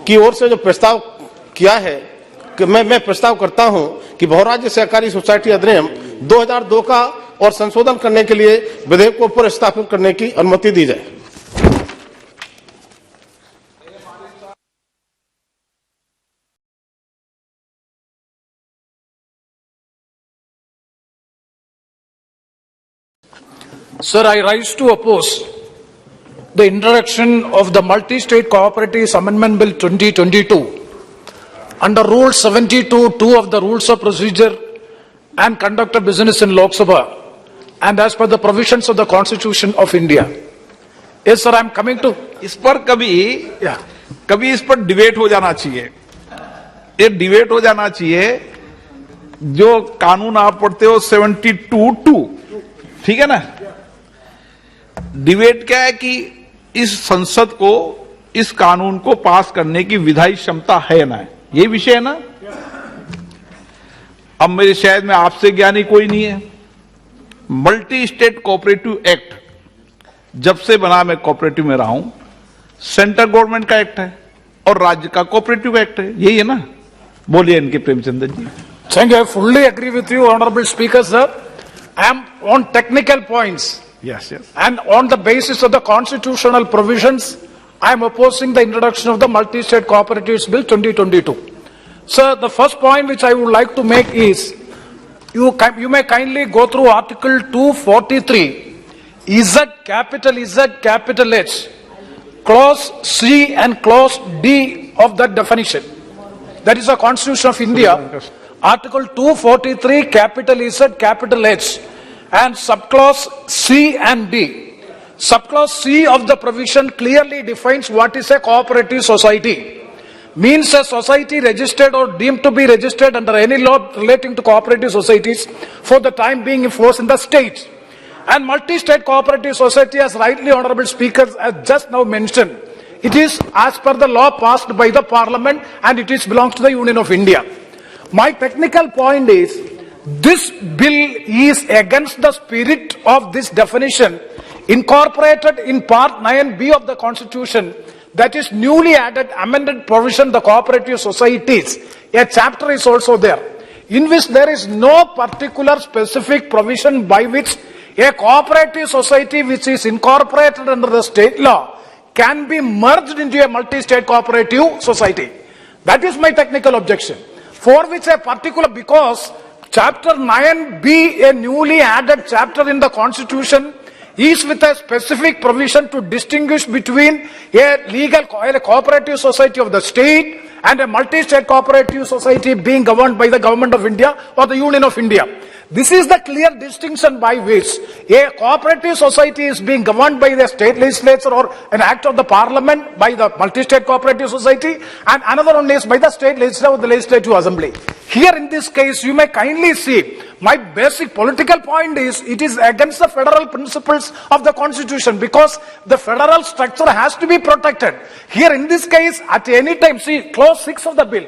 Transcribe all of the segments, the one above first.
की ओर से जो प्रस्ताव किया है कि मैं प्रस्ताव करता हूं कि बहुराज्य सहकारी सोसाइटी अधिनियम 2002 का और संशोधन करने के लिए विधेयक को पुनर्स्थापित करने की अनुमति दी जाए। Sir, I rise to oppose the introduction of the Multi-State Cooperatives Amendment Bill 2022 under Rule 72(2) of the Rules of Procedure and Conduct of Business in Lok Sabha and as per the provisions of the Constitution of India. Yes, sir, I am coming to. इस पर कभी इस पर debate हो जाना चाहिए। ये debate हो जाना चाहिए। जो कानून आप पढ़ते हो 72(2), ठीक है ना। डिबेट क्या है कि इस संसद को इस कानून को पास करने की विधायी क्षमता है ना, यही विषय है ना। अब मेरे शायद में आपसे ज्ञानी कोई नहीं है। मल्टी स्टेट कोऑपरेटिव एक्ट जब से बना, मैं कोऑपरेटिव में रहा हूं, सेंट्रल गवर्नमेंट का एक्ट है और राज्य का कोऑपरेटिव एक्ट है, यही है ना। बोलिए इनके Premchandra ji. Thank you. I fully agree with you, Honorable Speaker, sir. I am on technical points. Yes. And on the basis of the constitutional provisions, I am opposing the introduction of the Multi-State Cooperatives Bill 2022. Sir, the first point which I would like to make is, you may kindly go through Article 243, Z capital H, Clause C and Clause D of that definition. That is the Constitution of India. Article 243, capital Z, capital H, and subclause C and D. Subclause C of the provision clearly defines what is a cooperative society. Means a society registered or deemed to be registered under any law relating to cooperative societies for the time being in force in the state. And multi-state cooperative society, as rightly Honorable Speaker has just now mentioned, it is as per the law passed by the Parliament and it belongs to the Union of India. My technical point is, this bill is against the spirit of this definition incorporated in Part 9B of the Constitution, that is newly added amended provision, the cooperative societies. A chapter is also there, in which there is no particular specific provision by which a cooperative society which is incorporated under the state law can be merged into a multi-state cooperative society. That is my technical objection, for which a particular, because Chapter 9B, a newly added chapter in the Constitution, is with a specific provision to distinguish between a cooperative society of the state and a multi-state cooperative society being governed by the Government of India or the Union of India. This is the clear distinction by which a cooperative society is being governed by the state legislature or an act of the Parliament by the multi-state cooperative society, and another one is by the state legislature or the legislative assembly. Here in this case, you may kindly see, my basic political point is, it is against the federal principles of the Constitution, because the federal structure has to be protected. Here in this case, at any time, see clause 6 of the bill.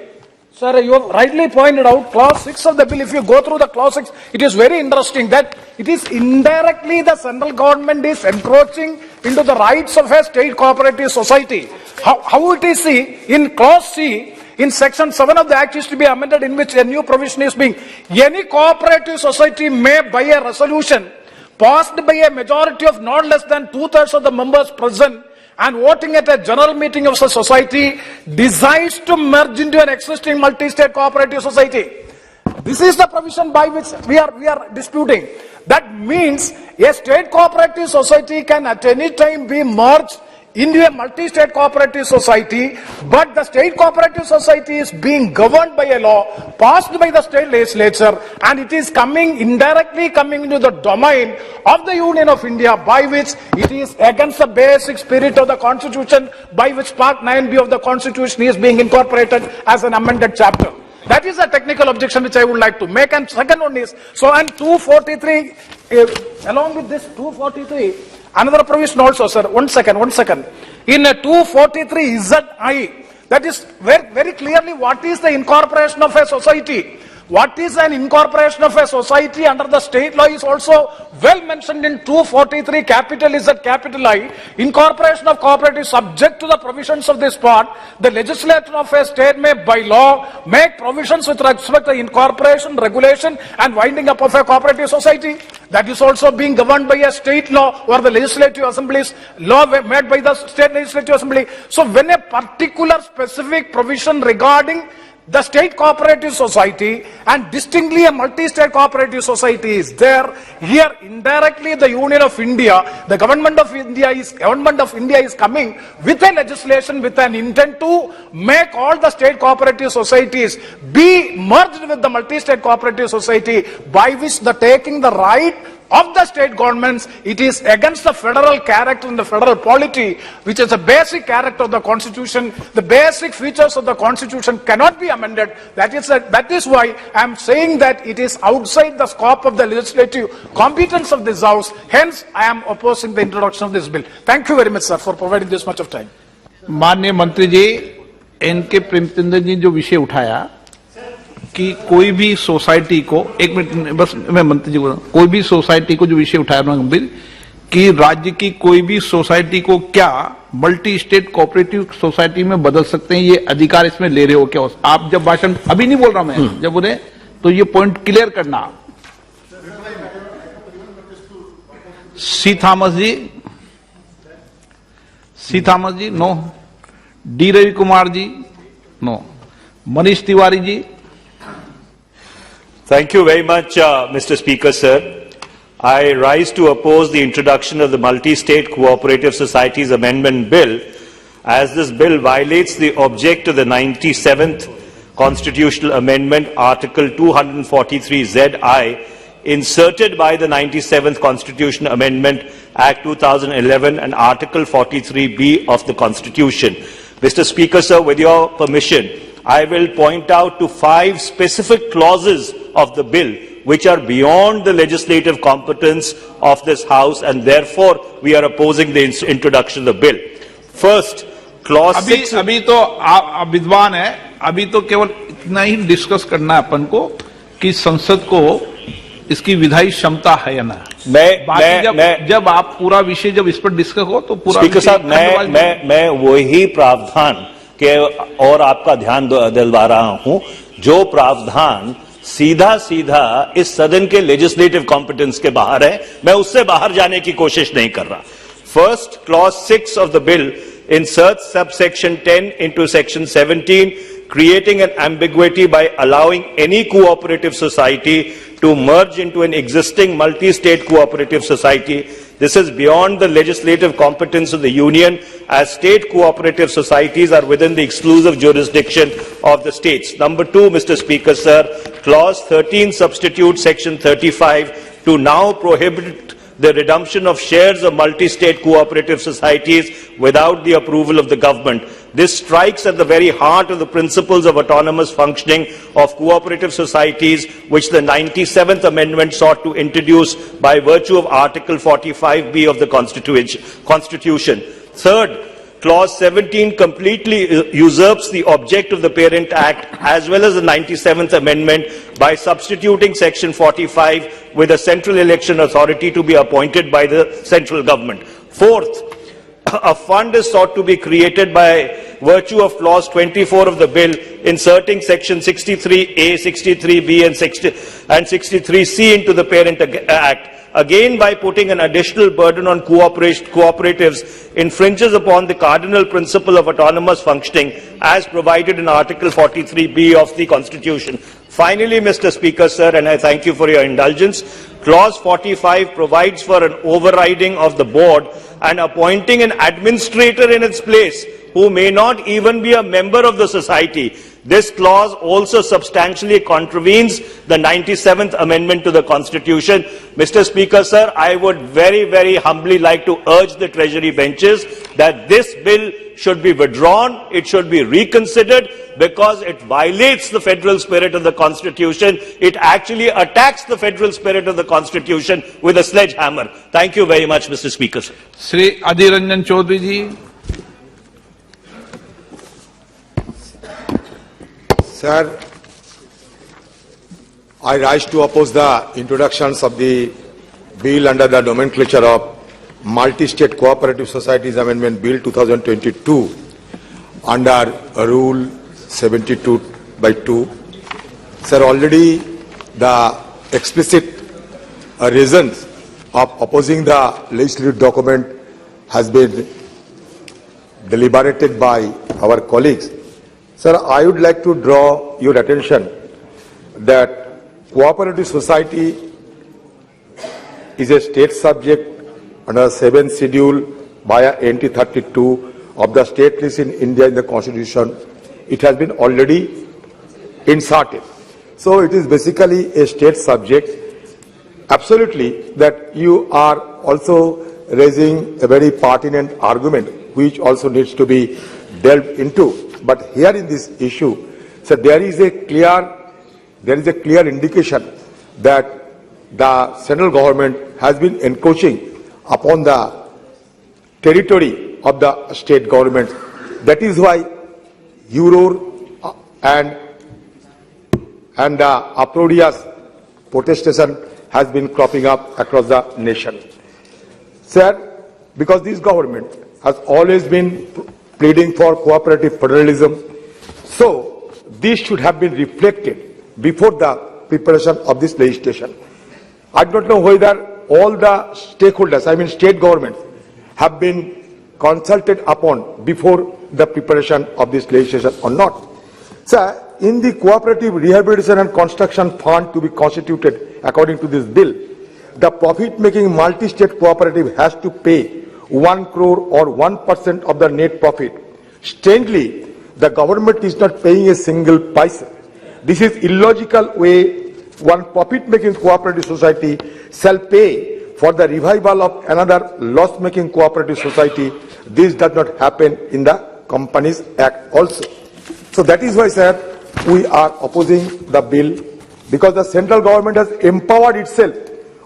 Sir, you have rightly pointed out clause 6 of the bill. If you go through the clause 6, it is very interesting that it is indirectly the central government is encroaching into the rights of a state cooperative society. How it is, see, in clause C, in section 7 of the act is to be amended, in which a new provision is being, any cooperative society may by a resolution passed by a majority of not less than 2/3 of the members present and voting at a general meeting of the society decides to merge into an existing multi-state cooperative society. This is the provision by which we are disputing. That means a state cooperative society can at any time be merged into a multi-state cooperative society, but the state cooperative society is being governed by a law passed by the state legislature, and it is indirectly coming into the domain of the Union of India, by which it is against the basic spirit of the Constitution, by which Part 9B of the Constitution is being incorporated as an amended chapter. That is a technical objection which I would like to make. And second one is, so and 243, along with this 243, another provision also, sir, one second. In 243 ZI, that is very clearly what is the incorporation of a society. What is an incorporation of a society under the state law is also well mentioned in 243, capital is at capital I. Incorporation of cooperative subject to the provisions of this part. The legislature of a state may by law make provisions with respect to incorporation, regulation and winding up of a cooperative society. That is also being governed by a state law or the legislative assembly's law made by the state legislative assembly. So when a particular specific provision regarding the state cooperative society and distinctly a multi-state cooperative society is there, here indirectly the Union of India, the government of India is coming with a legislation with an intent to make all the state cooperative societies be merged with the multi-state cooperative society, by which the taking the right of the state governments, it is against the federal character and the federal polity, which is a basic character of the constitution. The basic features of the constitution cannot be amended. That is why I am saying that it is outside the scope of the legislative competence of this house. Hence, I am opposing the introduction of this bill. Thank you very much, sir, for providing this much of time. माननीय मंत्री जी, इनके प्रेमचंद्र जी जो विषय उठाया कि कोई भी society को, एक मिनट बस मैं मंत्री जी को, कोई भी सोसाइटी को जो विषय उठाया उन्होंने कि राज्य की कोई भी सोसाइटी को क्या मल्टी स्टेट कोऑपरेटिव सोसाइटी में बदल सकते हैं, ये अधिकार इसमें ले रहे हो क्या? आप जब भाषण, अभी नहीं बोल रहा मैं, जब बोले तो ये पॉइंट क्लियर करना। C Thomas ji no, D Ravi Kumar ji no, Manish Tiwari ji. Thank you very much, Mr. Speaker, sir. I rise to oppose the introduction of the Multi-State Cooperative Societies Amendment Bill, as this bill violates the object of the 97th Constitutional Amendment, Article 243ZI, inserted by the 97th Constitutional Amendment Act 2011 and Article 43B of the Constitution. Mr. Speaker, sir, with your permission, I will point out to 5 specific clauses of the bill which are beyond the legislative competence of this House, and therefore we are opposing the introduction of the bill. First, clause 6... अभी तो आप विद्वान है, अभी तो केवल इतना ही discuss करना है अपन को कि संसद को इसकी विधायी क्षमता है या ना। जब आप पूरा विषय जब इस पर डिस्कस हो तो पूरा स्पीकर साहब, मैं वही प्रावधान के और आपका ध्यान दिलवा रहा हूं जो प्रावधान सीधा इस सदन के लेजिस्लेटिव कॉम्पिटेंस के बाहर है। मैं उससे बाहर जाने की कोशिश नहीं कर रहा। First, clause 6 of the bill inserts subsection 10 into section 17, creating an ambiguity by allowing any cooperative society to merge into an existing multi-state cooperative society. This is beyond the legislative competence of the Union, as state cooperative societies are within the exclusive jurisdiction of the states. Number 2, Mr. Speaker, sir, clause 13 substitutes section 35 to now prohibit the redemption of shares of multi-state cooperative societies without the approval of the government. This strikes at the very heart of the principles of autonomous functioning of cooperative societies, which the 97th Amendment sought to introduce by virtue of Article 45B of the Constitution. Third, Clause 17 completely usurps the object of the Parent Act as well as the 97th Amendment by substituting Section 45 with a central election authority to be appointed by the central government. Fourth, a fund is sought to be created by virtue of Clause 24 of the bill, inserting Section 63A, 63B and 63C into the Parent Act. Again, by putting an additional burden on cooperatives, infringes upon the cardinal principle of autonomous functioning as provided in Article 43B of the Constitution. Finally, Mr. Speaker, sir, and I thank you for your indulgence, Clause 45 provides for an overriding of the board and appointing an administrator in its place who may not even be a member of the society. This clause also substantially contravenes the 97th Amendment to the Constitution. Mr. Speaker, sir, I would very, very humbly like to urge the Treasury benches that this bill should be withdrawn, it should be reconsidered, because it violates the federal spirit of the Constitution. It actually attacks the federal spirit of the Constitution with a sledgehammer. Thank you very much, Mr. Speaker, sir. Shri Adhir Ranjan Chaudhary ji. Sir, I rise to oppose the introductions of the bill under the nomenclature of Multi-State Cooperative Societies Amendment Bill 2022 under Rule 72/2. Sir, already the explicit reasons of opposing the legislative document has been deliberated by our colleagues. Sir, I would like to draw your attention that cooperative society is a state subject under 7th schedule via NT 32 of the state list in India in the Constitution. It has been already inserted. So it is basically a state subject. Absolutely that you are also raising a very pertinent argument which also needs to be delved into. But here in this issue, so there is a clear indication that the central government has been encroaching upon the territory of the state government. That is why Euror and the uproarious protestation has been cropping up across the nation. Sir, because this government has always been pleading for cooperative federalism, so this should have been reflected before the preparation of this legislation. I don't know whether all the stakeholders, I mean state governments, have been consulted upon before the preparation of this legislation or not. Sir, in the Cooperative Rehabilitation and Construction Fund to be constituted according to this bill, the profit-making multi-state cooperative has to pay 1 crore or 1% of the net profit. Strangely, the government is not paying a single paisa. This is illogical way one profit-making cooperative society shall pay for the revival of another loss-making cooperative society. This does not happen in the Companies Act also. So that is why, sir, we are opposing the bill, because the central government has empowered itself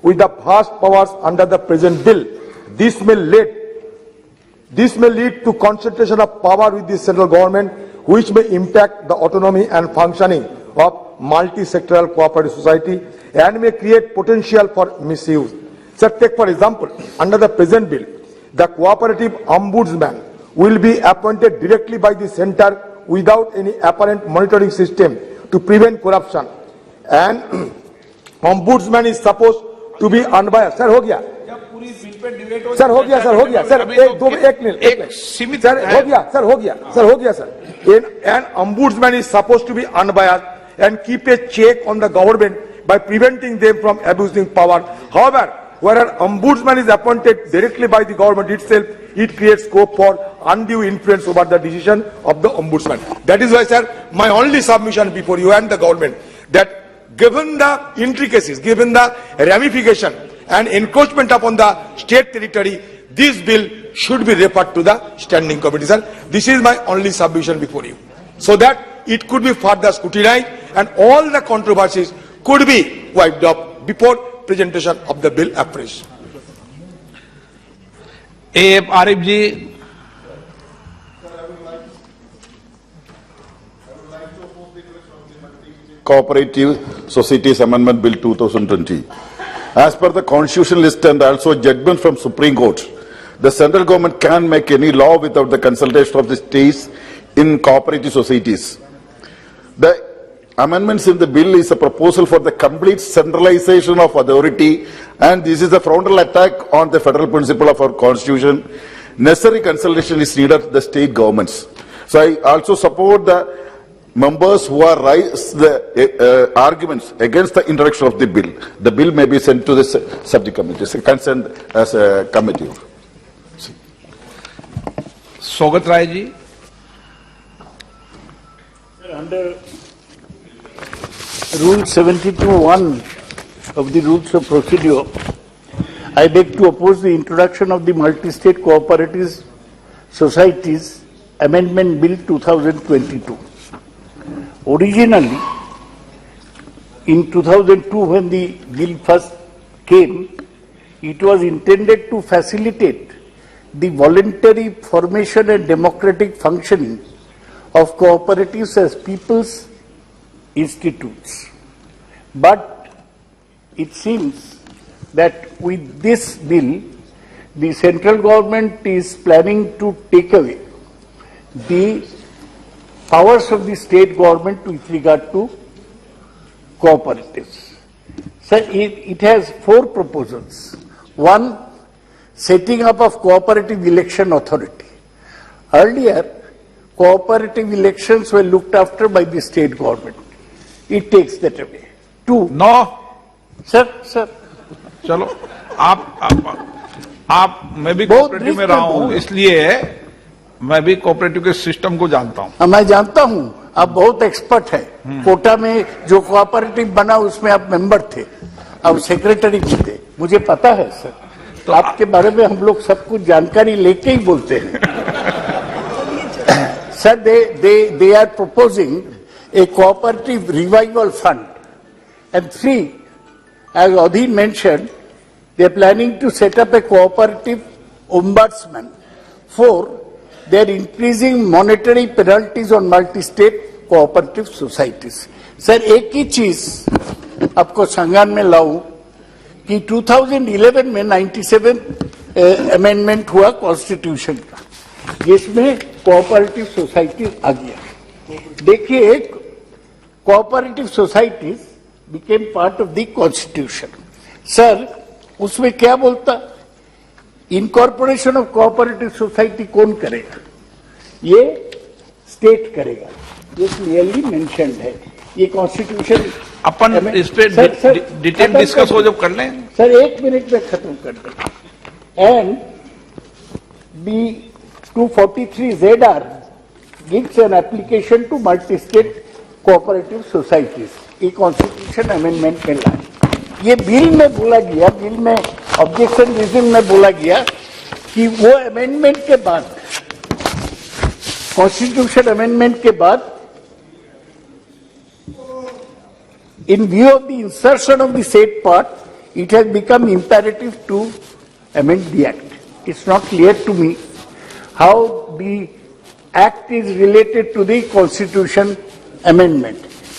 with the vast powers under the present bill. This may lead to concentration of power with the central government, which may impact the autonomy and functioning of multi-sectoral cooperative society and may create potential for misuse. Sir, take for example, under the present bill, the cooperative ombudsman will be appointed directly by the center without any apparent monitoring system to prevent corruption. And ombudsman is supposed to be unbiased. Sir, हो गया? Sir हो गया sir एक minute sir हो गया sir an ombudsman is supposed to be unbiased and keep a check on the government by preventing them from abusing power. However, where an ombudsman is appointed directly by the government itself, it creates scope for undue influence over the decision of the ombudsman. That is why, sir, my only submission before you and the government, that given the intricacies, given the ramification and encroachment upon the state territory, this bill should be referred to the standing committee, sir. This is my only submission before you, so that it could be further scrutinized and all the controversies could be wiped off before presentation of the bill afresh. A.F. Arif ji. Cooperative Societies Amendment Bill 2020. As per the constitutional list and also judgment from Supreme Court, the central government can make any law without the consultation of the states in cooperative societies. The amendments in the bill is a proposal for the complete centralization of authority, and this is a frontal attack on the federal principle of our constitution. Necessary consultation is needed to the state governments. So I also support the members who are raised the arguments against the introduction of the bill. The bill may be sent to the subject committee, concerned as a committee. Sogat Rai ji. Under Rule 72(1) of the Rules of Procedure, I beg to oppose the introduction of the Multi-State Cooperative Societies Amendment Bill 2022. Originally, in 2002, when the bill first came, it was intended to facilitate the voluntary formation and democratic functioning of cooperatives as people's institutes. But it seems that with this bill, the central government is planning to take away the powers of the state government with regard to cooperatives. So it has 4 proposals. One, setting up of cooperative election authority. Earlier, cooperative elections were looked after by the state government. It takes that away. 2. No. Sir. चलो आप मैं भी बहुत cooperative में risk रहा है, हूँ, बहुत। इसलिए मैं भी कोऑपरेटिव के सिस्टम को जानता हूँ। मैं जानता हूँ, आप बहुत एक्सपर्ट है। कोटा में जो कोऑपरेटिव बना उसमें आप मेंबर थे, अब सेक्रेटरी भी थे, मुझे पता है सर। तो आपके बारे में हम लोग सब कुछ जानकारी लेके ही बोलते हैं। Sir, they are proposing a cooperative revival fund, and 3, as Adhin mentioned, they are planning to set up a cooperative ombudsman. 4, they are increasing monetary penalties on multi-state cooperative societies. Sir, एक ही चीज आपको संज्ञान में लाऊं कि 2011 में 97 amendment हुआ constitution का, जिसमें कोऑपरेटिव सोसाइटी आ गया। देखिए, cooperative societies became part of the constitution. Sir, उसमें क्या बोलता, इनकॉर्पोरेशन ऑफ कोऑपरेटिव सोसाइटी कौन करेगा? ये स्टेट करेगा, ये क्लियरली मेंशन्ड है। ये कॉन्स्टिट्यूशन अपन इस पे डिटेल डिस्कस हो जब कर लें। सर, 1 मिनट में खत्म कर दें। And B 243ZR gives an application to multi-state cooperative societies. ये कॉन्स्टिट्यूशन अमेंडमेंट में लाए। ये बिल में बोला गया, बिल में ऑब्जेक्शन रीजन में बोला गया कि वो अमेंडमेंट के बाद, कॉन्स्टिट्यूशन अमेंडमेंट के बाद, in view of the insertion of the said part, it has become imperative to amend the act. It's not clear to me how the act is related to the constitution amendment.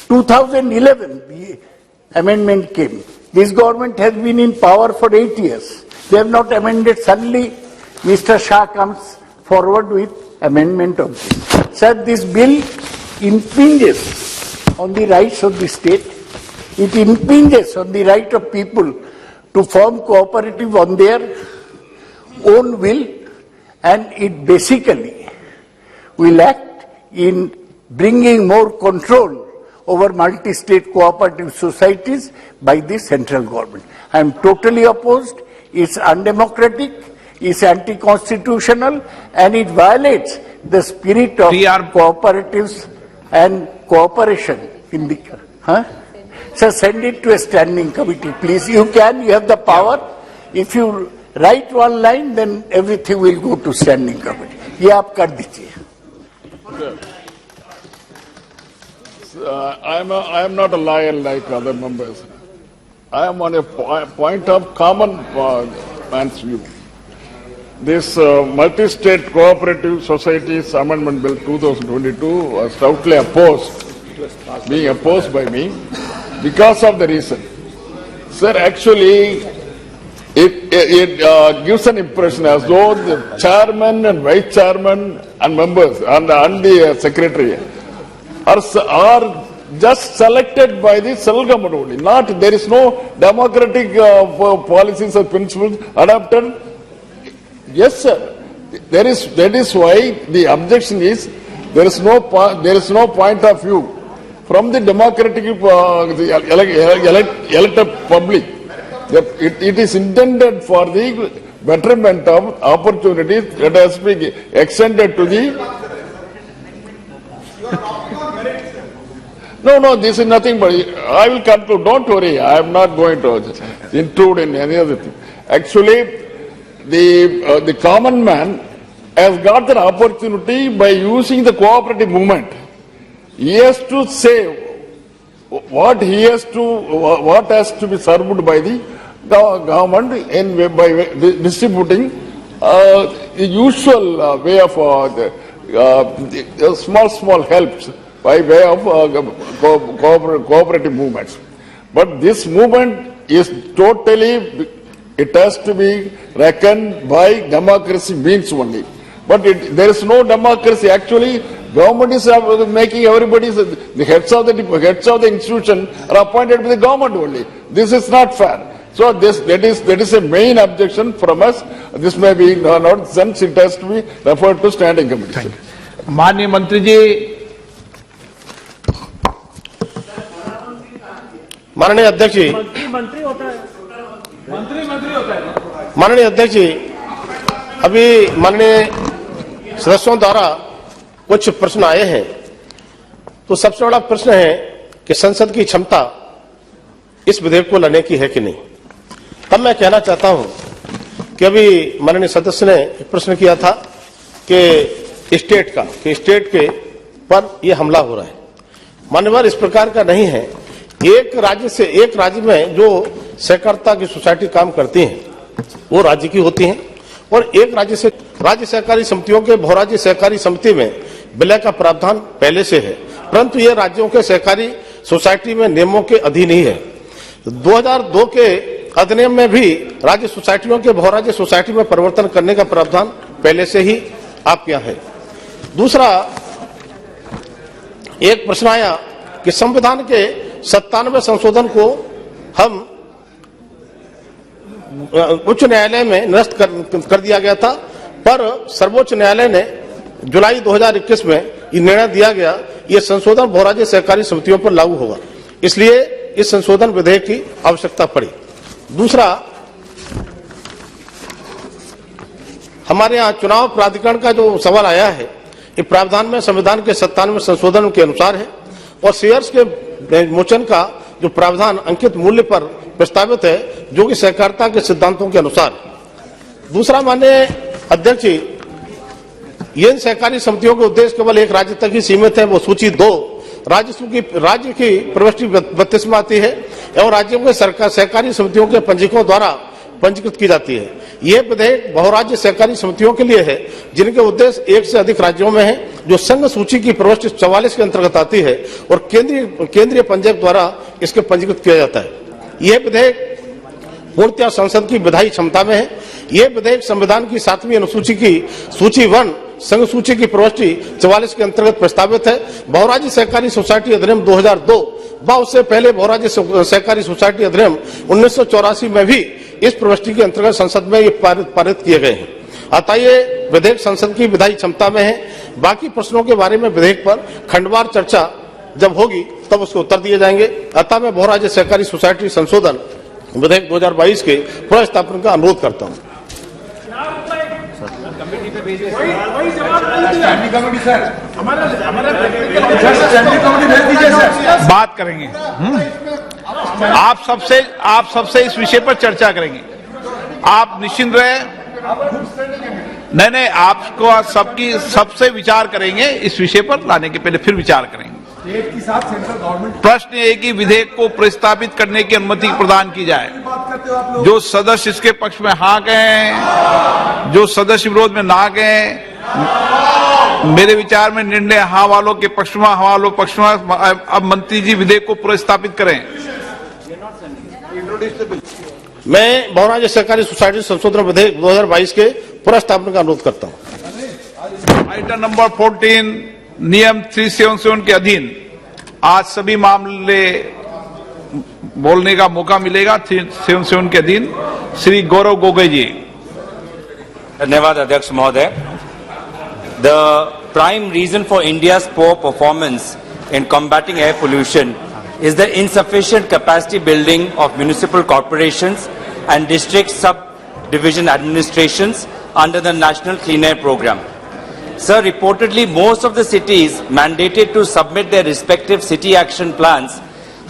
2011, the amendment came. This government has been in power for 8 years. They have not amended. Suddenly, Mr. Shah comes forward with amendment of this. Sir, this bill impinges on the rights of the state. It impinges on the right of people to form cooperative on their own will, and it basically will act in bringing more control over multi-state cooperative societies by the central government. I am totally opposed. It's undemocratic, it's anti-constitutional, and it violates the spirit of cooperatives and cooperation in the... So send it to a standing committee, please. You have the power. If you write one line, then everything will go to standing committee. ये आप कर दीजिए। I am not a lion like other members. I am on a point of common man's view. This Multi-State Cooperative Societies Amendment Bill 2022 was stoutly opposed, being opposed by me, because of the reason. Sir, actually, it gives an impression as though the chairman and vice chairman and members and the secretary are just selected by the central government only. Not, there is no democratic policies or principles adopted. Yes, sir. That is why the objection is there is no point of view from the democratic elected public. It is intended for the betterment of opportunities that has been extended to the... No, this is nothing but... I will conclude, don't worry, I am not going to intrude in any other thing. Actually, the common man has got the opportunity by using the cooperative movement. He has to say what has to be served by the government by distributing the usual way of small helps by way of cooperative movements. But this movement is totally, it has to be reckoned by democracy means only. But there is no democracy. Actually, government is making everybody, the heads of the institution are appointed by the government only. This is not fair. So that is a main objection from us. This may be not, since it has to be referred to standing committee. माननीय मंत्री जी, माननीय अध्यक्ष जी, माननीय अध्यक्ष जी, अभी माननीय सदस्यों द्वारा कुछ प्रश्न आए हैं, तो सबसे बड़ा प्रश्न है कि संसद की क्षमता इस विधेयक को लाने की है कि नहीं। तब मैं कहना चाहता हूं कि अभी माननीय सदस्य ने एक प्रश्न किया था कि स्टेट के पर यह हमला हो रहा है। मान्यवर इस प्रकार का नहीं है। एक राज्य में जो सहकारिता की सोसाइटी काम करती हैं वो राज्य की होती हैं, और एक राज्य सहकारी समितियों के बहुराज्य सहकारी समिति में विलय का प्रावधान पहले से है, परंतु ये राज्यों के सहकारी सोसाइटी में नियमों के अधीन ही है। 2002 के अधिनियम में भी राज्य सोसाइटियों के बहुराज्य सोसाइटी में परिवर्तन करने का प्रावधान पहले से ही आपके यहाँ है। दूसरा, एक प्रश्न आया कि संविधान के 97 संशोधन को हम उच्च न्यायालय में निरस्त कर दिया गया था, पर सर्वोच्च न्यायालय ने जुलाई 2021 में ये निर्णय दिया गया, ये संशोधन बहुराज्य सहकारी समितियों पर लागू होगा, इसलिए इस संशोधन विधेयक की आवश्यकता पड़ी। दूसरा, हमारे यहाँ चुनाव प्राधिकरण का जो सवाल आया है, ये प्रावधान में संविधान के 97 संशोधन के अनुसार है, और शेयर्स के मोचन का जो प्रावधान अंकित मूल्य पर प्रस्तावित है, जो कि सहकारिता के सिद्धांतों के अनुसार। दूसरा, माननीय अध्यक्ष जी, ये सहकारी समितियों के उद्देश्य केवल एक राज्य तक ही सीमित है, वो सूची 2 राज्य की प्रविष्टि 32 में आती है, एवं राज्यों के सहकारी समितियों के पंजीकों द्वारा पंजीकृत की जाती है। यह विधेयक बहुराज्य सहकारी समितियों के लिए है जिनके उद्देश्य एक से अधिक राज्यों में है, जो संघ सूची की प्रविष्टि 44 के अंतर्गत आती है, और केंद्रीय पंजीयक द्वारा इसके पंजीकृत किया जाता है। यह विधेयक पूर्णतः संसद की विधायी क्षमता में है। यह विधेयक संविधान की 7वीं अनुसूची की सूची 1 संघ सूची की प्रविष्टि 44 के अंतर्गत प्रस्तावित है। बहुराज्य सहकारी सोसाइटी अधिनियम 2002 व उससे पहले बहुराज्य सहकारी सोसाइटी अधिनियम 1984 में भी इस प्रविष्टि के अंतर्गत संसद में ये पारित किए गए हैं। अतः ये विधेयक संसद की विधायी क्षमता में है। बाकी प्रश्नों के बारे में विधेयक पर खंडवार चर्चा जब होगी तब उसके उत्तर दिए जाएंगे। अतः मैं बहुराज्य सहकारी सोसाइटी संशोधन विधेयक 2022 के पुनर्स्थापन का अनुरोध करता हूं। बात करेंगे, आप सबसे इस विषय पर चर्चा करेंगे। आप निश्चिंत रहे, नहीं, आपको सबसे विचार करेंगे इस विषय पर लाने के पहले, फिर विचार करेंगे। प्रश्न ये कि विधेयक को प्रस्तावित करने की अनुमति प्रदान की जाए। जो सदस्य इसके पक्ष में हाँ गए, जो सदस्य विरोध में ना गए, मेरे विचार में निर्णय हाँ वालों के पक्ष में, हाँ वालों पक्ष में। अब मंत्री जी विधेयक को प्रस्तावित करें। मैं बहुराज्य सहकारी सोसाइटी संशोधन विधेयक 2022 के पुनर्स्थापन का अनुरोध करता हूं। आइटम नंबर 14 नियम 377 के अधीन आज सभी मामले बोलने का मौका मिलेगा। 377 के अधीन श्री गौरव गोगोई जी। धन्यवाद अध्यक्ष महोदय। The prime reason for India's poor performance in combating air pollution is the insufficient capacity building of municipal corporations and district subdivision administrations under the National Clean Air Program. Sir, reportedly most of the cities mandated to submit their respective city action plans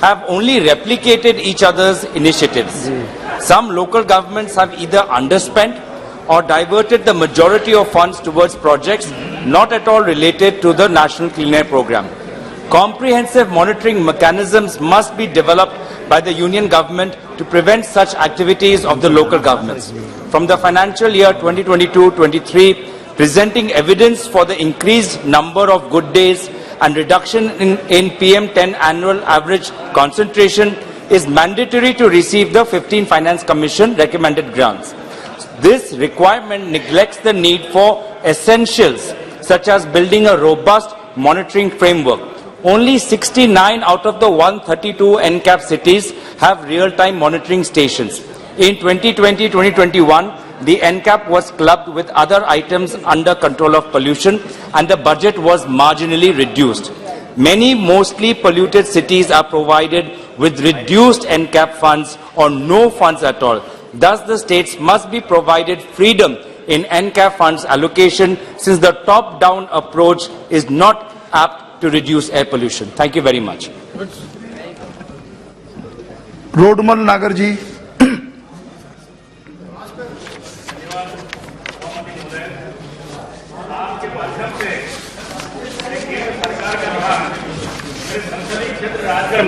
have only replicated each other's initiatives. Some local governments have either underspent or diverted the majority of funds towards projects not at all related to the National Clean Air Program. Comprehensive monitoring mechanisms must be developed by the Union Government to prevent such activities of the local governments. From the financial year 2022-23, presenting evidence for the increased number of good days and reduction in PM10 annual average concentration, is mandatory to receive the 15 Finance Commission recommended grants. This requirement neglects the need for essentials such as building a robust monitoring framework. Only 69 out of the 132 NCAP cities have real-time monitoring stations. In 2020-2021, the NCAP was clubbed with other items under control of pollution and the budget was marginally reduced. Many mostly polluted cities are provided with reduced NCAP funds or no funds at all. Thus, the states must be provided freedom in NCAP funds allocation since the top-down approach is not apt to reduce air pollution. Thank you very much. Rodmal Nagar जी।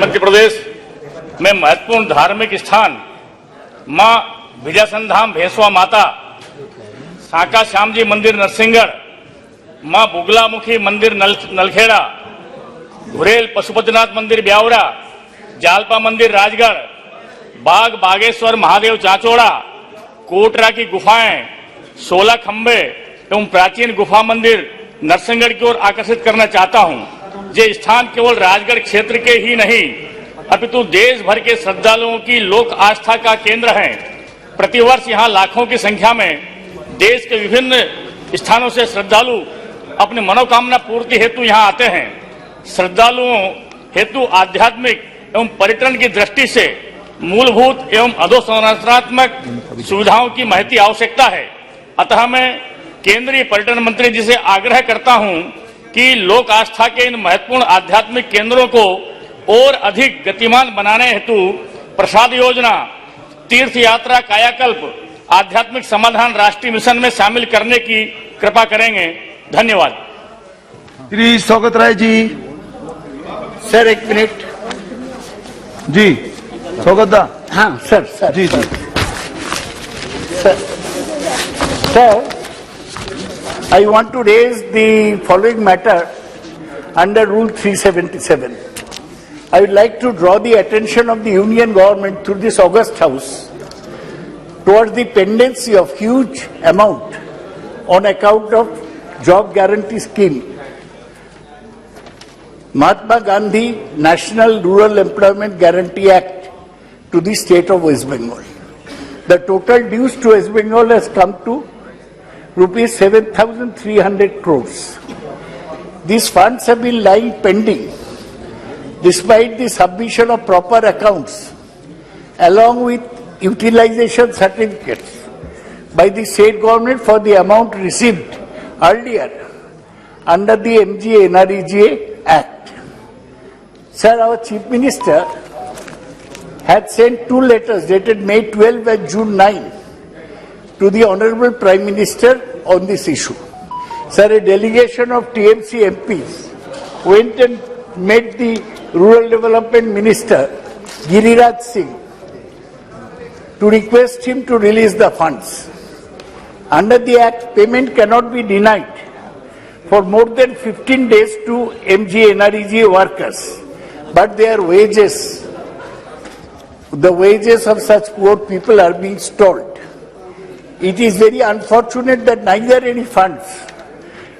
मध्य प्रदेश में महत्वपूर्ण धार्मिक स्थान मां विजयसंधाम भेसवा माता, साका श्याम जी मंदिर नरसिंहगढ़, मां बुगलामुखी मंदिर नलखेड़ा, घुरेल पशुपतिनाथ मंदिर ब्यावरा, जालपा मंदिर राजगढ़, बाग बागेश्वर महादेव चाचोड़ा, कोटरा की गुफाएं, 16 खंबे एवं प्राचीन गुफा मंदिर नरसिंहगढ़ की ओर आकर्षित करना चाहता हूं। ये स्थान केवल राजगढ़ क्षेत्र के ही नहीं अपितु देश भर के श्रद्धालुओं की लोक आस्था का केंद्र है। प्रतिवर्ष यहां लाखों की संख्या में देश के विभिन्न स्थानों से श्रद्धालु अपनी मनोकामना पूर्ति हेतु यहां आते हैं। श्रद्धालुओं हेतु आध्यात्मिक एवं पर्यटन की दृष्टि से मूलभूत एवं अधोसंरचनात्मक सुविधाओं की महती आवश्यकता है। अतः मैं केंद्रीय पर्यटन मंत्री जी से आग्रह करता हूं कि लोक आस्था के इन महत्वपूर्ण आध्यात्मिक केंद्रों को और अधिक गतिमान बनाने हेतु प्रसाद योजना, तीर्थ यात्रा, कायाकल्प, आध्यात्मिक समाधान राष्ट्रीय मिशन में शामिल करने की कृपा करेंगे। धन्यवाद। श्री स्वागत राय जी। सर एक मिनट जी, स्वागत दा। हाँ सर जी जी sir, I want to raise the following matter under Rule 377. I would like to draw the attention of the Union Government through this August House towards the pendency of huge amount on account of Job Guarantee Scheme, Mahatma Gandhi National Rural Employment Guarantee Act to the state of West Bengal. The total dues to West Bengal has come to rupees 7,300 crores. These funds have been lying pending despite the submission of proper accounts along with utilization certificates by the state government for the amount received earlier under the MGNREGA Act. Sir, our Chief Minister had sent 2 letters dated May 12 and June 9 to the Honorable Prime Minister on this issue. Sir, a delegation of TMC MPs went and met the Rural Development Minister, Giriraj Singh, to request him to release the funds. Under the Act, payment cannot be denied for more than 15 days to MGNREGA workers, but their wages, the wages of such poor people are being stalled. It is very unfortunate that neither any funds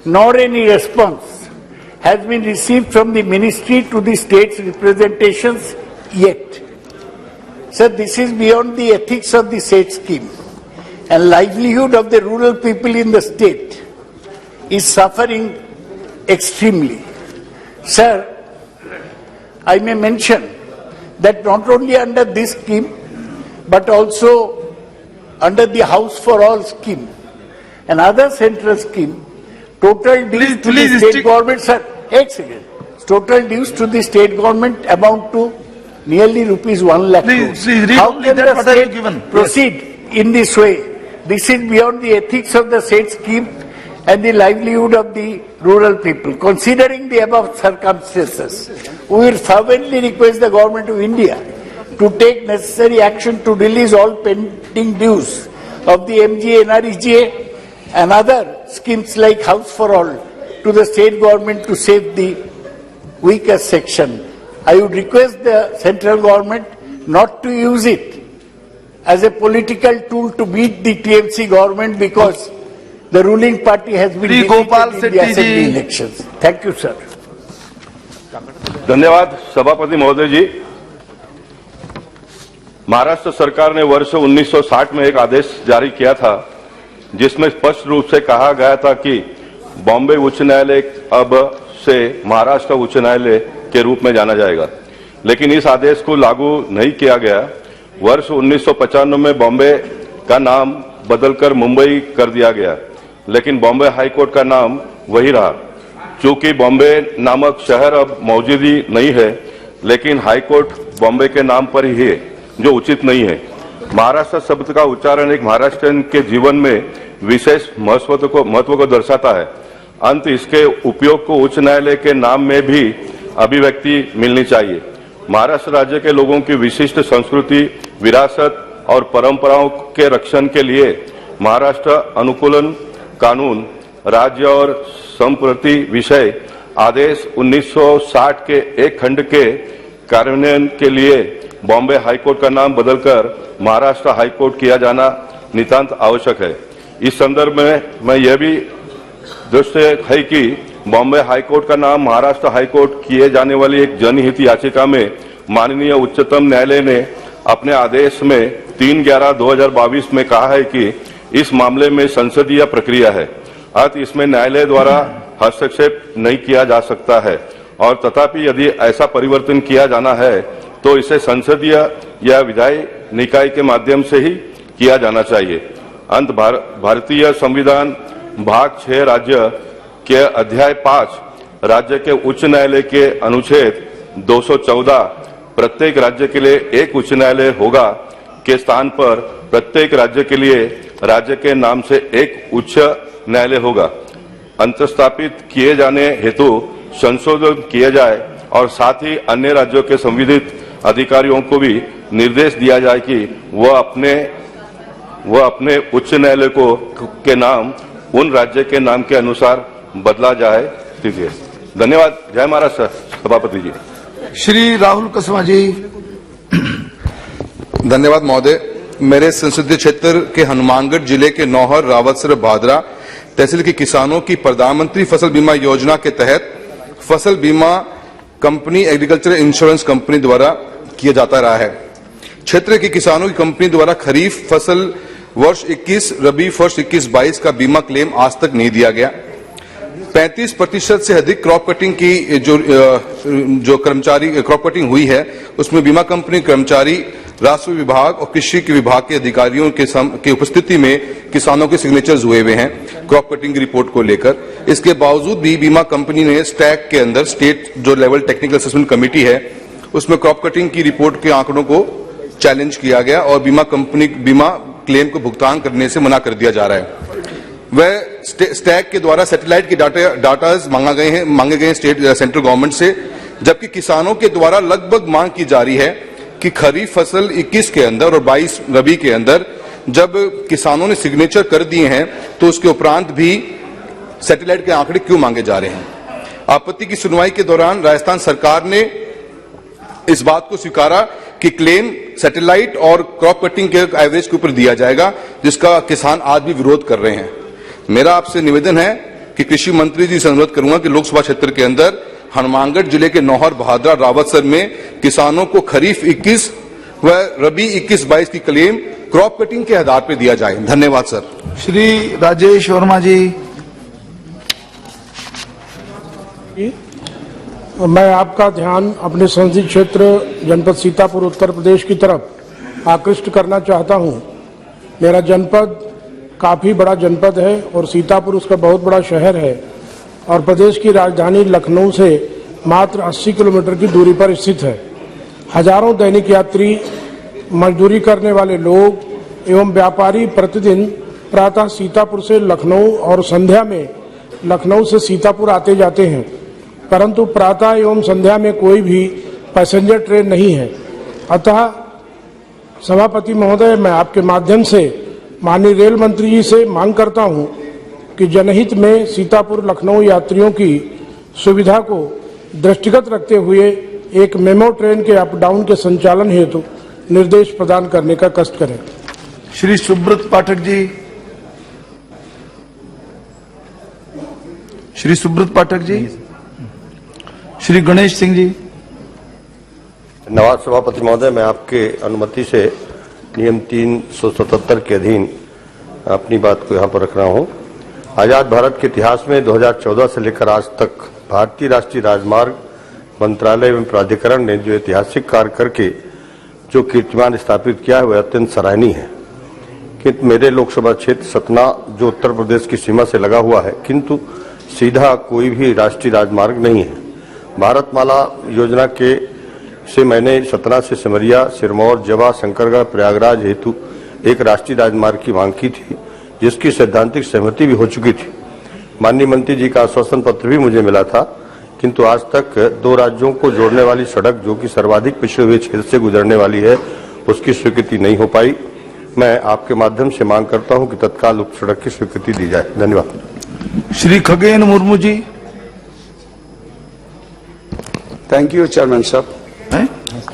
nor any response has been received from the ministry to the state's representations yet. Sir, this is beyond the ethics of the state scheme, and livelihood of the rural people in the state is suffering extremely. Sir, I may mention that not only under this scheme but also under the House for All scheme, another central scheme, total dues to the state government, sir, 8 seconds. Total dues to the state government amount to nearly rupees 1 lakh crores. How can the state proceed in this way? This is beyond the ethics of the state scheme and the livelihood of the rural people. Considering the above circumstances, we will fervently request the Government of India to take necessary action to release all pending dues of the MGNREGA and other schemes like House for All to the state government to save the weaker section. I would request the central government not to use it as a political tool to beat the TMC government because the ruling party has been Shri Gopal defeated in the Shetty assembly ji. elections. Thank you, sir. धन्यवाद सभापति महोदय जी। महाराष्ट्र सरकार ने वर्ष 1960 में एक आदेश जारी किया था जिसमें स्पष्ट रूप से कहा गया था कि बॉम्बे उच्च न्यायालय अब से महाराष्ट्र उच्च न्यायालय के रूप में जाना जाएगा, लेकिन इस आदेश को लागू नहीं किया गया। वर्ष 1995 में बॉम्बे का नाम बदलकर मुंबई कर दिया गया, लेकिन बॉम्बे हाईकोर्ट का नाम वही रहा। चूंकि बॉम्बे नामक शहर अब मौजूद ही नहीं है, लेकिन हाईकोर्ट बॉम्बे के नाम पर ही है, जो उचित नहीं है। महाराष्ट्र शब्द का उच्चारण एक महाराष्ट्रियन के जीवन में विशेष महत्व को दर्शाता है। अंत इसके उपयोग को उच्च न्यायालय के नाम में भी अभिव्यक्ति मिलनी चाहिए। महाराष्ट्र राज्य के लोगों की विशिष्ट संस्कृति, विरासत और परंपराओं के रक्षण के लिए महाराष्ट्र अनुकूलन कानून राज्य और संप्रति विषय आदेश 1960 के एक खंड के कार्यान्वयन के लिए बॉम्बे हाईकोर्ट का नाम बदलकर महाराष्ट्र हाईकोर्ट किया जाना नितांत आवश्यक है। इस संदर्भ में मैं यह भी दृष्टि है कि बॉम्बे हाईकोर्ट का नाम महाराष्ट्र हाईकोर्ट किए जाने वाली एक जनहित याचिका में माननीय उच्चतम न्यायालय ने अपने आदेश में 3/11/2022 में कहा है कि इस मामले में संसदीय प्रक्रिया है, अतः इसमें न्यायालय द्वारा हस्तक्षेप नहीं किया जा सकता है और तथापि यदि ऐसा परिवर्तन किया जाना है तो इसे संसदीय या विधायी निकाय के माध्यम से ही किया जाना चाहिए। अंत भारतीय संविधान भाग 6 राज्य के अध्याय 5 राज्य के उच्च न्यायालय के अनुच्छेद 214 प्रत्येक राज्य के लिए एक उच्च न्यायालय होगा के स्थान पर प्रत्येक राज्य के लिए राज्य के नाम से एक उच्च न्यायालय होगा। अंतस्थापित किए जाने हेतु संशोधन किए जाए और साथ ही अन्य राज्यों के संविधित अधिकारियों को भी निर्देश दिया जाए कि वह अपने उच्च न्यायालय को के नाम उन राज्य के नाम के अनुसार बदला जाए। धन्यवाद। जय महाराष्ट्र। सभापति जी। श्री राहुल कसवा जी। धन्यवाद महोदय। मेरे संसदीय क्षेत्र के हनुमानगढ़ जिले के नौहर, रावतसर, भादरा तहसील के किसानों की प्रधानमंत्री फसल बीमा योजना के तहत फसल बीमा कंपनी एग्रीकल्चर इंश्योरेंस कंपनी द्वारा किया जाता रहा है। क्षेत्र के किसानों की कंपनी द्वारा खरीफ फसल वर्ष 21, रबी वर्ष 21-22 का बीमा क्लेम आज तक नहीं दिया गया। 35% से अधिक क्रॉप कटिंग की जो कर्मचारी क्रॉप कटिंग हुई है उसमें बीमा कंपनी कर्मचारी, राजस्व विभाग और कृषि के विभाग के अधिकारियों के उपस्थिति में किसानों के सिग्नेचर्स हुए हैं क्रॉप कटिंग की रिपोर्ट को लेकर। इसके बावजूद भी बीमा कंपनी ने स्टैक के अंदर स्टेट जो लेवल टेक्निकल असेसमेंट कमेटी है उसमें क्रॉप कटिंग की रिपोर्ट के आंकड़ों को चैलेंज किया गया और बीमा क्लेम को भुगतान करने से मना कर दिया जा रहा है। वह स्टैक के द्वारा सैटेलाइट के डाटाज मांगे गए सेंट्रल गवर्नमेंट से, जबकि किसानों के द्वारा लगभग मांग की जा रही है कि खरीफ फसल 21 के अंदर और 22 रबी के अंदर जब किसानों ने सिग्नेचर कर दिए हैं तो उसके उपरांत भी सैटेलाइट के आंकड़े क्यों मांगे जा रहे हैं। आपत्ति की सुनवाई के दौरान राजस्थान सरकार ने इस बात को स्वीकारा कि क्लेम सैटेलाइट और क्रॉप कटिंग के एवरेज के ऊपर दिया जाएगा, जिसका किसान आज भी विरोध कर रहे हैं। मेरा आपसे निवेदन है कि कृषि मंत्री जी से अनुरोध करूंगा कि लोकसभा क्षेत्र के अंदर हनुमानगढ़ जिले के नौहर, भादरा, रावतसर में किसानों को खरीफ 21 व रबी 21-22 की क्लेम क्रॉप कटिंग के आधार पर दिया जाए। धन्यवाद सर। श्री राजेश वर्मा जी। मैं आपका ध्यान अपने संसदीय क्षेत्र जनपद सीतापुर उत्तर प्रदेश की तरफ आकृष्ट करना चाहता हूं। मेरा जनपद काफी बड़ा जनपद है और सीतापुर उसका बहुत बड़ा शहर है और प्रदेश की राजधानी लखनऊ से मात्र 80 किलोमीटर की दूरी पर स्थित है। हजारों दैनिक यात्री, मजदूरी करने वाले लोग एवं व्यापारी प्रतिदिन प्रातः सीतापुर से लखनऊ और संध्या में लखनऊ से सीतापुर आते जाते हैं, परंतु प्रातः एवं संध्या में कोई भी पैसेंजर ट्रेन नहीं है। अतः सभापति महोदय, मैं आपके माध्यम से माननीय रेल मंत्री जी से मांग करता हूं कि जनहित में सीतापुर लखनऊ यात्रियों की सुविधा को दृष्टिगत रखते हुए एक मेमो ट्रेन के अप डाउन के संचालन हेतु निर्देश प्रदान करने का कष्ट करें। श्री सुब्रत पाठक जी, श्री सुब्रत पाठक जी, श्री गणेश सिंह जी। धन्यवाद सभापति महोदय, मैं आपके अनुमति से नियम 377 के अधीन अपनी बात को यहाँ पर रख रहा हूँ। आजाद भारत के इतिहास में 2014 से लेकर आज तक भारतीय राष्ट्रीय राजमार्ग मंत्रालय एवं प्राधिकरण ने जो ऐतिहासिक कार्य करके जो कीर्तिमान स्थापित किया है वह अत्यंत सराहनीय है। किंतु मेरे लोकसभा क्षेत्र सतना जो उत्तर प्रदेश की सीमा से लगा हुआ है, किंतु सीधा कोई भी राष्ट्रीय राजमार्ग नहीं है। भारतमाला योजना के से मैंने सतना से सिमरिया, सिरमौर, जवा, शंकरगढ़, प्रयागराज हेतु एक राष्ट्रीय राजमार्ग की मांग की थी, जिसकी सैद्धांतिक सहमति भी हो चुकी थी। माननीय मंत्री जी का आश्वासन पत्र भी मुझे मिला था, किंतु आज तक दो राज्यों को जोड़ने वाली सड़क जो कि सर्वाधिक पिछड़े हुए क्षेत्र से गुजरने वाली है, उसकी स्वीकृति नहीं हो पाई। मैं आपके माध्यम से मांग करता हूं कि तत्काल उक्त सड़क की स्वीकृति दी जाए। धन्यवाद। Shri Khagen Murmu ji. Thank you, Chairman sir.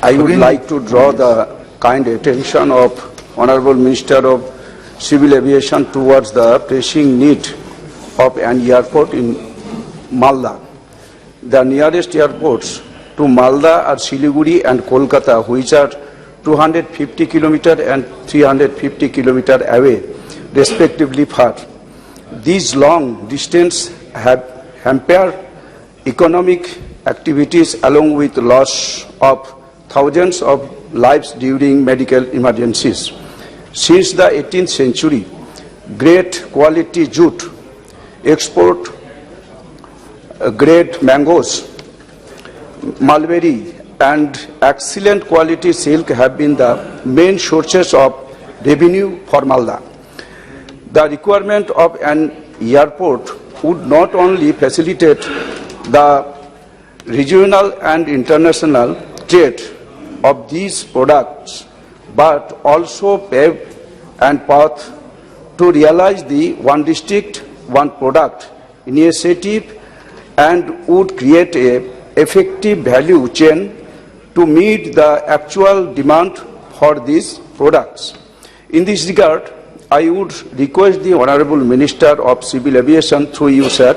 I would like to draw the kind attention of Honorable Minister of Civil Aviation towards the pressing need of an airport in Malda. The nearest airports to Malda are Siliguri and Kolkata, which are 250 km and 350 km away, respectively far. These long distances have hampered economic activities along with loss of thousands of lives during medical emergencies. Since the 18th century, great quality jute, export grade mangoes, mulberry and excellent quality silk have been the main sources of revenue for Malda. The requirement of an airport would not only facilitate the regional and international trade of these products, but also pave a path to realize the one district, one product initiative and would create an effective value chain to meet the actual demand for these products. In this regard, I would request the Honorable Minister of Civil Aviation through you, sir,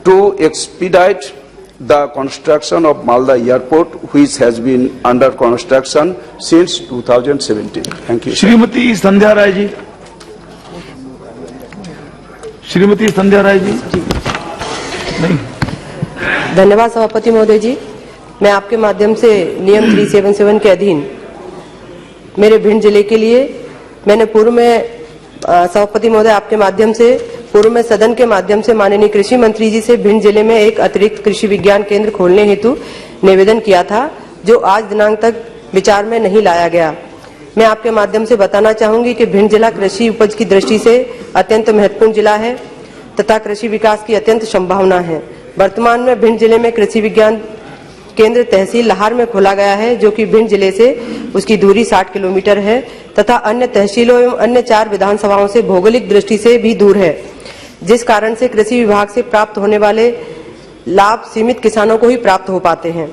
to expedite the construction of Malda Airport, which has been under construction since 2017. Thank you. Shrimati संध्या राय जी। श्रीमती संध्या राय जी। नहीं। धन्यवाद सभापति महोदय जी। मैं आपके माध्यम से नियम 377 के अधीन मेरे भिंड जिले के लिए मैंने पूर्व में सभापति महोदय आपके माध्यम से पूर्व में सदन के माध्यम से माननीय कृषि मंत्री जी से भिंड जिले में एक अतिरिक्त कृषि विज्ञान केंद्र खोलने हेतु निवेदन किया था, जो आज दिनांक तक विचार में नहीं लाया गया। मैं आपके माध्यम से बताना चाहूंगी कि भिंड जिला कृषि उपज की दृष्टि से अत्यंत महत्वपूर्ण जिला है तथा कृषि विकास की अत्यंत संभावना है। वर्तमान में भिंड जिले में कृषि विज्ञान केंद्र तहसील लाहौर में खोला गया है, जो कि भिंड जिले से उसकी दूरी 60 किलोमीटर है तथा अन्य तहसीलों एवं अन्य 4 विधानसभाओं से भौगोलिक दृष्टि से भी दूर है, जिस कारण से कृषि विभाग से प्राप्त होने वाले लाभ सीमित किसानों को ही प्राप्त हो पाते हैं।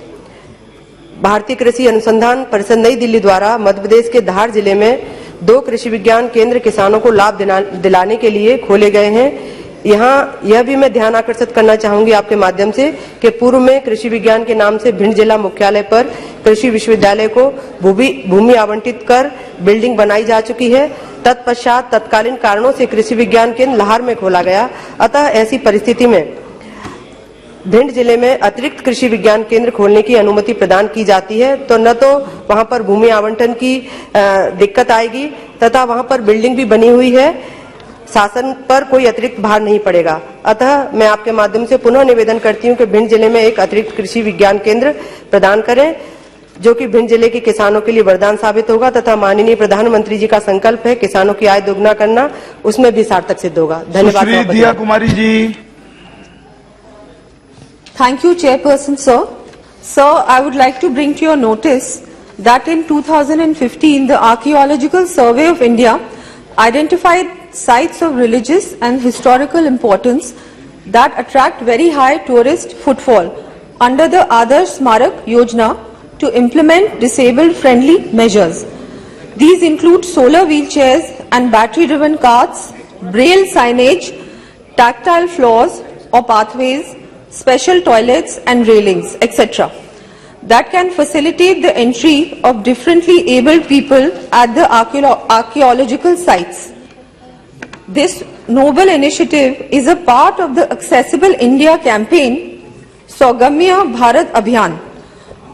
भारतीय कृषि अनुसंधान परिषद नई दिल्ली द्वारा मध्य प्रदेश के धार जिले में 2 कृषि विज्ञान केंद्र किसानों को लाभ दिलाने के लिए खोले गए हैं। यहाँ यह भी मैं ध्यान आकर्षित करना चाहूंगी आपके माध्यम से कि पूर्व में कृषि विज्ञान के नाम से भिंड जिला मुख्यालय पर कृषि विश्वविद्यालय को भूमि आवंटित कर बिल्डिंग बनाई जा चुकी है। तत्पश्चात तत्कालीन कारणों से कृषि विज्ञान केंद्र लाहौर में खोला गया। अतः ऐसी परिस्थिति में भिंड जिले में अतिरिक्त कृषि विज्ञान केंद्र खोलने की अनुमति प्रदान की जाती है, तो न तो वहां पर भूमि आवंटन की दिक्कत आएगी तथा वहां पर बिल्डिंग भी बनी हुई है, शासन पर कोई अतिरिक्त भार नहीं पड़ेगा। अतः मैं आपके माध्यम से पुनः निवेदन करती हूं कि भिंड जिले में एक अतिरिक्त कृषि विज्ञान केंद्र प्रदान करें, जो कि भिंड जिले के किसानों के लिए वरदान साबित होगा तथा माननीय प्रधानमंत्री जी का संकल्प है किसानों की आय दोगुना करना, उसमें भी सार्थक सिद्ध होगा। धन्यवाद। दिया Kumari ji. Thank you, Chairperson, sir. Sir, I would like to bring to your notice that in 2015, the Archaeological Survey of India identified sites of religious and historical importance that attract very high tourist footfall under the Adarsh Smarak Yojana to implement disabled-friendly measures. These include solar wheelchairs and battery-driven carts, braille signage, tactile floors or pathways, special toilets and railings, etc. that can facilitate the entry of differently abled people at the archaeological sites. This noble initiative is a part of the Accessible India campaign, Saugamya Bharat Abhiyan,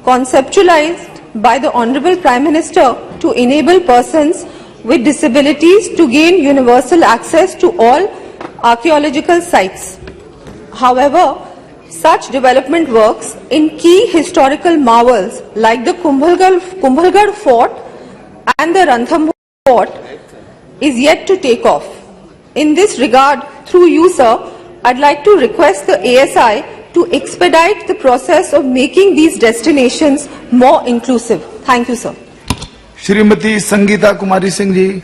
conceptualized by the Honorable Prime Minister to enable persons with disabilities to gain universal access to all archaeological sites. However, such development works in key historical marvels like the Kumbhalgarh Fort and the Ranthambore Fort is yet to take off. In this regard, through you, sir, I'd like to request the ASI to expedite the process of making these destinations more inclusive. Thank you, sir. Shrimati Sangeeta Kumari Singh ji.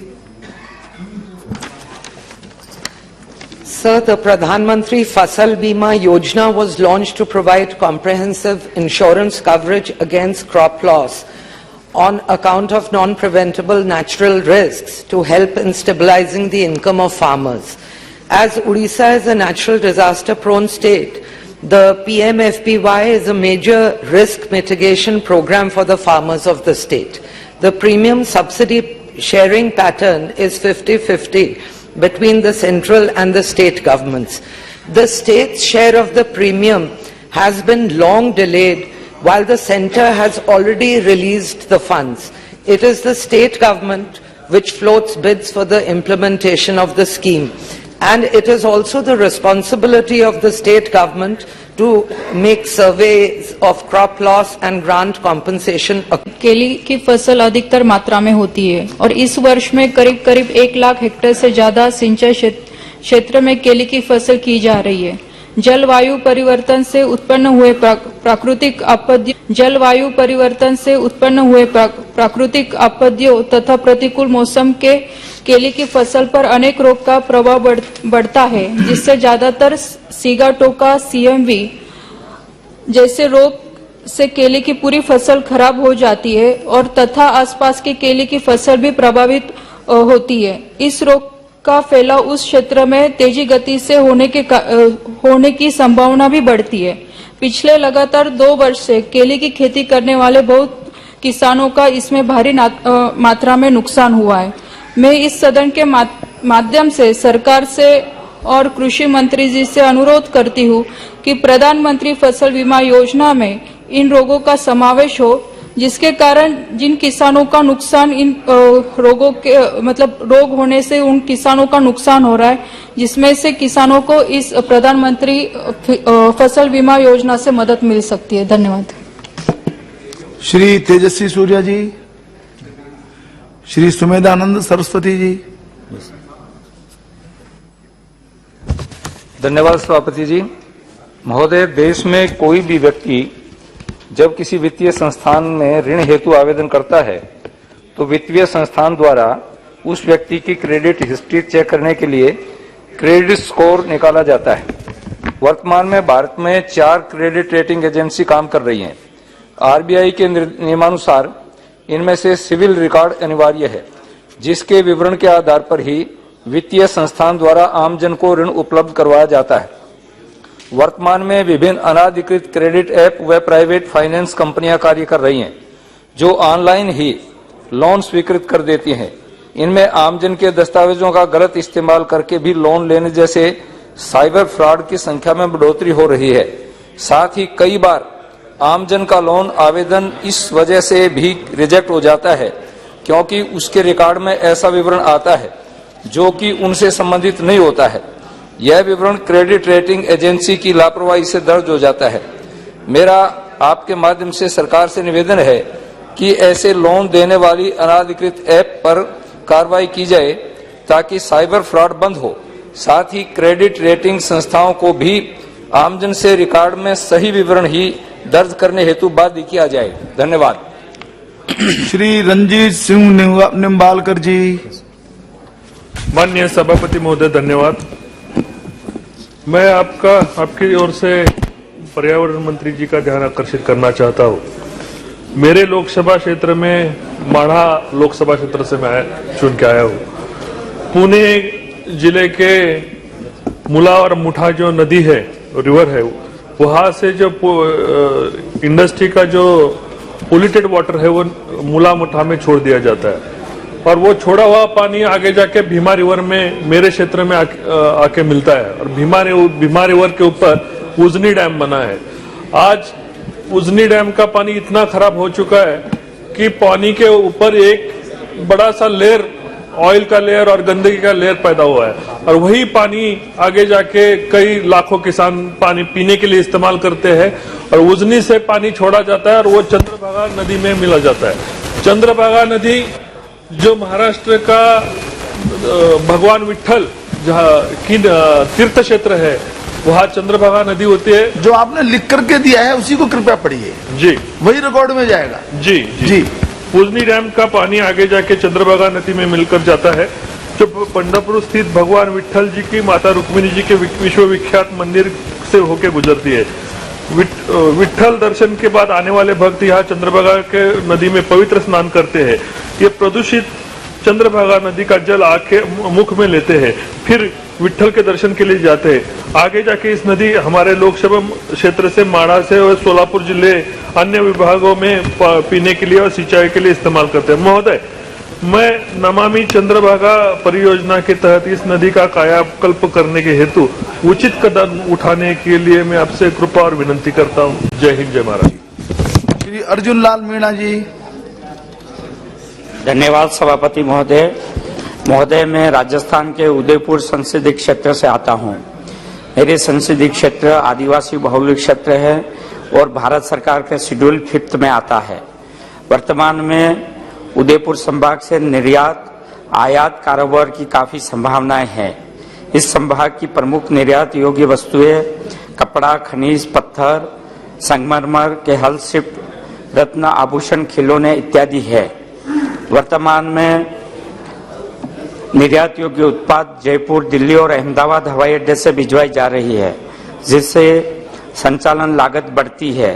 Sir, the Pradhan Mantri Fasal Bima Yojana was launched to provide comprehensive insurance coverage against crop loss on account of non-preventable natural risks to help in stabilizing the income of farmers. As Odisha is a natural disaster-prone state, the PMFBY is a major risk mitigation program for the farmers of the state. The premium subsidy sharing pattern is 50-50 between the central and the state governments. The state's share of the premium has been long delayed while the centre has already released the funds. It is the state government which floats bids for the implementation of the scheme. And it is also the responsibility of the state government to make surveys of crop loss and grant compensation. केली की फसल अधिकतर मात्रा में होती है और इस वर्ष में करीब करीब 1 लाख हेक्टेयर से ज्यादा सिंचाई क्षेत्र में केली की फसल की जा रही है। जलवायु परिवर्तन से उत्पन्न हुए प्राकृतिक आपत्तियों तथा प्रतिकूल मौसम के केली की फसल पर अनेक रोग का प्रभाव बढ़ता है, जिससे ज्यादातर सीगाटोका CMV जैसे रोग से केले की पूरी फसल खराब हो जाती है और तथा आसपास के केले की फसल भी प्रभावित होती है। इस रोग का फैलाव उस क्षेत्र में तेजी गति से होने की संभावना भी बढ़ती है। पिछले लगातार 2 वर्ष से केले की खेती करने वाले बहुत किसानों का इसमें भारी मात्रा में नुकसान हुआ है। मैं इस सदन के माध्यम से सरकार से और कृषि मंत्री जी से अनुरोध करती हूँ कि प्रधानमंत्री फसल बीमा योजना में इन रोगों का समावेश हो, जिसके कारण जिन किसानों का नुकसान इन रोगों के रोग होने से उन किसानों का नुकसान हो रहा है, जिसमें से किसानों को इस प्रधानमंत्री फसल बीमा योजना से मदद मिल सकती है। धन्यवाद। श्री तेजस्वी सूर्या जी, श्री सुमेधानंद सरस्वती जी। धन्यवाद सभापति जी। महोदय, देश में कोई भी व्यक्ति जब किसी वित्तीय संस्थान में ऋण हेतु आवेदन करता है तो वित्तीय संस्थान द्वारा उस व्यक्ति की क्रेडिट हिस्ट्री चेक करने के लिए क्रेडिट स्कोर निकाला जाता है। वर्तमान में भारत में 4 क्रेडिट रेटिंग एजेंसी काम कर रही हैं। RBI के नियमानुसार इनमें से सिविल रिकॉर्ड अनिवार्य है, जिसके विवरण के आधार पर ही वित्तीय संस्थान द्वारा आमजन को ऋण उपलब्ध करवाया जाता है। वर्तमान में विभिन्न अनाधिकृत क्रेडिट ऐप व प्राइवेट फाइनेंस कंपनियां कार्य कर रही हैं, जो ऑनलाइन ही लोन स्वीकृत कर देती हैं। इनमें आमजन के दस्तावेजों का गलत इस्तेमाल करके भी लोन लेने जैसे साइबर फ्रॉड की संख्या में बढ़ोतरी हो रही है। साथ ही कई बार आमजन का लोन आवेदन इस वजह से भी रिजेक्ट हो जाता है क्योंकि उसके रिकॉर्ड में ऐसा विवरण आता है जो कि उनसे संबंधित नहीं होता है। यह विवरण क्रेडिट रेटिंग एजेंसी की लापरवाही से दर्ज हो जाता है। मेरा आपके माध्यम से सरकार से निवेदन है कि ऐसे लोन देने वाली अनाधिकृत ऐप पर कार्रवाई की जाए ताकि साइबर फ्रॉड बंद हो। साथ ही क्रेडिट रेटिंग संस्थाओं को भी आमजन से रिकॉर्ड में सही विवरण ही दर्ज करने हेतु बाध्य किया जाए। धन्यवाद। श्री रंजीत सिंह निम्बालकर जी। माननीय सभापति महोदय, धन्यवाद। मैं आपकी ओर से पर्यावरण मंत्री जी का ध्यान आकर्षित करना चाहता हूँ। मेरे लोकसभा क्षेत्र में माढ़ा लोकसभा क्षेत्र से मैं चुन के आया हूँ। पुणे जिले के मुला और मुठा जो नदी है, रिवर है, वहां से जो इंडस्ट्री का जो पोल्यूटेड वाटर है वो मुला मुठा में छोड़ दिया जाता है और वो छोड़ा हुआ पानी आगे जाके भीमा रिवर में मेरे क्षेत्र में आके मिलता है और भीमा रिवर के ऊपर उजनी डैम बना है। आज उजनी डैम का पानी इतना खराब हो चुका है कि पानी के ऊपर एक बड़ा सा लेयर, ऑयल का लेयर और गंदगी का लेयर पैदा हुआ है और वही पानी आगे जाके कई लाखों किसान पानी पीने के लिए इस्तेमाल करते हैं और उजनी से पानी छोड़ा जाता है और वो चंद्रभागा नदी में मिला जाता है। चंद्रभागा नदी जो महाराष्ट्र का भगवान विट्ठल जहाँ की तीर्थ क्षेत्र है, वहाँ चंद्रभागा नदी होती है। जो आपने लिख करके दिया है उसी को कृपया पढ़िए जी, वही रिकॉर्ड में जाएगा। जी जी, उजनी डैम का पानी आगे जाके चंद्रभागा नदी में मिलकर जाता है जो पंढरपुर स्थित भगवान विट्ठल जी की माता रुक्मिणी जी के विश्वविख्यात मंदिर से होकर गुजरती है। विट्ठल दर्शन के बाद आने वाले भक्त यहाँ चंद्रभागा के नदी में पवित्र स्नान करते हैं। ये प्रदूषित चंद्रभागा नदी का जल आके मुख में लेते हैं, फिर विट्ठल के दर्शन के लिए जाते हैं। आगे जाके इस नदी हमारे लोकसभा क्षेत्र से माढ़ा से और सोलापुर जिले अन्य विभागों में पीने के लिए और सिंचाई के लिए इस्तेमाल करते हैं। महोदय, मैं नमामि चंद्रभागा परियोजना के तहत इस नदी का कायाकल्प करने के हेतु उचित कदम उठाने के लिए मैं आपसे कृपा और विनंती करता हूँ। जय हिंद, जय महाराज। श्री अर्जुन लाल मीणा जी। धन्यवाद सभापति महोदय। महोदय, मैं राजस्थान के उदयपुर संसदीय क्षेत्र से आता हूं। मेरे संसदीय क्षेत्र आदिवासी बहुल क्षेत्र है और भारत सरकार के शेड्यूल 5 में आता है। वर्तमान में उदयपुर संभाग से निर्यात आयात कारोबार की काफी संभावनाएं हैं। इस संभाग की प्रमुख निर्यात योग्य वस्तुएं कपड़ा, खनिज, पत्थर, संगमरमर के हल शिल्प, रत्न, आभूषण, खिलौने इत्यादि है। वर्तमान में निर्यात योग्य उत्पाद जयपुर, दिल्ली और अहमदाबाद हवाई अड्डे से भिजवाई जा रही है, जिससे संचालन लागत बढ़ती है।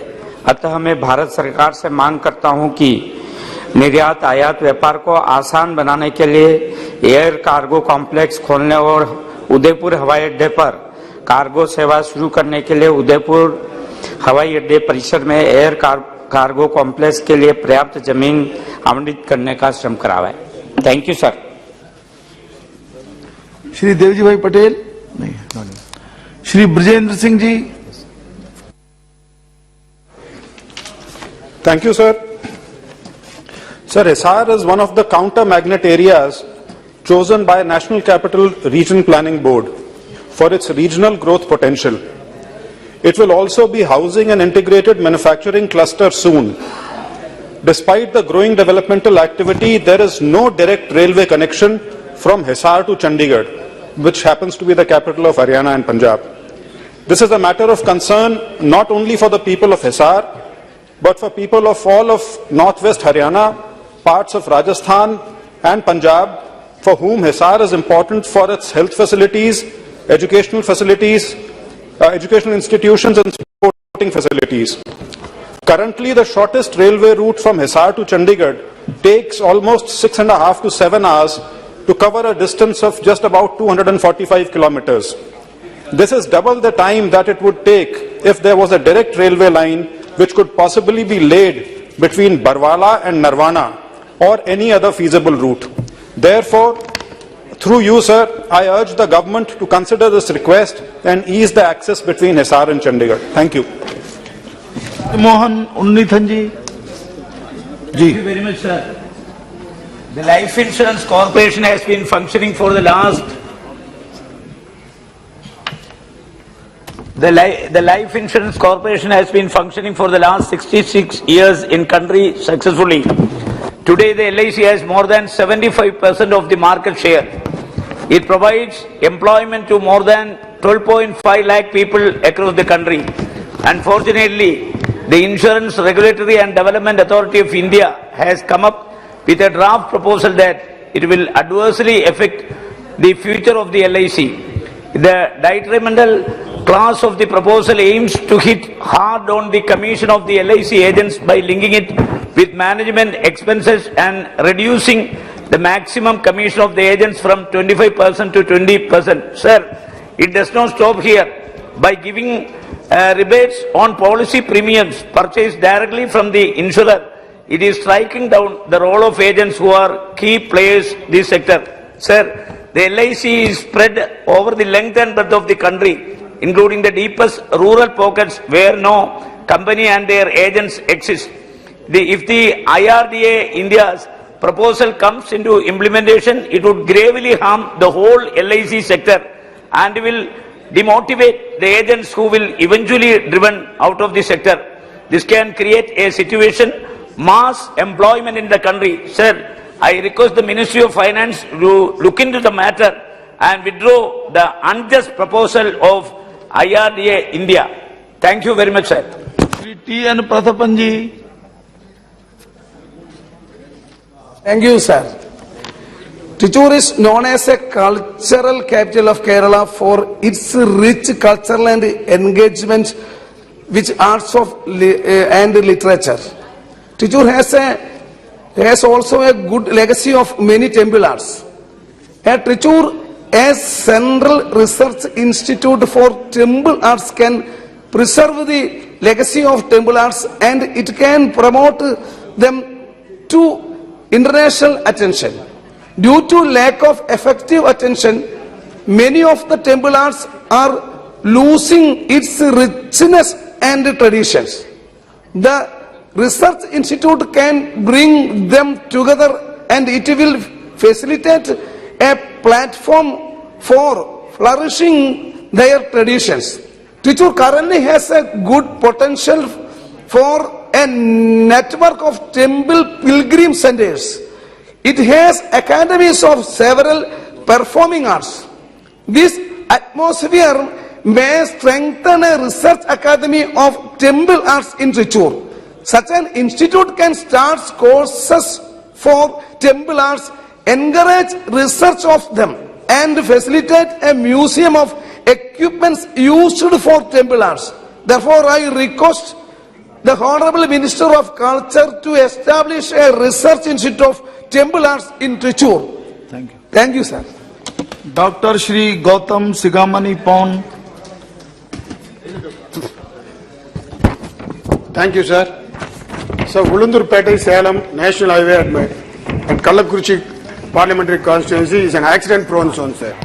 अतः मैं भारत सरकार से मांग करता हूं कि निर्यात आयात व्यापार को आसान बनाने के लिए एयर कार्गो कॉम्प्लेक्स खोलने और उदयपुर हवाई अड्डे पर कार्गो सेवा शुरू करने के लिए उदयपुर हवाई अड्डे परिसर में एयर कार्गो कॉम्प्लेक्स के लिए पर्याप्त जमीन आवंटित करने का श्रम करावे। Thank you sir. Shri Devji भाई पटेल। नहीं, Shri Brajendra Singh ji. Thank you, sir. Sir, Hisar is one of the counter-magnet areas chosen by National Capital Region Planning Board for its regional growth potential. It will also be housing an integrated manufacturing cluster soon. Despite the growing developmental activity, there is no direct railway connection from Hisar to Chandigarh, which happens to be the capital of Haryana and Punjab. This is a matter of concern not only for the people of Hisar, but for people of all of northwest Haryana, parts of Rajasthan and Punjab, for whom Hisar is important for its health facilities, educational institutions and sporting facilities. Currently, the shortest railway route from Hisar to Chandigarh takes almost 6.5 to 7 hours to cover a distance of just about 245 kilometers. This is double the time that it would take if there was a direct railway line which could possibly be laid between Barwala and Narwana or any other feasible route. Therefore, through you, sir, I urge the government to consider this request and ease the access between Hisar and Chandigarh. Thank you. Mohan Unnithan ji. Thank you very much, sir. The Life Insurance Corporation has been functioning for the last The Life Insurance Corporation has been functioning for the last 66 years in country successfully. Today the LIC has more than 75% of the market share. It provides employment to more than 12.5 lakh people across the country. Unfortunately, the Insurance Regulatory and Development Authority of India has come up with a draft proposal that it will adversely affect the future of the LIC. The detrimental clause of the proposal aims to hit hard on the commission of the LIC agents by linking it with management expenses and reducing the maximum commission of the agents from 25% to 20%. Sir, it does not stop here. By giving rebates on policy premiums purchased directly from the insurer, it is striking down the role of agents who are key players in this sector. Sir, the LIC is spread over the length and breadth of the country, including the deepest rural pockets where no company and their agents exist. If the IRDA India's proposal comes into implementation, it would gravely harm the whole LIC sector and will demotivate the agents who will eventually be driven out of the sector. This can create a situation, mass employment in the country. Sir, I request the Ministry of Finance to look into the matter and withdraw the unjust proposal of IRDA India. Thank you very much, sir. T.N. Prathapanji. Thank you, sir. Trichy is known as a cultural capital of Kerala for its rich cultural and engagement with arts and literature. Trichy has also a good legacy of many temple arts. At Trichy, a central research institute for temple arts can preserve the legacy of temple arts and it can promote them to international attention. Due to lack of effective attention, many of the temple arts are losing its richness and traditions. The research institute can bring them together and it will facilitate a platform for flourishing their traditions. Trichy currently has a good potential for a network of temple pilgrim centers. It has academies of several performing arts. This atmosphere may strengthen a research academy of temple arts in Trichy. Such an institute can start courses for temple arts, encourage research of them, and facilitate a museum of equipments used for temple arts. Therefore, I request the Honorable Minister of Culture to establish a research institute of temple arts in Trichy. Thank you. Thank you, sir. Dr. Shri Gautam Sigamani Pon. Thank you, sir. So, Ulundurpete Salem National Highway at Kallakurichi Parliamentary Constituency is an accident-prone zone, sir.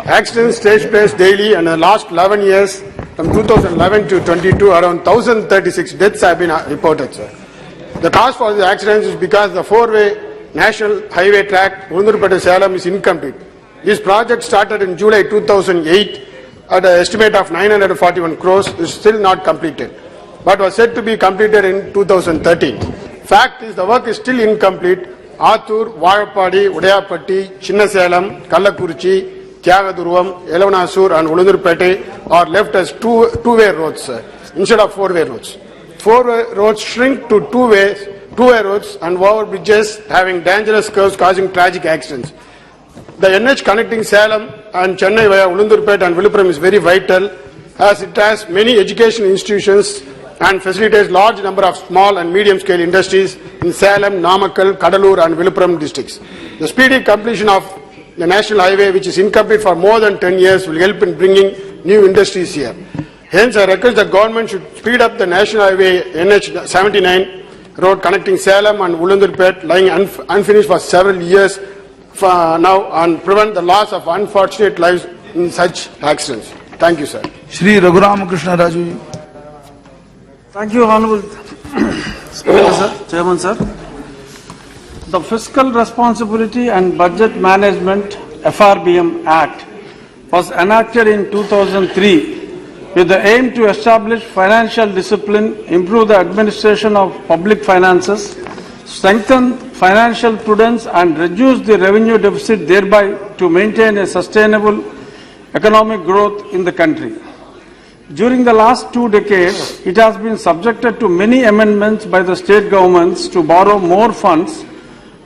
Accidents take place daily, and in the last 11 years, from 2011 to 22, around 1,036 deaths have been reported, sir. The cause for the accidents is because the four-way national highway track Ulundurpete Salem is incomplete. This project started in July 2008 at an estimate of 941 crores, is still not completed, but was said to be completed in 2013. Fact is, the work is still incomplete. Athur, Vayapadi, Udayapatti, Chinnasalem, Kallakurichi, Tyagaduruvam, Elevanasur and Ulundurpete are left as two-way roads, sir, instead of four-way roads. Four-way roads shrink to two-way roads and over bridges having dangerous curves causing tragic accidents. The NH connecting Salem and Chennai via Ulundurpete and Viluppuram is very vital, as it has many education institutions and facilitates large number of small and medium-scale industries in Salem, Namakkal, Kadalur and Viluppuram districts. The speedy completion of the national highway, which is incomplete for more than 10 years, will help in bringing new industries here. Hence, I request the government should speed up the national highway NH 79 road connecting Salem and Ulundurpete, lying unfinished for several years now, and prevent the loss of unfortunate lives in such accidents. Thank you, sir. Shri Raghuram Krishna Raju. Thank you, Honorable Speaker, sir. Chairman, sir. The Fiscal Responsibility and Budget Management FRBM Act was enacted in 2003 with the aim to establish financial discipline, improve the administration of public finances, strengthen financial prudence and reduce the revenue deficit, thereby to maintain a sustainable economic growth in the country. During the last 2 decades, it has been subjected to many amendments by the state governments to borrow more funds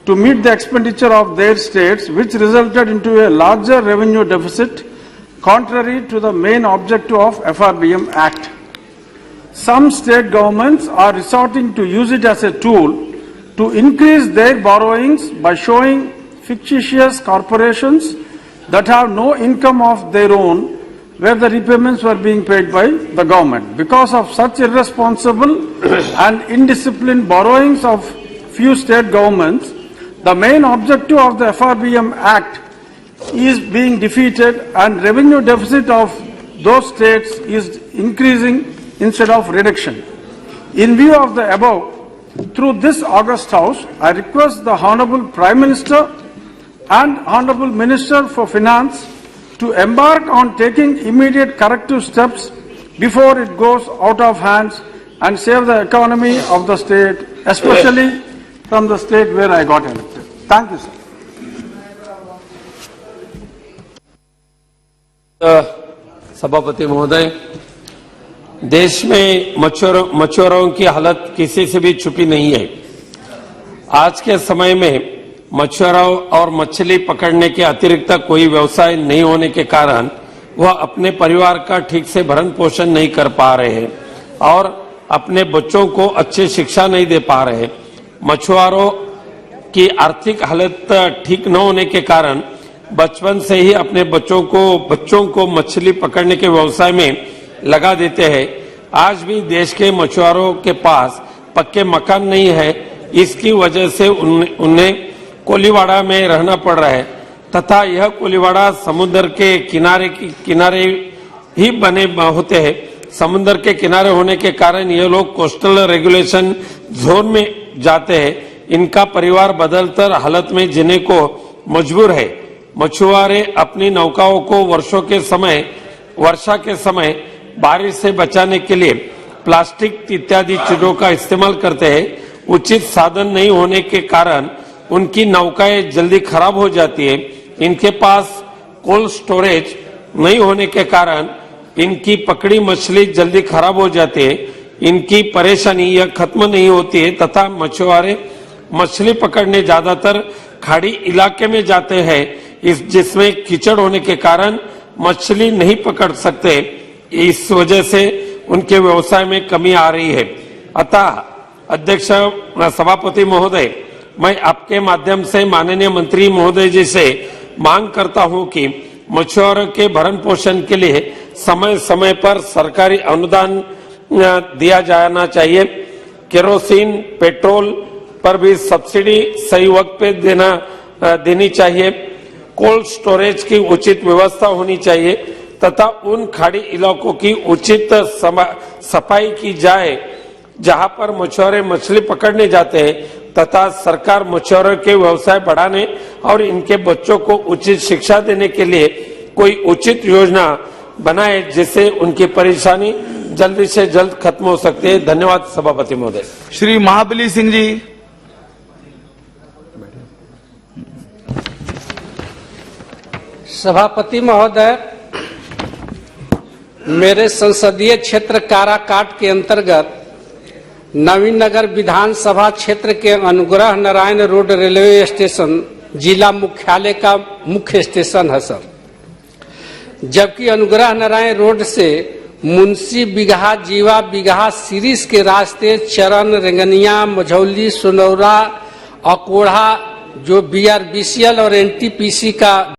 to meet the expenditure of their states, which resulted into a larger revenue deficit, contrary to the main objective of FRBM Act. Some state governments are resorting to use it as a tool to increase their borrowings by showing fictitious corporations that have no income of their own, where the repayments were being paid by the government. Because of such irresponsible and indisciplined borrowings of few state governments, the main objective of the FRBM Act is being defeated and revenue deficit of those states is increasing instead of reduction. In view of the above, through this August House, I request the Honorable Prime Minister and Honorable Minister for Finance to embark on taking immediate corrective steps before it goes out of hands and save the economy of the state, especially from the state where I got elected. Thank you, sir. सभापति महोदय, देश में मछुआरों की हालत किसी से भी छुपी नहीं है। आज के समय में मछुआरों और मछली पकड़ने के अतिरिक्त कोई व्यवसाय नहीं होने के कारण वह अपने परिवार का ठीक से भरण पोषण नहीं कर पा रहे हैं और अपने बच्चों को अच्छी शिक्षा नहीं दे पा रहे। मछुआरों की आर्थिक हालत ठीक न होने के कारण बचपन से ही अपने बच्चों को मछली पकड़ने के व्यवसाय में लगा देते हैं। आज भी देश के मछुआरों के पास पक्के मकान नहीं है, इसकी वजह से उन्हें कोलीवाड़ा में रहना पड़ रहा है तथा यह कोलीवाड़ा समुद्र के किनारे ही बने होते हैं। समुद्र के किनारे होने के कारण ये लोग कोस्टल रेगुलेशन जोन में जाते हैं। इनका परिवार बदलतर हालत में जीने को मजबूर है। मछुआरे अपनी नौकाओं को वर्षा के समय बारिश से बचाने के लिए प्लास्टिक इत्यादि चीजों का इस्तेमाल करते हैं। उचित साधन नहीं होने के कारण उनकी नौकाएं जल्दी खराब हो जाती है। इनके पास कोल्ड स्टोरेज नहीं होने के कारण इनकी पकड़ी मछली जल्दी खराब हो जाती है। इनकी परेशानी यह खत्म नहीं होती है तथा मछुआरे मछली पकड़ने ज्यादातर खाड़ी इलाके में जाते हैं, जिसमें कीचड़ होने के कारण मछली नहीं पकड़ सकते। इस वजह से उनके व्यवसाय में कमी आ रही है। अतः अध्यक्ष सभापति महोदय, मैं आपके माध्यम से माननीय मंत्री महोदय जी से मांग करता हूं कि मछुआरों के भरण पोषण के लिए समय समय पर सरकारी अनुदान दिया जाना चाहिए। केरोसिन, पेट्रोल पर भी सब्सिडी सही वक्त पे देनी चाहिए। कोल्ड स्टोरेज की उचित व्यवस्था होनी चाहिए तथा उन खाड़ी इलाकों की उचित सफाई की जाए जहां पर मछुआरे मछली पकड़ने जाते हैं तथा सरकार मछुआरों के व्यवसाय बढ़ाने और इनके बच्चों को उचित शिक्षा देने के लिए कोई उचित योजना बनाए जिससे उनकी परेशानी जल्दी से जल्द खत्म हो सकती है। धन्यवाद सभापति महोदय। श्री महाबली सिंह जी। सभापति महोदय, मेरे संसदीय क्षेत्र काराकाट के अंतर्गत नवीन नगर विधानसभा क्षेत्र के Anugrah Narayan road railway station जिला मुख्यालय का मुख्य स्टेशन है सर। जबकि अनुग्रह नारायण रोड से मुंशी बिगहा, जीवा बिगहा सीरीज के रास्ते चरण, रेंगनिया, मझौली, सुनौरा, अकोढ़ा जो BRBCL और NTPC का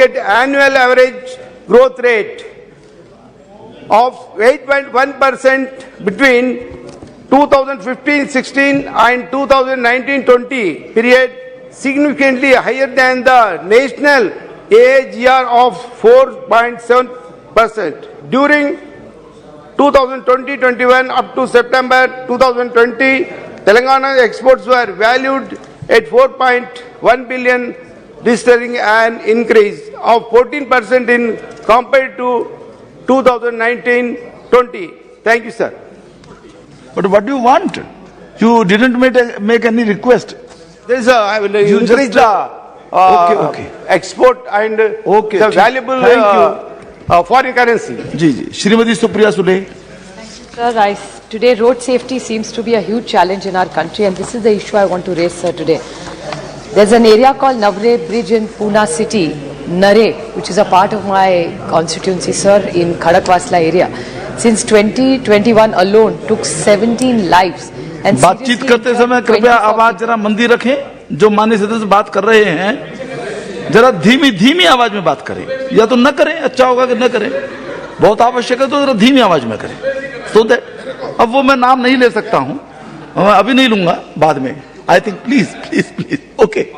at annual average growth rate of 8.1% between 2015-16 and 2019-20 period, significantly higher than the national AGR of 4.7%. During 2020-21 up to September 2020, Telangana exports were valued at 4.1 billion, registering an increase of 14% in compared to 2019-20. Thank you, sir. But what do you want? You didn't make any request. There is I will increase the export and the valuable foreign currency. Shrimati Supriya Sule. Sir, today road safety seems to be a huge challenge in our country, and this is the issue I want to raise, sir, today. There's an area called Navbharat Bridge in Pune city, Nare, which is a part of my constituency, sir, in Khadakwasla area. Since 2021 alone, took 17 lives. And बातचीत करते समय कृपया आवाज जरा मंदी रखें। जो माननीय सदस्य बात कर रहे हैं, जरा धीमी धीमी आवाज में बात करें, या तो न करें, अच्छा होगा कि न करें, बहुत आवश्यक है तो जरा धीमी आवाज में करें। तो अब वो मैं नाम नहीं ले सकता हूं, मैं अभी नहीं लूंगा, बाद में। I think please. Okay.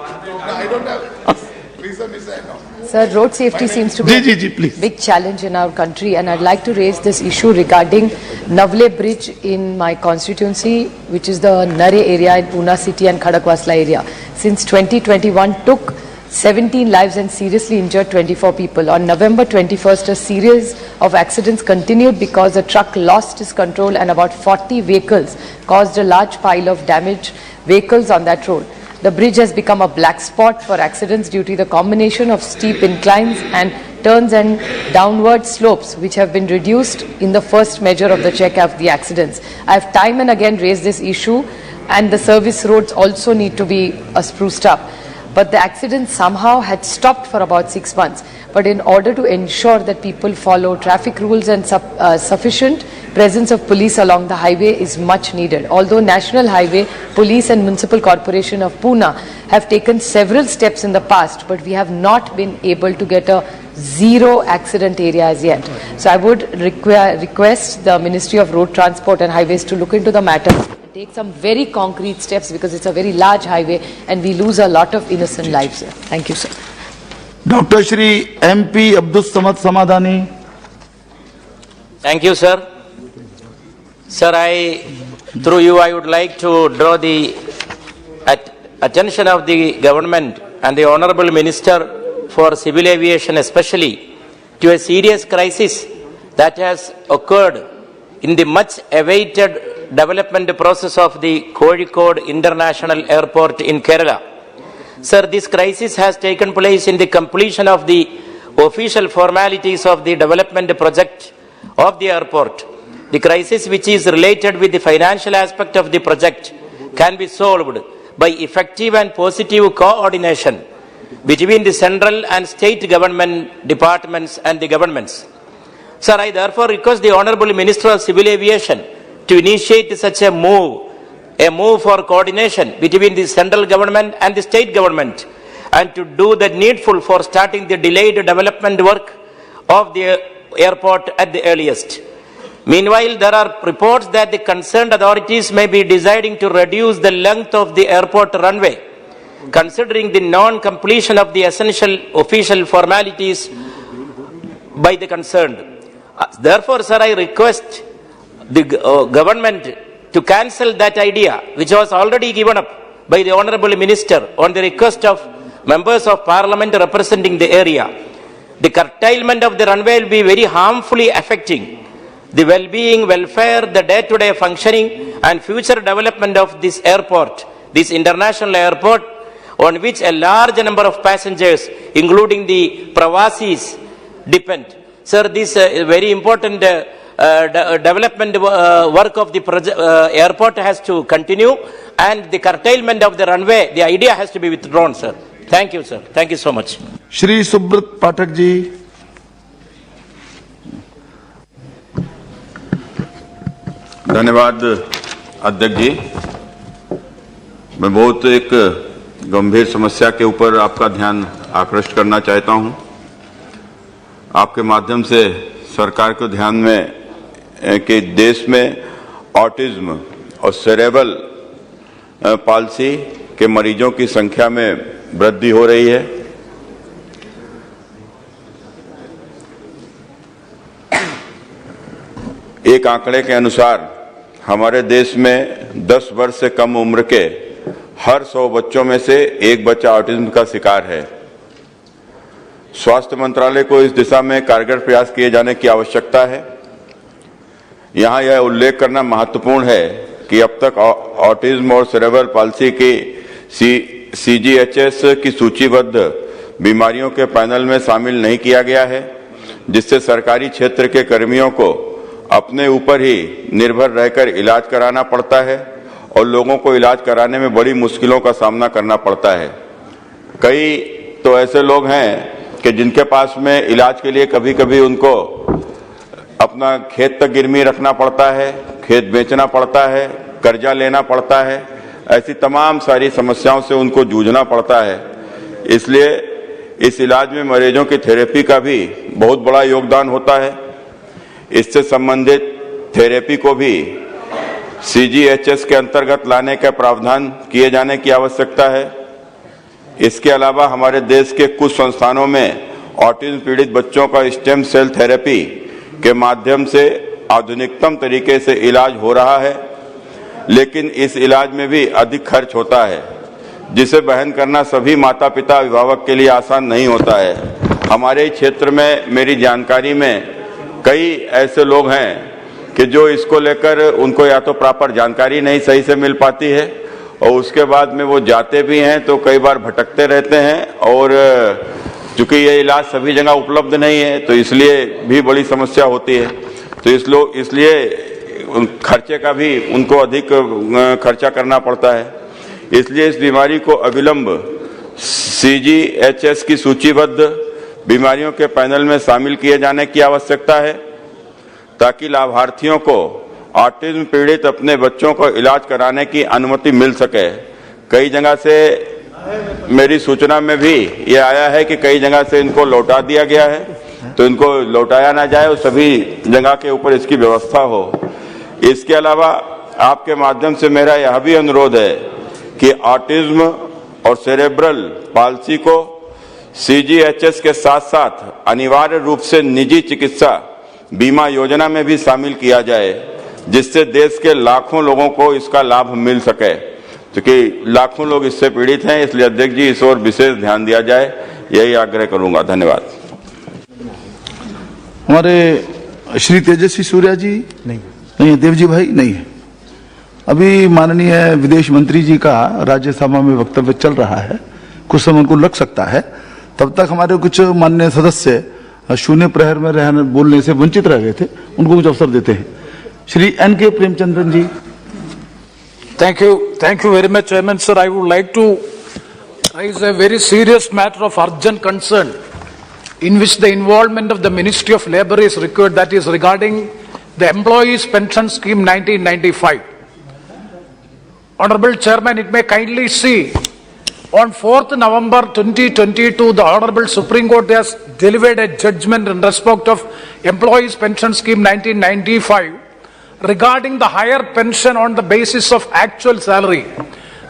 Sir, road safety seems to be a big challenge in our country, and I'd like to raise this issue regarding Navle Bridge in my constituency, which is the Nare area in Pune city and Khadakwasla area. Since 2021, took 17 lives and seriously injured 24 people. On November 21st, a series of accidents continued because a truck lost its control and about 40 vehicles caused a large pile of damaged vehicles on that road. The bridge has become a black spot for accidents due to the combination of steep inclines and turns and downward slopes, which have been reduced in the first measure of the check of the accidents. I have time and again raised this issue, and the service roads also need to be spruced up. But the accident somehow had stopped for about 6 months. But in order to ensure that people follow traffic rules and sufficient presence of police along the highway is much needed. Although National Highway, Police and Municipal Corporation of Pune have taken several steps in the past, but we have not been able to get a zero accident area as yet. So I would request the Ministry of Road Transport and Highways to look into the matter. Take some very concrete steps, because it's a very large highway and we lose a lot of innocent lives here. Thank you, sir. Dr. Shri MP Abdul Samad Samadani. Thank you, sir. Sir, through you, I would like to draw the attention of the government and the Honorable Minister for Civil Aviation especially to a serious crisis that has occurred in the much awaited development process of the Kozhikode International Airport in Kerala. Sir, this crisis has taken place in the completion of the official formalities of the development project of the airport. The crisis, which is related with the financial aspect of the project, can be solved by effective and positive coordination between the central and state government departments and the governments. Sir, I therefore request the Honorable Minister of Civil Aviation to initiate such a move for coordination between the central government and the state government, and to do the needful for starting the delayed development work of the airport at the earliest. Meanwhile, there are reports that the concerned authorities may be deciding to reduce the length of the airport runway, considering the non-completion of the essential official formalities by the concerned. Therefore, sir, I request the government to cancel that idea, which was already given up by the Honorable Minister on the request of members of Parliament representing the area. The curtailment of the runway will be very harmfully affecting the well-being, welfare, the day-to-day functioning and future development of this airport, this international airport, on which a large number of passengers, including the Pravasis, depend. Sir, this very important development work of the airport has to continue, and the curtailment of the runway, the idea has to be withdrawn, sir. Thank you, sir. Thank you so much. Shri Subrat Pathak ji. धन्यवाद अध्यक्ष जी। मैं बहुत एक गंभीर समस्या के ऊपर आपका ध्यान आकृष्ट करना चाहता हूं। आपके माध्यम से सरकार को ध्यान में कि देश में ऑटिज्म और सेरेब्रल पाल्सी के मरीजों की संख्या में वृद्धि हो रही है। एक आंकड़े के अनुसार हमारे देश में 10 वर्ष से कम उम्र के हर 100 बच्चों में से एक बच्चा ऑटिज्म का शिकार है। स्वास्थ्य मंत्रालय को इस दिशा में कारगर प्रयास किए जाने की आवश्यकता है। यहां यह उल्लेख करना महत्वपूर्ण है कि अब तक ऑटिज्म और सेरेब्रल पाल्सी की CGHS की सूचीबद्ध बीमारियों के पैनल में शामिल नहीं किया गया है, जिससे सरकारी क्षेत्र के कर्मियों को अपने ऊपर ही निर्भर रहकर इलाज कराना पड़ता है और लोगों को इलाज कराने में बड़ी मुश्किलों का सामना करना पड़ता है। कई तो ऐसे लोग हैं कि जिनके पास में इलाज के लिए कभी कभी उनको अपना खेत तक गिरवी रखना पड़ता है, खेत बेचना पड़ता है, कर्जा लेना पड़ता है। ऐसी तमाम सारी समस्याओं से उनको जूझना पड़ता है। इसलिए इस इलाज में मरीजों की थेरेपी का भी बहुत बड़ा योगदान होता है। इससे संबंधित थेरेपी को भी CGHS के अंतर्गत लाने का प्रावधान किए जाने की आवश्यकता है। इसके अलावा हमारे देश के कुछ संस्थानों में ऑटिज्म पीड़ित बच्चों का स्टेम सेल थेरेपी के माध्यम से आधुनिकतम तरीके से इलाज हो रहा है, लेकिन इस इलाज में भी अधिक खर्च होता है, जिसे वहन करना सभी माता पिता अभिभावक के लिए आसान नहीं होता है। हमारे क्षेत्र में मेरी जानकारी में कई ऐसे लोग हैं कि जो इसको लेकर उनको या तो प्रॉपर जानकारी नहीं सही से मिल पाती है और उसके बाद में वो जाते भी हैं तो कई बार भटकते रहते हैं, और चूंकि ये इलाज सभी जगह उपलब्ध नहीं है तो इसलिए भी बड़ी समस्या होती है। तो इसलिए खर्चे का भी उनको अधिक खर्चा करना पड़ता है। इसलिए इस बीमारी को अविलंब CGHS की सूचीबद्ध बीमारियों के पैनल में शामिल किए जाने की आवश्यकता है, ताकि लाभार्थियों को ऑटिज्म पीड़ित अपने बच्चों को इलाज कराने की अनुमति मिल सके। कई जगह से मेरी सूचना में भी ये आया है कि कई जगह से इनको लौटा दिया गया है, तो इनको लौटाया ना जाए और सभी जगह के ऊपर इसकी व्यवस्था हो। इसके अलावा आपके माध्यम से मेरा यह भी अनुरोध है कि ऑटिज्म और सेरेब्रल पाल्सी को CGHS के साथ साथ अनिवार्य रूप से निजी चिकित्सा बीमा योजना में भी शामिल किया जाए, जिससे देश के लाखों लोगों को इसका लाभ मिल सके, क्योंकि लाखों लोग इससे पीड़ित हैं। इसलिए अध्यक्ष जी इस ओर विशेष ध्यान दिया जाए, यही आग्रह करूंगा। धन्यवाद। हमारे श्री तेजस्वी सूर्या जी नहीं है, देवजी भाई नहीं है। अभी माननीय विदेश मंत्री जी का राज्यसभा में वक्तव्य चल रहा है, कुछ समय उनको लग सकता है, तब तक हमारे कुछ माननीय सदस्य शून्य प्रहर में रहने बोलने से वंचित रह गए थे, उनको कुछ अवसर देते हैं। Shri NK Premachandran ji. Thank you very much, Chairman sir. I would like to raise a very serious matter of urgent concern in which the involvement of the Ministry of Labour is required, that is regarding the Employees Pension Scheme 1995. Honourable Chairman, it may kindly see, on 4th November 2022, the Honourable Supreme Court has delivered a judgment in respect of Employees Pension Scheme 1995 regarding the higher pension on the basis of actual salary.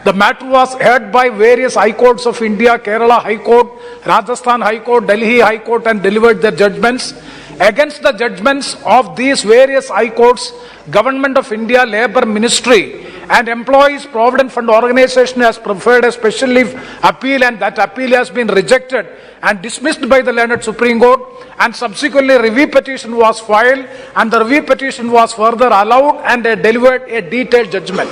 The matter was heard by various High Courts of India, Kerala High Court, Rajasthan High Court, Delhi High Court, and delivered their judgments. Against the judgments of these various High Courts, Government of India, Labour Ministry and Employees Provident Fund Organisation has preferred a special leave appeal, and that appeal has been rejected and dismissed by the learned Supreme Court, and subsequently review petition was filed, and the review petition was further allowed and delivered a detailed judgment.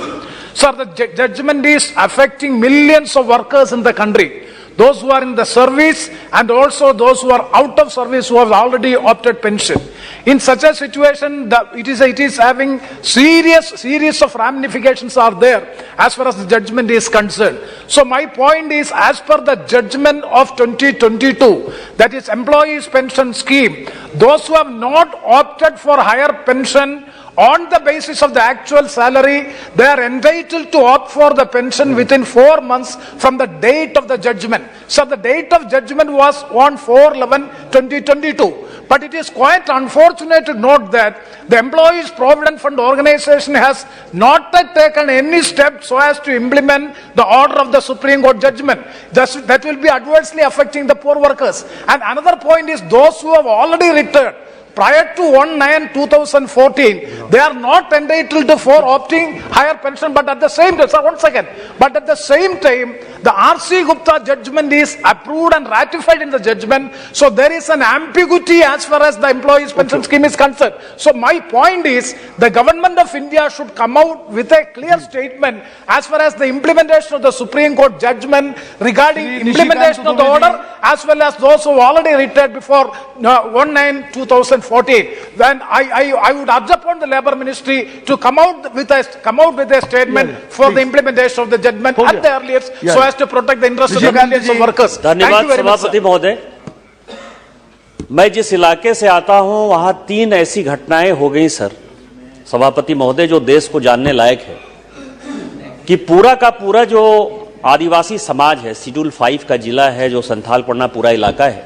Sir, the judgment is affecting millions of workers in the country, those who are in the service and also those who are out of service who have already opted pension. In such a situation, it is having series of ramifications are there as far as the judgment is concerned. So my point is, as per the judgment of 2022, that is Employees Pension Scheme, those who have not opted for higher pension on the basis of the actual salary, they are entitled to opt for the pension within 4 months from the date of the judgment. So the date of judgment was on 4/11/2022. But it is quite unfortunate to note that the Employees Provident Fund organization has not yet taken any steps so as to implement the order of the Supreme Court judgment. That will be adversely affecting the poor workers. And another point is those who have already retired prior to 1/9/2014, they are not entitled to for opting higher pension, but at the same time, sir, 1 second, but at the same time, the R.C. Gupta judgment is approved and ratified in the judgment, so there is an ambiguity as far as the employees pension scheme is concerned. So my point is, the government of India should come out with a clear statement as far as the implementation of the Supreme Court judgment regarding implementation of the order, as well as those who already retired before 1/9/2014. Then I would urge upon the Labour Ministry to come out with a statement for the implementation of the judgment at the earliest, so as to protect the interests of the millions of workers. धन्यवाद सभापति महोदय। मैं जिस इलाके से आता हूं वहां 3 ऐसी घटनाएं हो गई सर, सभापति महोदय, जो देश को जानने लायक है कि पूरा का पूरा जो आदिवासी समाज है, शेड्यूल 5 का जिला है, जो संथालपन्ना पूरा इलाका है,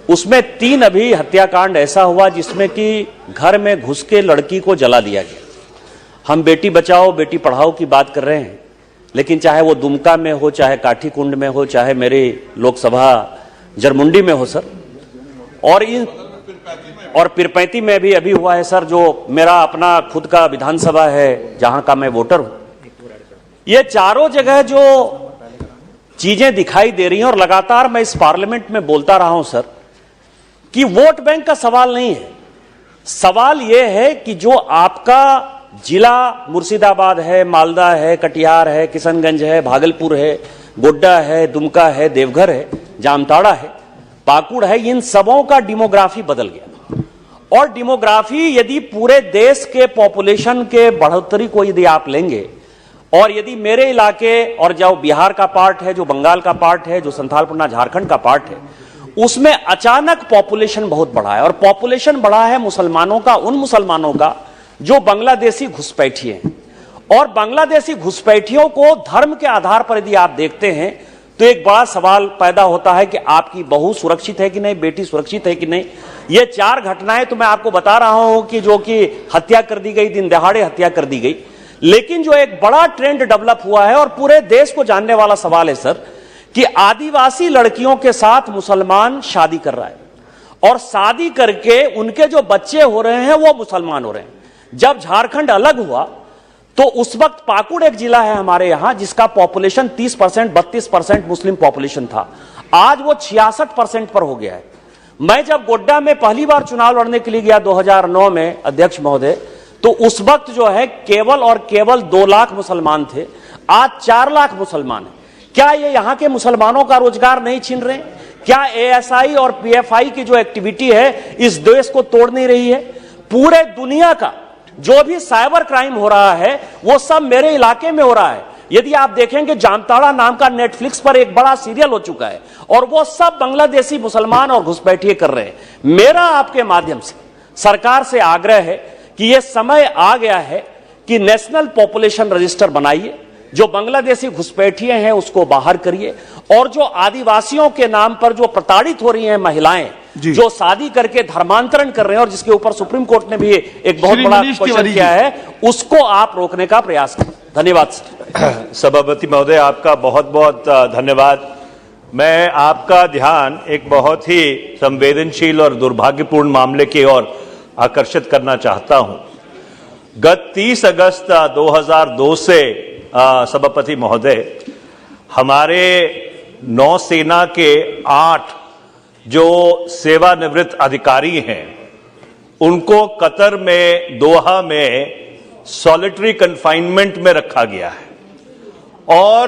उसमें 3 अभी हत्याकांड ऐसा हुआ जिसमें कि घर में घुस के लड़की को जला दिया गया। हम बेटी बचाओ बेटी पढ़ाओ की बात कर रहे हैं, लेकिन चाहे वो दुमका में हो, चाहे काठीकुंड में हो, चाहे मेरे लोकसभा जरमुंडी में हो सर, और पिरपैंती में भी अभी हुआ है सर, जो मेरा अपना खुद का विधानसभा है जहां का मैं वोटर हूं। ये चारों जगह जो चीजें दिखाई दे रही हैं, और लगातार मैं इस पार्लियामेंट में बोलता रहा हूं सर कि वोट बैंक का सवाल नहीं है, सवाल यह है कि जो आपका जिला मुर्शिदाबाद है, मालदा है, कटिहार है, किशनगंज है, भागलपुर है, गोड्डा है, दुमका है, देवघर है, जामताड़ा है, पाकुड़ है, इन सबों का डेमोग्राफी बदल गया। और डेमोग्राफी यदि पूरे देश के पॉपुलेशन के बढ़ोतरी को यदि आप लेंगे, और यदि मेरे इलाके और जो बिहार का पार्ट है, जो बंगाल का पार्ट है, जो संथालपन्ना झारखंड का पार्ट है, उसमें अचानक पॉपुलेशन बहुत बढ़ा है, और पॉपुलेशन बढ़ा है मुसलमानों का, उन मुसलमानों का जो बांग्लादेशी घुसपैठिए हैं। और बांग्लादेशी घुसपैठियों को धर्म के आधार पर यदि आप देखते हैं तो एक बड़ा सवाल पैदा होता है कि आपकी बहू सुरक्षित है कि नहीं, बेटी सुरक्षित है कि नहीं। ये 4 घटनाएं तो मैं आपको बता रहा हूं कि जो कि हत्या कर दी गई, दिन दहाड़े हत्या कर दी गई, लेकिन जो एक बड़ा ट्रेंड डेवलप हुआ है और पूरे देश को जानने वाला सवाल है सर, कि आदिवासी लड़कियों के साथ मुसलमान शादी कर रहा है, और शादी करके उनके जो बच्चे हो रहे हैं वो मुसलमान हो रहे हैं। जब झारखंड अलग हुआ तो उस वक्त पाकुड़ एक जिला है हमारे यहां जिसका पॉपुलेशन 30%, 32% मुस्लिम पॉपुलेशन था, आज वो 66% पर हो गया है। मैं जब गोड्डा में पहली बार चुनाव लड़ने के लिए गया 2009 में अध्यक्ष महोदय, तो उस वक्त जो है केवल और केवल 2 लाख मुसलमान थे, आज 4 लाख मुसलमान हैं। क्या ये यहां के मुसलमानों का रोजगार नहीं छीन रहे? क्या एएसआई और पीएफआई की जो एक्टिविटी है इस देश को तोड़ नहीं रही है? पूरे दुनिया का जो भी साइबर क्राइम हो रहा है वो सब मेरे इलाके में हो रहा है। यदि आप देखेंगे जामताड़ा नाम का नेटफ्लिक्स पर एक बड़ा सीरियल हो चुका है, और वो सब बांग्लादेशी मुसलमान और घुसपैठिए कर रहे हैं। मेरा आपके माध्यम से सरकार से आग्रह है कि यह समय आ गया है कि नेशनल पॉपुलेशन रजिस्टर बनाइए, जो बांग्लादेशी घुसपैठिए हैं उसको बाहर करिए, और जो आदिवासियों के नाम पर जो प्रताड़ित हो रही हैं महिलाएं, जो शादी करके धर्मांतरण कर रहे हैं और जिसके ऊपर सुप्रीम कोर्ट ने भी एक बहुत बड़ा क्वेश्चन किया है, उसको आप रोकने का प्रयास करें। धन्यवाद सर। सभापति महोदय, आपका बहुत बहुत धन्यवाद। मैं आपका ध्यान एक बहुत ही संवेदनशील और दुर्भाग्यपूर्ण मामले की ओर आकर्षित करना चाहता हूं। गत 30 अगस्त 2002 से सभापति महोदय, हमारे नौसेना के 8 जो सेवानिवृत्त अधिकारी हैं उनको कतर में, दोहा में सॉलिटरी कन्फाइनमेंट में रखा गया है, और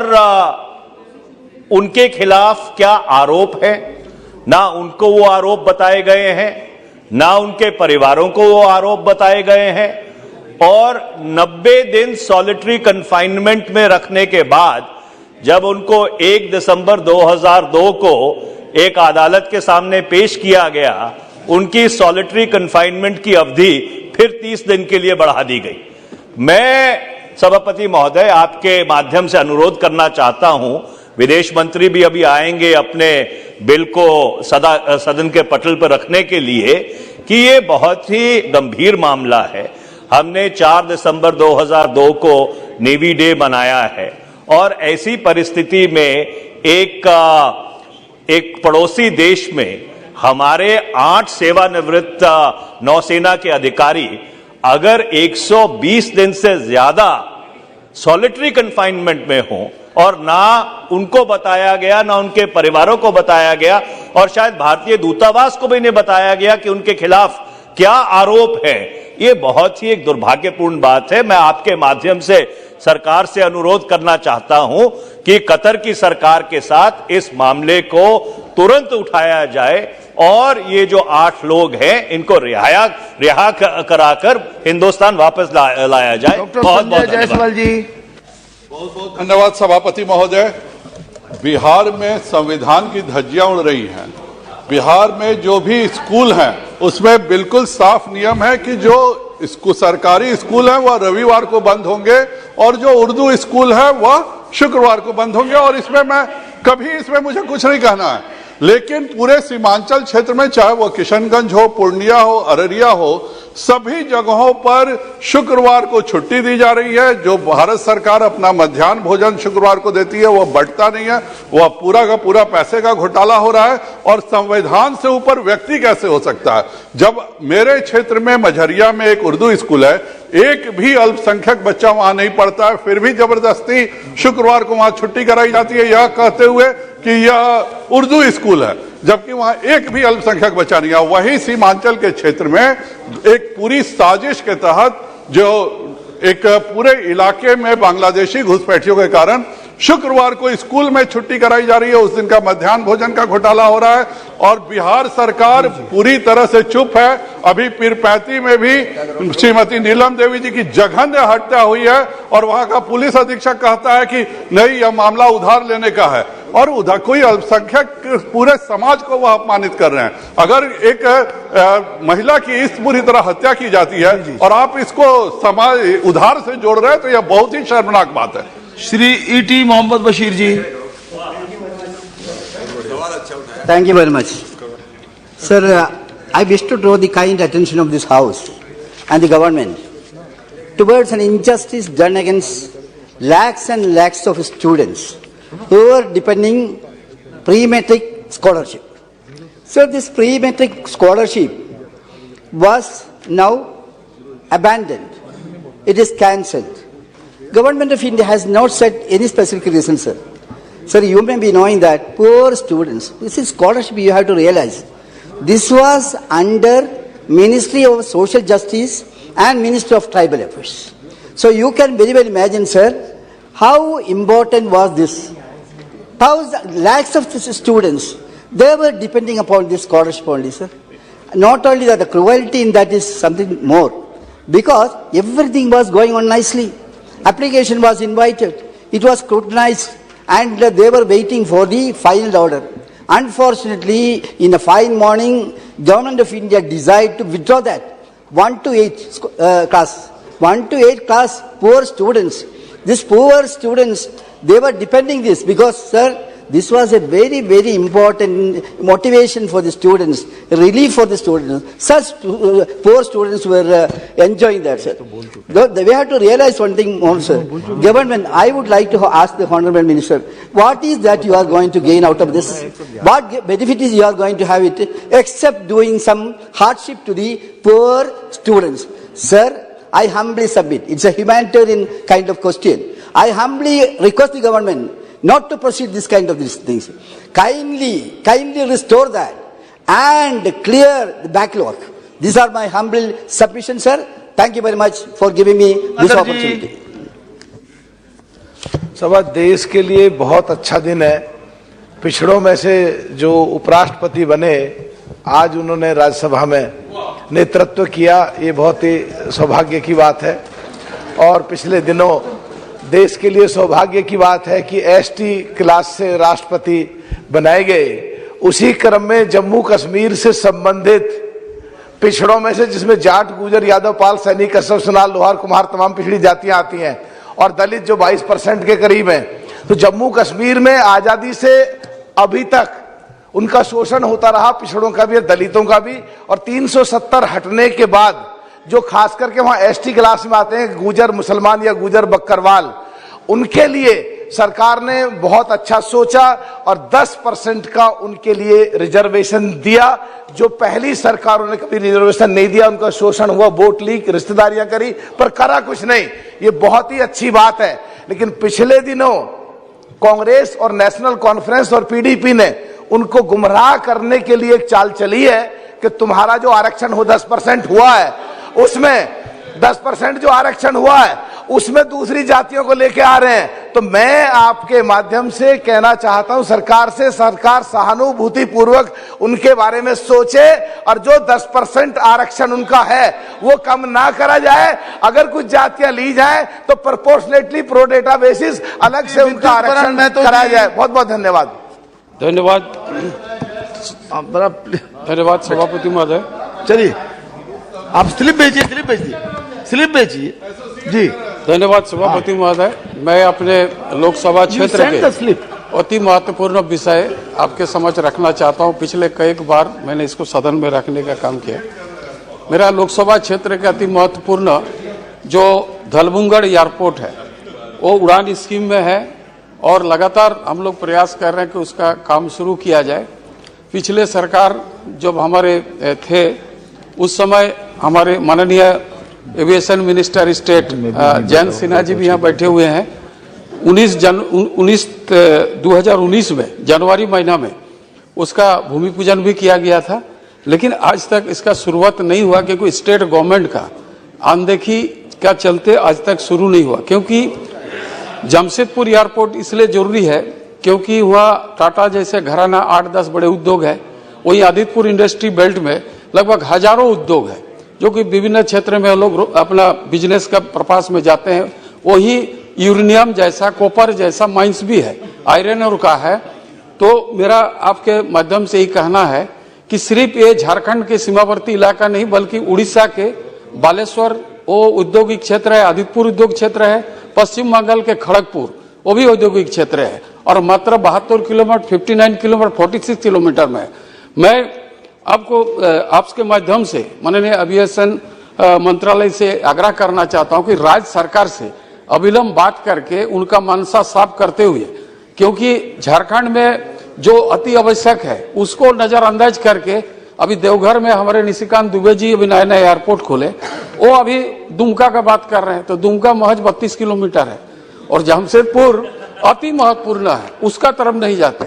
उनके खिलाफ क्या आरोप है, ना उनको वो आरोप बताए गए हैं, ना उनके परिवारों को वो आरोप बताए गए हैं। और 90 दिन सॉलिटरी कन्फाइनमेंट में रखने के बाद जब उनको 1 दिसंबर 2002 को एक अदालत के सामने पेश किया गया, उनकी सॉलिटरी कन्फाइनमेंट की अवधि फिर 30 दिन के लिए बढ़ा दी गई। मैं सभापति महोदय आपके माध्यम से अनुरोध करना चाहता हूं, विदेश मंत्री भी अभी आएंगे अपने बिल को सदन के पटल पर रखने के लिए कि ये बहुत ही गंभीर मामला है। हमने 4 दिसंबर 2002 को नेवी डे मनाया है और ऐसी परिस्थिति में एक पड़ोसी देश में हमारे 8 सेवानिवृत्त नौसेना के अधिकारी अगर 120 दिन से ज्यादा सॉलिटरी कन्फाइनमेंट में हो और ना उनको बताया गया ना उनके परिवारों को बताया गया और शायद भारतीय दूतावास को भी नहीं बताया गया कि उनके खिलाफ क्या आरोप है, ये बहुत ही एक दुर्भाग्यपूर्ण बात है। मैं आपके माध्यम से सरकार से अनुरोध करना चाहता हूं कि कतर की सरकार के साथ इस मामले को तुरंत उठाया जाए और ये जो 8 लोग हैं इनको रिहा कराकर हिंदुस्तान वापस लाया जाए। बहुत बहुत जायसवाल जी। बहुत बहुत धन्यवाद सभापति महोदय। बिहार में संविधान की धज्जियां उड़ रही हैं। बिहार में जो भी स्कूल हैं उसमें बिल्कुल साफ नियम है कि जो सरकारी स्कूल हैं वह रविवार को बंद होंगे और जो उर्दू स्कूल है वह शुक्रवार को बंद होंगे। और इसमें मुझे कुछ नहीं कहना है, लेकिन पूरे सीमांचल क्षेत्र में चाहे वो किशनगंज हो, पूर्णिया हो, अररिया हो, सभी जगहों पर शुक्रवार को छुट्टी दी जा रही है। जो भारत सरकार अपना मध्याह्न भोजन शुक्रवार को देती है वह बढ़ता नहीं है, वह पूरा का पूरा पैसे का घोटाला हो रहा है। और संविधान से ऊपर व्यक्ति कैसे हो सकता है? जब मेरे क्षेत्र में मझरिया में एक उर्दू स्कूल है, एक भी अल्पसंख्यक बच्चा वहां नहीं पढ़ता है, फिर भी जबरदस्ती शुक्रवार को वहां छुट्टी कराई जाती है यह कहते हुए कि यह उर्दू स्कूल है, जबकि वहां एक भी अल्पसंख्यक बच्चा नहीं है। वहीं सीमांचल के क्षेत्र में एक पूरी साजिश के तहत जो एक पूरे इलाके में बांग्लादेशी घुसपैठियों के कारण शुक्रवार को स्कूल में छुट्टी कराई जा रही है, उस दिन का मध्याह्न भोजन का घोटाला हो रहा है और बिहार सरकार पूरी तरह से चुप है। अभी पीरपैंती में भी श्रीमती नीलम देवी जी की जघन्य हत्या हुई है और वहां का पुलिस अधीक्षक कहता है कि नहीं, यह मामला उधार लेने का है और उधर कोई अल्पसंख्यक पूरे समाज को वह अपमानित कर रहे हैं। अगर एक महिला की इस बुरी तरह हत्या की जाती है और आप इसको समाज उधार से जोड़ रहे हैं तो यह बहुत ही शर्मनाक बात है। Shri ET Mohammed Basheer ji. Thank you very much. Sir, I wish to draw the kind attention of this House and the government towards an injustice done against lakhs and lakhs of students who are depending pre-matric scholarship. So this pre-matric scholarship was now abandoned. It is cancelled. Government of India has not said any specific reason, sir. Sir, you may be knowing that poor students, this is scholarship, you have to realize. This was under Ministry of Social Justice and Ministry of Tribal Affairs. So you can very well imagine, sir, how important was this. Lakhs of students, they were depending upon this scholarship only, sir. Not only that, the cruelty in that is something more. Because everything was going on nicely. Application was invited, it was scrutinized, and they were waiting for the final order. Unfortunately, in the fine morning, Government of India decided to withdraw that. 1 to 8 class. 1 to 8 class, poor students. These poor students, they were depending this because, sir, this was a very, very important motivation for the students, relief for the students. Such poor students were enjoying that, sir. We have to realize one thing more, sir. Government, I would like to ask the Honorable Minister, what is that you are going to gain out of this? What benefit is you are going to have it, except doing some hardship to the poor students? Sir, I humbly submit, it's a humanitarian kind of question. I humbly request the government not to proceed this kind of these things. Kindly restore that and clear the backlog. These are my humble submissions, sir. Thank you very much for giving me this opportunity. सभा, देश के लिए बहुत अच्छा दिन है। पिछड़ों में से जो उपराष्ट्रपति बने, आज उन्होंने राज्यसभा में नेतृत्व किया, ये बहुत ही सौभाग्य की बात है। और पिछले दिनों देश के लिए सौभाग्य की बात है कि एसटी क्लास से राष्ट्रपति बनाए गए। उसी क्रम में जम्मू कश्मीर से संबंधित पिछड़ों में से, जिसमें जाट, गुजर, यादव, पाल, सैनिक, कश्यप, सुनार, लोहार, कुम्हार, तमाम पिछड़ी जातियां आती हैं और दलित जो 22% के करीब हैं, तो जम्मू कश्मीर में आजादी से अभी तक उनका शोषण होता रहा, पिछड़ों का भी और दलितों का भी। और 370 हटने के बाद जो खास करके वहां एसटी क्लास में आते हैं, गुजर मुसलमान या गुजर बकरवाल, उनके लिए सरकार ने बहुत अच्छा सोचा और 10% का उनके लिए रिजर्वेशन दिया, जो पहली सरकारों ने कभी रिजर्वेशन नहीं दिया। उनका शोषण हुआ, वोट ली, रिश्तेदारियां करी, पर करा कुछ नहीं। ये बहुत ही अच्छी बात है। लेकिन पिछले दिनों कांग्रेस और नेशनल कॉन्फ्रेंस और पीडीपी ने उनको गुमराह करने के लिए एक चाल चली है कि तुम्हारा जो आरक्षण हो 10% हुआ है, उसमें 10% जो आरक्षण हुआ है उसमें दूसरी जातियों को लेके आ रहे हैं। तो मैं आपके माध्यम से कहना चाहता हूं सरकार से, सरकार सहानुभूति पूर्वक उनके बारे में सोचे और जो 10% आरक्षण उनका है वो कम ना करा जाए। अगर कुछ जातियां ली जाए तो प्रोपोर्शनेटली प्रो डेटा बेसिस अलग से उनका आरक्षण कराया जाए। बहुत बहुत धन्यवाद। धन्यवाद, धन्यवाद सभापति महोदय। चलिए आप स्लिप भेजिए, स्लिप भेजिए जी। धन्यवाद सभापति महोदय। मैं अपने लोकसभा क्षेत्र के अति महत्वपूर्ण विषय आपके समक्ष रखना चाहता हूं। पिछले कई बार मैंने इसको सदन में रखने का काम किया। मेरा लोकसभा क्षेत्र के अति महत्वपूर्ण जो धलभुंगड़ एयरपोर्ट है वो उड़ान स्कीम में है और लगातार हम लोग प्रयास कर रहे हैं कि उसका काम शुरू किया जाए। पिछले सरकार जब हमारे थे उस समय हमारे माननीय aviation minister state Jayant Sinha ji भी यहाँ बैठे हुए हैं। 2019 में जनवरी महीना में उसका भूमि पूजन भी किया गया था, लेकिन आज तक इसका शुरुआत नहीं हुआ क्योंकि स्टेट गवर्नमेंट का अनदेखी का चलते आज तक शुरू नहीं हुआ। क्योंकि जमशेदपुर एयरपोर्ट इसलिए जरूरी है क्योंकि वहाँ टाटा जैसे घराना 8-10 बड़े उद्योग है, वहीं आदित्यपुर इंडस्ट्री बेल्ट में लगभग हजारों उद्योग है जो कि विभिन्न क्षेत्र में लोग अपना बिजनेस का पर्पस में जाते हैं। वही यूरेनियम जैसा, कॉपर जैसा माइंस भी है, आयरन और का है। तो मेरा आपके माध्यम से ही कहना है कि सिर्फ ये झारखंड के सीमावर्ती इलाका नहीं बल्कि उड़ीसा के बालेश्वर वो औद्योगिक क्षेत्र है, आदित्यपुर उद्योग क्षेत्र है, पश्चिम बंगाल के खड़गपुर वो भी औद्योगिक क्षेत्र है और मात्र 72 किलोमीटर, 59 किलोमीटर, 46 किलोमीटर में। मैं आपको आपके माध्यम से माननीय एविएशन मंत्रालय से आग्रह करना चाहता हूं कि राज्य सरकार से अविलंब बात करके उनका मनसा साफ करते हुए, क्योंकि झारखंड में जो अति आवश्यक है उसको नजरअंदाज करके अभी देवघर में हमारे निशिकांत दुबे जी अभी नया नया एयरपोर्ट खोले, वो अभी दुमका का बात कर रहे हैं। तो दुमका महज 32 किलोमीटर है और जमशेदपुर अति महत्वपूर्ण है, उसका तरफ नहीं जाते।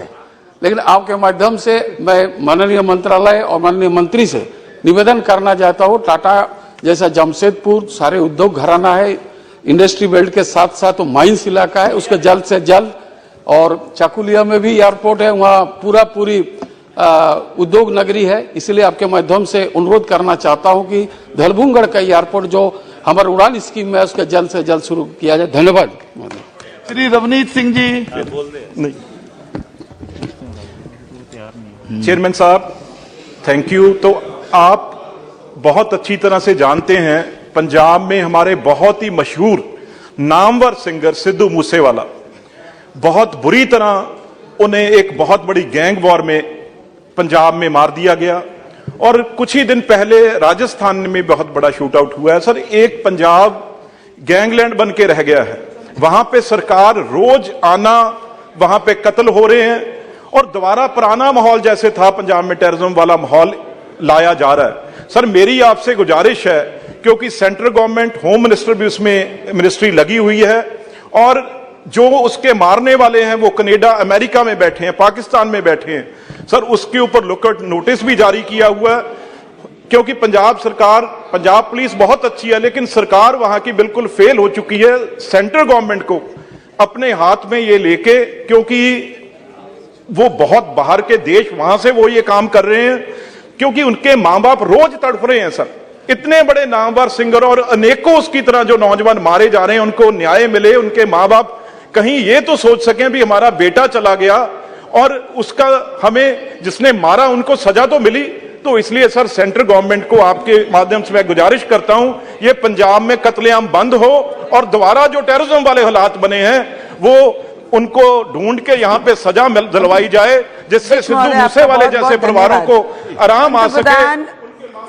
लेकिन आपके माध्यम से मैं माननीय मंत्रालय और माननीय मंत्री से निवेदन करना चाहता हूँ, टाटा जैसा जमशेदपुर सारे उद्योग घराना है, इंडस्ट्री बेल्ट के साथ साथ माइंस इलाका है, उसके जल्द से जल्द। और चाकुलिया में भी एयरपोर्ट है, वहाँ पूरी उद्योग नगरी है। इसलिए आपके माध्यम से अनुरोध करना चाहता हूँ कि धलभुंगड़ का एयरपोर्ट जो हमारे उड़ान स्कीम में है उसके जल्द से जल्द शुरू किया जाए। धन्यवाद। श्री रवनीत सिंह जी। नहीं चेयरमैन साहब, थैंक यू। तो आप बहुत अच्छी तरह से जानते हैं पंजाब में हमारे बहुत ही मशहूर नामवर सिंगर सिद्धू मूसेवाला बहुत बुरी तरह उन्हें एक बहुत बड़ी गैंग वॉर में पंजाब में मार दिया गया और कुछ ही दिन पहले राजस्थान में बहुत बड़ा शूट आउट हुआ है। सर, एक पंजाब गैंगलैंड बन के रह गया है। वहां पे सरकार रोज आना, वहां पे कत्ल हो रहे हैं और दोबारा पुराना माहौल जैसे था पंजाब में टेररिज्म वाला माहौल लाया जा रहा है। सर, मेरी आपसे गुजारिश है, क्योंकि सेंट्रल गवर्नमेंट, होम मिनिस्टर भी उसमें मिनिस्ट्री लगी हुई है और जो उसके मारने वाले हैं वो कनाडा, अमेरिका में बैठे हैं, पाकिस्तान में बैठे हैं। सर, उसके ऊपर लुकआउट नोटिस भी जारी किया हुआ है, क्योंकि पंजाब सरकार, पंजाब पुलिस बहुत अच्छी है लेकिन सरकार वहां की बिल्कुल फेल हो चुकी है। सेंट्रल गवर्नमेंट को अपने हाथ में ये लेके, क्योंकि वो बहुत बाहर के देश, वहां से वो ये काम कर रहे हैं, क्योंकि उनके मां बाप रोज तड़फ रहे हैं। सर, इतने बड़े नामवर सिंगर और अनेकों उसकी तरह जो नौजवान मारे जा रहे हैं, उनको न्याय मिले, उनके मां बाप कहीं ये तो सोच सकें भी हमारा बेटा चला गया और उसका हमें जिसने मारा उनको सजा तो मिली। तो इसलिए सर, सेंट्रल गवर्नमेंट को आपके माध्यम से मैं गुजारिश करता हूं, ये पंजाब में कत्लेआम बंद हो और दोबारा जो टेररिज्म वाले हालात बने हैं वो उनको ढूंढ के यहाँ पे सजा दिलवाई जाए, जिससे सिद्धू मूसेवाले जैसे परिवारों को आराम आ सके।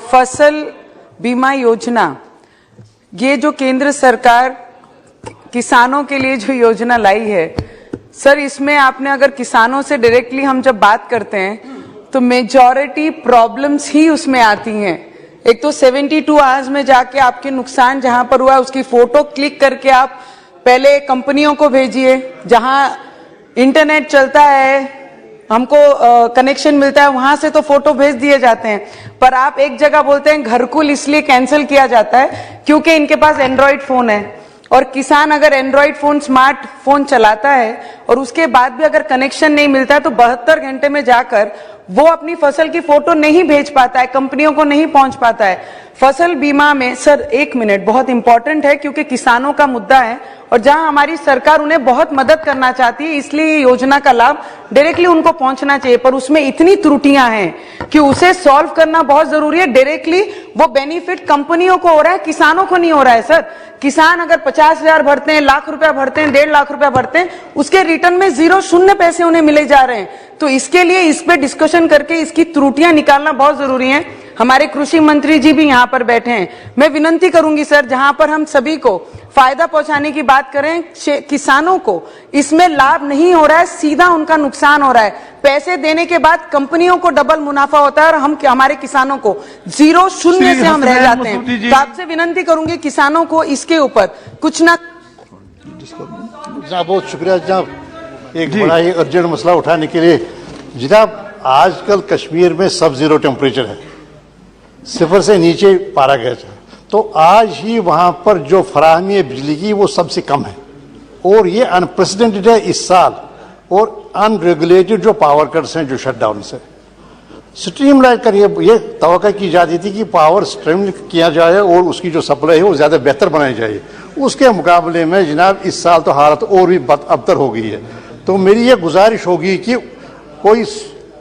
फसल बीमा योजना, ये जो केंद्र सरकार किसानों के लिए जो योजना लाई है सर, इसमें आपने अगर किसानों से डायरेक्टली हम जब बात करते हैं तो मेजॉरिटी प्रॉब्लम्स ही उसमें आती हैं। एक तो 72 आवर्स में जाके आपके नुकसान जहां पर हुआ उसकी फोटो क्लिक करके आप पहले कंपनियों को भेजिए, जहां इंटरनेट चलता है, हमको कनेक्शन मिलता है, वहां से तो फोटो भेज दिए जाते हैं। पर आप एक जगह बोलते हैं घरकुल इसलिए कैंसिल किया जाता है क्योंकि इनके पास एंड्रॉइड फोन है, और किसान अगर एंड्रॉइड फोन स्मार्ट फोन चलाता है और उसके बाद भी अगर कनेक्शन नहीं मिलता है तो 72 घंटे में जाकर वो अपनी फसल की फोटो नहीं भेज पाता है, कंपनियों को नहीं पहुंच पाता है। फसल बीमा में सर 1 मिनट बहुत इंपॉर्टेंट है क्योंकि किसानों का मुद्दा है और जहां हमारी सरकार उन्हें बहुत मदद करना चाहती है, इसलिए ये योजना का लाभ डायरेक्टली उनको पहुंचना चाहिए, पर उसमें इतनी त्रुटियां हैं कि उसे सॉल्व करना बहुत जरूरी है। डायरेक्टली वो बेनिफिट कंपनियों को हो रहा है, किसानों को नहीं हो रहा है सर। किसान अगर 50,000 भरते हैं, लाख रुपया भरते हैं, 1.5 लाख रुपया भरते हैं, उसके रिटर्न में 0 पैसे उन्हें मिले जा रहे हैं। तो इसके लिए इस पे डिस्कशन करके इसकी त्रुटियां निकालना बहुत जरूरी है। हमारे कृषि मंत्री जी भी यहाँ पर बैठे हैं। मैं विनंती करूंगी सर, जहां पर हम सभी को फायदा पहुंचाने की बात करें, किसानों को इसमें लाभ नहीं हो रहा है, सीधा उनका नुकसान हो रहा है। पैसे देने के बाद कंपनियों को डबल मुनाफा होता है और हम हमारे किसानों को 0 से हम रह जाते हैं। तो आपसे विनंती करूंगी किसानों को इसके ऊपर कुछ ना। बहुत शुक्रिया जनाब, एक बड़ा ही अर्जेंट मसला उठाने के लिए। जनाब आजकल कश्मीर में सब 0 टेम्परेचर है, 0 से नीचे पारा गया था, तो आज ही वहां पर जो फराहमी है बिजली की वो सबसे कम है और ये अनप्रेसिडेंटेड है इस साल। और अनरेगुलेटेड जो पावर कट्स हैं, जो शटडाउन से स्ट्रीमलाइन करिए, ये तवक्को की जाती थी कि पावर स्ट्रीम किया जाए और उसकी जो सप्लाई है वो ज़्यादा बेहतर बनाई जाए। उसके मुकाबले में जनाब इस साल तो हालत और भी बदतर हो गई है। तो मेरी ये गुजारिश होगी कि कोई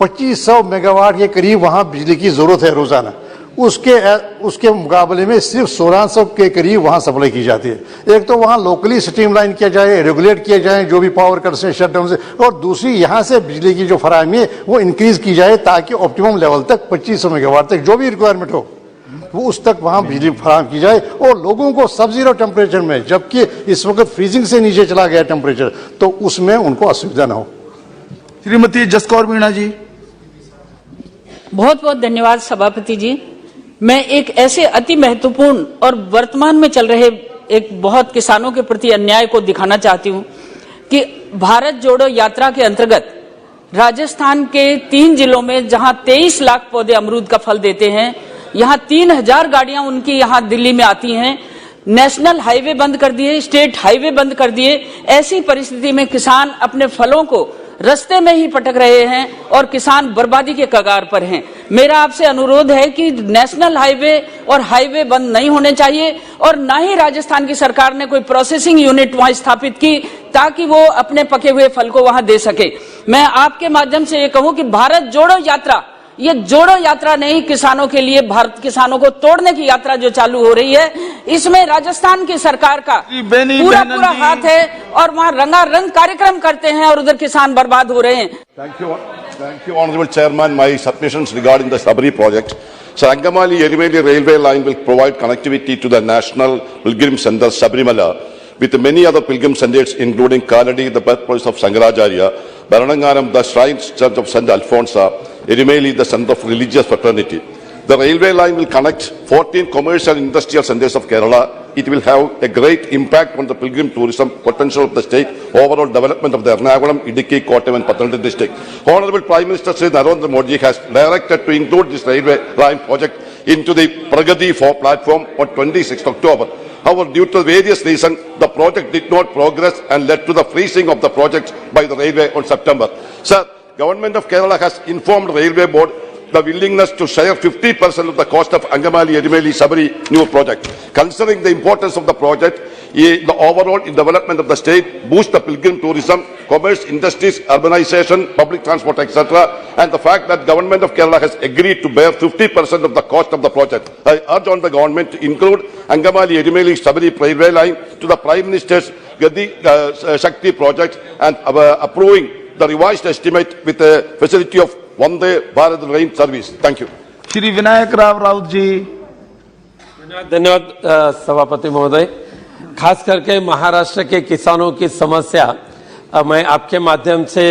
2500 मेगावाट के करीब वहाँ बिजली की ज़रूरत है रोज़ाना, उसके मुकाबले में सिर्फ 1600 के करीब वहाँ सप्लाई की जाती है। एक तो वहाँ लोकली स्ट्रीमलाइन किया जाए, रेगुलेट किया जाए जो भी पावर कट्स हैं, शटडाउन से, और दूसरी यहाँ से बिजली की जो फराहमी है वो इंक्रीज की जाए ताकि ऑप्टिमम लेवल तक 2500 मेगावाट तक जो भी रिक्वायरमेंट हो वो उस तक वहाँ बिजली फराहम की जाए और लोगों को सब 0 टेम्परेचर में, जबकि इस वक्त फ्रीजिंग से नीचे चला गया टेम्परेचर, तो उसमें उनको असुविधा न हो। श्रीमती जसकौर मीणा जी। बहुत बहुत धन्यवाद सभापति जी। मैं एक ऐसे अति महत्वपूर्ण और वर्तमान में चल रहे एक बहुत किसानों के प्रति अन्याय को दिखाना चाहती हूं कि भारत जोड़ो यात्रा के अंतर्गत राजस्थान के 3 जिलों में जहां 23 लाख पौधे अमरूद का फल देते हैं, यहां 3000 गाड़ियां उनकी यहां दिल्ली में आती हैं, नेशनल हाईवे बंद कर दिए, स्टेट हाईवे बंद कर दिए। ऐसी परिस्थिति में किसान अपने फलों को रास्ते में ही पटक रहे हैं और किसान बर्बादी के कगार पर हैं। मेरा आपसे अनुरोध है कि नेशनल हाईवे और हाईवे बंद नहीं होने चाहिए और ना ही राजस्थान की सरकार ने कोई प्रोसेसिंग यूनिट वहां स्थापित की ताकि वो अपने पके हुए फल को वहां दे सके। मैं आपके माध्यम से ये कहूं कि भारत जोड़ो यात्रा, ये जोड़ो यात्रा नहीं, किसानों के लिए, भारत किसानों को तोड़ने की यात्रा जो चालू हो रही है, इसमें राजस्थान की सरकार का पूरा हाथ है और वहां रंगारंग कार्यक्रम करते हैं और उधर किसान बर्बाद हो रहे हैं। Thank you, Honorable Chairman. My submissions regarding the Sabri project. So, Angamali-Erimeli railway line will provide connectivity to the National Pilgrim Center, Sabrimala, with many other pilgrim centers, including Kaladi, the birthplace of Shankaracharya, Baranangaram, the shrine church of St. Alphonsa, Erimeli, the center of religious fraternity. The railway line will connect 14 commercial and industrial centers of Kerala. It will have a great impact on the pilgrim tourism potential of the state, overall development of the Ernakulam, Idukki, Kottayam and Pathanamthitta district. Honorable Prime Minister Sri Narendra Modi has directed to include this railway line project into the Pragati 4 platform on 26th October. However, due to various reasons, the project did not progress and led to the freezing of the project by the railway on September. Sir, Government of Kerala has informed Railway Board the willingness to share 50% of the cost of Angamali-Erimeli Sabri new project. Considering the importance of the project, the overall development of the state, boost the pilgrim tourism, commerce, industries, urbanization, public transport, etc., and the fact that Government of Kerala has agreed to bear 50% of the cost of the project, I urge on the government to include Angamali-Erimeli Sabri railway line to the Prime Minister's Gati Shakti project and approving the revised estimate with a facility of Vande Bharat rail service. Thank you. Shri Vinayak Raut जी। धन्यवाद सभापति महोदय। खास करके महाराष्ट्र के किसानों की समस्या मैं आपके माध्यम से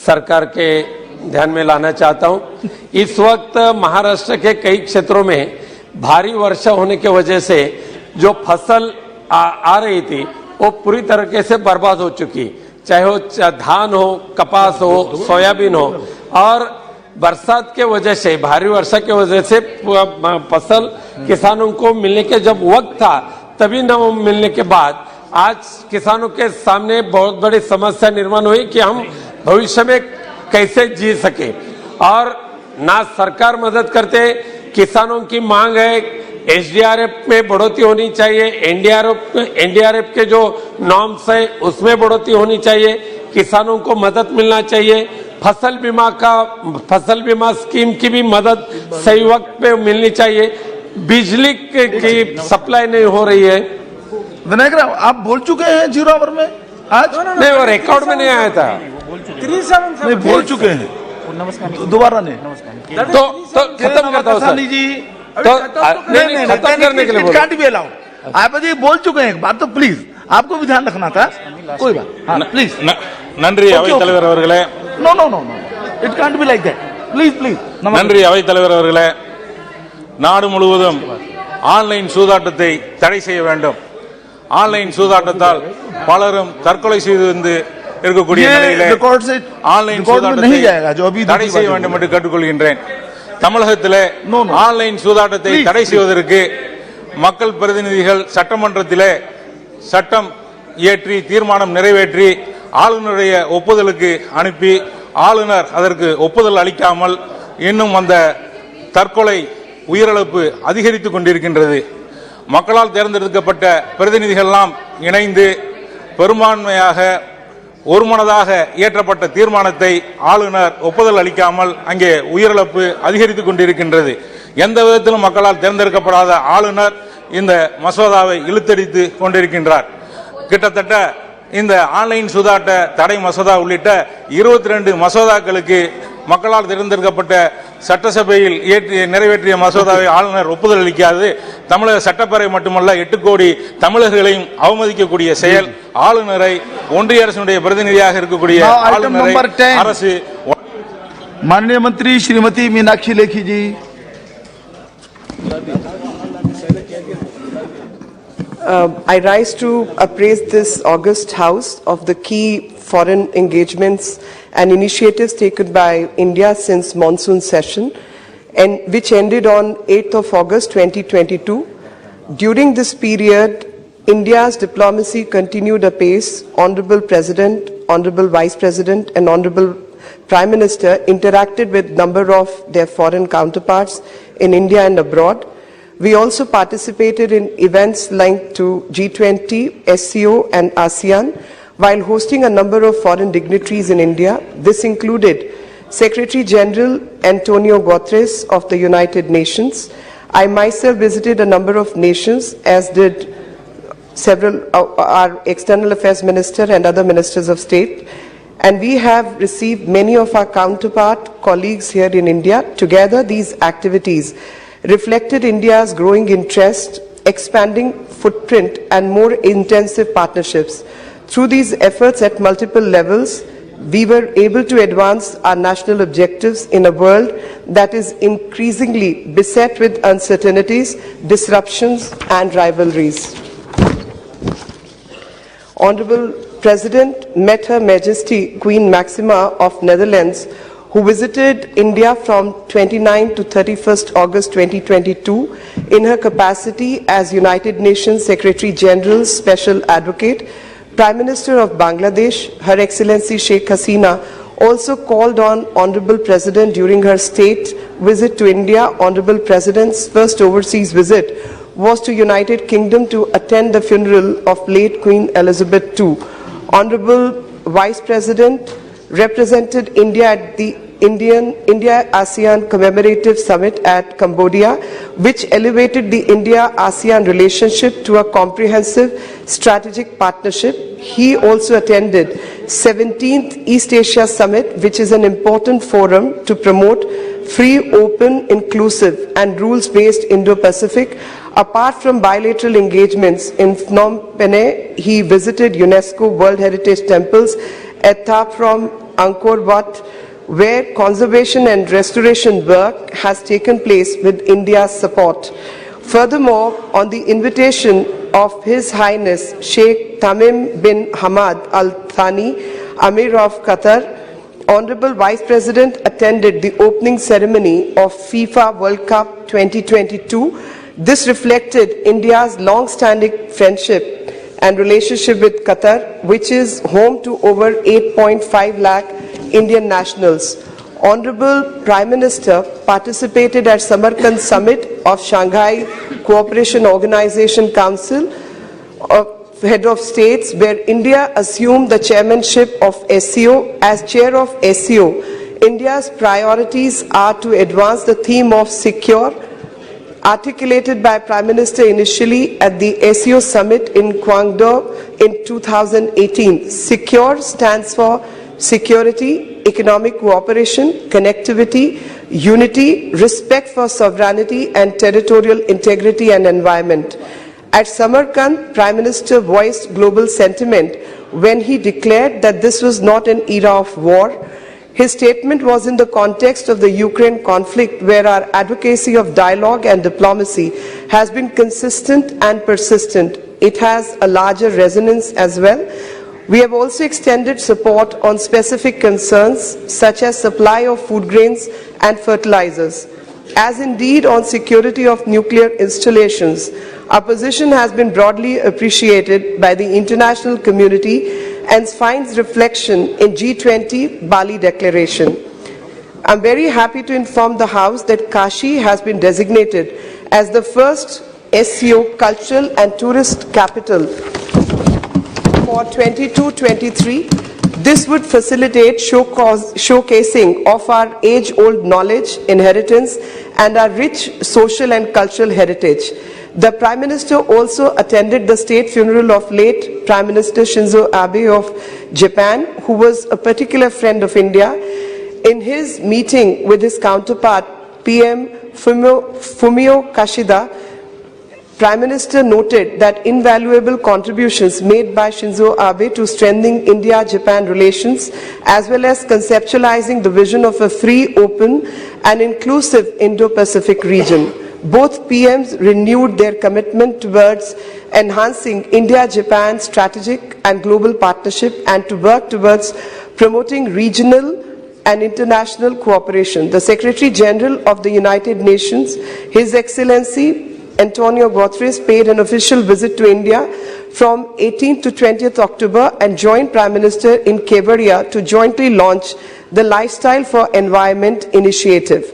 सरकार के ध्यान में लाना चाहता हूं। इस वक्त महाराष्ट्र के कई क्षेत्रों में भारी वर्षा होने की वजह से जो फसल आ रही थी वो पूरी तरीके से बर्बाद हो चुकी, चाहे वो धान हो, कपास हो, सोयाबीन हो। और बरसात के वजह से, भारी वर्षा के वजह से फसल किसानों को मिलने के जब वक्त था तभी न मिलने के बाद आज किसानों के सामने बहुत बड़ी समस्या निर्माण हुई कि हम भविष्य में कैसे जी सके। और ना सरकार मदद करते, किसानों की मांग है एसडीआरएफ में बढ़ोतरी होनी चाहिए, एनडीआरएफ के जो नॉर्म्स है उसमें बढ़ोतरी होनी चाहिए, किसानों को मदद मिलना चाहिए, फसल बीमा स्कीम की भी मदद सही वक्त पे मिलनी चाहिए, बिजली की सप्लाई नहीं हो रही है। विनायक राव, आप बोल चुके हैं 0 आवर में आज? नहीं, वो रिकॉर्ड में नहीं आया था। नहीं, बोल चुके हैं दोबारा नहीं। तो खत्म करता हूँ सर जी। तो नहीं, खत्म करने के लिए काट भी अलाउ। आप जी बोल चुके हैं एक बात, तो प्लीज आपको भी ध्यान रखना था। कोई बात, हाँ प्लीज। நன்றி அவைத் தலைவர் அவர்களே। No no no no, it can't be like that, please please. நன்றி அவைத் தலைவர் அவர்களே। நாடு முழுவதும் ஆன்லைன் சூதாட்டத்தை தடை செய்ய வேண்டும்। ஆன்லைன் சூதாட்டத்தால் பலரும் தற்கொலை செய்து வந்து இருக்கக்கூடிய நிலையிலே ஆன்லைன் சூதாட்டத்தை தடை செய்ய வேண்டும் என்று கேட்டுக்கொள்கின்றேன்। தமிழகத்திலே ஆன்லைன் சூதாட்டத்தை தடை செய்வதற்கு மக்கள் பிரதிநிதிகள் சட்டமன்றத்திலே சட்டம் இயற்றி தீர்மானம் நிறைவேற்றி ஆளுநருடைய ஒப்புதலுக்கு அனுப்பி ஆளுநர் அதற்கு ஒப்புதல் அளிக்காமல் இன்னும் அந்த தற்கொலை உயிரிழப்பு அதிகரித்துக் கொண்டிருக்கின்றது। மக்களால் தேர்ந்தெடுக்கப்பட்ட பிரதிநிதிகள் எல்லாம் இணைந்து பெரும்பான்மையாக ஒருமனதாக இயற்றப்பட்ட தீர்மானத்தை ஆளுநர் ஒப்புதல் அளிக்காமல் அங்கே உயிரிழப்பு அதிகரித்துக் கொண்டிருக்கின்றது। எந்த விதத்திலும் மக்களால் தேர்ந்தெடுக்கப்படாத ஆளுநர் இந்த மசோதாவை இழுத்தடித்து கொண்டிருக்கின்றார்। கிட்டத்தட்ட இந்த ஆன்லைன் சூதாட்ட தடை மசோதா உள்ளிட்ட 22 மசோதாக்களுக்கு மக்களால் தேர்ந்தெடுக்கப்பட்ட சட்டசபையில் நிறைவேற்றிய மசோதாவை ஆளுநர் ஒப்புதல் அளிக்காது தமிழக சட்டப்பேரவை மட்டுமல்ல 8 கோடி தமிழர்களையும் அவமதிக்கக்கூடிய செயல் ஆளுநரை, ஒன்றிய அரசினுடைய பிரதிநிதியாக இருக்கக்கூடிய ஆளுநரை அரசு। माननीय मंत्री श्रीमती मीनाक्षी लेखी जी। I rise to appraise this August House of the key foreign engagements and initiatives taken by India since monsoon session, and which ended on 8th of August 2022. During this period, India's diplomacy continued apace. Honorable President, Honorable Vice President and Honorable Prime Minister interacted with number of their foreign counterparts in India and abroad. We also participated in events linked to G20, SCO and ASEAN while hosting a number of foreign dignitaries in India. This included Secretary General Antonio Guterres of the United Nations. I myself visited a number of nations, as did several our External Affairs Minister and other Ministers of State. And we have received many of our counterpart colleagues here in India. Together, these activities reflected India's growing interest, expanding footprint and more intensive partnerships. Through these efforts at multiple levels, we were able to advance our national objectives in a world that is increasingly beset with uncertainties, disruptions and rivalries. Honorable President met Her Majesty Queen Maxima of Netherlands, who visited India from 29 to 31st August 2022 in her capacity as United Nations Secretary General's Special Advocate. Prime Minister of Bangladesh, Her Excellency Sheikh Hasina, also called on Honorable President during her state visit to India. Honorable President's first overseas visit was to United Kingdom to attend the funeral of late Queen Elizabeth II. Honorable Vice President represented India at the India-ASEAN Commemorative Summit at Cambodia, which elevated the India-ASEAN relationship to a comprehensive strategic partnership. He also attended 17th East Asia Summit, which is an important forum to promote free, open, inclusive and rules-based Indo-Pacific. Apart from bilateral engagements in Phnom Penh, he visited UNESCO World Heritage Temples at Thap from Angkor Wat, where conservation and restoration work has taken place with India's support. Furthermore, on the invitation of His Highness Sheikh Tamim bin Hamad Al Thani, Amir of Qatar, Honorable Vice President attended the opening ceremony of FIFA World Cup 2022. This reflected India's long-standing friendship and relationship with Qatar, which is home to over 8.5 lakh Indian nationals. Honorable Prime Minister participated at Samarkand Summit of Shanghai Cooperation Organization Council of Head of States, where India assumed the chairmanship of SCO. As chair of SCO, India's priorities are to advance the theme of secure, articulated by Prime Minister initially at the SCO Summit in Guangdong in 2018. Secure stands for security, economic cooperation, connectivity, unity, respect for sovereignty and territorial integrity and environment. At Samarkand, Prime Minister voiced global sentiment when he declared that this was not an era of war. His statement was in the context of the Ukraine conflict, where our advocacy of dialogue and diplomacy has been consistent and persistent. It has a larger resonance as well. We have also extended support on specific concerns such as supply of food grains and fertilizers. As indeed on security of nuclear installations, our position has been broadly appreciated by the international community and finds reflection in G20 Bali Declaration. I'm very happy to inform the House that Kashi has been designated as the first SCO cultural and tourist capital for 22-23. This would facilitate showcasing of our age-old knowledge, inheritance, and our rich social and cultural heritage. The Prime Minister also attended the state funeral of late Prime Minister Shinzo Abe of Japan, who was a particular friend of India. In his meeting with his counterpart, PM Fumio Kishida, Prime Minister noted that invaluable contributions made by Shinzo Abe to strengthening India-Japan relations, as well as conceptualizing the vision of a free, open and inclusive Indo-Pacific region. Both PMs renewed their commitment towards enhancing India-Japan strategic and global partnership and to work towards promoting regional and international cooperation. The Secretary General of the United Nations, His Excellency Antonio Guterres, paid an official visit to India from 18th to 20th October and joined Prime Minister in Kevadia to jointly launch the Lifestyle for Environment initiative.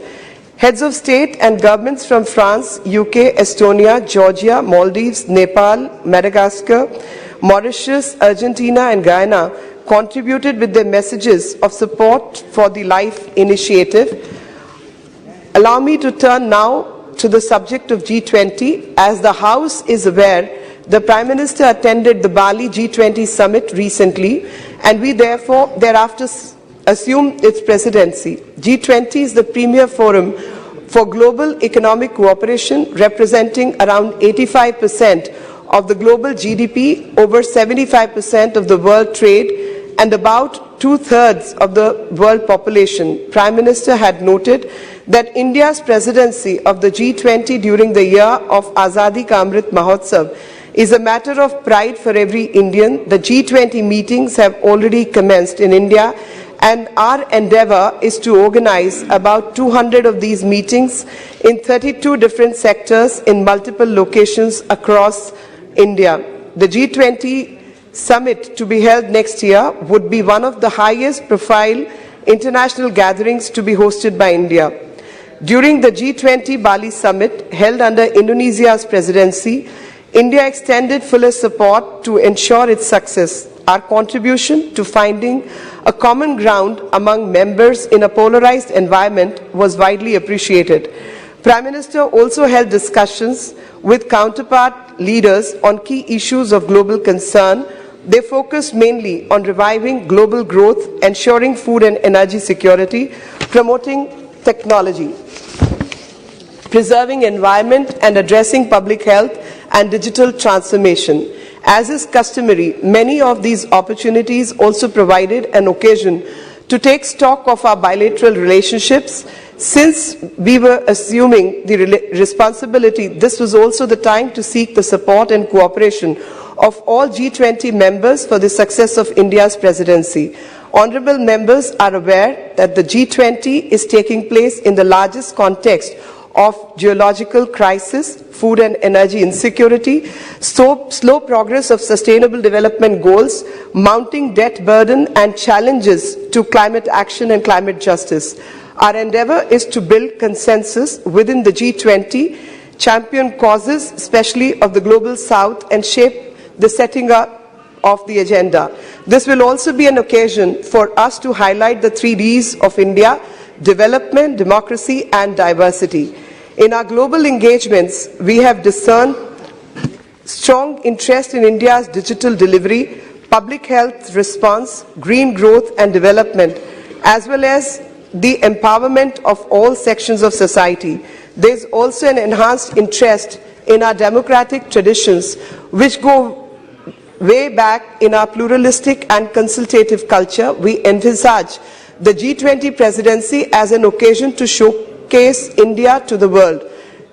Heads of state and governments from France, UK, Estonia, Georgia, Maldives, Nepal, Madagascar, Mauritius, Argentina and Guyana contributed with their messages of support for the LIFE initiative. Allow me to turn now to the subject of G20. As the House is aware, the Prime Minister attended the Bali G20 summit recently, and we therefore thereafter assumed its presidency. G20 is the premier forum for global economic cooperation, representing around 85% of the global GDP, over 75% of the world trade, and about 2/3 of the world population. Prime Minister had noted that India's presidency of the G20 during the year of Azadi Ka Amrit Mahotsav is a matter of pride for every Indian. The G20 meetings have already commenced in India, and our endeavor is to organize about 200 of these meetings in 32 different sectors in multiple locations across India. The G20 summit to be held next year would be one of the highest profile international gatherings to be hosted by India. During the G20 Bali summit held under Indonesia's presidency, India extended fullest support to ensure its success. Our contribution to finding a common ground among members in a polarized environment was widely appreciated. Prime Minister also held discussions with counterpart leaders on key issues of global concern. They focused mainly on reviving global growth, ensuring food and energy security, promoting technology, preserving environment and addressing public health and digital transformation. As is customary, many of these opportunities also provided an occasion to take stock of our bilateral relationships. Since we were assuming the responsibility, this was also the time to seek the support and cooperation of all G20 members for the success of India's presidency. Honourable members are aware that the G20 is taking place in the largest context of geological crisis, food and energy insecurity, slow progress of sustainable development goals, mounting debt burden and challenges to climate action and climate justice. Our endeavour is to build consensus within the G20, champion causes, especially of the global south, and shape the setting up of the agenda. This will also be an occasion for us to highlight the 3 Ds of India: development, democracy and diversity. In our global engagements, we have discerned strong interest in India's digital delivery, public health response, green growth and development, as well as the empowerment of all sections of society. There is also an enhanced interest in our democratic traditions, which go way back in our pluralistic and consultative culture. We envisage the G20 presidency as an occasion to showcase India to the world.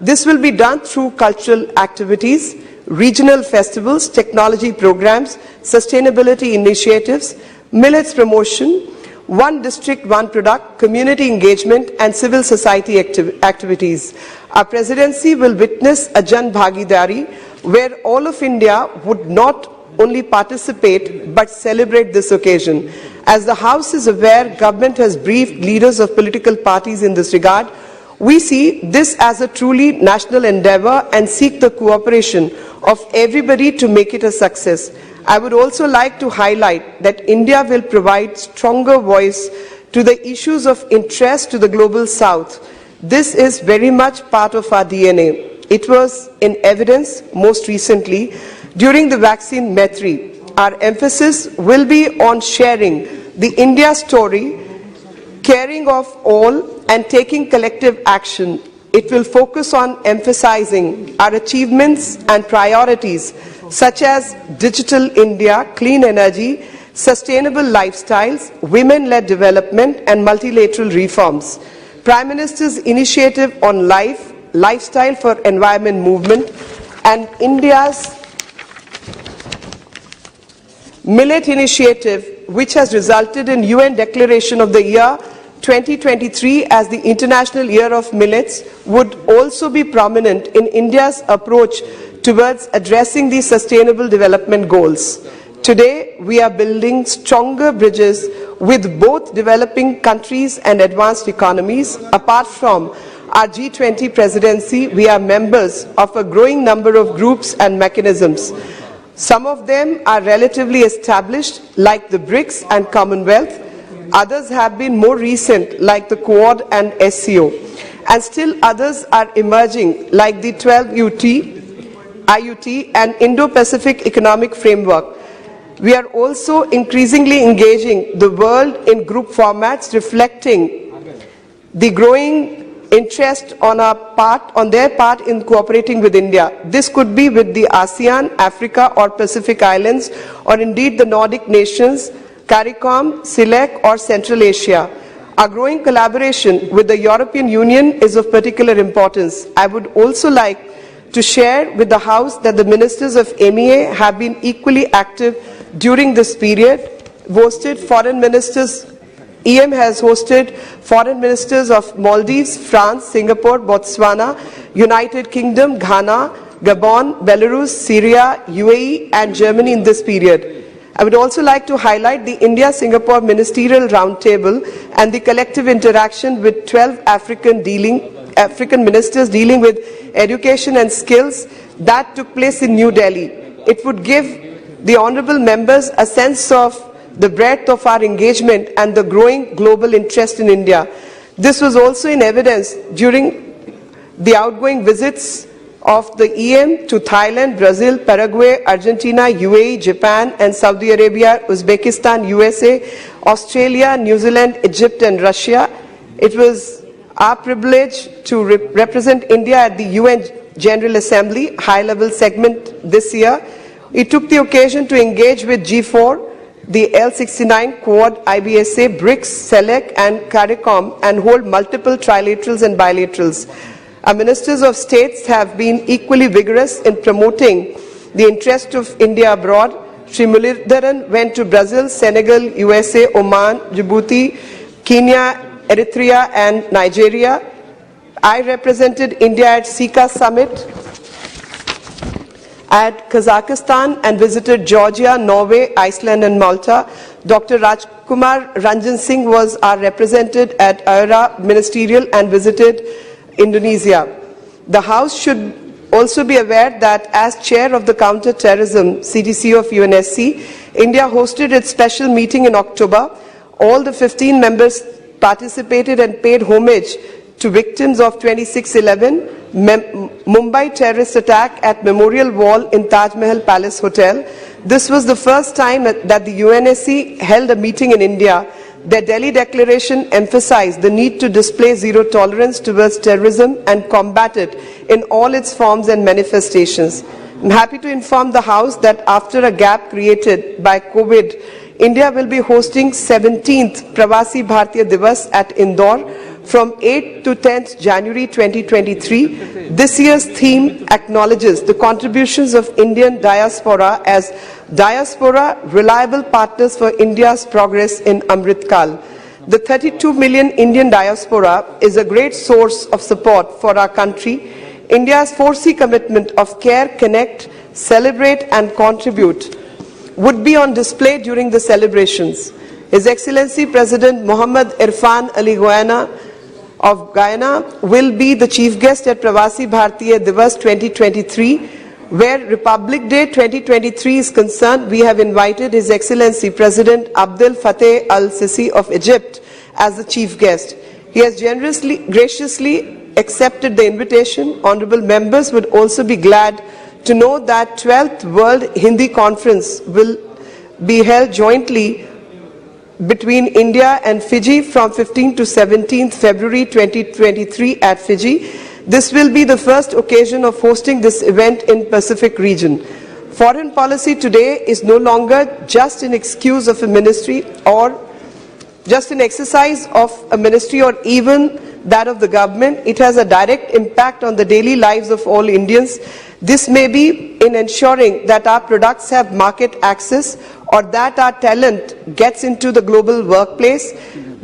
This will be done through cultural activities, regional festivals, technology programs, sustainability initiatives, millets promotion, one district, one product, community engagement and civil society activities. Our presidency will witness a Jan Bhagidari, where all of India would not only participate but celebrate this occasion. As the House is aware, government has briefed leaders of political parties in this regard. We see this as a truly national endeavour and seek the cooperation of everybody to make it a success. I would also like to highlight that India will provide stronger voice to the issues of interest to the global south. This is very much part of our DNA. It was in evidence most recently during the vaccine Maitri. Our emphasis will be on sharing the India story, caring of all and taking collective action. It will focus on emphasizing our achievements and priorities such as digital India, clean energy, sustainable lifestyles, women-led development and multilateral reforms. Prime Minister's initiative on lifestyle for environment movement and India's millet initiative, which has resulted in UN declaration of the year 2023 as the International Year of Millets, would also be prominent in India's approach towards addressing the Sustainable Development Goals. Today, we are building stronger bridges with both developing countries and advanced economies. Apart from our G20 presidency, we are members of a growing number of groups and mechanisms. Some of them are relatively established, like the BRICS and Commonwealth. Others have been more recent, like the Quad and SCO. And still others are emerging, like the 12 IUT and Indo-Pacific Economic Framework. We are also increasingly engaging the world in group formats, reflecting the growing interest on their part in cooperating with India. This could be with the ASEAN, Africa or Pacific Islands, or indeed the Nordic nations, CARICOM, SELEC or Central Asia. Our growing collaboration with the European Union is of particular importance. I would also like to share with the House that the ministers of MEA have been equally active during this period. EM has hosted foreign ministers of Maldives, France, Singapore, Botswana, United Kingdom, Ghana, Gabon, Belarus, Syria, UAE and Germany in this period. I would also like to highlight the India-Singapore Ministerial Roundtable and the collective interaction with 12 African ministers dealing with education and skills that took place in New Delhi. It would give the honourable members a sense of the breadth of our engagement and the growing global interest in India. This was also in evidence during the outgoing visits of the EM to Thailand, Brazil, Paraguay, Argentina, UAE, Japan and Saudi Arabia, Uzbekistan, USA, Australia, New Zealand, Egypt and Russia. It was our privilege to represent India at the UN General Assembly high-level segment this year. It took the occasion to engage with G4, the L69, Quad, IBSA, BRICS, SELEC and CARICOM and hold multiple trilaterals and bilaterals. Our ministers of states have been equally vigorous in promoting the interest of India abroad. Shri Muralidharan went to Brazil, Senegal, USA, Oman, Djibouti, Kenya, Eritrea and Nigeria. I represented India at SICA Summit at Kazakhstan and visited Georgia, Norway, Iceland and Malta. Dr. Rajkumar Ranjan Singh was our representative at IRA Ministerial and visited Indonesia. The House should also be aware that as chair of the Counter-Terrorism CTC of UNSC, India hosted its special meeting in October. All the 15 members participated and paid homage to victims of 26/11 Mumbai terrorist attack at Memorial Wall in Taj Mahal Palace Hotel. This was the first time that the UNSC held a meeting in India. Their Delhi declaration emphasized the need to display zero tolerance towards terrorism and combat it in all its forms and manifestations. I'm happy to inform the House that after a gap created by COVID, India will be hosting 17th Pravasi Bharatiya Divas at Indore from 8th to 10th January 2023. This year's theme acknowledges the contributions of Indian diaspora as diaspora reliable partners for India's progress in Amrit Kal. The 32 million Indian diaspora is a great source of support for our country. India's 4C commitment of care, connect, celebrate and contribute would be on display during the celebrations. His Excellency President Mohammad Irfan Ali Goyana of Guyana will be the chief guest at Pravasi Bharatiya Divas 2023. Where Republic Day 2023 is concerned, we have invited His Excellency President Abdel Fattah al-Sisi of Egypt as the chief guest. He has graciously accepted the invitation. Honorable members would also be glad to know that 12th World Hindi Conference will be held jointly between India and Fiji from 15th to 17th February 2023 at Fiji. This will be the first occasion of hosting this event in Pacific region. Foreign policy today is no longer just an excuse of a ministry or just an exercise of a ministry or even that of the government. It has a direct impact on the daily lives of all Indians. This may be in ensuring that our products have market access or that our talent gets into the global workplace,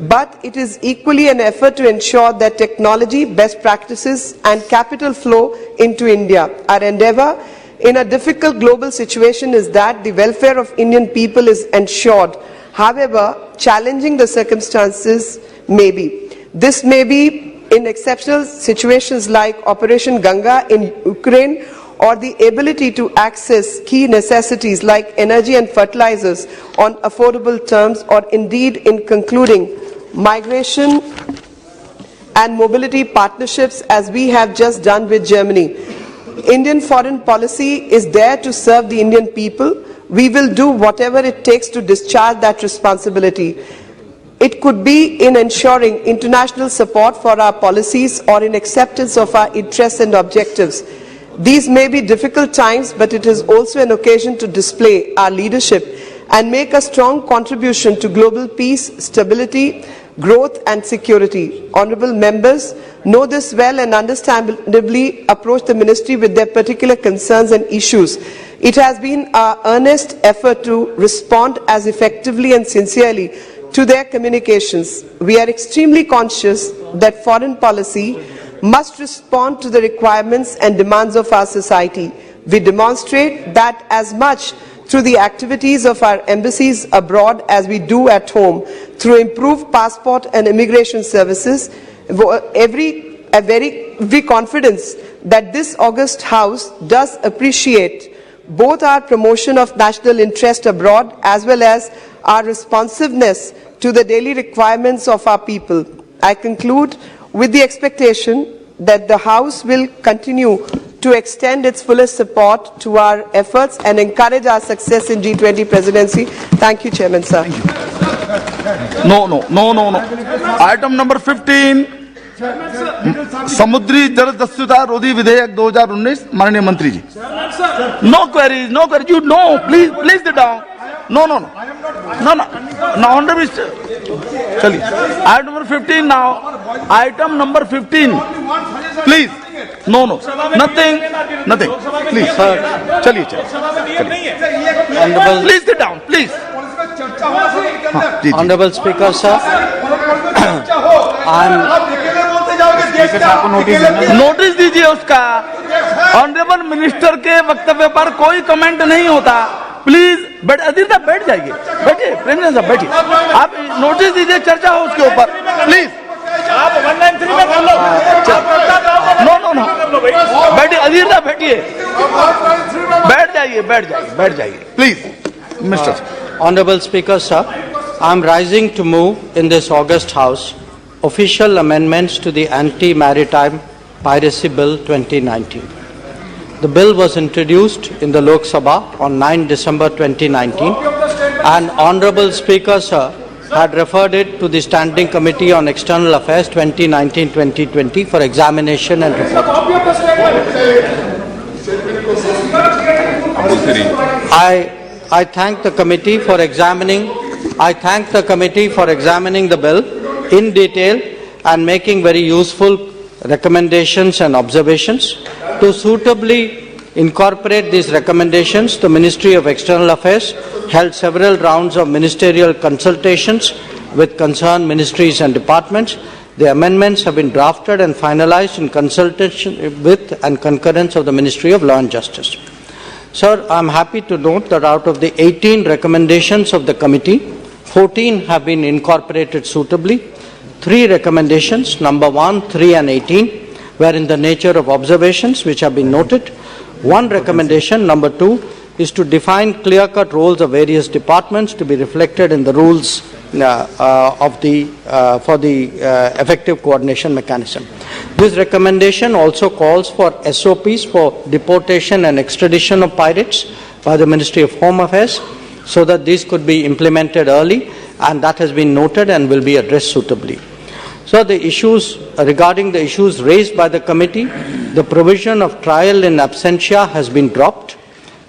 but it is equally an effort to ensure that technology, best practices and capital flow into India. Our endeavour in a difficult global situation is that the welfare of Indian people is ensured. However challenging the circumstances may be. This may be in exceptional situations like Operation Ganga in Ukraine, or the ability to access key necessities like energy and fertilizers on affordable terms, or indeed in concluding migration and mobility partnerships as we have just done with Germany. Indian foreign policy is there to serve the Indian people. We will do whatever it takes to discharge that responsibility. It could be in ensuring international support for our policies or in acceptance of our interests and objectives. These may be difficult times, but it is also an occasion to display our leadership and make a strong contribution to global peace, stability, growth and security. Honourable members know this well and understandably approach the ministry with their particular concerns and issues. It has been our earnest effort to respond as effectively and sincerely to their communications. We are extremely conscious that foreign policy must respond to the requirements and demands of our society. We demonstrate that as much through the activities of our embassies abroad as we do at home, through improved passport and immigration services. Every confidence that this august House does appreciate both our promotion of national interest abroad as well as our responsiveness to the daily requirements of our people. I conclude with the expectation that the House will continue to extend its fullest support to our efforts and encourage our success in G20 presidency. Thank you, Chairman, sir. No. Item number 15. समुद्री जल दस्युता रोधी विधेयक 2019 माननीय मंत्री जी. No queries. You no. Please sit down. No. Honorable. चलिए. Item number 15 now. Item number 15. Please. No. Nothing. Please. चलिए. Please sit down. Please. Honorable Speaker, sir. Notice दीजिए उसका. ऑनरेबल मिनिस्टर के वक्तव्य पर कोई कमेंट नहीं होता. प्लीज बैठ जाइए. बैठिए प्रेम साहब बैठिए. आप नोटिस दीजिए, चर्चा हो उसके ऊपर. प्लीज आप 193 में कर लो. नो बैठिए. अधीर साहब बैठिए. बैठ जाइए. Please mister. Honorable Speaker, sir, I am rising to move in this August House official amendments to the Anti-Maritime Piracy Bill 2019. The bill was introduced in the Lok Sabha on 9 December 2019 and Honorable Speaker, sir, had referred it to the Standing Committee on External Affairs 2019-2020 for examination and report. I thank the committee for examining the bill in detail and making very useful recommendations and observations. To suitably incorporate these recommendations, the Ministry of External Affairs held several rounds of ministerial consultations with concerned ministries and departments. The amendments have been drafted and finalized in consultation with and concurrence of the Ministry of Law and Justice. Sir, I am happy to note that out of the 18 recommendations of the committee, 14 have been incorporated suitably. 3 recommendations, number 1, 3 and 18, were in the nature of observations which have been noted. 1 recommendation, number 2, is to define clear-cut roles of various departments to be reflected in the rules for the effective coordination mechanism. This recommendation also calls for SOPs for deportation and extradition of pirates by the Ministry of Home Affairs so that these could be implemented early, and that has been noted and will be addressed suitably. So regarding the issues raised by the committee, the provision of trial in absentia has been dropped.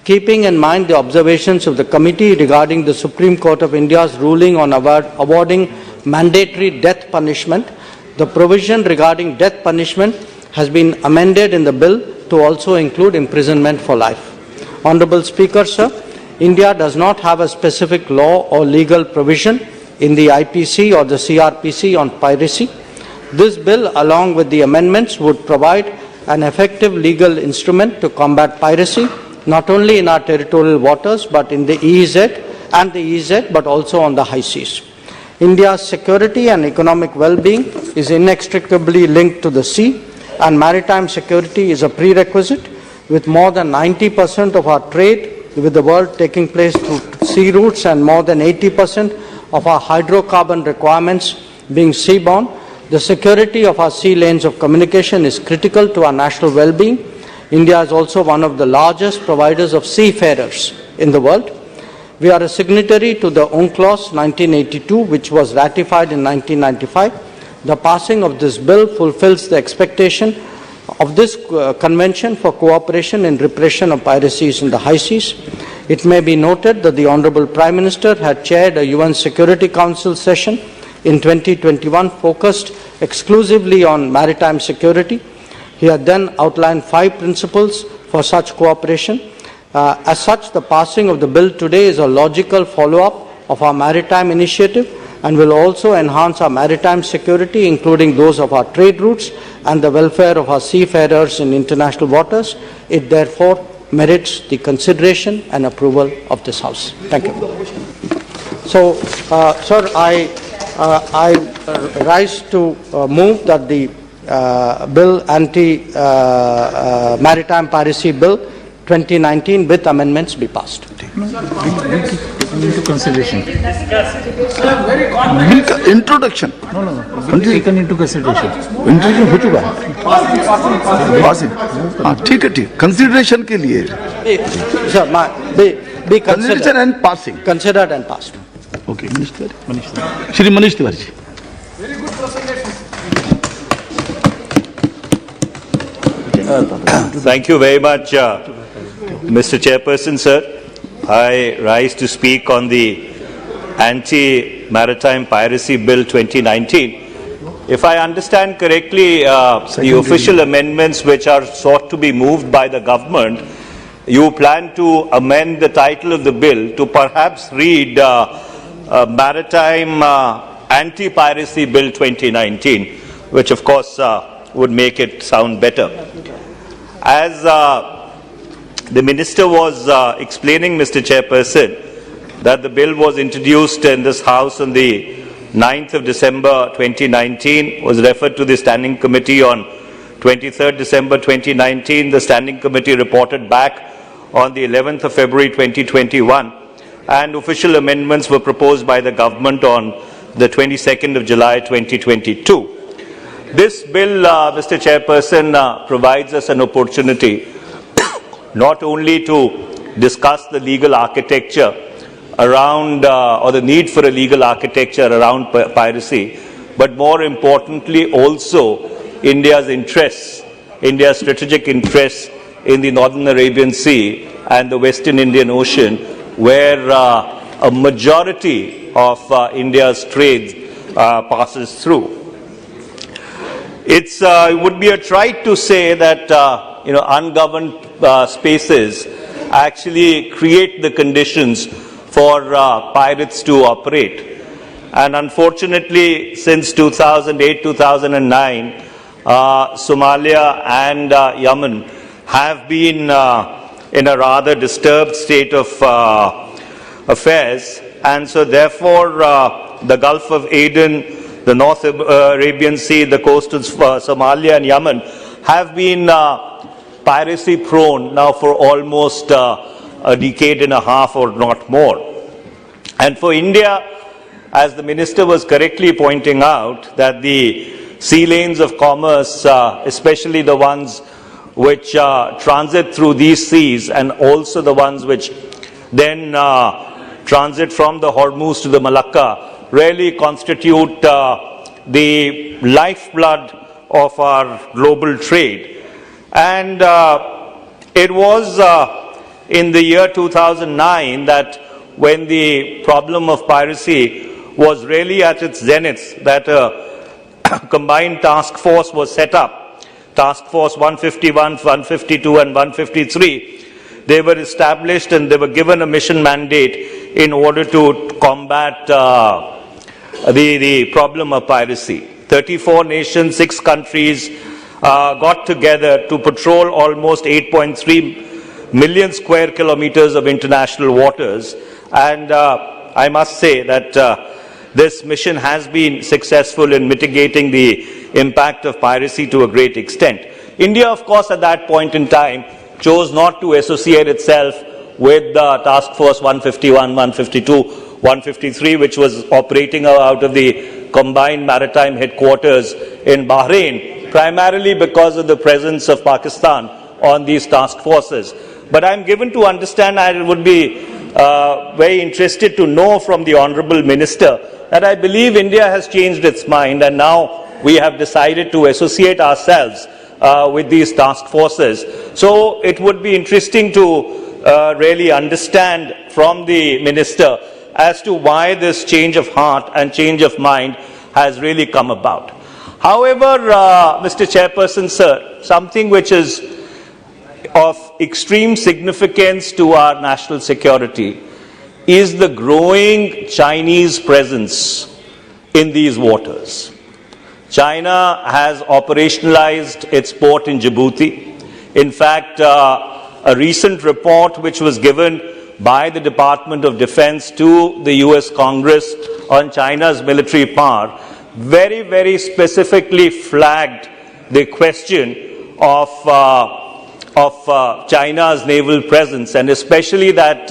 Keeping in mind the observations of the committee regarding the Supreme Court of India's ruling on awarding mandatory death punishment, the provision regarding death punishment has been amended in the bill to also include imprisonment for life. Honorable Speaker, sir, India does not have a specific law or legal provision in the IPC or the CRPC on piracy. This bill, along with the amendments, would provide an effective legal instrument to combat piracy, not only in our territorial waters, but in the EEZ, but also on the high seas. India's security and economic well-being is inextricably linked to the sea, and maritime security is a prerequisite, with more than 90% of our trade with the world taking place through sea routes and more than 80% of our hydrocarbon requirements being seaborne. The security of our sea lanes of communication is critical to our national well-being. India is also one of the largest providers of seafarers in the world. We are a signatory to the UNCLOS 1982, which was ratified in 1995. The passing of this bill fulfills the expectation of this convention for cooperation in repression of piracies in the high seas. It may be noted that the Honorable Prime Minister had chaired a UN Security Council session in 2021 focused exclusively on maritime security. He had then outlined 5 principles for such cooperation. As such, the passing of the bill today is a logical follow-up of our maritime initiative and will also enhance our maritime security, including those of our trade routes and the welfare of our seafarers in international waters. It therefore merits the consideration and approval of this House. Thank you. So, sir, I rise to move that the Anti-Maritime Piracy Bill 2019 with amendments be passed. Into consideration. Introduction. No. Taken into consideration. Introduction हो चुका है. Passing. हाँ ठीक है ठीक. Consideration के लिए. Sir, be considered and passing. Considered and passed. Okay, Minister. Shri Manish Tiwari ji. Thank you very much, Mr. Chairperson, sir. I rise to speak on the Anti-Maritime Piracy Bill 2019. If I understand correctly, the official amendments which are sought to be moved by the government, you plan to amend the title of the bill to perhaps read Maritime Anti-Piracy Bill 2019, which of course would make it sound better. As the Minister was explaining, Mr. Chairperson, that the bill was introduced in this House on the 9th of December 2019, was referred to the Standing Committee on 23rd December 2019. The Standing Committee reported back on the 11th of February 2021, and official amendments were proposed by the government on the 22nd of July 2022. This bill, Mr. Chairperson, provides us an opportunity not only to discuss the legal architecture around, or the need for a legal architecture around piracy, but more importantly also India's interests, India's strategic interests in the Northern Arabian Sea and the Western Indian Ocean, where a majority of India's trade passes through. It would be a trite to say that ungoverned spaces actually create the conditions for pirates to operate. And unfortunately, since 2008-2009, Somalia and Yemen have been in a rather disturbed state of affairs, and so therefore the Gulf of Aden, the North Arabian Sea, the coast of Somalia and Yemen have been piracy prone now for almost a decade and a half or not more. And for India, as the Minister was correctly pointing out, that the sea lanes of commerce, especially the ones which transit through these seas and also the ones which then transit from the Hormuz to the Malacca, really constitute the lifeblood of our global trade. And it was in the year 2009 that when the problem of piracy was really at its zenith, that a combined task force was set up, Task Force 151, 152 and 153. They were established and they were given a mission mandate in order to combat the problem of piracy. 34 nations, 6 countries got together to patrol almost 8.3 million square kilometers of international waters. And I must say that this mission has been successful in mitigating the impact of piracy to a great extent. India, of course, at that point in time, chose not to associate itself with the Task Force 151, 152, 153, which was operating out of the combined maritime headquarters in Bahrain, primarily because of the presence of Pakistan on these task forces. But I'm given to understand, I would be very interested to know from the Honourable Minister that I believe India has changed its mind and now we have decided to associate ourselves with these task forces. So it would be interesting to really understand from the Minister as to why this change of heart and change of mind has really come about. However, Mr. Chairperson, sir, something which is of extreme significance to our national security is the growing Chinese presence in these waters. China has operationalized its port in Djibouti. In fact, a recent report which was given by the Department of Defense to the US Congress on China's military power very, very specifically flagged the question of of China's naval presence, and especially that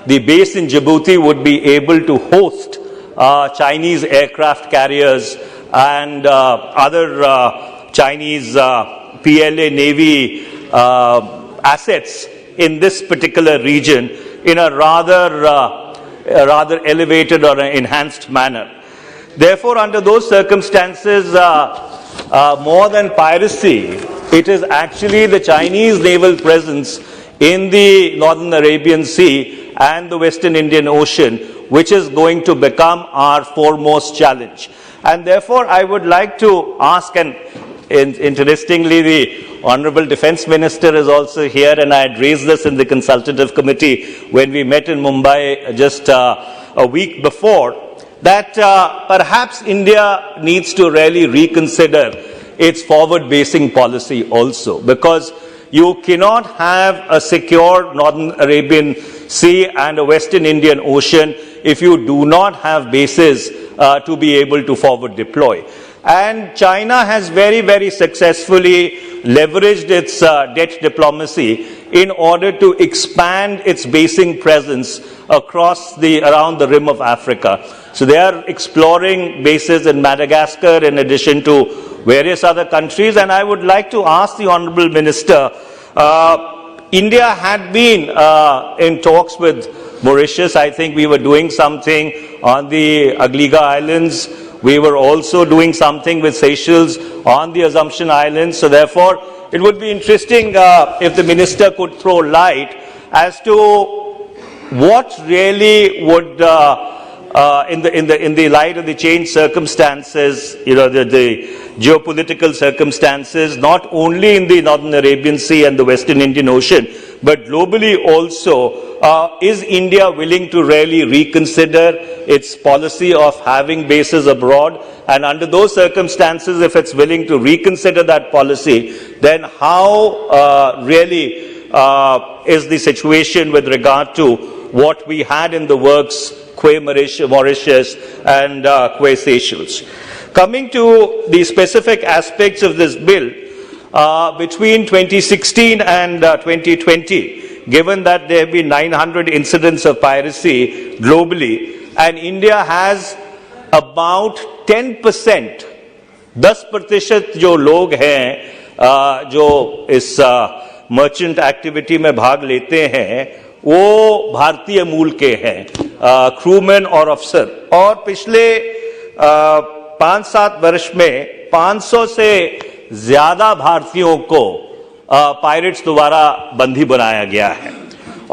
the base in Djibouti would be able to host Chinese aircraft carriers and other Chinese PLA Navy assets in this particular region in a rather elevated or enhanced manner. Therefore, under those circumstances, more than piracy, it is actually the Chinese naval presence in the Northern Arabian Sea and the Western Indian Ocean which is going to become our foremost challenge. And therefore, I would like to ask, and interestingly, the Honorable Defence Minister is also here, and I had raised this in the Consultative Committee when we met in Mumbai just a week before, that perhaps India needs to really reconsider its forward-basing policy also, because you cannot have a secure Northern Arabian Sea and a Western Indian Ocean if you do not have bases to be able to forward deploy. And China has very, very successfully leveraged its debt diplomacy in order to expand its basing presence around the rim of Africa. So they are exploring bases in Madagascar in addition to various other countries. And I would like to ask the Honorable Minister, India had been in talks with Mauritius. I think we were doing something on the Agliga Islands. We were also doing something with Seychelles on the Assumption Islands. So therefore, it would be interesting if the Minister could throw light as to what really would, in the light of the changed circumstances, the geopolitical circumstances, not only in the Northern Arabian Sea and the Western Indian Ocean, but globally also, is India willing to really reconsider its policy of having bases abroad? And under those circumstances, if it's willing to reconsider that policy, then how really is the situation with regard to what we had in the works, Quay Mauritius and Quay Seychelles? Coming to the specific aspects of this bill, between 2016 and 2020, given that there have been 900 incidents of piracy globally, and India has about 10%, 10% जो लोग हैं जो इस merchant activity में भाग लेते हैं, वो भारतीय मूल के हैं, क्रूमैन और अफसर, और पिछले 5-7 वर्ष में 500 से ज्यादा भारतीयों को पायरेट्स द्वारा बंदी बनाया गया है।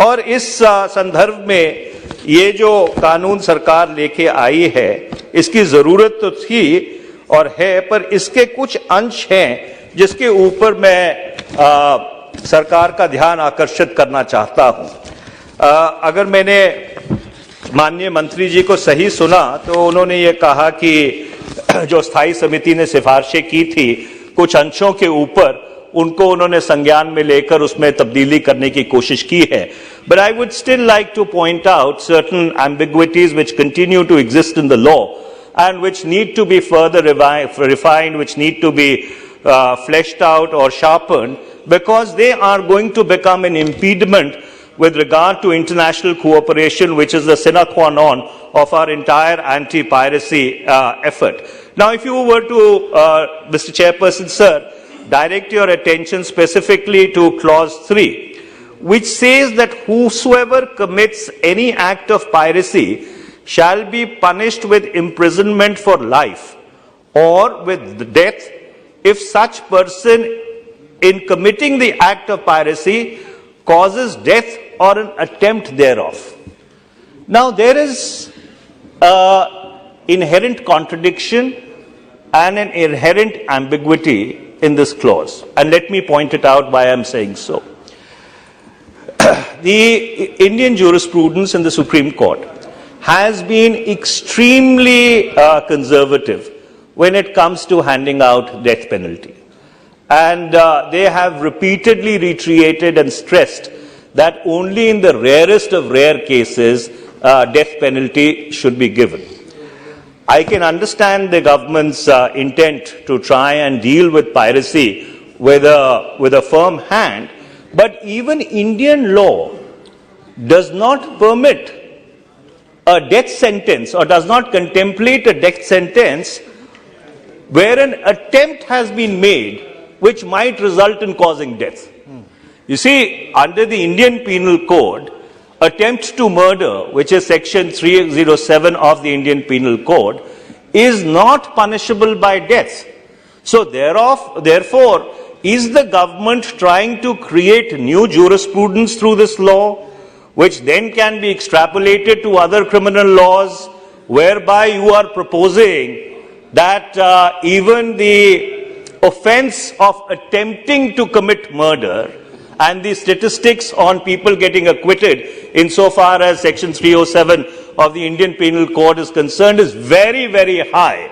और इस संदर्भ में ये जो कानून सरकार लेके आई है, इसकी जरूरत तो थी और है, पर इसके कुछ अंश हैं जिसके ऊपर मैं सरकार का ध्यान आकर्षित करना चाहता हूं। अगर मैंने माननीय मंत्री जी को सही सुना तो उन्होंने ये कहा कि जो स्थायी समिति ने सिफारिशें की थी, कुछ अंशों के ऊपर उनको उन्होंने संज्ञान में लेकर उसमें तब्दीली करने की कोशिश की है। But I would still like to point out certain ambiguities which continue to exist in the law and which need to be further refined, which need to be fleshed out or sharpened, because they are going to become an impediment with regard to international cooperation, which is the sine qua non of our entire anti-piracy effort. Now, if you were to, Mr. Chairperson, sir, direct your attention specifically to clause 3, which says that whosoever commits any act of piracy shall be punished with imprisonment for life or with death if such person in committing the act of piracy causes death or an attempt thereof. Now, there is an inherent contradiction and an inherent ambiguity in this clause. And let me point it out why I'm saying so. The Indian jurisprudence in the Supreme Court has been extremely conservative when it comes to handing out death penalty. And they have repeatedly reiterated and stressed that only in the rarest of rare cases death penalty should be given. I can understand the government's intent to try and deal with piracy with a firm hand, But even Indian law does not permit a death sentence or does not contemplate a death sentence where an attempt has been made which might result in causing death. You see, under the Indian Penal Code, attempt to murder, which is section 307 of the Indian Penal Code, is not punishable by death. So therefore, is the government trying to create new jurisprudence through this law, which then can be extrapolated to other criminal laws, whereby you are proposing that even the offense of attempting to commit murder and the statistics on people getting acquitted insofar as section 307 of the Indian Penal Code is concerned is very, very high.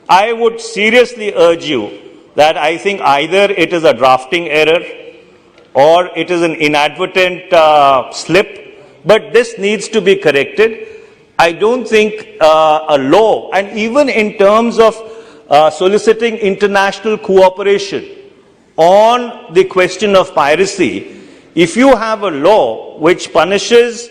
I would seriously urge you that I think either it is a drafting error or it is an inadvertent slip, but this needs to be corrected. I don't think a law, and even in terms of soliciting international cooperation on the question of piracy, if you have a law which punishes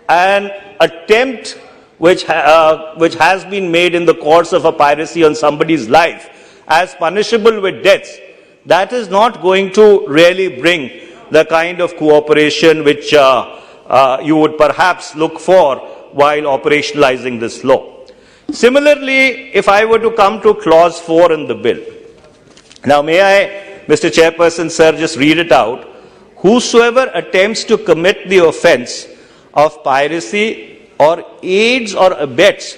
an attempt which has been made in the course of a piracy on somebody's life as punishable with death, that is not going to really bring the kind of cooperation which you would perhaps look for while operationalizing this law. Similarly, if I were to come to clause 4 in the bill, now may I, Mr. Chairperson, sir, just read it out. Whosoever attempts to commit the offense of piracy or aids or abets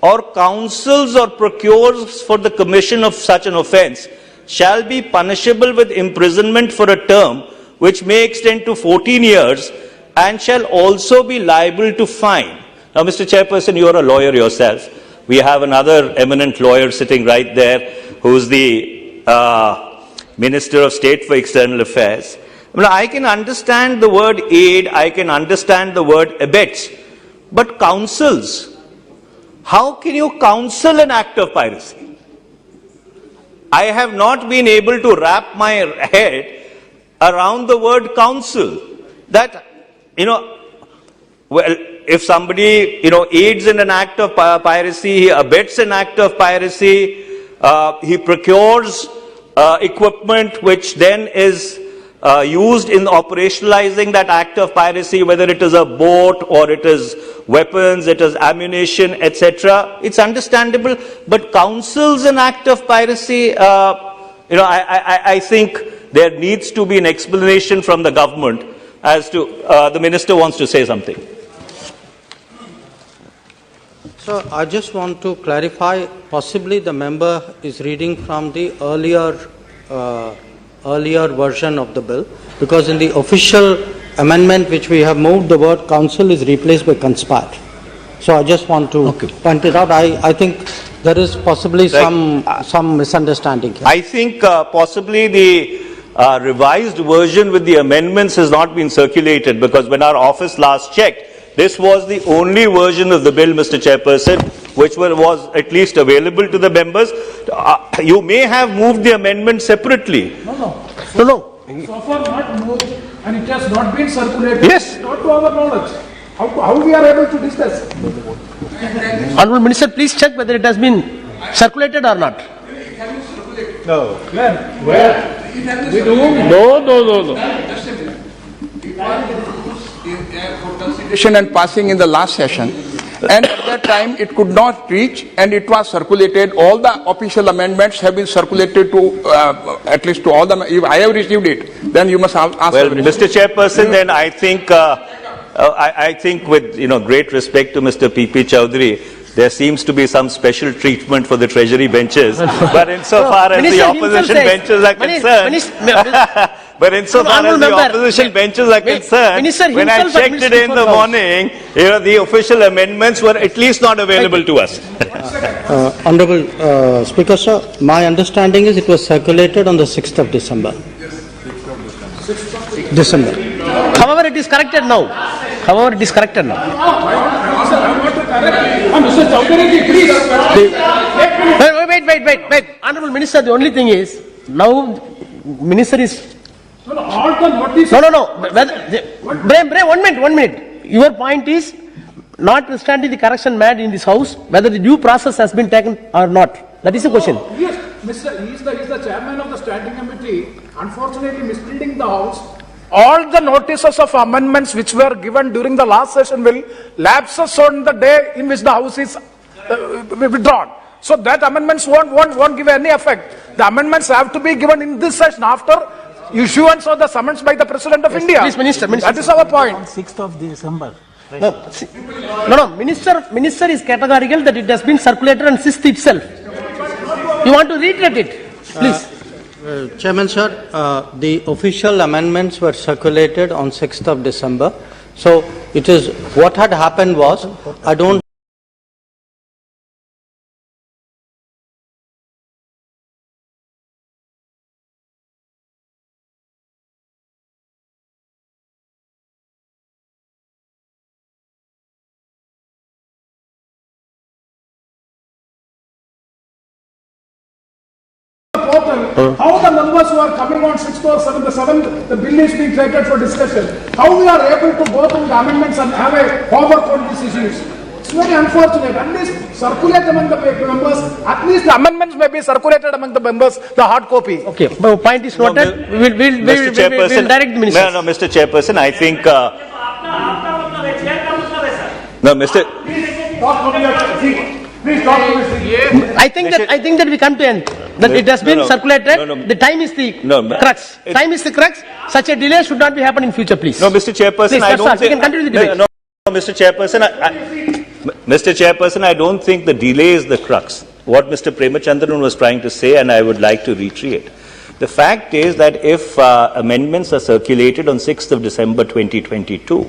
or counsels or procures for the commission of such an offense shall be punishable with imprisonment for a term which may extend to 14 years and shall also be liable to fine. Now, Mr. Chairperson, you are a lawyer yourself. We have another eminent lawyer sitting right there who's the Minister of State for External Affairs. I can understand the word aid, I can understand the word abets, but counsels, how can you counsel an act of piracy? I have not been able to wrap my head around the word counsel. That, well, if somebody, aids in an act of piracy, he abets an act of piracy, he procures equipment which then is used in operationalizing that act of piracy, whether it is a boat or it is weapons, it is ammunition, etc. It's understandable, but counsels an act of piracy, I think there needs to be an explanation from the government as to, the minister wants to say something. So I just want to clarify, possibly the member is reading from the earlier version of the bill, because in the official amendment which we have moved, the word counsel is replaced by conspired. So I just want to point it out. I think there is possibly some misunderstanding here. I think possibly the revised version with the amendments has not been circulated, because when our office last checked, this was the only version of the bill, Mr. Chairperson, which was at least available to the members. You may have moved the amendment separately. No. No. So far not moved, and it has not been circulated. Yes. Not to our knowledge. How we are able to discuss? Honourable Minister, please check whether it has been circulated or not. No. Where? With whom? No. And passing in the last session, and at that time it could not reach, and it was circulated. All the official amendments have been circulated to at least to all the. If I have received it, then you must ask. Well, Mr. Chairperson, then I think I think with great respect to Mr. P.P. Chowdhury, there seems to be some special treatment for the Treasury benches, but insofar as the opposition benches are concerned. But insofar as the opposition benches are concerned, when I checked it in the morning, the official amendments were at least not available to us. Honorable Speaker, sir, my understanding is it was circulated on the 6th of December. However, it is corrected now. Mr. Chowdhury, please. Wait. Honourable Minister, the only thing is, now Minister is No, no, all the notices. No. Bray, 1 minute. Your point is, notwithstanding the correction made in this house, whether the due process has been taken or not. That is the question. Yes, he is the chairman of the standing committee, unfortunately misleading the house. All the notices of amendments which were given during the last session will lapse on the day in which the house is withdrawn. So that amendments won't give any effect. The amendments have to be given in this session after issuance of the summons by the President of India. Please, Minister. That is our point. On 6th of December. No. Minister is categorical that it has been circulated on 6th itself. You want to reiterate it? Please. Chairman, sir, the official amendments were circulated on 6th of December. So it is, what had happened was, I don't How the members who are coming on 6th or 7th, the bill is being treated for discussion. How we are able to go through the amendments and have a homework on these issues? It's very unfortunate. At least circulate among the members. At least the amendments may be circulated among the members, the hard copy. Okay, but point is noted. We'll direct the minister. No, Mr. Chairperson, I think... No, Mr. Please talk to Mr. I think that we come to end. That it has been circulated. The time is the crux. Time is the crux. Such a delay should not be happening in future, please. No, Mr. Chairperson, please, I don't think... We can continue the debate. No, Mr. Chairperson, I don't think the delay is the crux. What Mr. Premachandran was trying to say, and I would like to reiterate. The fact is that if amendments are circulated on 6th of December 2022,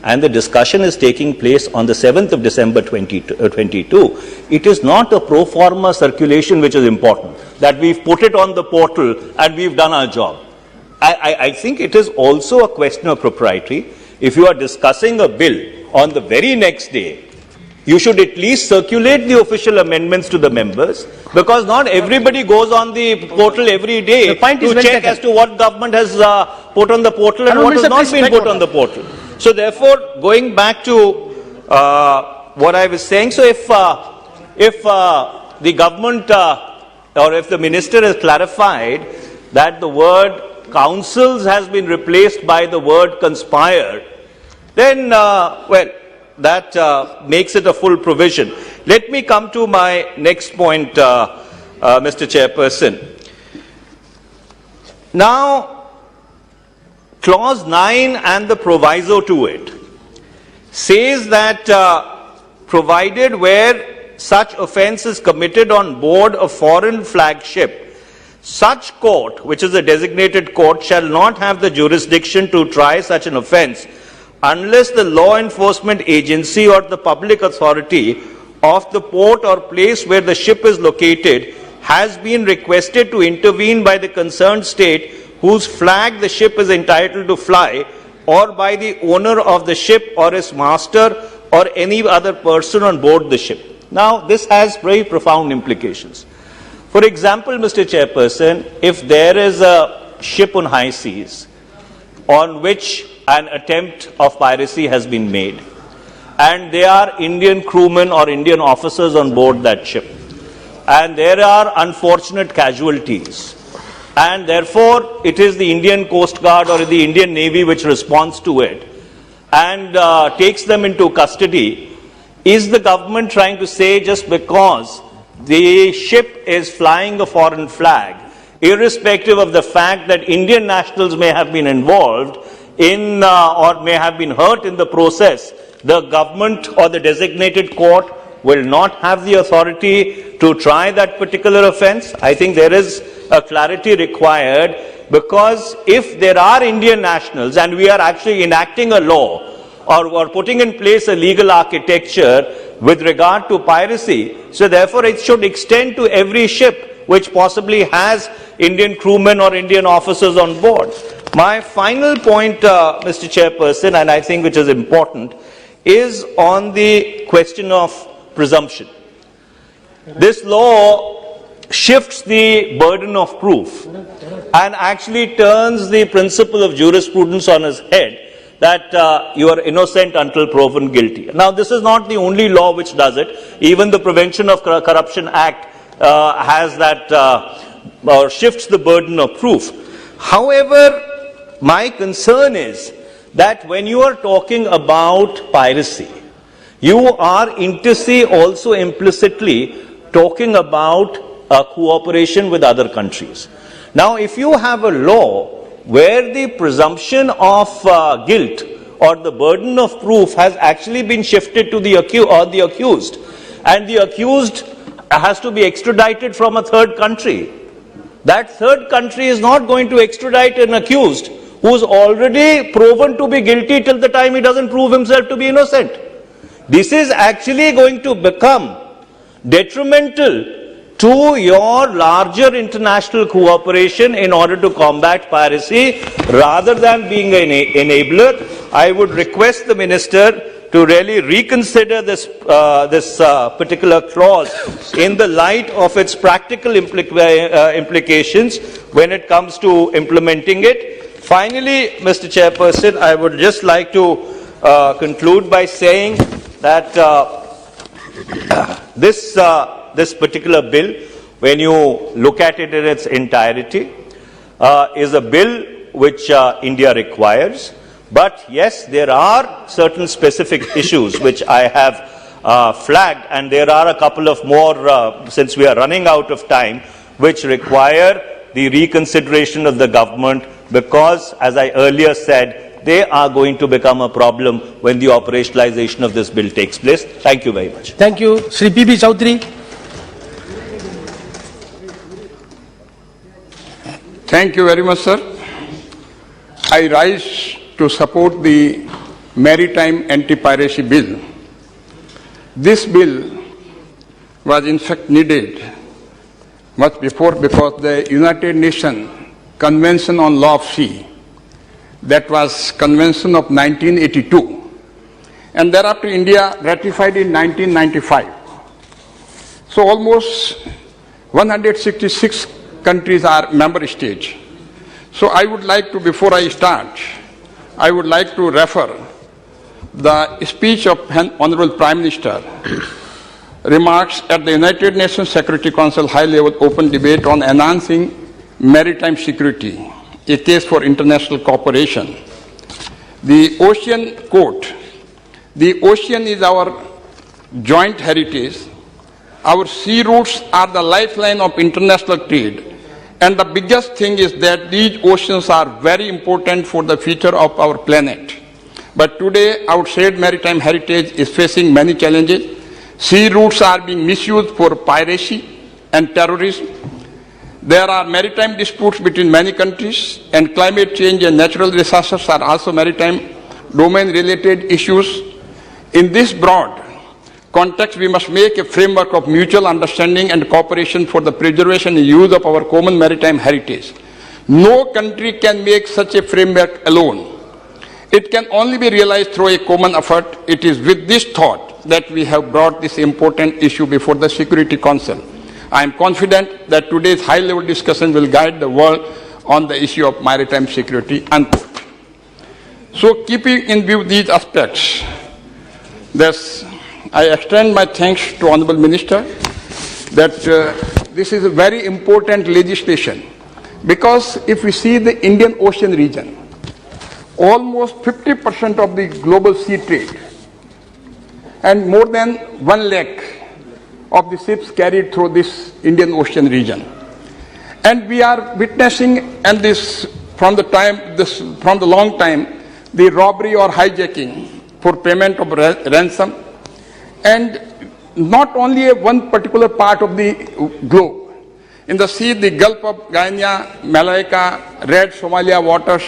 and the discussion is taking place on the 7th of December 2022, it is not a pro forma circulation which is important, that we've put it on the portal and we've done our job. I think it is also a question of propriety. If you are discussing a bill on the very next day, you should at least circulate the official amendments to the members, because not everybody goes on the portal every day to check as to what government has put on the portal and what has not been put on the portal. So therefore, going back to what I was saying, so if the government or if the minister has clarified that the word councils has been replaced by the word conspire, then, well, that makes it a full provision. Let me come to my next point, Mr. Chairperson. Now, Clause 9 and the proviso to it says that provided where such offence is committed on board a foreign flag ship, such court, which is a designated court, shall not have the jurisdiction to try such an offence unless the law enforcement agency or the public authority of the port or place where the ship is located has been requested to intervene by the concerned state whose flag the ship is entitled to fly, or by the owner of the ship or his master or any other person on board the ship. Now, this has very profound implications. For example, Mr. Chairperson, if there is a ship on high seas on which an attempt of piracy has been made, and there are Indian crewmen or Indian officers on board that ship, and there are unfortunate casualties, and therefore it is the Indian Coast Guard or the Indian Navy which responds to it and takes them into custody, is the government trying to say just because the ship is flying a foreign flag, irrespective of the fact that Indian nationals may have been involved in or may have been hurt in the process, the government or the designated court will not have the authority to try that particular offence? I think there is a clarity required, because if there are Indian nationals and we are actually enacting a law or putting in place a legal architecture with regard to piracy, so therefore it should extend to every ship which possibly has Indian crewmen or Indian officers on board. My final point, Mr. Chairperson, and I think which is important, is on the question of presumption. This law shifts the burden of proof and actually turns the principle of jurisprudence on its head, that you are innocent until proven guilty. Now, this is not the only law which does it. Even the Prevention of Corruption Act has that, or shifts the burden of proof. However, my concern is that when you are talking about piracy, you are also implicitly talking about cooperation with other countries. Now, if you have a law where the presumption of guilt or the burden of proof has actually been shifted to the accused, and the accused has to be extradited from a third country, that third country is not going to extradite an accused who's already proven to be guilty till the time he doesn't prove himself to be innocent. This is actually going to become detrimental to your larger international cooperation in order to combat piracy rather than being an enabler. I would request the Minister to really reconsider this particular clause in the light of its practical implications when it comes to implementing it. Finally, Mr. Chairperson, I would just like to conclude by saying that this particular bill, when you look at it in its entirety, is a bill which India requires. But yes, there are certain specific issues which I have flagged, and there are a couple of more, since we are running out of time, which require the reconsideration of the government, because, as I earlier said, they are going to become a problem when the operationalization of this bill takes place. Thank you very much. Thank you. Sri P.B. Chowdhury. Thank you very much, sir. I rise to support the Maritime Anti-Piracy Bill. This bill was in fact needed much before, because the United Nations Convention on Law of Sea, that was Convention of 1982, and thereafter India ratified in 1995. So almost 166 countries are member states. So I would like to, before I start, I would like to refer the speech of Honorable Prime Minister remarks at the United Nations Security Council high-level open debate on enhancing maritime security, a case for international cooperation. The ocean quote, "The ocean is our joint heritage. Our sea routes are the lifeline of international trade. And the biggest thing is that these oceans are very important for the future of our planet. But today, our shared maritime heritage is facing many challenges. Sea routes are being misused for piracy and terrorism. There are maritime disputes between many countries, and climate change and natural disasters are also maritime domain-related issues. In this broad context, we must make a framework of mutual understanding and cooperation for the preservation and use of our common maritime heritage. No country can make such a framework alone. It can only be realized through a common effort. It is with this thought that we have brought this important issue before the Security Council. I am confident that today's high-level discussion will guide the world on the issue of maritime security." Unquote. So, keeping in view these aspects, I extend my thanks to Honorable Minister that this is a very important legislation, because if we see the Indian Ocean region, almost 50% of the global sea trade and more than 1 lakh of the ships carried through this Indian Ocean region. And we are witnessing, and this from the long time, the robbery or hijacking for payment of ransom, and not only one particular part of the globe. In the sea, the Gulf of Guinea, Malacca, Red Somalia waters,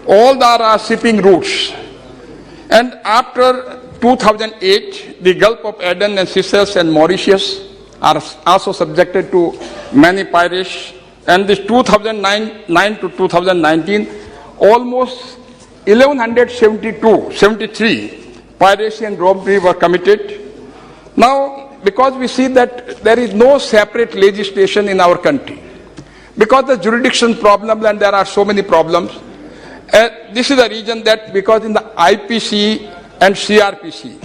all there are shipping routes. And after 2008, the Gulf of Aden and Seychelles and Mauritius are also subjected to many pirates. And this 2009 to 2019, almost 1,173 piracy and robbery were committed. Now, because we see that there is no separate legislation in our country. Because the jurisdiction problem, and there are so many problems, this is the reason that because in the IPC and CRPC,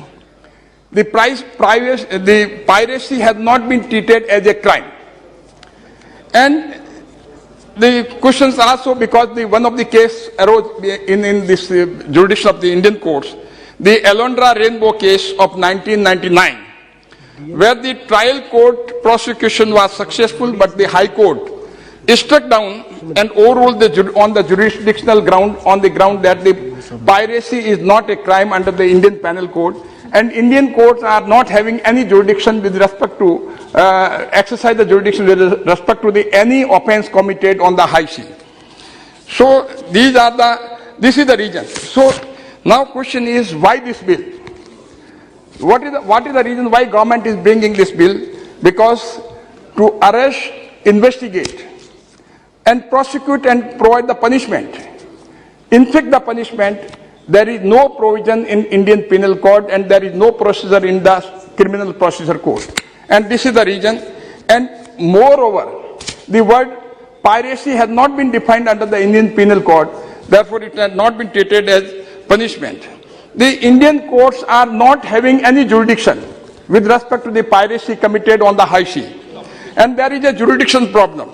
the piracy has not been treated as a crime. And the questions also because one of the case arose in this jurisdiction of the Indian courts, the Alondra Rainbow case of 1999, where the trial court prosecution was successful, but the High Court struck down and overruled on the jurisdictional ground, on the ground that the piracy is not a crime under the Indian Penal Code, and Indian courts are not having any jurisdiction with respect to exercise the jurisdiction with respect to any offence committed on the high sea. So this is the reason. So now question is, why this bill? What is the reason why government is bringing this bill? Because to arrest, investigate, and prosecute and provide the punishment, inflict the punishment, there is no provision in Indian Penal Code and there is no procedure in the Criminal Procedure Code. And this is the reason. And moreover, the word piracy has not been defined under the Indian Penal Code, therefore it has not been treated as punishment. The Indian courts are not having any jurisdiction with respect to the piracy committed on the high sea. And there is a jurisdiction problem.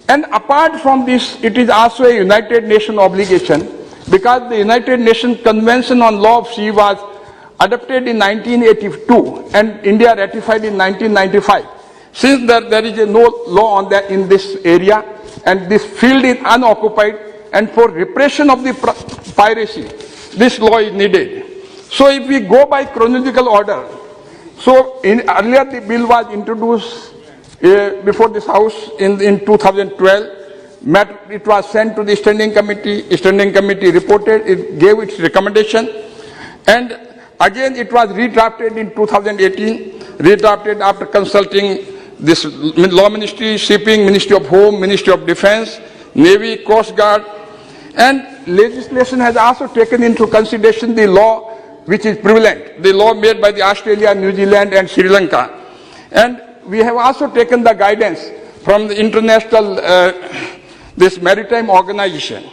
And apart from this, it is also a United Nations obligation, because the United Nations Convention on Law of Sea was adopted in 1982 and India ratified in 1995. Since there is no law on that in this area and this field is unoccupied, and for repression of the piracy, this law is needed. So if we go by chronological order, so earlier the bill was introduced before this House in 2012. It was sent to the Standing Committee. Standing Committee reported, it gave its recommendation, and again it was redrafted in 2018, redrafted after consulting this Law Ministry, Shipping, Ministry of Home, Ministry of Defence, Navy, Coast Guard, and legislation has also taken into consideration the law which is prevalent, the law made by the Australia, New Zealand and Sri Lanka. And we have also taken the guidance from the international this maritime organization.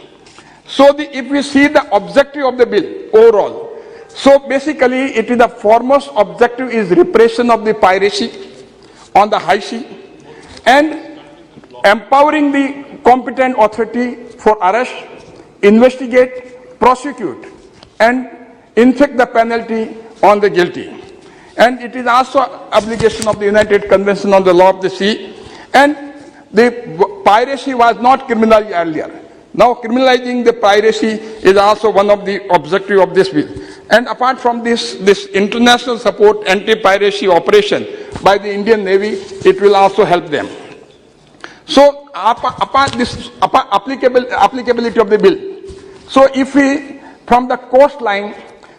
So if we see the objective of the bill overall, so basically it is the foremost objective is repression of the piracy on the high sea and empowering the competent authority for arrest, investigate, prosecute and inflict the penalty on the guilty. And it is also obligation of the United Convention on the Law of the Sea. And the piracy was not criminalized earlier. Now criminalizing the piracy is also one of the objectives of this bill. And apart from this international support anti-piracy operation by the Indian Navy, it will also help them. So apart this applicability of the bill. So if we, from the coastline,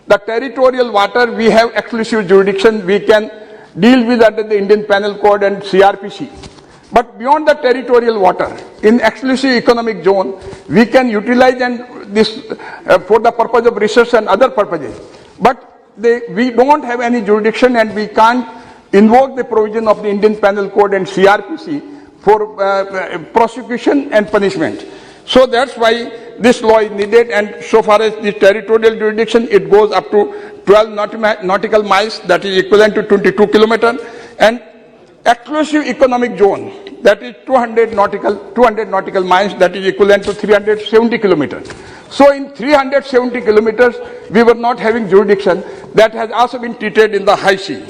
the territorial water, we have exclusive jurisdiction, we can deal with under the Indian Penal Code and CRPC. But beyond the territorial water, in exclusive economic zone, we can utilize and this for the purpose of research and other purposes. But we don't have any jurisdiction and we can't invoke the provision of the Indian Penal Code and CRPC for prosecution and punishment. So that's why this law is needed, and so far as the territorial jurisdiction, it goes up to 12 nautical miles, that is equivalent to 22 kilometers, and exclusive economic zone, that is 200 nautical miles, that is equivalent to 370 kilometers. So in 370 kilometers, we were not having jurisdiction. That has also been treated in the high sea.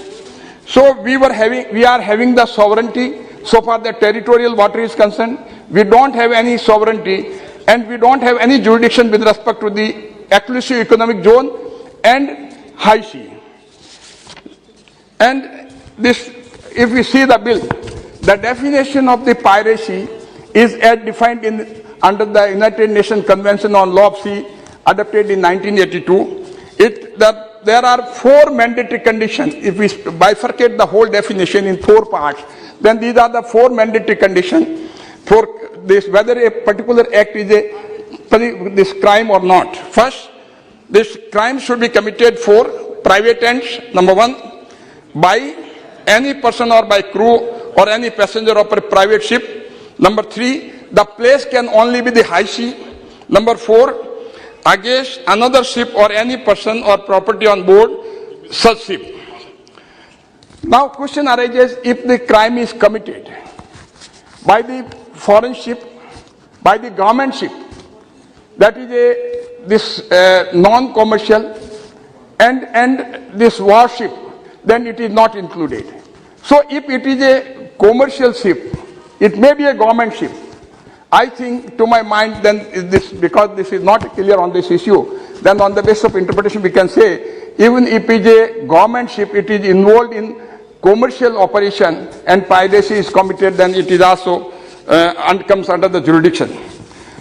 So we are having the sovereignty. So far the territorial water is concerned, we don't have any sovereignty and we don't have any jurisdiction with respect to the exclusive economic zone and high sea. And this, if we see the bill, the definition of the piracy is as defined under the United Nations Convention on Law of Sea, adopted in 1982. There are 4 mandatory conditions. If we bifurcate the whole definition in 4 parts, then these are the 4 mandatory conditions for this, whether a particular act is this crime or not. First, this crime should be committed for private ends, number 1, by any person or by crew or any passenger of a private ship. Number 3, the place can only be the high sea. Number 4, against another ship or any person or property on board such ship. Now question arises, if the crime is committed by the foreign ship, by the government ship, that is this non-commercial and this warship, then it is not included. So if it is a commercial ship, it may be a government ship. I think, to my mind, then this, because this is not clear on this issue, then on the basis of interpretation we can say, even if it is a government ship, it is involved in commercial operation and piracy is committed, then it is also comes under the jurisdiction.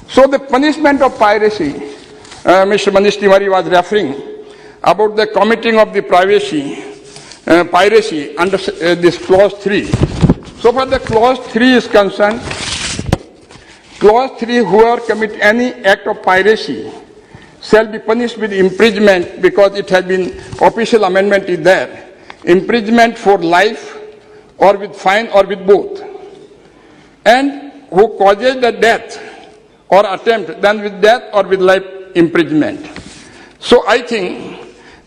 So the punishment of piracy, Mr. Manish Tiwari was referring about the committing of the piracy under this clause 3. So far the clause 3 is concerned, clause 3, whoever commit any act of piracy shall be punished with imprisonment, because it has been, official amendment is there, imprisonment for life or with fine or with both. And who causes the death or attempt, then with death or with life imprisonment. So I think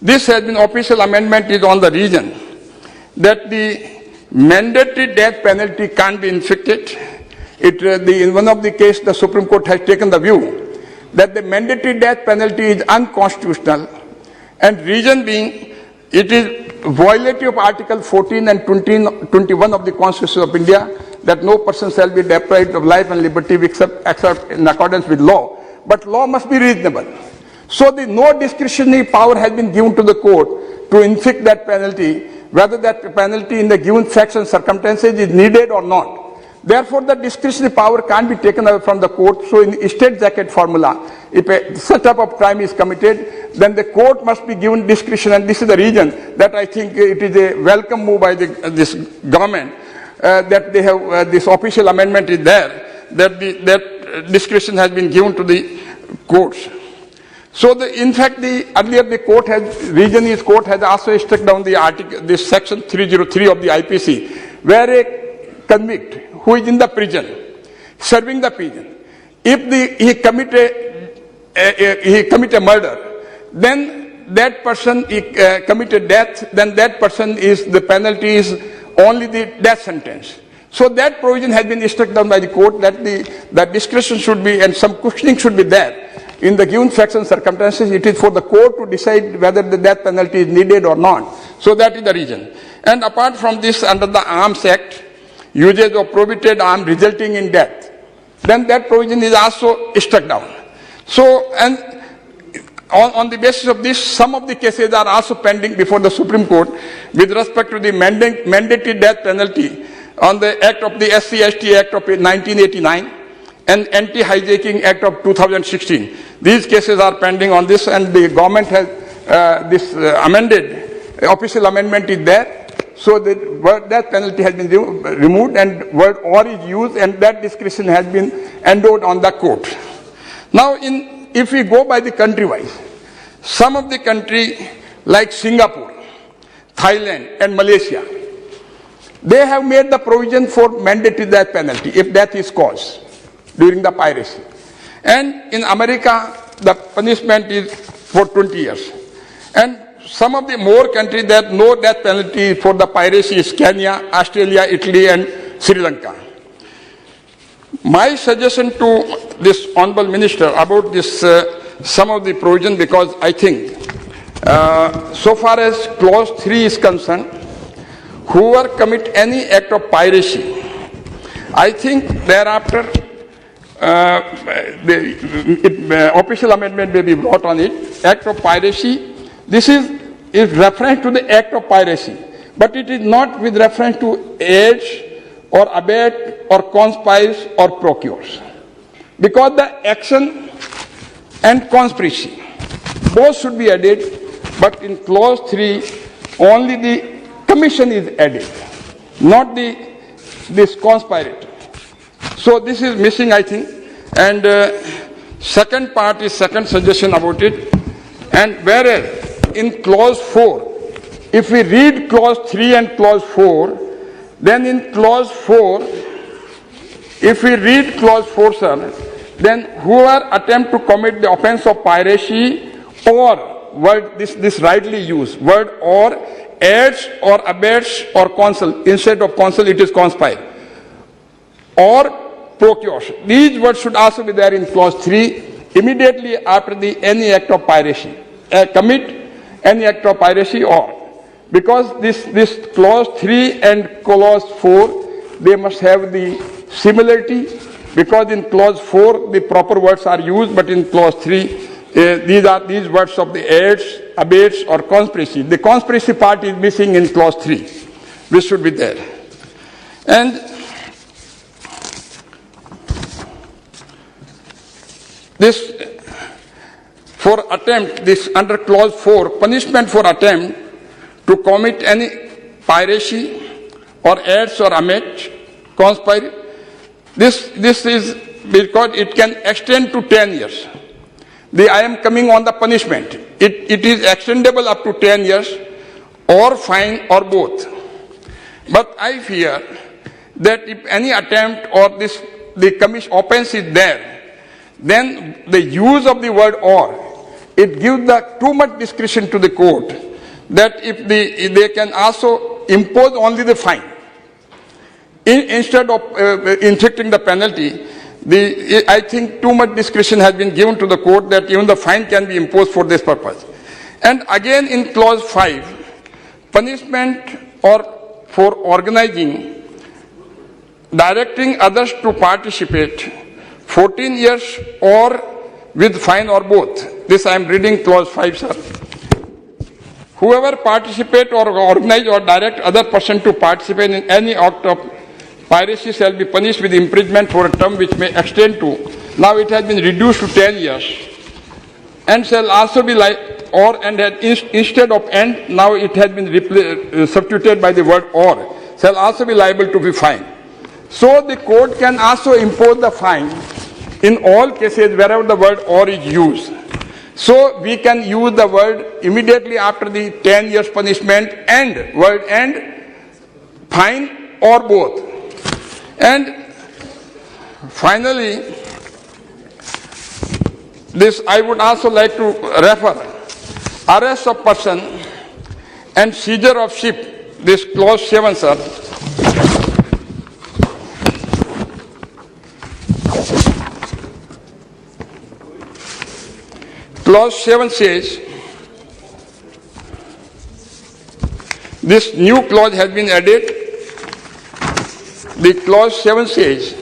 this has been, official amendment is on the reason that the mandatory death penalty can't be inflicted. In one of the cases, the Supreme Court has taken the view that the mandatory death penalty is unconstitutional, and reason being, it is violative of Article 14 and 21 of the Constitution of India, that no person shall be deprived of life and liberty except in accordance with law. But law must be reasonable. So the no discretionary power has been given to the court to inflict that penalty, whether that penalty in the given facts and circumstances is needed or not. Therefore, the discretionary power can't be taken away from the court. So in state jacket formula, if such type of crime is committed, then the court must be given discretion, and this is the reason that I think it is a welcome move by this government, that they have this official amendment is there, that discretion has been given to the courts. So in fact, earlier the court has also struck down this section 303 of the IPC, where a convict who is in the prison, serving the prison, if he commit a murder, then that person committed death, then that person the penalty is only the death sentence. So that provision has been struck down by the court, that the discretion should be, and some questioning should be there. In the given facts and circumstances, it is for the court to decide whether the death penalty is needed or not. So that is the reason. And apart from this, under the Arms Act, usage of prohibited arms resulting in death, then that provision is also struck down. So, and on the basis of this, some of the cases are also pending before the Supreme Court with respect to the mandatory death penalty on the Act of the SC/ST Act of 1989 and Anti-Hijacking Act of 2016. These cases are pending on this, and the government has this amended, official amendment is there. So the word death penalty has been removed and word or is used, and that discretion has been endowed on the court. Now if we go by the country-wise, some of the country like Singapore, Thailand and Malaysia, they have made the provision for mandatory death penalty if death is caused during the piracy. And in America, the punishment is for 20 years. And some of the more countries that no death penalty for the piracy is Kenya, Australia, Italy and Sri Lanka. My suggestion to this Honorable Minister about this, some of the provision, because I think so far as clause 3 is concerned, whoever commit any act of piracy, I think thereafter the official amendment may be brought on it. Act of piracy, this is reference to the act of piracy, but it is not with reference to aids or abet or conspires or procures, because the action and conspiracy both should be added, but in clause 3 only the commission is added, not this conspirator. So this is missing, I think. And second part is second suggestion about it. And whereas in clause 4, if we read clause 3 and clause 4, then in clause 4, if we read clause 4, sir, then whoever attempt to commit the offense of piracy or word, this rightly used, word or aids or abets or counsel, instead of counsel it is conspire, or procures. These words should also be there in clause 3, immediately after the any act of piracy, commit any act of piracy or. Because this clause 3 and clause 4, they must have the similarity, because in clause 4 the proper words are used, but in clause 3 these words of the aids, abets or conspiracy. The conspiracy part is missing in clause 3, which should be there. And this for attempt, this under clause 4, punishment for attempt to commit any piracy or aids or abet, conspire, this is because it can extend to 10 years. I am coming on the punishment. It is extendable up to 10 years or fine or both. But I fear that if any attempt or the commission offense is there, then the use of the word or, it gives too much discretion to the court, that if they can also impose only the fine instead of inflicting the penalty. I think too much discretion has been given to the court that even the fine can be imposed for this purpose. And again in clause 5, punishment or for organizing, directing others to participate, 14 years or with fine or both. This I am reading clause 5, sir. Whoever participate or organize or direct other person to participate in any act of piracy shall be punished with imprisonment for a term which may extend to, now it has been reduced to 10 years, and shall also be instead of and, now it has been substituted by the word or, shall also be liable to be fined. So the court can also impose the fine in all cases wherever the word or is used. So we can use the word immediately after the 10 years punishment and word and, fine or both. And finally, this I would also like to refer, arrest of person and seizure of ship, this clause 7, sir. Clause 7 says, this new clause has been added. The clause 7 says,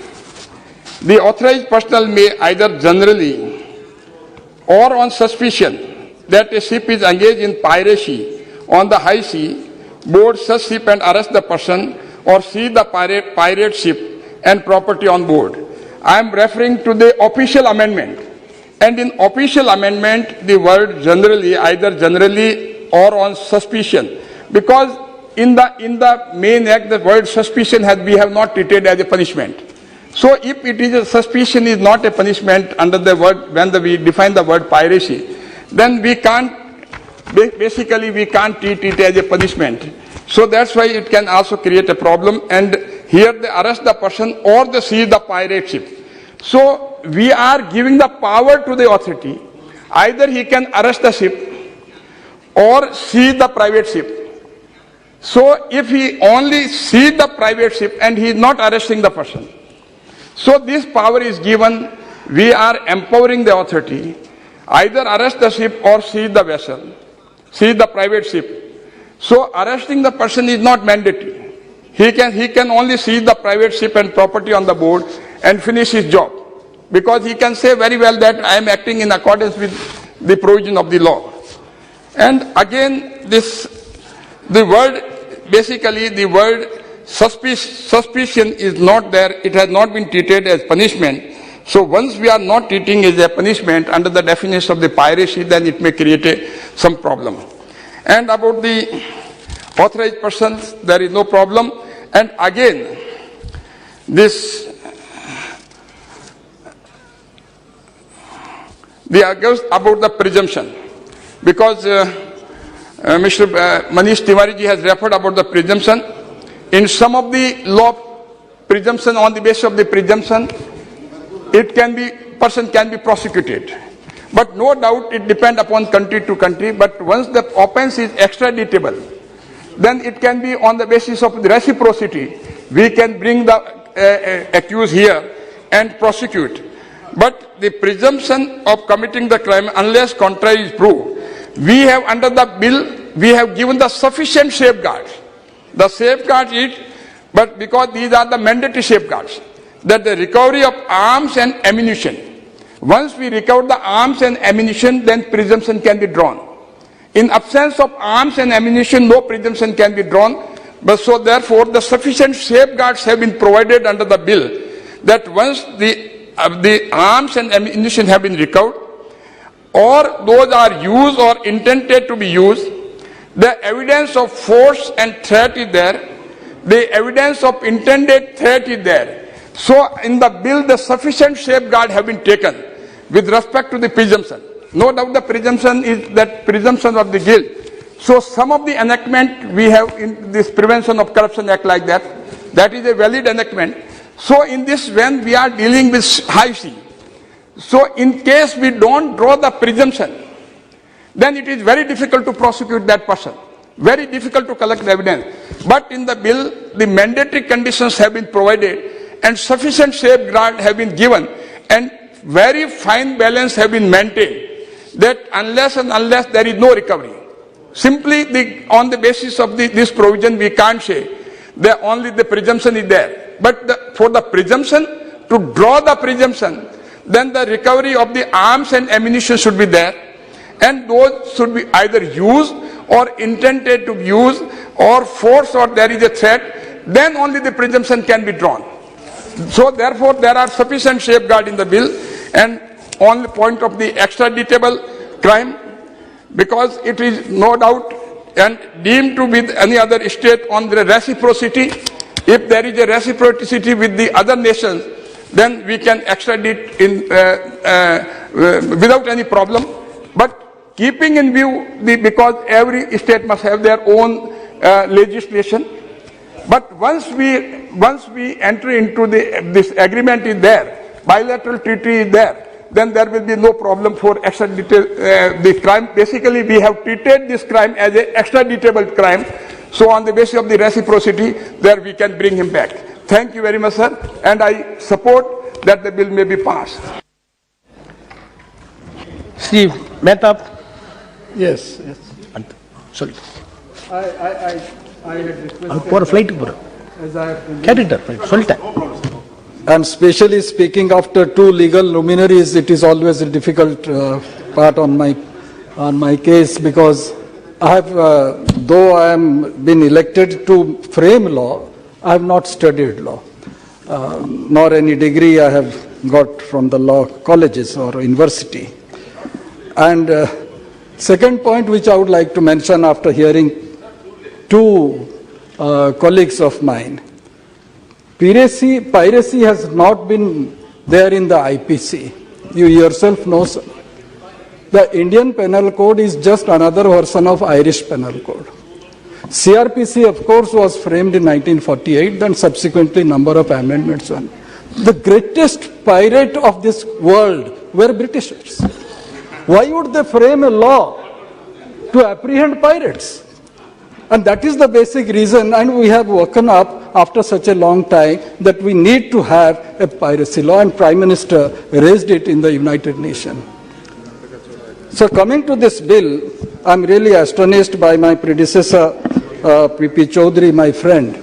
the authorized personnel may either generally or on suspicion that a ship is engaged in piracy on the high sea, board such ship and arrest the person or seize the pirate ship and property on board. I am referring to the official amendment. And in official amendment, the word generally, either generally or on suspicion, because in the main act, the word suspicion we have not treated as a punishment. So if it is a suspicion is not a punishment under the word, when we define the word piracy, then we can't treat it as a punishment. So that's why it can also create a problem. And here they arrest the person or they seize the pirate ship. So we are giving the power to the authority. Either he can arrest the ship or seize the private ship. So if he only sees the private ship and he is not arresting the person, so this power is given, we are empowering the authority, either arrest the ship or seize the vessel, seize the private ship. So arresting the person is not mandatory. He can only seize the private ship and property on the board and finish his job, because he can say very well that I am acting in accordance with the provision of the law. And again, the word suspicion is not there. It has not been treated as punishment. So once we are not treating it as a punishment under the definition of the piracy, then it may create some problem. And about the authorized persons, there is no problem. And again, this about the presumption, because Mr. Manish Tiwari ji has referred about the presumption. In some of the law presumption, on the basis of the presumption, person can be prosecuted. But no doubt it depends upon country to country. But once the offence is extraditable, then it can be on the basis of the reciprocity. We can bring the accused here and prosecute. But the presumption of committing the crime, unless contrary is proved, we have under the bill, we have given the sufficient safeguards. The safeguards is, but because these are the mandatory safeguards, that the recovery of arms and ammunition. Once we recover the arms and ammunition, then presumption can be drawn. In absence of arms and ammunition, no presumption can be drawn. But so therefore, the sufficient safeguards have been provided under the bill that once the arms and ammunition have been recovered, or those are used or intended to be used, the evidence of force and threat is there, the evidence of intended threat is there. So in the bill, the sufficient safeguard have been taken with respect to the presumption. No doubt the presumption is that presumption of the guilt. So some of the enactment we have in this Prevention of Corruption Act like that, that is a valid enactment. So in this, when we are dealing with high C, so in case we don't draw the presumption, then it is very difficult to prosecute that person, very difficult to collect evidence. But in the bill, the mandatory conditions have been provided and sufficient safeguard have been given and very fine balance have been maintained, that unless there is no recovery. Simply on the basis of this provision, we can't say that only the presumption is there. But for the presumption, to draw the presumption, then the recovery of the arms and ammunition should be there. And those should be either used or intended to be used or force or there is a threat, then only the presumption can be drawn. So therefore, there are sufficient safeguards in the bill. And on the point of the extraditable crime, because it is no doubt and deemed to be any other state on the reciprocity, if there is a reciprocity with the other nations, then we can extradite without any problem. But keeping in view, because every state must have their own legislation, but once we enter into this agreement is there, bilateral treaty is there, then there will be no problem for extraditable the crime. Basically, we have treated this crime as an extraditable crime. So on the basis of the reciprocity, there we can bring him back. Thank you very much, sir. And I support that the bill may be passed. Steve, Mehta. Yes. Sorry. I had requested. For a flight. And especially speaking after two legal luminaries, it is always a difficult part on my case, because I have, though I am been elected to frame law, I have not studied law, nor any degree I have got from the law colleges or university. And second point which I would like to mention after hearing two colleagues of mine, piracy has not been there in the IPC. You yourself know, sir. The Indian Penal Code is just another version of Irish Penal Code. CRPC, of course, was framed in 1948, then subsequently number of amendments on. The greatest pirate of this world were Britishers. Why would they frame a law to apprehend pirates? And that is the basic reason, and we have woken up after such a long time that we need to have a piracy law, and Prime Minister raised it in the United Nations. So coming to this bill, I'm really astonished by my predecessor, P.P. Chaudhary, my friend.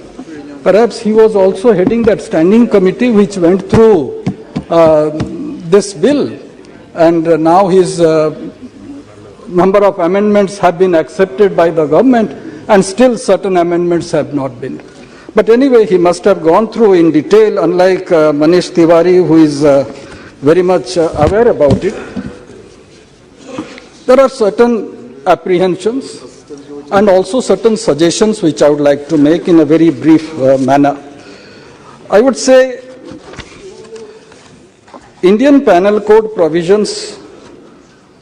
Perhaps he was also heading that standing committee which went through this bill, and now his number of amendments have been accepted by the government, and still certain amendments have not been. But anyway, he must have gone through in detail, unlike Manish Tiwari, who is very much aware about it. There are certain apprehensions and also certain suggestions which I would like to make in a very brief manner. I would say Indian Penal Code provisions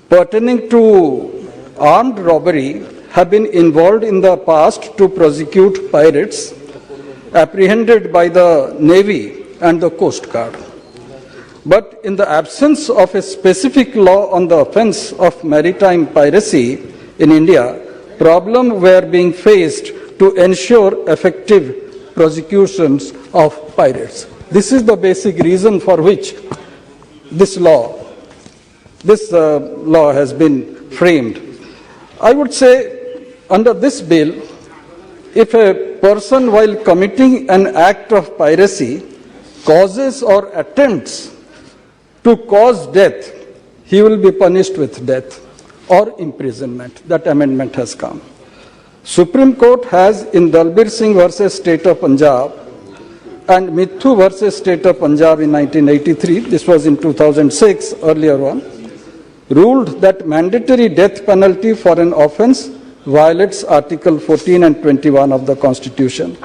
pertaining to armed robbery have been involved in the past to prosecute pirates apprehended by the Navy and the Coast Guard. But in the absence of a specific law on the offense of maritime piracy in India, problems were being faced to ensure effective prosecutions of pirates. This is the basic reason for which this law has been framed. I would say, under this bill, if a person while committing an act of piracy causes or attempts to cause death, he will be punished with death or imprisonment. That amendment has come. Supreme Court has in Dalbir Singh versus State of Punjab and Mithu versus State of Punjab in 1983, this was in 2006, earlier one, ruled that mandatory death penalty for an offence violates Article 14 and 21 of the Constitution.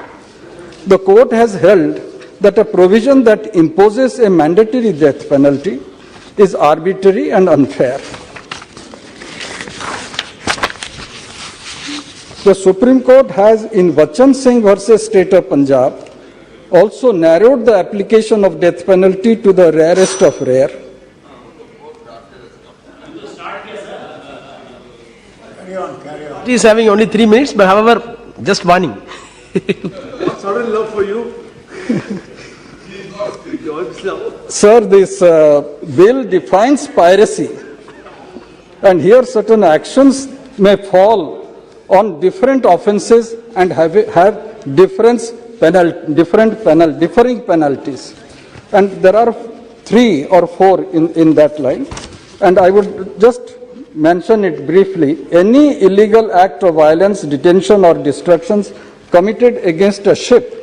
The court has held that a provision that imposes a mandatory death penalty is arbitrary and unfair. The Supreme Court has in Vachan Singh versus State of Punjab also narrowed the application of death penalty to the rarest of rare. He is having only 3 minutes, but however, just warning. Sudden love for you. Sir, this bill defines piracy, and here certain actions may fall on different offences and have differing penalties. And there are 3 or 4 in that line. And I would just mention it briefly. Any illegal act of violence, detention or destructions committed against a ship,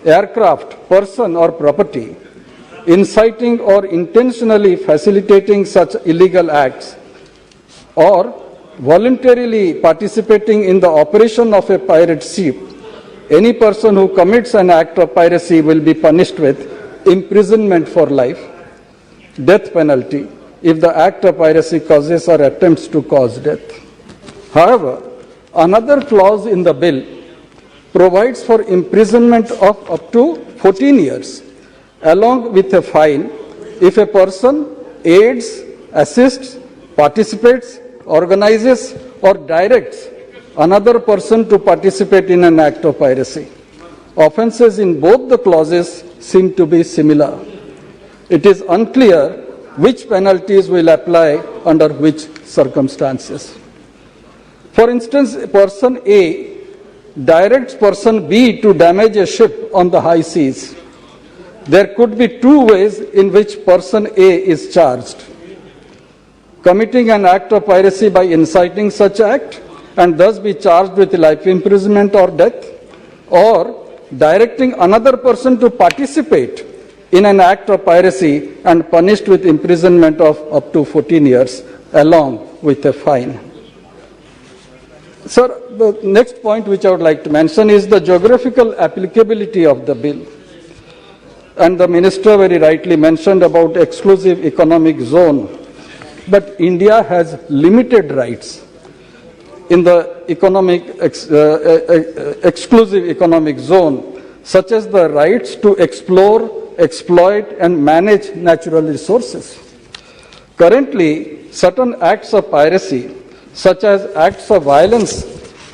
aircraft, person or property, inciting or intentionally facilitating such illegal acts, or voluntarily participating in the operation of a pirate ship, any person who commits an act of piracy will be punished with imprisonment for life, death penalty, if the act of piracy causes or attempts to cause death. However, another clause in the bill provides for imprisonment of up to 14 years, along with a fine, if a person aids, assists, participates, organizes or directs another person to participate in an act of piracy. Offences in both the clauses seem to be similar. It is unclear which penalties will apply under which circumstances. For instance, person A directs person B to damage a ship on the high seas. There could be 2 ways in which person A is charged: committing an act of piracy by inciting such act and thus be charged with life imprisonment or death, or directing another person to participate in an act of piracy and punished with imprisonment of up to 14 years along with a fine. Sir, the next point which I would like to mention is the geographical applicability of the bill. And the minister very rightly mentioned about exclusive economic zone. But India has limited rights in the exclusive economic zone, such as the rights to explore, exploit and manage natural resources. Currently, certain acts of piracy, such as acts of violence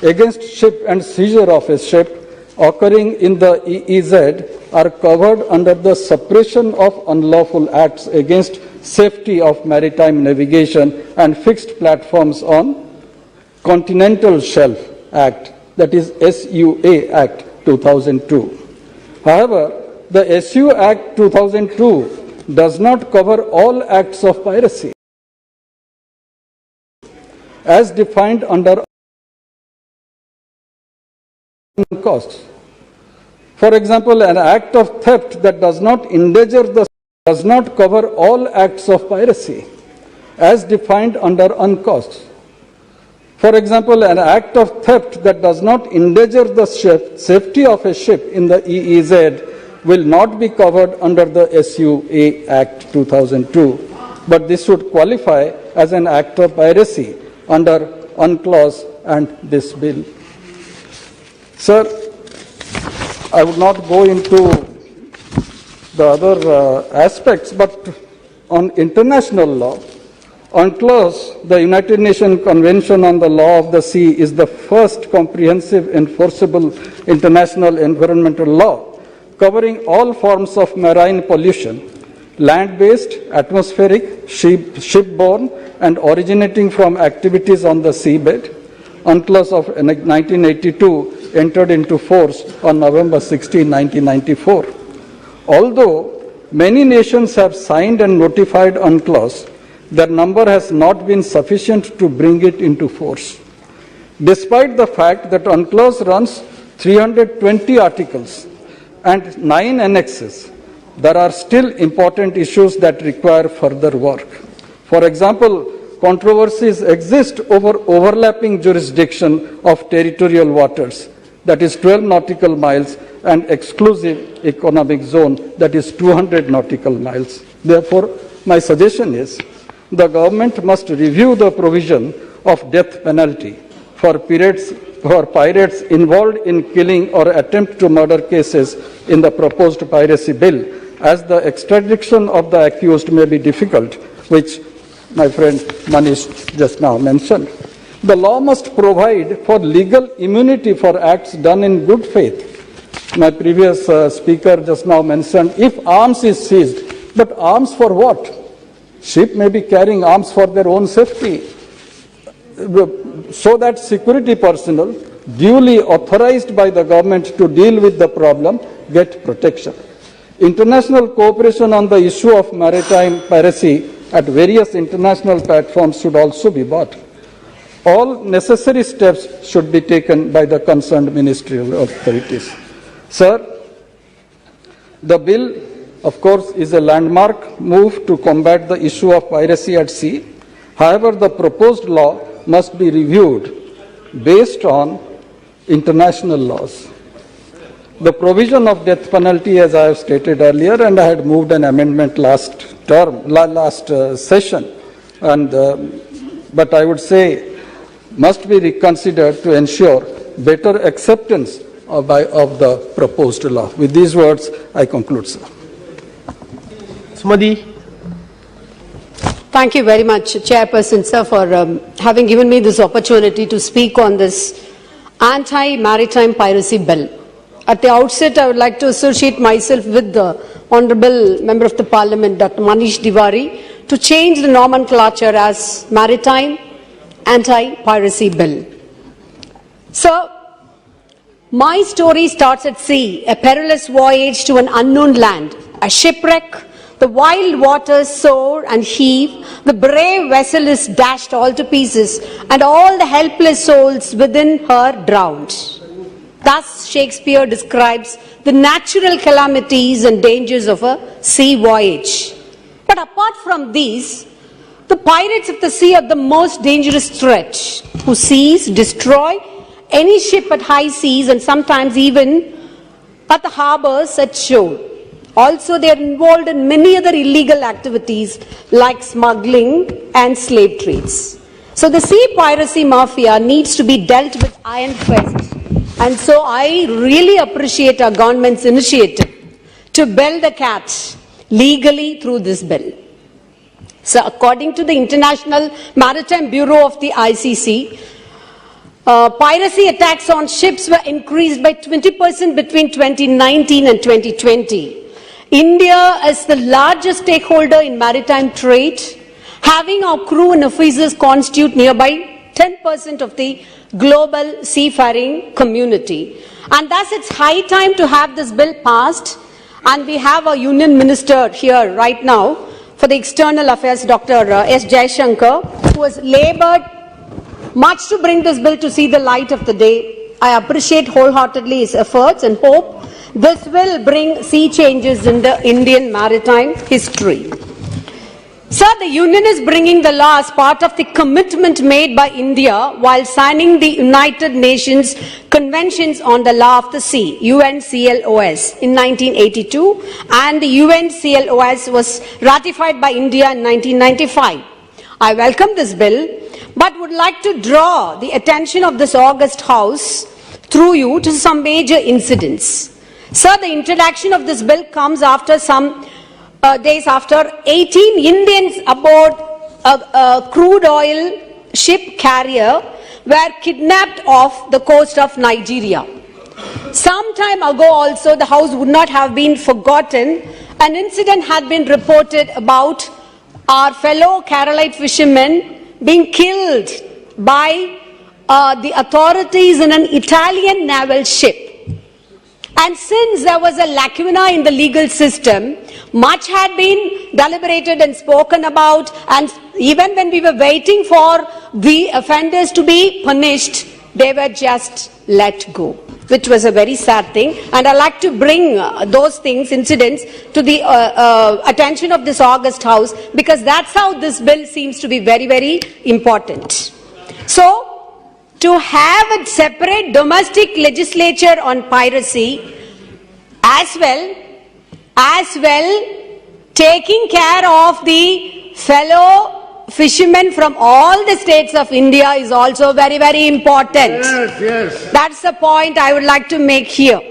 against ship and seizure of a ship occurring in the EEZ, are covered under the Suppression of Unlawful Acts Against Safety of Maritime Navigation and Fixed Platforms on Continental Shelf Act, that is SUA Act 2002. However, the SU Act 2002 does not cover all acts of piracy as defined under costs. For example, an act of theft that does not endanger the does not cover all acts of piracy as defined under uncosts. For example, an act of theft that does not endanger the safety of a ship in the EEZ will not be covered under the SUA Act 2002, but this would qualify as an act of piracy under UNCLOS and this bill. Sir, I would not go into the other aspects, but on international law, UNCLOS, the United Nations Convention on the Law of the Sea, is the first comprehensive enforceable international environmental law covering all forms of marine pollution, land-based, atmospheric, shipborne, and originating from activities on the seabed. UNCLOS of 1982 entered into force on November 16, 1994. Although many nations have signed and notified UNCLOS, their number has not been sufficient to bring it into force. Despite the fact that UNCLOS runs 320 articles and 9 annexes, there are still important issues that require further work. For example, controversies exist over overlapping jurisdiction of territorial waters, that is 12 nautical miles, and exclusive economic zone, that is 200 nautical miles. Therefore, my suggestion is the government must review the provision of death penalty for pirates involved in killing or attempt to murder cases in the proposed piracy bill, as the extradition of the accused may be difficult, which my friend Manish just now mentioned. The law must provide for legal immunity for acts done in good faith. My previous speaker just now mentioned if arms is seized, but arms for what? Ship may be carrying arms for their own safety, so that security personnel duly authorized by the government to deal with the problem get protection. International cooperation on the issue of maritime piracy at various international platforms should also be brought. All necessary steps should be taken by the concerned ministerial authorities. Sir, the bill, of course, is a landmark move to combat the issue of piracy at sea. However, the proposed law must be reviewed based on international laws. The provision of death penalty, as I have stated earlier, and I had moved an amendment last session, but I would say must be reconsidered to ensure better acceptance of the proposed law. With these words, I conclude, sir. Sumadi. Thank you very much, Chairperson, sir, for having given me this opportunity to speak on this anti-maritime piracy bill. At the outset, I would like to associate myself with the Honourable Member of the Parliament, Dr. Manish Tiwari, to change the nomenclature as Maritime Anti-Piracy Bill. So, my story starts at sea, a perilous voyage to an unknown land, a shipwreck. The wild waters soar and heave, the brave vessel is dashed all to pieces, and all the helpless souls within her drowned. Thus Shakespeare describes the natural calamities and dangers of a sea voyage. But apart from these, the pirates of the sea are the most dangerous threat, who seize, destroy any ship at high seas and sometimes even at the harbors at shore. Also, they are involved in many other illegal activities like smuggling and slave trades. So the sea piracy mafia needs to be dealt with iron fist. And so I really appreciate our government's initiative to bell the cat legally through this bill. So according to the International Maritime Bureau of the ICC, piracy attacks on ships were increased by 20% between 2019 and 2020. India is the largest stakeholder in maritime trade, having our crew and officers constitute nearby 10% of the global seafaring community. And thus it's high time to have this bill passed, and we have our Union Minister here right now for the External Affairs, Dr. S. Jaishankar, who has labored much to bring this bill to see the light of the day. I appreciate wholeheartedly his efforts and hope this will bring sea changes in the Indian maritime history. Sir, the Union is bringing the law as part of the commitment made by India while signing the United Nations Conventions on the Law of the Sea, UNCLOS, in 1982, and the UNCLOS was ratified by India in 1995. I welcome this bill, but would like to draw the attention of this august House through you to some major incidents. Sir, the introduction of this bill comes after some days after 18 Indians aboard a crude oil ship carrier were kidnapped off the coast of Nigeria. Some time ago also, the House would not have been forgotten. An incident had been reported about our fellow Keralite fishermen being killed by the authorities in an Italian naval ship. And since there was a lacuna in the legal system, much had been deliberated and spoken about, and even when we were waiting for the offenders to be punished, they were just let go, which was a very sad thing. And I'd like to bring those things, incidents, to the attention of this august House, because that's how this bill seems to be very, very important. So, to have a separate domestic legislature on piracy, as well taking care of the fellow fishermen from all the states of India is also very, very important. Yes. That's the point I would like to make here.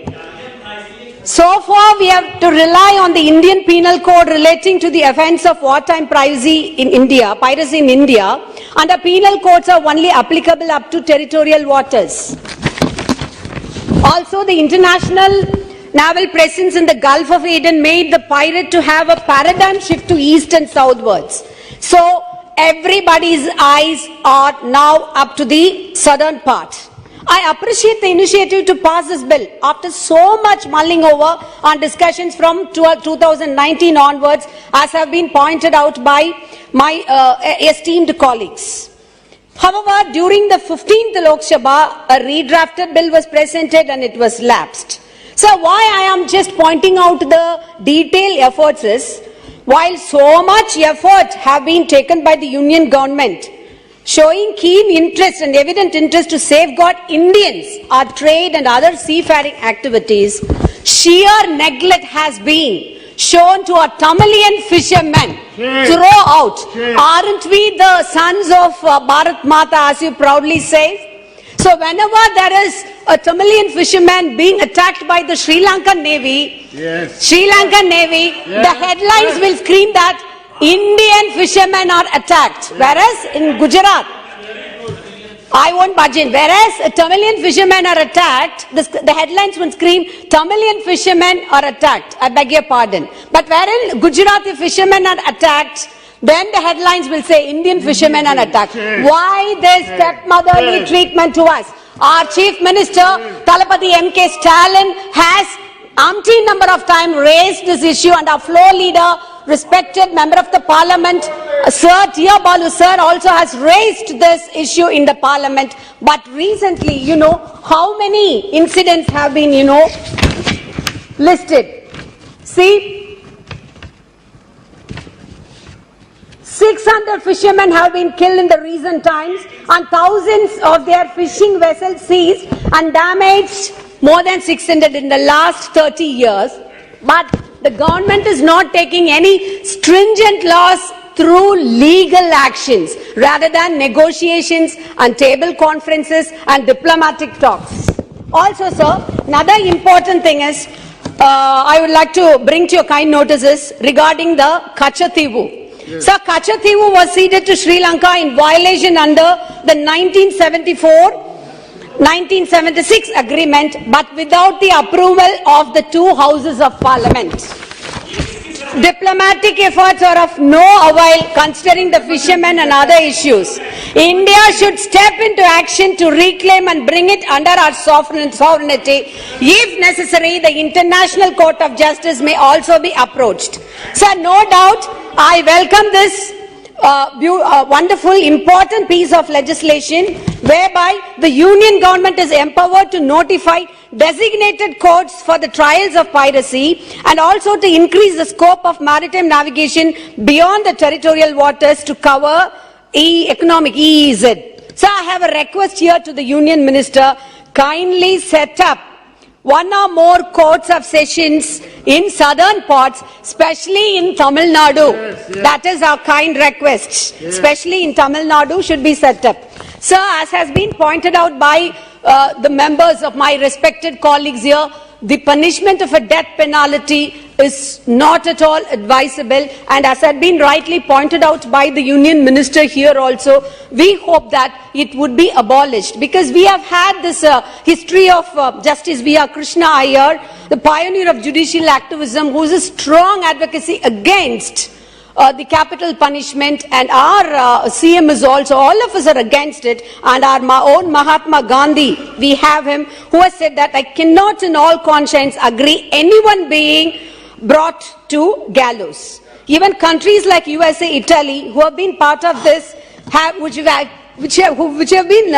So far, we have to rely on the Indian Penal Code relating to the offence of wartime piracy in India, and the penal codes are only applicable up to territorial waters. Also, the international naval presence in the Gulf of Aden made the pirate to have a paradigm shift to east and southwards. So, everybody's eyes are now up to the southern part. I appreciate the initiative to pass this bill after so much mulling over on discussions from 2019 onwards, as have been pointed out by my esteemed colleagues. However, during the 15th Lok Sabha, a redrafted bill was presented and it was lapsed. So why I am just pointing out the detailed efforts is, while so much effort have been taken by the Union government, showing keen interest and evident interest to safeguard Indians, our trade and other seafaring activities, sheer neglect has been shown to our Tamilian fishermen throughout. Aren't we the sons of Bharat Mata, as you proudly say? So whenever there is a Tamilian fisherman being attacked by the Sri Lankan Navy, the headlines will scream that Indian fishermen are attacked. Whereas in Gujarat, I won't budge in. Whereas Tamilian fishermen are attacked, the headlines will scream, Tamilian fishermen are attacked. I beg your pardon. But wherein Gujarati fishermen are attacked, then the headlines will say Indian fishermen are attacked. Why this stepmotherly treatment to us? Our Chief Minister, Talapati M.K. Stalin, has umpteen number of times raised this issue, and our floor leader, respected member of the parliament, Sir Tia Balu sir, also has raised this issue in the parliament. But recently, how many incidents have been, listed? See, 600 fishermen have been killed in the recent times, and thousands of their fishing vessels seized and damaged, more than 600 in the last 30 years. But the government is not taking any stringent laws through legal actions, rather than negotiations and table conferences and diplomatic talks. Also, sir, another important thing is, I would like to bring to your kind notices regarding the Kachathivu. Yes. So, Kachathivu was ceded to Sri Lanka in violation under the 1976 agreement, but without the approval of the two houses of parliament. Diplomatic efforts are of no avail considering the fishermen and other issues. India should step into action to reclaim and bring it under our sovereignty. If necessary, the International Court of Justice may also be approached. So, no doubt, I welcome this wonderful, important piece of legislation whereby the Union government is empowered to notify designated courts for the trials of piracy, and also to increase the scope of maritime navigation beyond the territorial waters to cover economic EEZ. So I have a request here to the Union Minister, kindly set up one or more courts of sessions in southern parts, especially in Tamil Nadu. That is our kind request. Especially in Tamil Nadu should be set up. Sir, as has been pointed out by the members of my respected colleagues here, the punishment of a death penalty is not at all advisable, and as had been rightly pointed out by the Union Minister here also, we hope that it would be abolished, because we have had this history of Justice V.R. Krishna Iyer, the pioneer of judicial activism, who is a strong advocacy against the capital punishment, and our CM is also, all of us are against it, and our own Mahatma Gandhi, we have him, who has said that I cannot in all conscience agree anyone being brought to gallows. Even countries like USA, Italy, who have been part of this, which have been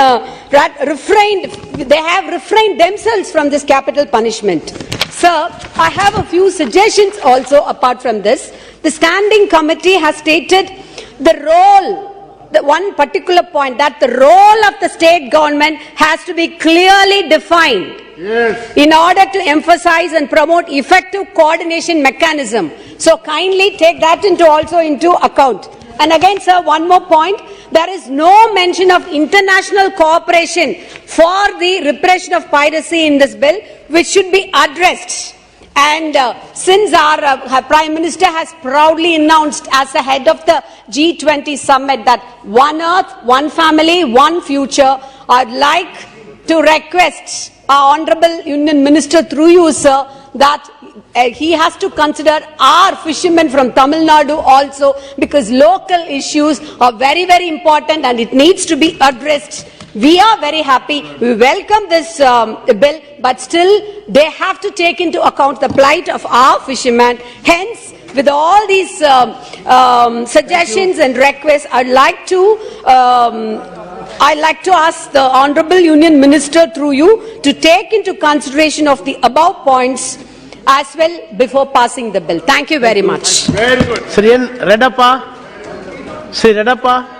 refrained, they have refrained themselves from this capital punishment. Sir, I have a few suggestions also apart from this. The standing committee has stated the role, the one particular point, that the role of the state government has to be clearly defined. Yes. In order to emphasize and promote effective coordination mechanism. So kindly take that also into account. And again, sir, one more point. There is no mention of international cooperation for the repression of piracy in this bill, which should be addressed. And since our Prime Minister has proudly announced as the head of the G20 summit that one earth, one family, one future, I'd like to request our Honourable Union Minister through you, sir, that he has to consider our fishermen from Tamil Nadu also, because local issues are very, very important and it needs to be addressed. We are very happy. We welcome this bill, but still they have to take into account the plight of our fishermen. Hence, with all these suggestions and requests, I'd like to ask the Honourable Union Minister through you to take into consideration of the above points as well before passing the bill. Thank you very much. Very good. Sri Redappa. Sri Redappa.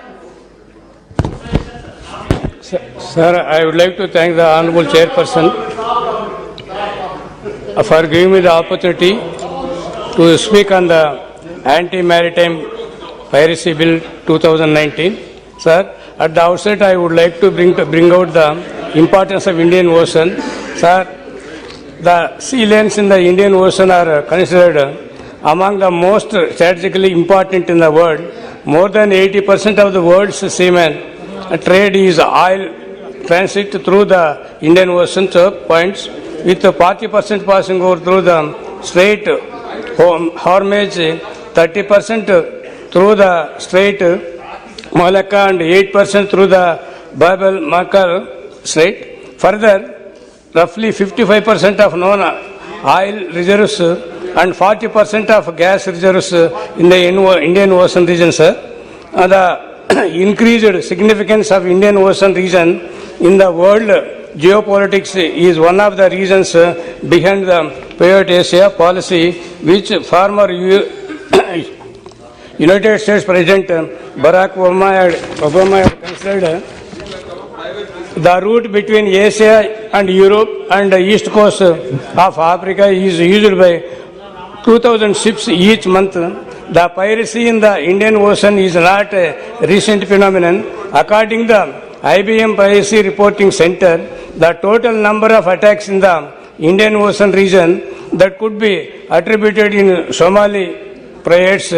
Sir, I would like to thank the Honourable Chairperson for giving me the opportunity to speak on the Anti-Maritime Piracy Bill 2019. Sir, at the outset I would like to bring out the importance of Indian Ocean. Sir, the sea lanes in the Indian Ocean are considered among the most strategically important in the world. More than 80% of the world's seamen trade is oil transit through the Indian Ocean points, with 40% passing over through the Strait Hormuz, 30% through the Strait Malacca, and 8% through the Bab el-Mandeb Strait. Further, roughly 55% of known oil reserves and 40% of gas reserves in the Indian Ocean region, sir. The increased significance of Indian Ocean region in the world geopolitics is one of the reasons behind the Pivot Asia policy, which former United States President Barack Obama had considered. The route between Asia and Europe and the east coast of Africa is used by 2,000 ships each month. The piracy in the Indian Ocean is not a recent phenomenon. According to the IBM Piracy Reporting Center, the total number of attacks in the Indian Ocean region that could be attributed in Somali pirates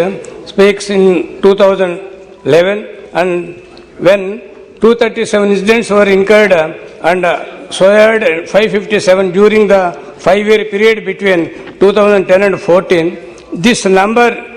speaks in 2011, and when 237 incidents were incurred and soared 557 during the 5-year period between 2010 and 14. This number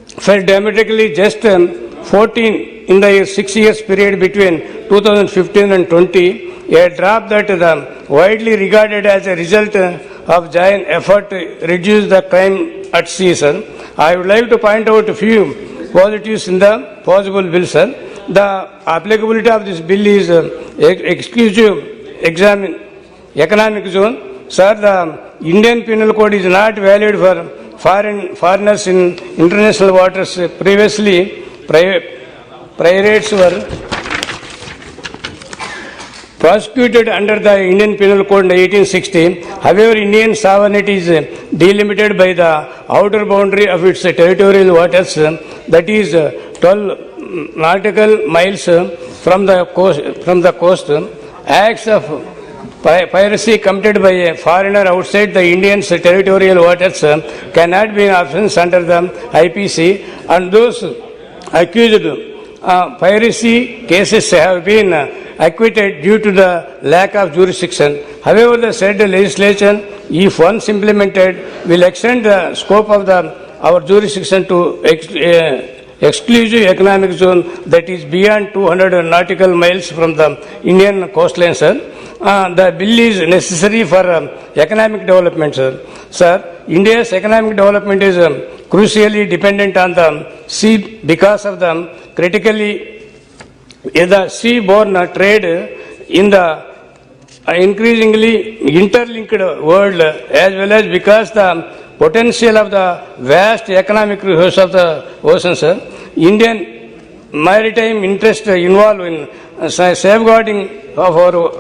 fell dramatically just 14 in the 6 years period between 2015 and 20, a drop that is widely regarded as a result of giant effort to reduce the crime at sea, sir. I would like to point out a few positives in the possible bill, sir. The applicability of this bill is exclusive economic zone. Sir, the Indian Penal Code is not valid for foreigners in international waters. Previously, pirates were prosecuted under the Indian Penal Code 1860. However, Indian sovereignty is delimited by the outer boundary of its territorial waters, that is 12 nautical miles from the coast. Acts of piracy committed by a foreigner outside the Indian's territorial waters cannot be an offence under the IPC, and those accused piracy cases have been acquitted due to the lack of jurisdiction. However, the said legislation, if once implemented, will extend the scope of our jurisdiction to exclusive economic zone that is beyond 200 nautical miles from the Indian coastline, sir. The bill is necessary for economic development, sir. Sir, India's economic development is crucially dependent on the sea because of the the seaborne trade in the increasingly interlinked world, as well as because the potential of the vast economic resources of the ocean, sir. Indian maritime interests involved in safeguarding of our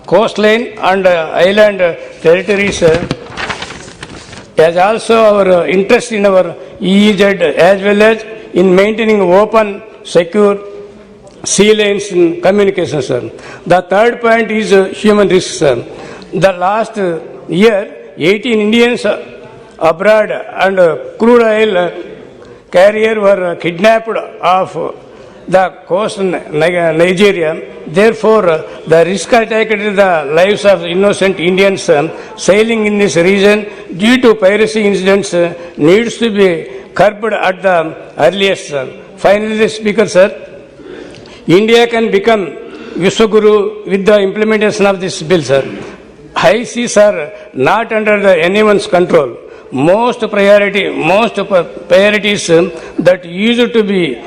coastline and island territories, as also our interest in our EEZ, as well as in maintaining open, secure sea lanes in communication, sir. The third point is human risks, sir. The last year, 18 Indians abroad and crude oil carrier were kidnapped off the coast of Nigeria. Therefore, the risk attacked the lives of innocent Indians sailing in this region due to piracy incidents needs to be curbed at the earliest. Finally, Speaker, sir, India can become Vishwaguru with the implementation of this bill, sir. High seas are not under anyone's control. Most priorities that used to be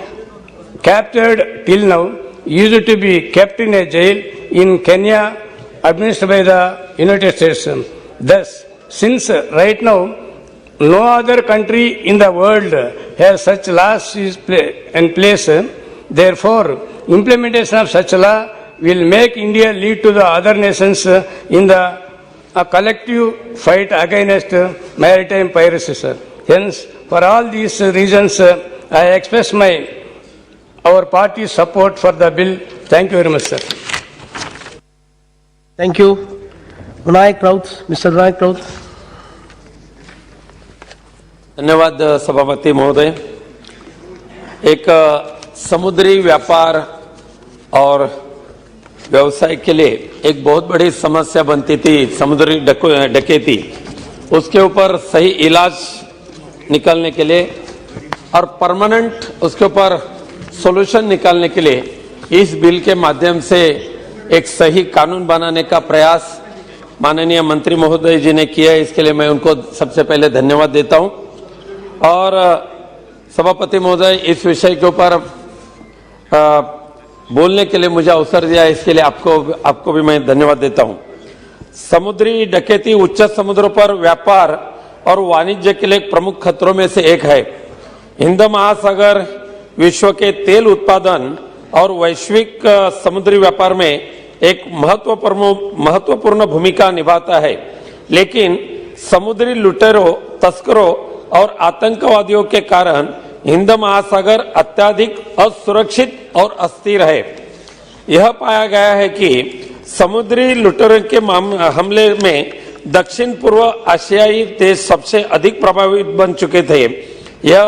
captured till now used to be kept in a jail in Kenya administered by the United States. Thus, since right now no other country in the world has such laws in place, therefore implementation of such law will make India lead to the other nations in the collective fight against maritime piracy, sir. Hence, for all these reasons, I express our party's support for the bill. Thank you very much, sir. Thank you. Vinayak Raut, Mr. Vinayak Raut. धन्यवाद सभापति महोदय। एक समुद्री व्यापार और व्यवसाय के लिए एक बहुत बड़ी समस्या बनती थी समुद्री डकैती, उसके ऊपर सही इलाज निकालने के लिए और परमानेंट उसके ऊपर सॉल्यूशन निकालने के लिए इस बिल के माध्यम से एक सही कानून बनाने का प्रयास माननीय मंत्री महोदय जी ने किया है। इसके लिए मैं उनको सबसे पहले धन्यवाद देता हूं और सभापति महोदय इस विषय के ऊपर बोलने के लिए मुझे अवसर दिया, इसके लिए आपको भी मैं धन्यवाद देता हूं। समुद्री डकैती उच्च समुद्रों पर व्यापार और वाणिज्य के लिए प्रमुख खतरों में से एक है। हिंद महासागर विश्व के तेल उत्पादन और वैश्विक समुद्री व्यापार में एक महत्वपूर्ण भूमिका निभाता है, लेकिन समुद्री लुटेरों, तस्करों और आतंकवादियों के कारण हिंद महासागर अत्यधिक असुरक्षित और अस्थिर है। यह पाया गया है कि समुद्री लुटेरों के हमले में दक्षिण पूर्व एशियाई देश सबसे अधिक प्रभावित बन चुके थे। यह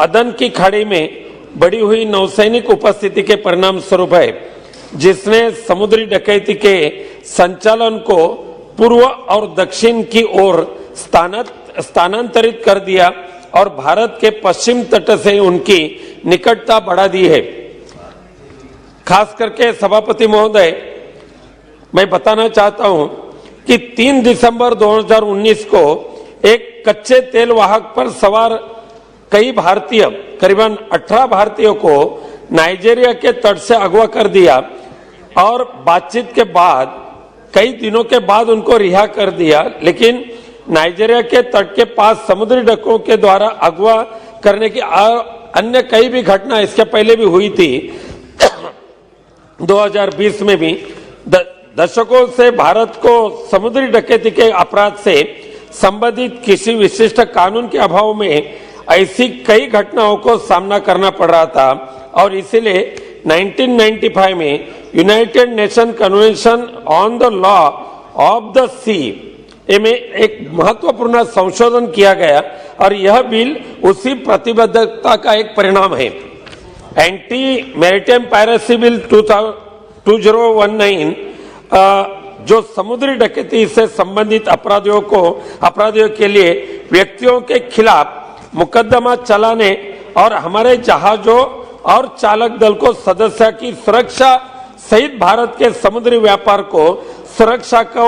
अदन की खाड़ी में बढ़ी हुई नौसैनिक उपस्थिति के परिणाम स्वरूप है, जिसने समुद्री डकैती के संचालन को पूर्व और दक्षिण की ओर स्थानांतरित कर दिया और भारत के पश्चिम तट से उनकी निकटता बढ़ा दी है। खास करके सभापति महोदय, मैं बताना चाहता हूं कि 3 दिसंबर 2019 को एक कच्चे तेल वाहक पर सवार कई भारतीय, करीबन 18 भारतीयों को नाइजीरिया के तट से अगवा कर दिया और बातचीत के बाद कई दिनों के बाद उनको रिहा कर दिया, लेकिन नाइजीरिया के तट के पास समुद्री डकुओं के द्वारा अगवा करने की अन्य कई भी घटना इसके पहले भी हुई थी। 2020 में भी दशकों से भारत को समुद्री डकैती के अपराध से संबंधित किसी विशिष्ट कानून के अभाव में ऐसी कई घटनाओं को सामना करना पड़ रहा था और इसीलिए 1995 में United Nation convention on the law of the sea में एक महत्वपूर्ण संशोधन किया गया और यह बिल उसी प्रतिबद्धता का एक परिणाम है। एंटी मैरीटाइम पायरेसी बिल 2019 जो समुद्री डकैती से संबंधित अपराधियों के लिए व्यक्तियों के खिलाफ मुकदमा चलाने और हमारे जहाजों और चालक दल को सदस्य की सुरक्षा सहित भारत के समुद्री व्यापार को सुरक्षा को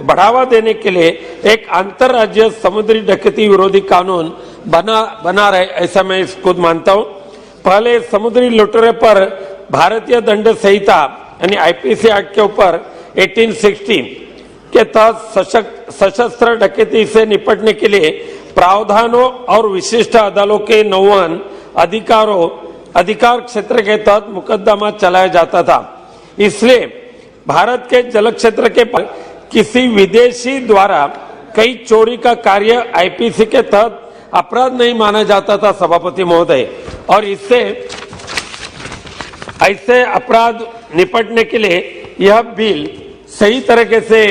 बढ़ावा देने के लिए एक अंतर्राज्यीय समुद्री डकैती विरोधी कानून बना रहे, ऐसा मैं खुद मानता हूं। पहले समुद्री लुटेरे पर भारतीय दंड संहिता यानी आईपीसी एक्ट के ऊपर 1860 के तहत सशस्त्र डकैती से निपटने के लिए प्रावधानों और विशिष्ट अदालतों के 9 अधिकार क्षेत्र के तहत मुकदमा चलाया जाता था। इसलिए भारत के जल क्षेत्र के किसी विदेशी द्वारा कई चोरी का कार्य आईपीसी के तहत अपराध नहीं माना जाता था सभापति महोदय, और इससे ऐसे अपराध निपटने के लिए यह बिल सही तरीके से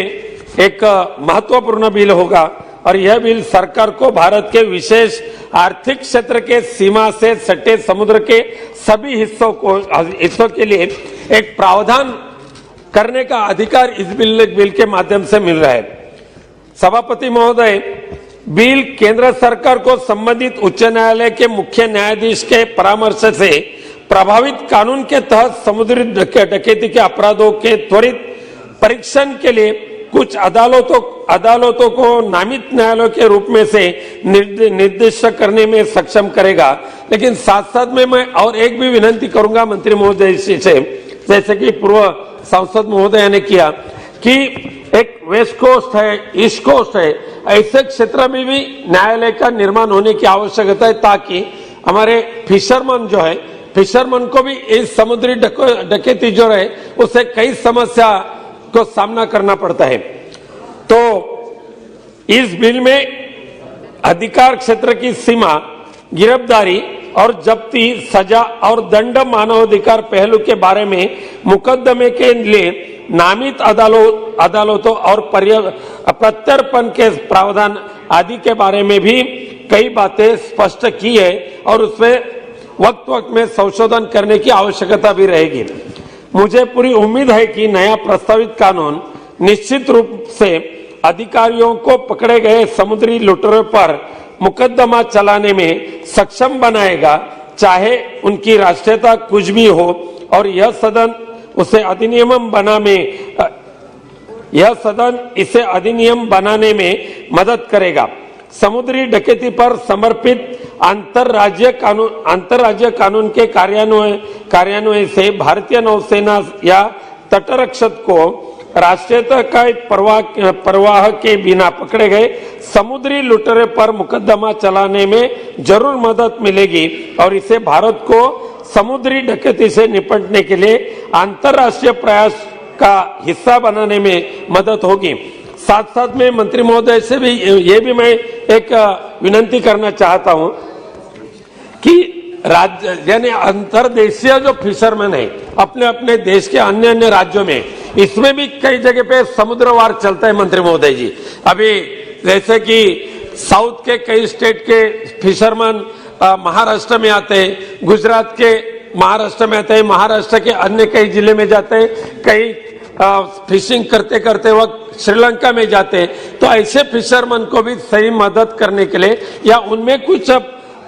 एक महत्वपूर्ण बिल होगा और यह बिल सरकार को भारत के विशेष आर्थिक क्षेत्र के सीमा से सटे समुद्र के सभी हिस्सों के लिए एक प्रावधान करने का अधिकार इस बिल के माध्यम से मिल रहा है। सभापति महोदय, बिल केंद्र सरकार को संबंधित उच्च न्यायालय के मुख्य न्यायाधीश के परामर्श से प्रभावित कानून के तहत समुद्री डकैती के अपराधों के त्वरित परीक्षण के लिए कुछ अदालतों को नामित न्यायालयों के रूप में से निर्दिष्ट करने में सक्षम करेगा। लेकिन साथ साथ में मैं और एक भी विनंती करूंगा मंत्री महोदय से, जैसे कि पूर्व सांसद महोदय ने किया कि एक वेस्ट कोस्ट है, ईस्ट कोस्ट है, ऐसे क्षेत्र में भी न्यायालय का निर्माण होने की आवश्यकता है ताकि हमारे फिशरमैन को भी इस समुद्री डकैती जो है उससे कई समस्या को सामना करना पड़ता है। तो इस बिल में अधिकार क्षेत्र की सीमा, गिरफ्तारी और जब्ती, सजा और दंड मानवाधिकार पहलू के बारे में मुकदमे के लिए नामित अदालतों और प्रत्यर्पण के प्रावधान आदि के बारे में भी कई बातें स्पष्ट की है और उसमें वक्त में संशोधन करने की आवश्यकता भी रहेगी। मुझे पूरी उम्मीद है कि नया प्रस्तावित कानून निश्चित रूप से अधिकारियों को पकड़े गए समुद्री लुटेरों पर मुकदमा चलाने में सक्षम बनाएगा, चाहे उनकी राष्ट्रीयता कुछ भी हो, और यह सदन इसे अधिनियम बनाने में मदद करेगा। समुद्री डकैती पर समर्पित अंतर्राज्य कानून के कार्यान्वयन से भारतीय नौसेना या तटरक्षक को राष्ट्रीयता का परवाह के बिना पकड़े गए समुद्री लुटेरे पर मुकदमा चलाने में जरूर मदद मिलेगी और इसे भारत को समुद्री डकैती से निपटने के लिए अंतर्राष्ट्रीय प्रयास का हिस्सा बनाने में मदद होगी। साथ साथ में मंत्री महोदय से भी ये भी मैं एक विनंती करना चाहता हूं कि राज्य यानी अंतर्देशीय जो फिशरमैन है अपने अपने देश के अन्य राज्यों में, इसमें भी कई जगह पे समुद्रवार चलता है मंत्री महोदय जी। अभी जैसे कि साउथ के कई स्टेट के फिशरमैन महाराष्ट्र में आते हैं, गुजरात के महाराष्ट्र में आते हैं, महाराष्ट्र के अन्य कई जिले में जाते हैं, कई फिशिंग करते वक्त श्रीलंका में जाते हैं। तो ऐसे फिशरमैन को भी सही मदद करने के लिए या उनमें कुछ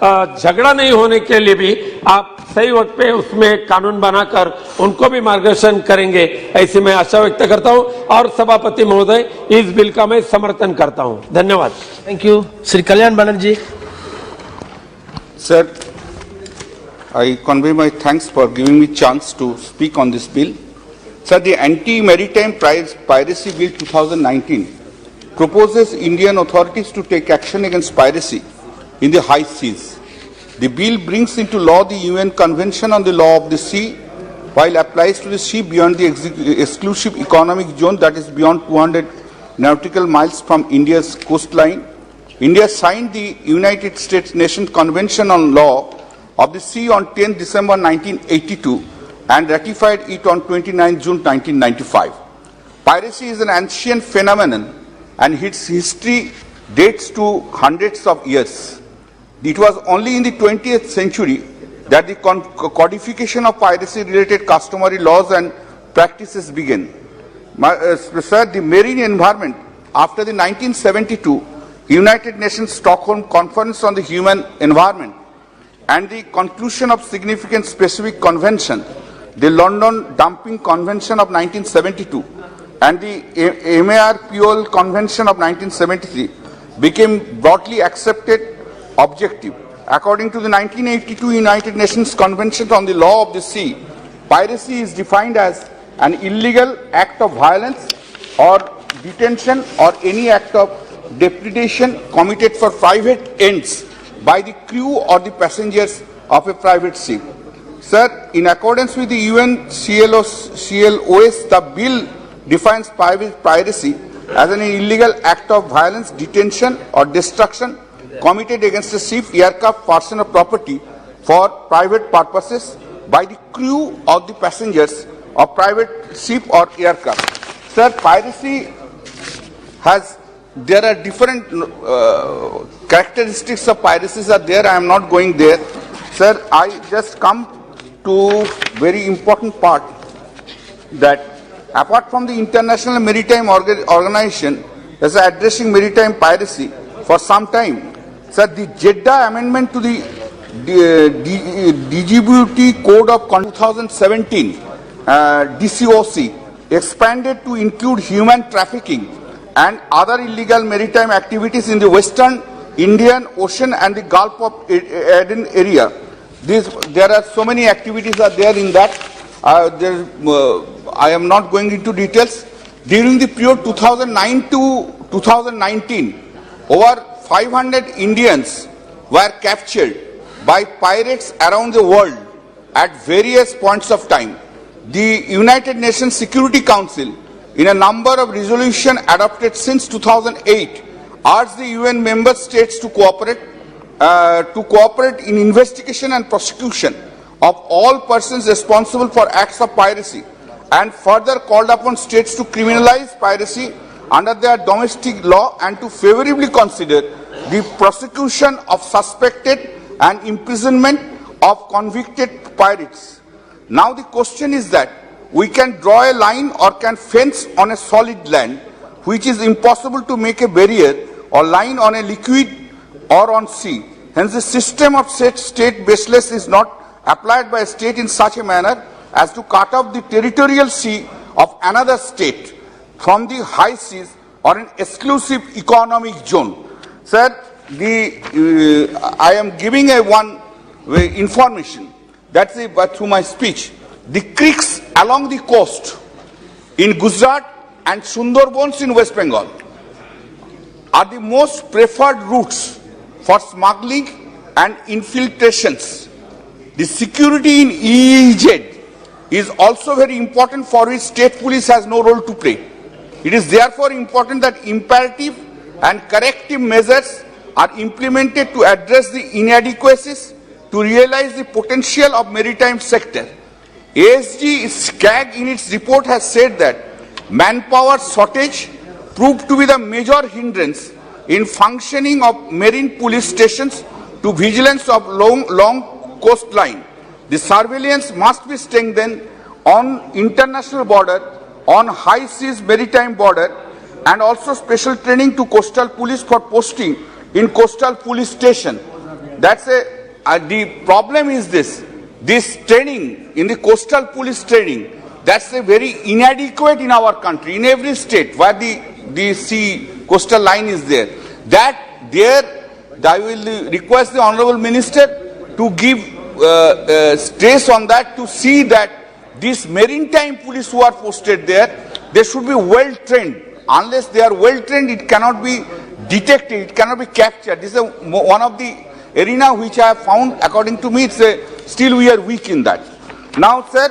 झगड़ा नहीं होने के लिए भी आप सही वक्त पे उसमें कानून बनाकर उनको भी मार्गदर्शन करेंगे, ऐसी मैं आशा व्यक्त करता हूं और सभापति महोदय इस बिल का मैं समर्थन करता हूं। धन्यवाद। Thank you. Shri Kalyan Banerjee. Sir, I convey my thanks for giving me chance to speak on this bill. Sir, the Anti-Maritime Piracy Bill 2019 proposes Indian authorities to take action against piracy in the high seas. The bill brings into law the UN Convention on the Law of the Sea while applies to the sea beyond the exclusive economic zone, that is beyond 200 nautical miles from India's coastline. India signed the United States Nations Convention on Law of the Sea on 10 December 1982 and ratified it on 29 June 1995. Piracy is an ancient phenomenon and its history dates to hundreds of years. It was only in the 20th century that the codification of piracy-related customary laws and practices began. The marine environment after the 1972 United Nations Stockholm Conference on the Human Environment and the conclusion of significant specific convention, the London Dumping Convention of 1972 and the MARPOL Convention of 1973 became broadly accepted objective. According to the 1982 United Nations Convention on the Law of the Sea, piracy is defined as an illegal act of violence or detention or any act of depredation committed for private ends by the crew or the passengers of a private ship. Sir, in accordance with the UN CLOS, the bill defines piracy as an illegal act of violence, detention or destruction committed against a ship, aircraft, person or property for private purposes by the crew or the passengers of private ship or aircraft. Sir, piracy there are different characteristics of piracy are there. I am not going there. Sir, I just come to very important part that apart from the International Maritime Organization as addressing maritime piracy for some time, sir, the Jeddah Amendment to the DGBT Code of 2017, DCOC, expanded to include human trafficking and other illegal maritime activities in the Western Indian Ocean and the Gulf of Aden area. There are so many activities are there in that. I am not going into details. During the period 2009 to 2019, over 500 Indians were captured by pirates around the world at various points of time. The United Nations Security Council, in a number of resolutions adopted since 2008, urged the UN member states to cooperate in investigation and prosecution of all persons responsible for acts of piracy, and further called upon states to criminalize piracy under their domestic law and to favorably consider the prosecution of suspected and imprisonment of convicted pirates. Now the question is that we can draw a line or can fence on a solid land, which is impossible to make a barrier or line on a liquid or on sea. Hence the system of state baseless is not applied by a state in such a manner as to cut off the territorial sea of another state from the high seas or an exclusive economic zone. Sir, I am giving one information, that's through my speech. The creeks along the coast in Gujarat and Sundarbans in West Bengal are the most preferred routes for smuggling and infiltrations. The security in EEZ is also very important, for which state police has no role to play. It is therefore important that imperative and corrective measures are implemented to address the inadequacies to realize the potential of maritime sector. ASG SCAG in its report has said that manpower shortage proved to be the major hindrance in functioning of marine police stations to vigilance of long coastline. The surveillance must be strengthened on international border, on high seas maritime border, and also special training to coastal police for posting in coastal police station. That's the problem is this training in the coastal police training, that's a very inadequate in our country, in every state where the sea coastal line is there. I will request the Honorable Minister to give stress on that, to see that these maritime police who are posted there, they should be well trained. Unless they are well trained, it cannot be detected, it cannot be captured. This is one of the arena which I have found, according to me, still we are weak in that. Now, sir,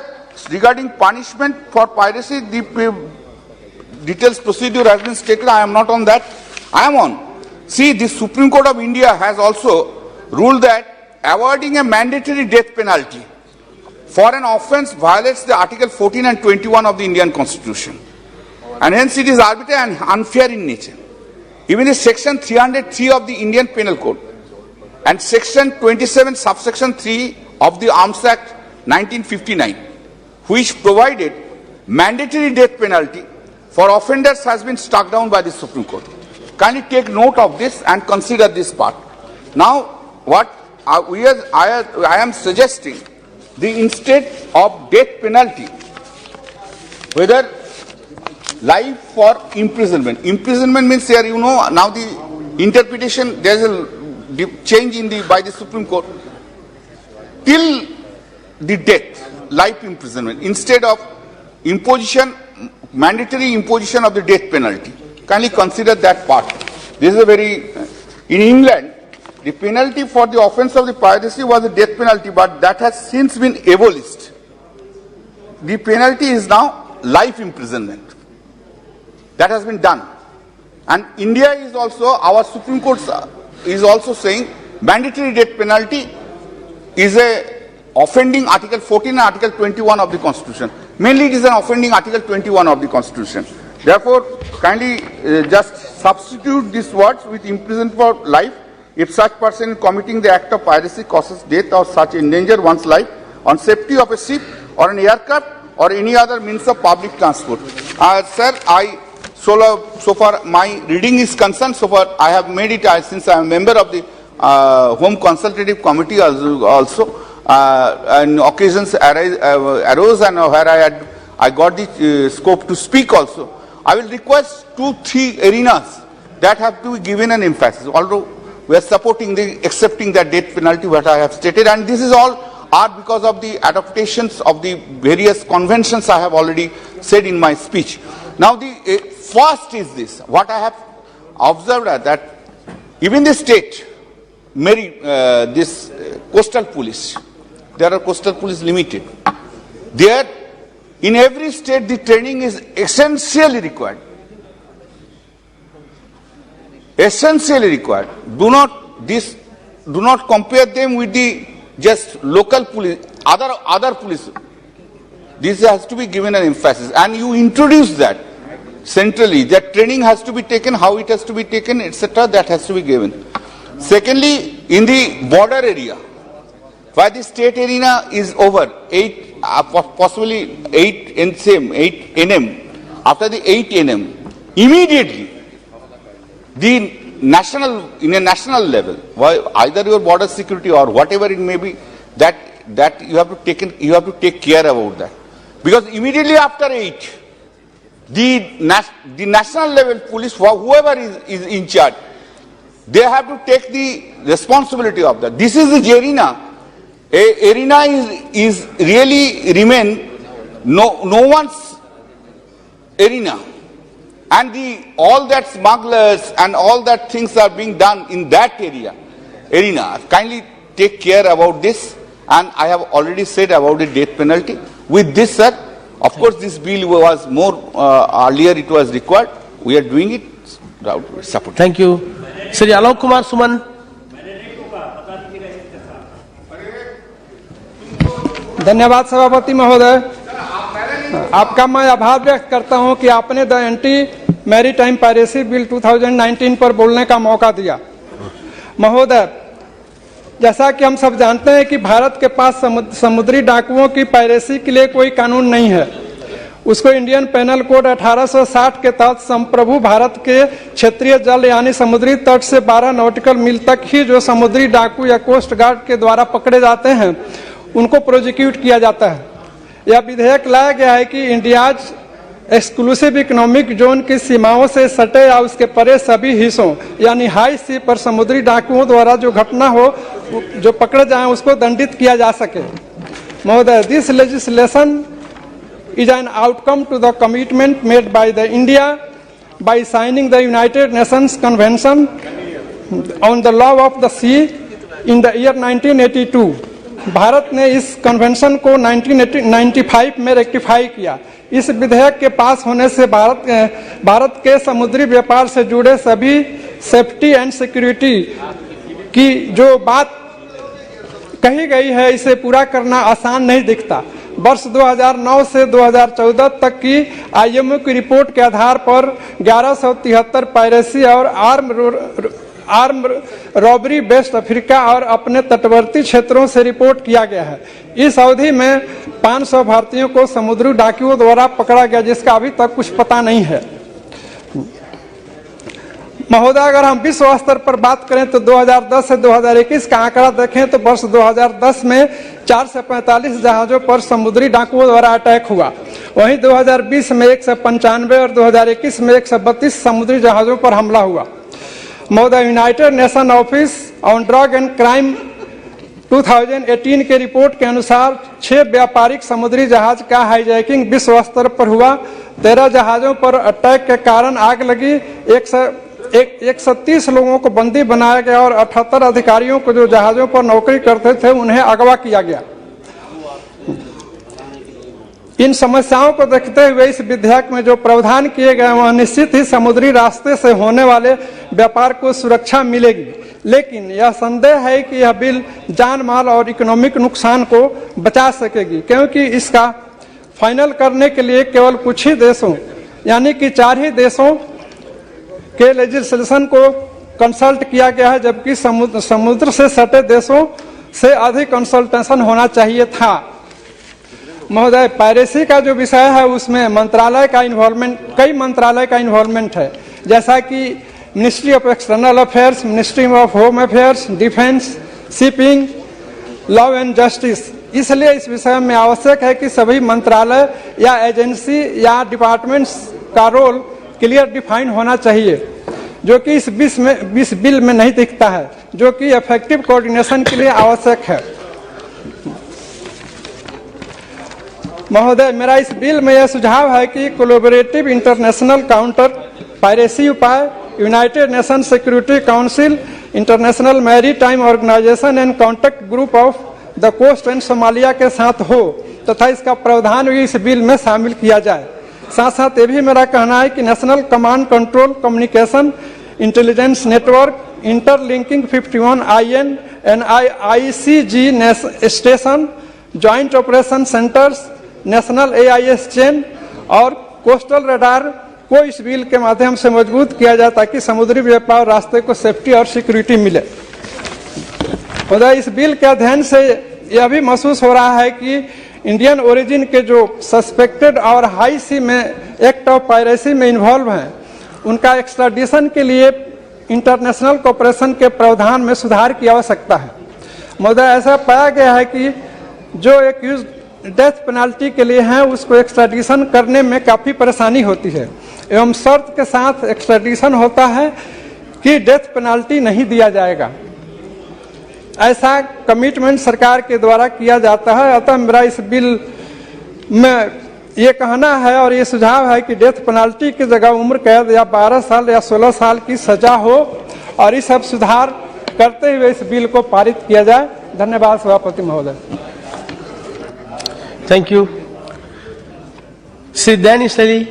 regarding punishment for piracy, the details procedure has been stated. I am not on that. I am on. See, the Supreme Court of India has also ruled that awarding a mandatory death penalty for an offence violates the Article 14 and 21 of the Indian Constitution. And hence it is arbitrary and unfair in nature. Even in Section 303 of the Indian Penal Code and Section 27 subsection 3 of the Arms Act 1959, which provided mandatory death penalty for offenders, has been struck down by the Supreme Court. Kindly take note of this and consider this part. Now, what I am suggesting, instead of death penalty, whether life or imprisonment. Imprisonment means here, you know, now the interpretation, there is a change by the Supreme Court. Till the death, life imprisonment, instead of mandatory imposition of the death penalty. Kindly consider that part. This is a very, in England, the penalty for the offence of the piracy was a death penalty, but that has since been abolished. The penalty is now life imprisonment. That has been done. And India is also, our Supreme Court is also saying mandatory death penalty is a offending Article 14 and Article 21 of the Constitution. Mainly it is an offending Article 21 of the Constitution. Therefore, kindly just substitute these words with imprisonment for life if such person committing the act of piracy causes death or such endanger one's life on safety of a ship or an aircraft or any other means of public transport. Sir, so far my reading is concerned, so far I have made it, since I am a member of the Home Consultative Committee also, and occasions arose and where I got the scope to speak also. I will request 2-3 arenas that have to be given an emphasis, although we are supporting accepting that death penalty what I have stated, and this is all are because of the adaptations of the various conventions I have already said in my speech. Now the first is this, what I have observed that even the state, this coastal police, there are coastal police limited. There, in every state, the training is essentially required. Essentially required. Do not compare them with the just local police, other police. This has to be given an emphasis, and you introduce that centrally. That training has to be taken, how it has to be taken, etc. That has to be given. Secondly, in the border area, where the state arena is over 8, possibly 8 NM, after the 8 NM, immediately in a national level, either your border security or whatever it may be, that you have to take care about that, because immediately after 8, the national level police, whoever is in charge, they have to take the responsibility of that. This is the arena. Arena is really remain no one's arena, and all that smugglers and all that things are being done in that arena. Kindly take care about this, and I have already said about the death penalty. With this, sir, of course, this bill was more earlier. It was required. We are doing it. Support. Thank you, Sri Alok Kumar Suman. धन्यवाद सभापति महोदय, आपका मैं आभार व्यक्त करता हूं कि आपने the anti maritime piracy bill 2019 पर बोलने का मौका दिया। महोदय, जैसा कि हम सब जानते हैं कि भारत के पास समुद्री डाकुओं की पायरेसी के लिए कोई कानून नहीं है। उसको इंडियन पेनल कोड 1860 के तहत संप्रभु भारत के क्षेत्रीय जल यानी समुद्री तट से 12 नॉटिकल मील तक ही जो समुद्री डाकू या कोस्ट गार्ड के द्वारा पकड़े जाते हैं उनको प्रोसिक्यूट किया जाता है। यह विधेयक लाया गया है कि इंडियाज एक्सक्लूसिव इकोनॉमिक जोन की सीमाओं से सटे या उसके परे सभी हिस्सों यानी हाई सी पर समुद्री डाकुओं द्वारा जो घटना हो, जो पकड़े जाएं, उसको दंडित किया जा सके। महोदय, this legislation is an outcome to the commitment made by the India by signing the United Nations Convention on the Law of the Sea in the year 1982 Bharat ने इस कन्वेंशन को 1995 में रेक्टिफाई किया। इस विधेयक के पास होने से भारत के समुद्री व्यापार से जुड़े सभी सेफ्टी एंड सिक्योरिटी की जो बात कही गई है, इसे पूरा करना आसान नहीं दिखता। वर्ष 2009 से 2014 तक की IMO की रिपोर्ट के आधार पर 1173 पायरेसी और आर्म रॉबरी वेस्ट अफ्रीका और अपने तटवर्ती क्षेत्रों से रिपोर्ट किया गया है। इस अवधि में 500 भारतीयों को समुद्री डाकुओं द्वारा पकड़ा गया, जिसका अभी तक कुछ पता नहीं है। महोदय, अगर हम विश्व स्तर पर बात करें तो 2010 से 2021 का आंकड़ा देखें तो वर्ष 2010 में 4 से 45 जहाजों पर समुद्री डाकुओं द्वारा अटैक हुआ। वहीं 2020 में 195 और 2021 में 132 समुद्री जहाजों पर हमला हुआ। महोदय, United nation office on drug and crime 2018 के रिपोर्ट के अनुसार 6 व्यापारिक समुद्री जहाज का हाईजैकिंग विश्व स्तर पर हुआ। 13 जहाजों पर अटैक के कारण आग लगी। 130 लोगों को बंदी बनाया गया और 78 अधिकारियों को जो जहाजों पर नौकरी करते थे उन्हें अगवा किया गया। इन समस्याओं को देखते हुए इस विधेयक में जो प्रावधान किए गए वह निश्चित ही समुद्री रास्ते से होने वाले व्यापार को सुरक्षा मिलेगी, लेकिन यह संदेह है कि यह बिल जान माल और इकोनॉमिक नुकसान को बचा सकेगी, क्योंकि इसका फाइनल करने के लिए केवल कुछ ही देशों यानी कि 4 ही देशों के लेजिस्लेशन को कंसल्ट किया गया है, जबकि समुद्र से सटे देशों से अधिक कंसल्टेशन होना चाहिए था। महोदय, पायरेसी का जो विषय है उसमें मंत्रालय का इन्वॉल्वमेंट, कई मंत्रालय का इन्वॉल्वमेंट है, जैसा कि ministry of external affairs, ministry of home affairs, defence, shipping, law and justice. इसलिए इस विषय में आवश्यक है कि सभी मंत्रालय या एजेंसी या डिपार्टमेंट्स का रोल क्लियर डिफाइन होना चाहिए, जो कि इस बिल में नहीं दिखता है, जो कि इफेक्टिव कोऑर्डिनेशन के लिए आवश्यक है। महोदय, मेरा इस बिल में यह सुझाव है कि कोलैबोरेटिव इंटरनेशनल काउंटर पायरेसी उपाय United Nation Security Council, international maritime organisation and contact group of the coast and Somalia के साथ हो तथा इसका प्रावधान भी इस बिल में शामिल किया जाए। साथ साथ ये भी मेरा कहना है कि national command control communication intelligence network, interlinking 51 IN and ICG station, joint operation centres, national AIS chain और कोस्टल रडार को इस बिल के माध्यम से मजबूत किया जाए ताकि समुद्री व्यापार रास्ते को सेफ्टी और सिक्योरिटी मिले। इस बिल के अध्ययन से यह भी महसूस हो रहा है कि इंडियन ओरिजिन के जो सस्पेक्टेड और हाई सी में एक्ट ऑफ पायरेसी में इन्वॉल्व हैं, उनका एक्स्ट्राडिशन के लिए इंटरनेशनल कोऑपरेशन के प्रावधान में सुधार की आवश्यकता है। महोदय, ऐसा पाया गया है कि जो एक्यूज डेथ पेनाल्टी के लिए हैं उसको एक्स्ट्राडिशन करने में काफ़ी परेशानी होती है एवं शर्त के साथ एक्स्ट्राडिशन होता है कि डेथ पेनाल्टी नहीं दिया जाएगा। ऐसा कमिटमेंट सरकार के द्वारा किया जाता है। अतः मेरा इस बिल में ये कहना है और ये सुझाव है कि डेथ पेनाल्टी की जगह उम्र कैद या 12 साल या 16 साल की सजा हो और इस सब सुधार करते हुए इस बिल को पारित किया जाए। धन्यवाद सभापति महोदय। Thank you. श्री दैनिश सरी।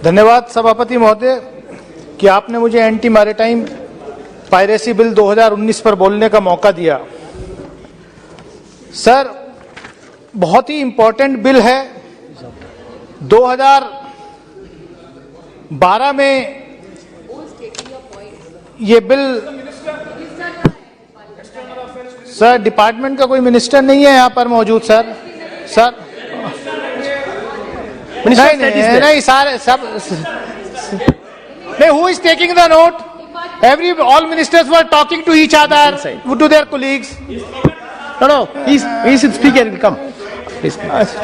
धन्यवाद सभापति महोदय कि आपने मुझे एंटी मैरीटाइम पायरेसी बिल 2019 पर बोलने का मौका दिया। सर, बहुत ही इंपॉर्टेंट बिल है। 2012 में ये बिल, सर डिपार्टमेंट का कोई मिनिस्टर नहीं है यहाँ पर मौजूद सर। नहीं सारे सब नहीं, who is taking the note? All ministers were talking to each other, to their colleagues. No, he should speak and will come.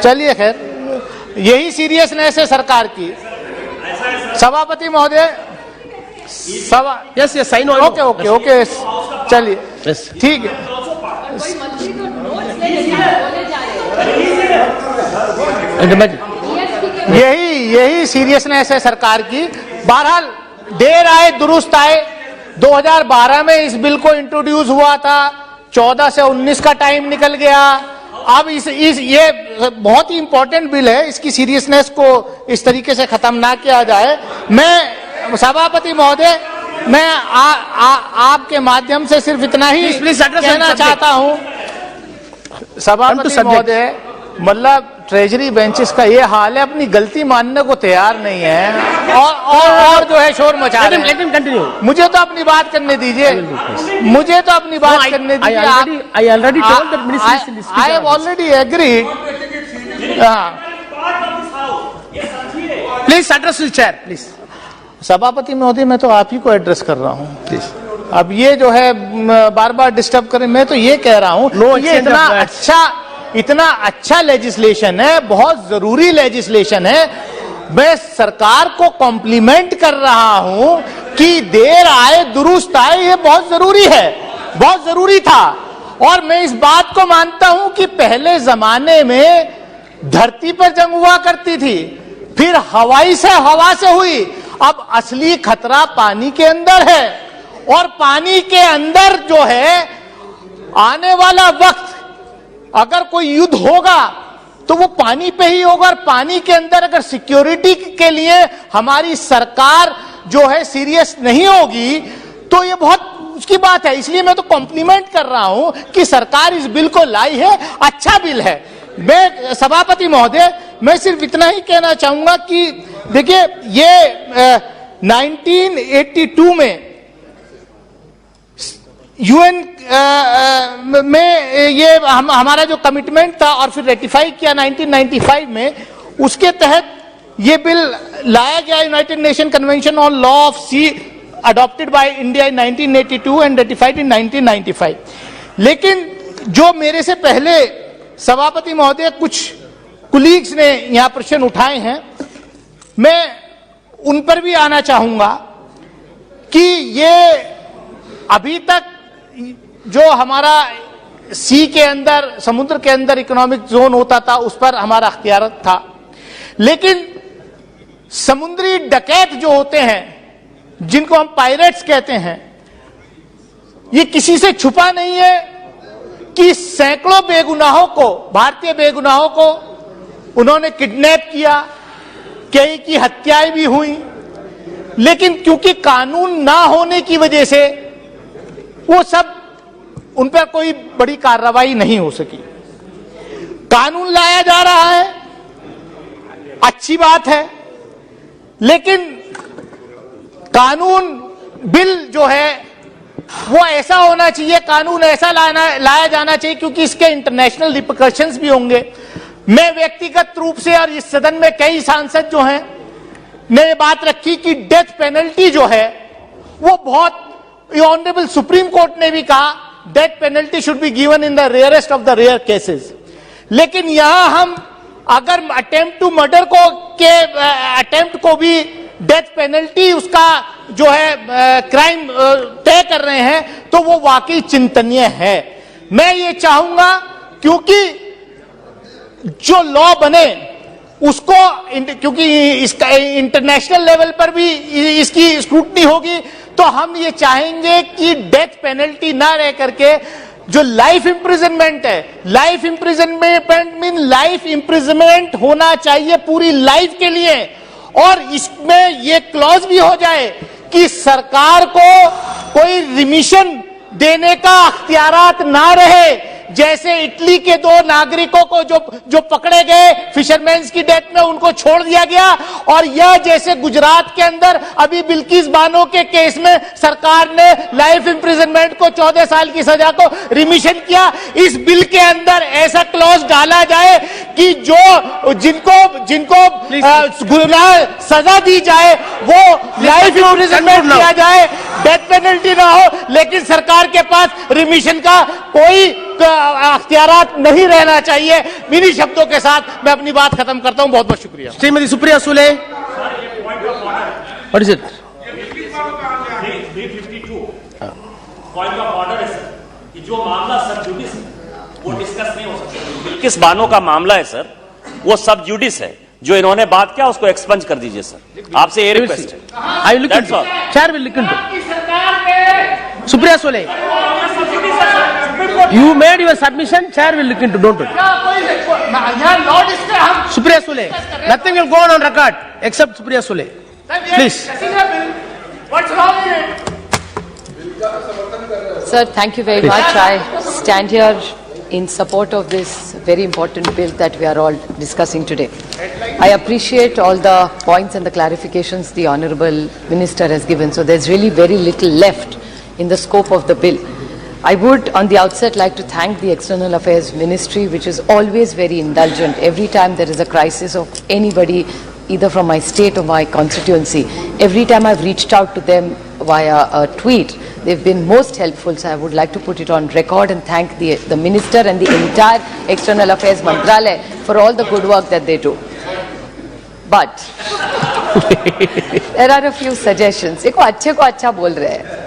चलिए खैर, यही सीरियसनेस है सरकार की। सभापति महोदय, Yes, I know. ओके, चलिए ठीक है। यही सीरियसनेस है सरकार की। बहरहाल देर आए दुरुस्त आए, 2012 में इस बिल को इंट्रोड्यूस हुआ था, 14 से 19 का टाइम निकल गया। अब ये बहुत ही इंपॉर्टेंट बिल है, इसकी सीरियसनेस को इस तरीके से खत्म ना किया जाए। मैं सभापति महोदय, मैं आपके माध्यम से सिर्फ इतना ही कहना चाहता हूं, सभापति महोदय, मतलब ट्रेजरी बेंचेस का ये हाल है, अपनी गलती मानने को तैयार नहीं है और जो है शोर मचा रहे हैं। मुझे तो अपनी बात करने दीजिए, मुझे तो अपनी बात करने दीजिए। I have already agreed. Please address the chair, please. सभापति महोदय, मैं तो आप ही को एड्रेस कर रहा हूँ, प्लीज। अब ये जो है बार बार डिस्टर्ब करें, मैं तो ये कह रहा हूँ ये इतना अच्छा लेजिस्लेशन है, बहुत जरूरी लेजिस्लेशन है। मैं सरकार को कॉम्प्लीमेंट कर रहा हूं कि देर आए दुरुस्त आए, ये बहुत जरूरी है, बहुत जरूरी था। और मैं इस बात को मानता हूं कि पहले जमाने में धरती पर जंग हुआ करती थी, फिर हवा से हुई, अब असली खतरा पानी के अंदर है। और पानी के अंदर जो है आने वाला वक्त, अगर कोई युद्ध होगा तो वो पानी पे ही होगा। और पानी के अंदर अगर सिक्योरिटी के लिए हमारी सरकार जो है सीरियस नहीं होगी तो ये बहुत उसकी बात है। इसलिए मैं तो कॉम्प्लीमेंट कर रहा हूं कि सरकार इस बिल को लाई है, अच्छा बिल है। मैं सभापति महोदय, मैं सिर्फ इतना ही कहना चाहूंगा कि देखिए ये 1982 में यूएन में ये हमारा जो कमिटमेंट था और फिर रेटिफाई किया 1995 में, उसके तहत ये बिल लाया गया। United Nation convention on law of sea adopted by India in 1982 and ratified in 1995। लेकिन जो मेरे से पहले सभापति महोदय कुछ कुलीग्स ने यहां प्रश्न उठाए हैं, मैं उन पर भी आना चाहूंगा कि ये अभी तक जो हमारा सी के अंदर, समुद्र के अंदर इकोनॉमिक जोन होता था, उस पर हमारा अख्तियार था। लेकिन समुद्री डकैत जो होते हैं, जिनको हम पायरेट्स कहते हैं, ये किसी से छुपा नहीं है कि सैकड़ों बेगुनाहों को, भारतीय बेगुनाहों को उन्होंने किडनैप किया, कई की हत्याएं भी हुई। लेकिन क्योंकि कानून ना होने की वजह से वो सब, उन पर कोई बड़ी कार्रवाई नहीं हो सकी। कानून लाया जा रहा है, अच्छी बात है, लेकिन कानून बिल जो है वो ऐसा होना चाहिए, कानून ऐसा लाया जाना चाहिए क्योंकि इसके इंटरनेशनल रिपरकशंस भी होंगे। मैं व्यक्तिगत रूप से और इस सदन में कई सांसद जो हैं ने ये बात रखी कि डेथ पेनल्टी जो है वो बहुत, ऑनरेबल सुप्रीम कोर्ट ने भी कहा death penalty should be given in the rarest of the rare cases. लेकिन यहां हम अगर अटेम्प्ट टू मर्डर अटेम्प्ट को भी डेथ पेनल्टी उसका जो है क्राइम तय कर रहे हैं तो वो वाकई चिंतनीय है। मैं ये चाहूंगा क्योंकि जो लॉ बने उसको, क्योंकि इसका इंटरनेशनल लेवल पर भी इसकी स्क्रूटनी होगी, तो हम ये चाहेंगे कि डेथ पेनल्टी ना रह करके जो लाइफ इंप्रिजनमेंट है, life imprisonment mean life imprisonment होना चाहिए पूरी लाइफ के लिए। और इसमें ये क्लॉज भी हो जाए कि सरकार को कोई रिमिशन देने का अख्तियारात ना रहे। जैसे इटली के 2 नागरिकों को जो पकड़े गए फिशरमैन्स की डेथ में, उनको छोड़ दिया गया। और यह जैसे गुजरात के अंदर अभी बिल्किस बानो के केस में सरकार ने लाइफ इंप्रिजनमेंट को 14 साल की सजा को रिमिशन किया, इस बिल के अंदर ऐसा क्लॉज डाला जाए कि जिनको सजा दी जाए वो लाइफ इंप्रिजनमेंट किया जाए, डेथ पेनल्टी ना हो, लेकिन सरकार के पास रिमिशन का कोई अख्तियारात नहीं रहना चाहिए। इन्हीं शब्दों के साथ मैं अपनी बात खत्म करता हूं। बहुत बहुत शुक्रिया। Shrimati Supriya Sule. What is it? 352 point of order है सर कि जो मामला सब जुडिस है वो डिस्कस नहीं हो सकता। किस बानों का मामला है सर, वो सब जुडिस है। जो इन्होंने बात किया उसको एक्सपंज कर दीजिए सर, आपसे ये रिक्वेस्ट है। I will look into. Chair will look into. Supriya Sule. You made your submission, chair will look into, don't worry. Supriya Sule. Nothing will go on record except Supriya Sule. Please. What's wrong in it? Sir, thank you very much. I stand here in support of this very important bill that we are all discussing today. I appreciate all the points and the clarifications the Honourable Minister has given. So there's really very little left in the scope of the bill. I would, on the outset, like to thank the External Affairs Ministry, which is always very indulgent. Every time there is a crisis of anybody, either from my state or my constituency, every time I've reached out to them via a tweet, they've been most helpful. So I would like to put it on record and thank the Minister and the entire External Affairs Mantralaya for all the good work that they do. But there are a few suggestions. Dekho, अच्छे को अच्छा बोल रहे हैं.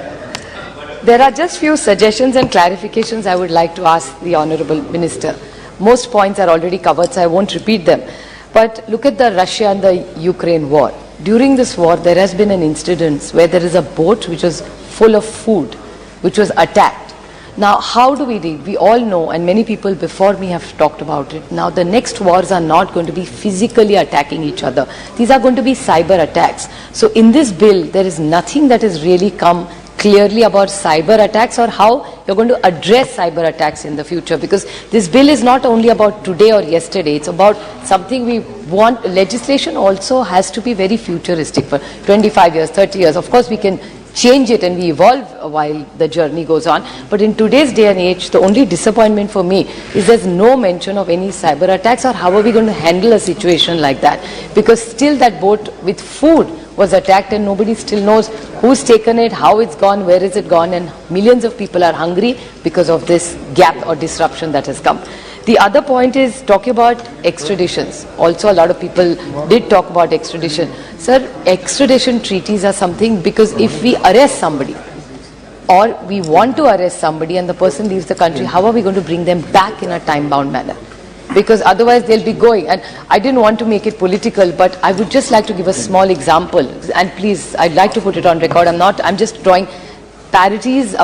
There are just few suggestions and clarifications I would like to ask the Honourable Minister. Most points are already covered, so I won't repeat them. But look at the Russia and the Ukraine war. During this war, there has been an incident where there is a boat which was full of food, which was attacked. Now, how do we deal? We all know, and many people before me have talked about it. Now, the next wars are not going to be physically attacking each other. These are going to be cyber attacks. So in this bill, there is nothing that has really come clearly about cyber attacks or how you're going to address cyber attacks in the future, because this bill is not only about today or yesterday, it's about something we want. Legislation also has to be very futuristic for 25 years, 30 years. Of course, we can change it and we evolve while the journey goes on. But in today's day and age, the only disappointment for me is there's no mention of any cyber attacks or how are we going to handle a situation like that. Because still that boat with food was attacked and nobody still knows who's taken it, how it's gone, where is it gone, and millions of people are hungry because of this gap or disruption that has come. The other point is talking about extraditions. Also, a lot of people did talk about extradition. Sir, extradition treaties are something, because if we arrest somebody or we want to arrest somebody and the person leaves the country, how are we going to bring them back in a time-bound manner? Because otherwise they'll be going. And I didn't want to make it political, but I would just like to give a small example. And please, I'd like to put it on record. I'm just drawing parallels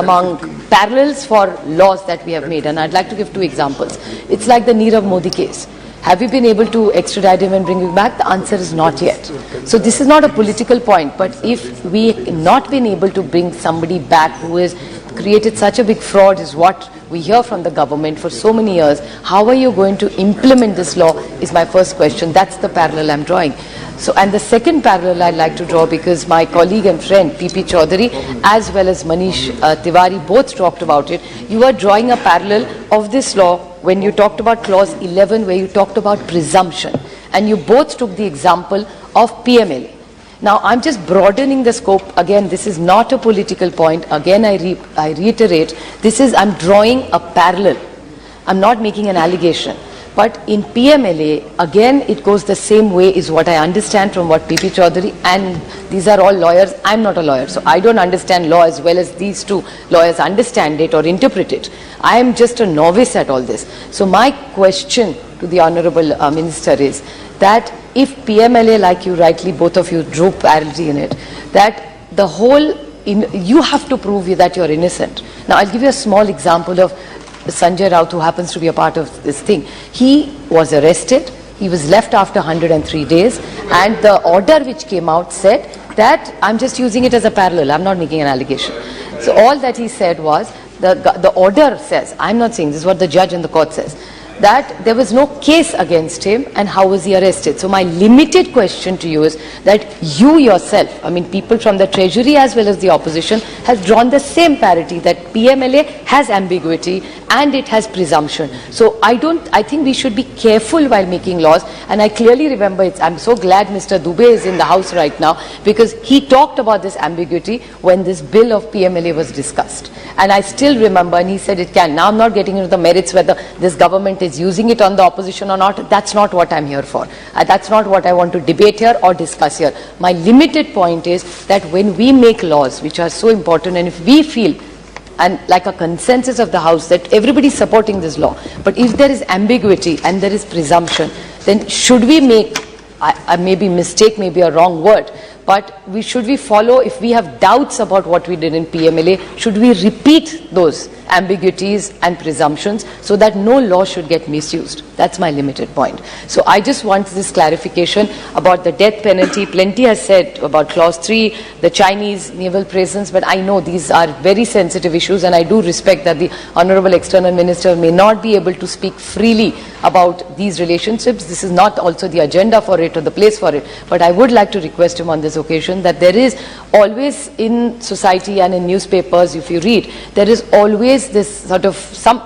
for laws that we have made. And I'd like to give two examples. It's like the Nirav Modi case. Have we been able to extradite him and bring him back? The answer is not yet. So this is not a political point, but if we not been able to bring somebody back who has created such a big fraud, is what we hear from the government for so many years, how are you going to implement this law is my first question. That's the parallel I'm drawing. So, and the second parallel I'd like to draw, because my colleague and friend P.P. Chaudhary as well as Manish Tiwari both talked about it, you are drawing a parallel of this law when you talked about clause 11 where you talked about presumption, and you both took the example of PMLA. Now, I'm just broadening the scope. Again, this is not a political point. Again, I reiterate, I'm drawing a parallel. I'm not making an allegation. But in PMLA, again, it goes the same way is what I understand from what P.P. Chaudhary, and these are all lawyers. I'm not a lawyer, so I don't understand law as well as these two lawyers understand it or interpret it. I am just a novice at all this. So my question to the Honourable Minister is that if PMLA, like you rightly, both of you drew parity in it, that the whole, you have to prove that you're innocent. Now, I'll give you a small example of Sanjay Raut, who happens to be a part of this thing. He was arrested, he was left after 103 days, and the order which came out said that, I'm just using it as a parallel, I'm not making an allegation. So all that he said was, the order says, I'm not saying, this is what the judge and the court says, that there was no case against him, and how was he arrested? So my limited question to you is that you yourself, I mean people from the Treasury as well as the opposition, has drawn the same parity that PMLA has ambiguity and it has presumption. So I think we should be careful while making laws, and I clearly remember I'm so glad Mr. Dubey is in the house right now, because he talked about this ambiguity when this bill of PMLA was discussed. And I still remember, and he said it can. Now I'm not getting into the merits whether this government is using it on the opposition or not. That's not what I'm here for. That's not what I want to debate here or discuss here. My limited point is that when we make laws which are so important, and if we feel, and like a consensus of the House, that everybody is supporting this law, but if there is ambiguity and there is presumption, then should we make maybe mistake, maybe a wrong word, but should we follow, if we have doubts about what we did in PMLA, should we repeat those ambiguities and presumptions so that no law should get misused? That's my limited point. So I just want this clarification about the death penalty. Plenty has said about clause 3, the Chinese naval presence, but I know these are very sensitive issues, and I do respect that the Honorable External Minister may not be able to speak freely about these relationships. This is not also the agenda for it or the place for it, but I would like to request him on this occasion that there is always in society and in newspapers, if you read, there is always this sort of,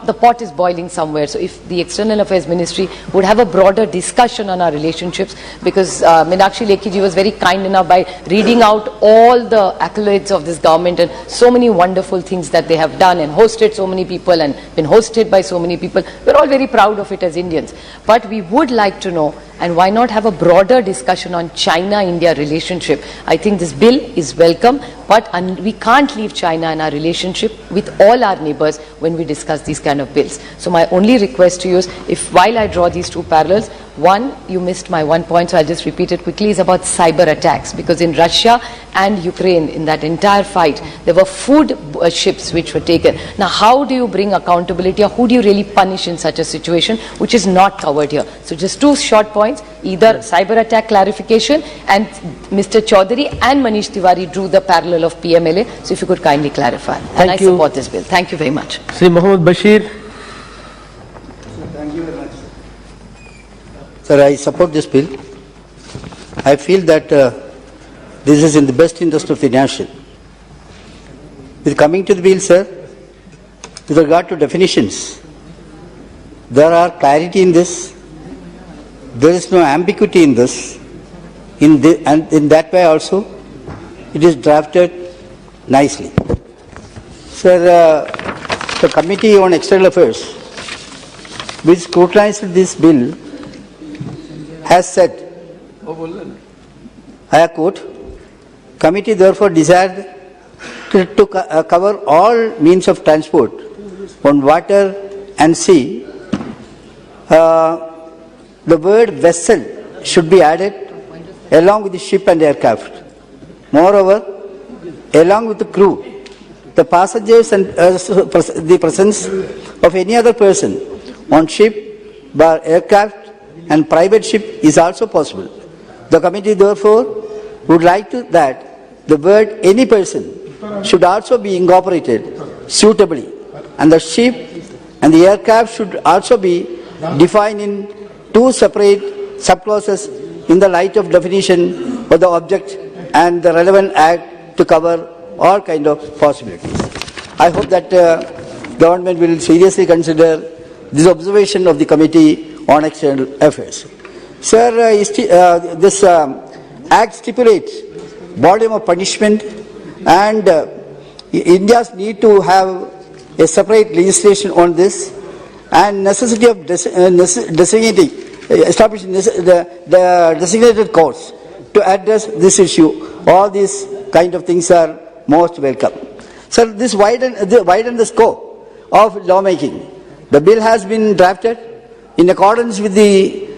the pot is boiling somewhere. So if the External Affairs Ministry would have a broader discussion on our relationships, because Meenakshi Lekhi ji was very kind enough by reading out all the accolades of this government and so many wonderful things that they have done and hosted so many people and been hosted by so many people. We're all very proud of it as Indians. But we would like to know, and why not have a broader discussion on China-India relationship? I think this bill is welcome, but we can't leave China and our relationship with all our neighbors when we discuss these kind of bills. So my only request to you is, if while I draw these two parallels, one, you missed my one point, so I'll just repeat it quickly, is about cyber attacks. Because in Russia and Ukraine, in that entire fight, there were food ships which were taken. Now, how do you bring accountability, or who do you really punish in such a situation, which is not covered here? So just two short points, either cyber attack clarification, and Mr. Chaudhary and Manish Tiwari drew the parallel of PMLA. So if you could kindly clarify. And I support this bill. Thank you very much. Sri Mohammed Bashir. Sir, I support this bill. I feel that this is in the best interest of the nation. With coming to the bill, sir, with regard to definitions, there are clarity in this. There is no ambiguity in this. And in that way also, it is drafted nicely. Sir, the Committee on External Affairs, which scrutinized this bill, has said, I quote, committee therefore desired to cover all means of transport on water and sea. The word vessel should be added along with the ship and aircraft. Moreover, along with the crew, the passengers and the presence of any other person on ship, bar aircraft, and private ship is also possible. The committee therefore would like that the word any person should also be incorporated suitably, and the ship and the aircraft should also be defined in two separate subclauses in the light of definition of the object and the relevant act to cover all kind of possibilities. I hope that government will seriously consider this observation of the Committee on External Affairs. Sir, this Act stipulates volume of punishment, and India's need to have a separate legislation on this, and necessity of establishing the designated courts to address this issue. All these kind of things are most welcome. Sir, this widen the scope of lawmaking. The bill has been drafted in accordance with the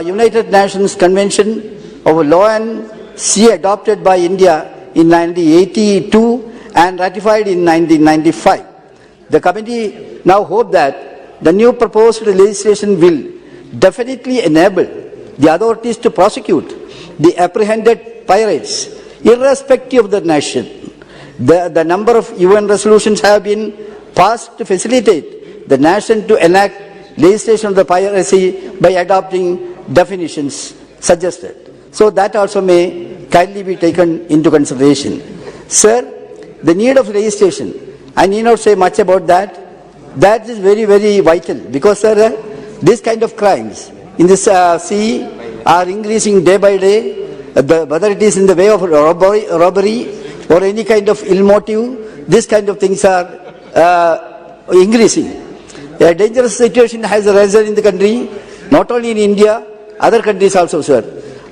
United Nations Convention of Law and Sea adopted by India in 1982 and ratified in 1995. The committee now hope that the new proposed legislation will definitely enable the authorities to prosecute the apprehended pirates irrespective of the nation. The number of UN resolutions have been passed to facilitate the nation to enact legislation of the piracy by adopting definitions suggested. So that also may kindly be taken into consideration. Sir, the need of legislation, I need not say much about that. That is very, very vital because, sir, these kind of crimes in this sea are increasing day by day, whether it is in the way of robbery or any kind of ill motive, these kind of things are increasing. A dangerous situation has arisen in the country, not only in India, other countries also, sir.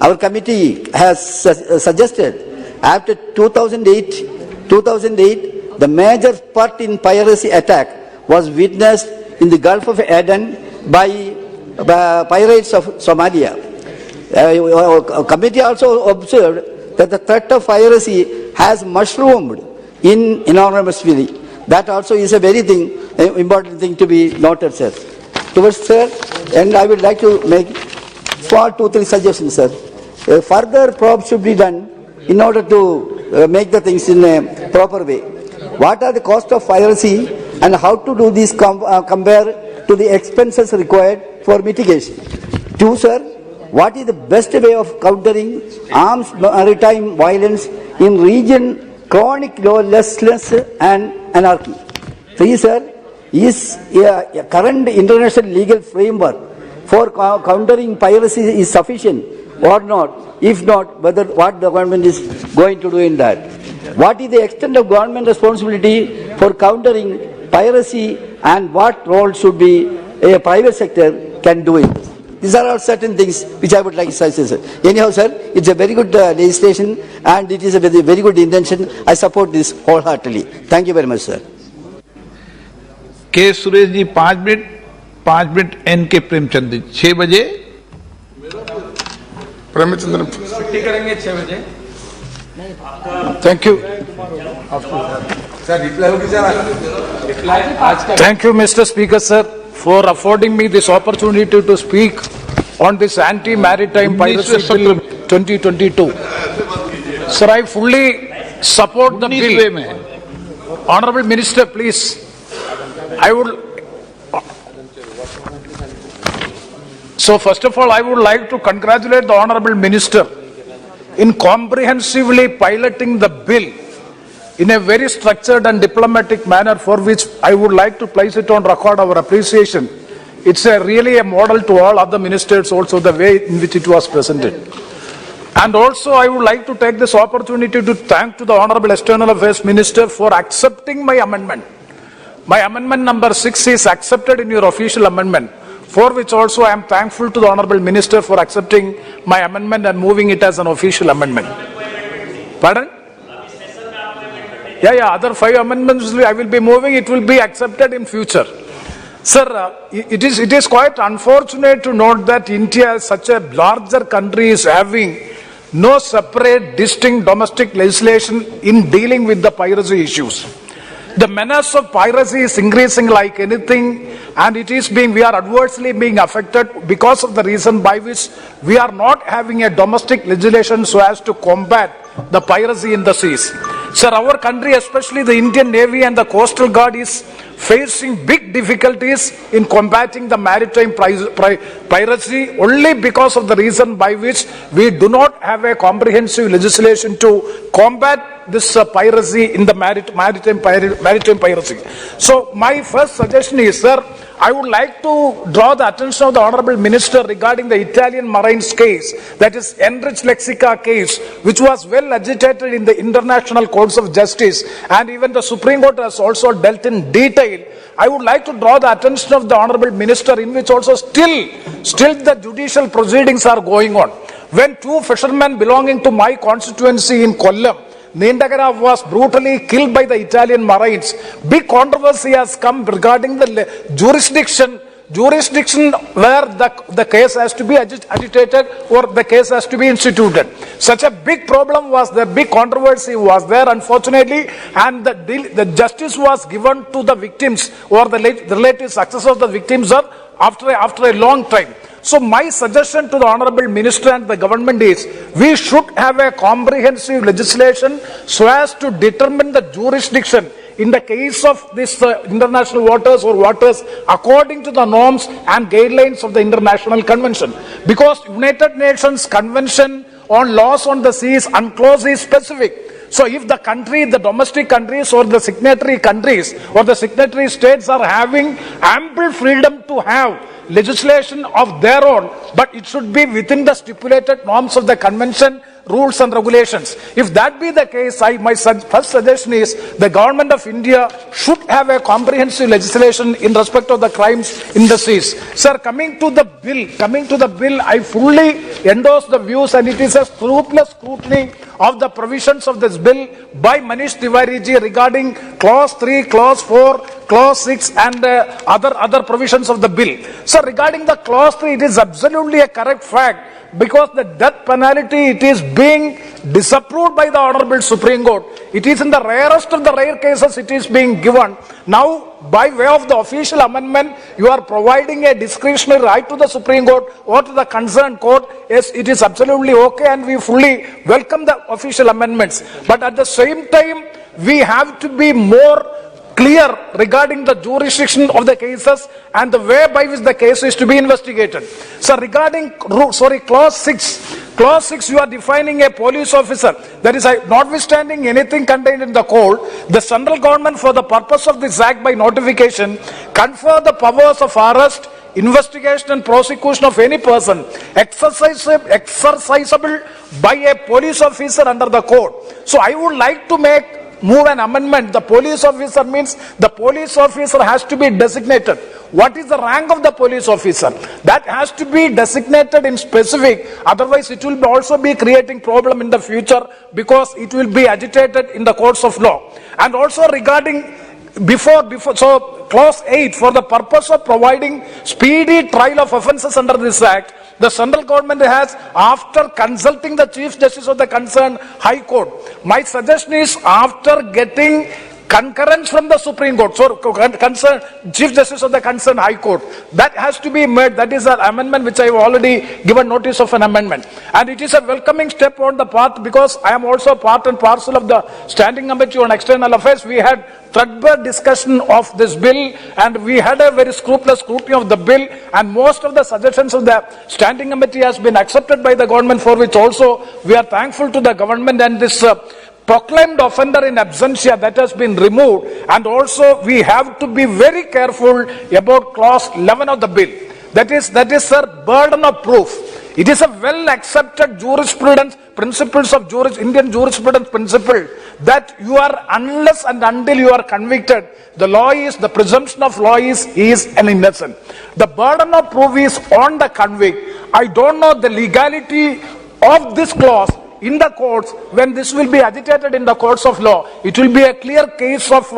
Our committee has suggested after 2008, the major part in piracy attack was witnessed in the Gulf of Aden by pirates of Somalia. Committee also observed that the threat of piracy has mushroomed enormously. That also is a very important thing to be noted, sir. Towards, sir, and I would like to make 2-3 suggestions, sir. Further probe should be done in order to make the things in a proper way. What are the costs of piracy and how to do this compare to the expenses required for mitigation? 2, sir, what is the best way of countering armed maritime violence in region chronic lawlessness and anarchy? 3, sir, is current international legal framework for countering piracy is sufficient or not? If not, what the government is going to do in that? What is the extent of government responsibility for countering piracy and what role should be a private sector can do it? These are all certain things which I would like to say, sir. Anyhow, sir, it's a very good legislation and it is a very good intention. I support this wholeheartedly. Thank you very much, sir. के Suresh ji 5 minute N के प्रेमचंद जी 6 बजे प्रेमचंद्र छुट्टी करेंगे 6 बजे Thank you. Thank you, Mr. Speaker, sir, for affording me this opportunity to speak on this anti-maritime piracy bill 2022. Sir, I fully support the bill. Honorable Minister, please. So first of all, I would like to congratulate the Honorable Minister in comprehensively piloting the bill in a very structured and diplomatic manner, for which I would like to place it on record our appreciation. It's really a model to all other ministers also, the way in which it was presented. And also I would like to take this opportunity to thank to the Honorable External Affairs Minister for accepting my amendment. My amendment number 6 is accepted in your official amendment, for which also I am thankful to the Honorable Minister for accepting my amendment and moving it as an official amendment. Pardon? Yeah, other 5 amendments I will be moving, it will be accepted in future. Sir, it is quite unfortunate to note that India, as such a larger country, is having no separate, distinct domestic legislation in dealing with the piracy issues. The menace of piracy is increasing like anything, and we are adversely being affected because of the reason by which we are not having a domestic legislation so as to combat the piracy in the seas. Sir, our country, especially the Indian Navy and the Coastal Guard, is facing big difficulties in combating the maritime piracy only because of the reason by which we do not have a comprehensive legislation to combat this piracy in the maritime piracy. So my first suggestion is, sir, I would like to draw the attention of the Honorable Minister regarding the Italian Marines case, that is Enrich Lexica case, which was well agitated in the international courts of justice, and even the Supreme Court has also dealt in detail. I would like to draw the attention of the Honorable Minister, in which also still the judicial proceedings are going on. When 2 fishermen belonging to my constituency in Kollam, Nindagara, was brutally killed by the Italian Marines, big controversy has come regarding the jurisdiction where the case has to be agitated or the case has to be instituted. Such a big problem was there, big controversy was there, unfortunately, and the justice was given to the victims or the relative successors of the victims after a long time. So my suggestion to the Honorable Minister and the government is, we should have a comprehensive legislation so as to determine the jurisdiction in the case of this international waters or waters according to the norms and guidelines of the International Convention. Because United Nations Convention on Laws on the Seas UNCLOS is specific. So if the country, the domestic countries or the signatory countries or the signatory states are having ample freedom to have legislation of their own, but it should be within the stipulated norms of the convention, rules and regulations. If that be the case, my first suggestion is the government of India should have a comprehensive legislation in respect of the crimes in the seas. Sir, coming to the bill, I fully endorse the views, and it is a scrupulous scrutiny of the provisions of this bill by Manish Tiwari ji regarding clause 3, clause 4, clause 6 and other provisions of the bill. So regarding the clause 3, it is absolutely a correct fact, because the death penalty, it is being disapproved by the Honorable Supreme Court. It is in the rarest of the rare cases it is being given. Now, by way of the official amendment, you are providing a discretionary right to the Supreme Court or to the concerned court. Yes, it is absolutely okay, and we fully welcome the official amendments. But at the same time, we have to be more clear regarding the jurisdiction of the cases and the way by which the case is to be investigated. So regarding clause 6, you are defining a police officer. That is, notwithstanding anything contained in the code, the central government, for the purpose of this act by notification, confer the powers of arrest, investigation and prosecution of any person exercisable by a police officer under the code. So I would like to move an amendment. The police officer means the police officer has to be designated. What is the rank of the police officer? That has to be designated in specific. Otherwise, it will also be creating problem in the future, because it will be agitated in the courts of law. And also regarding so clause 8, for the purpose of providing speedy trial of offences under this act, the central government has, after consulting the Chief Justice of the concerned High Court, my suggestion is, after getting concurrence from the Supreme Court, so concerned Chief Justice of the concerned High Court, that has to be made. That is an amendment which I have already given notice of an amendment. And it is a welcoming step on the path, because I am also part and parcel of the Standing Committee on External Affairs. We had threadbare discussion of this bill, and we had a very scrupulous scrutiny of the bill, and most of the suggestions of the Standing Committee has been accepted by the government, for which also we are thankful to the government. And this proclaimed offender in absentia, that has been removed. And also we have to be very careful about clause 11 of the bill. That is sir, burden of proof. It is a well accepted jurisprudence principles of Indian jurisprudence principle that you are, unless and until you are convicted, the presumption of law is an innocent. The burden of proof is on the convict. I don't know the legality of this clause in the courts. When this will be agitated in the courts of law, it will be a clear case of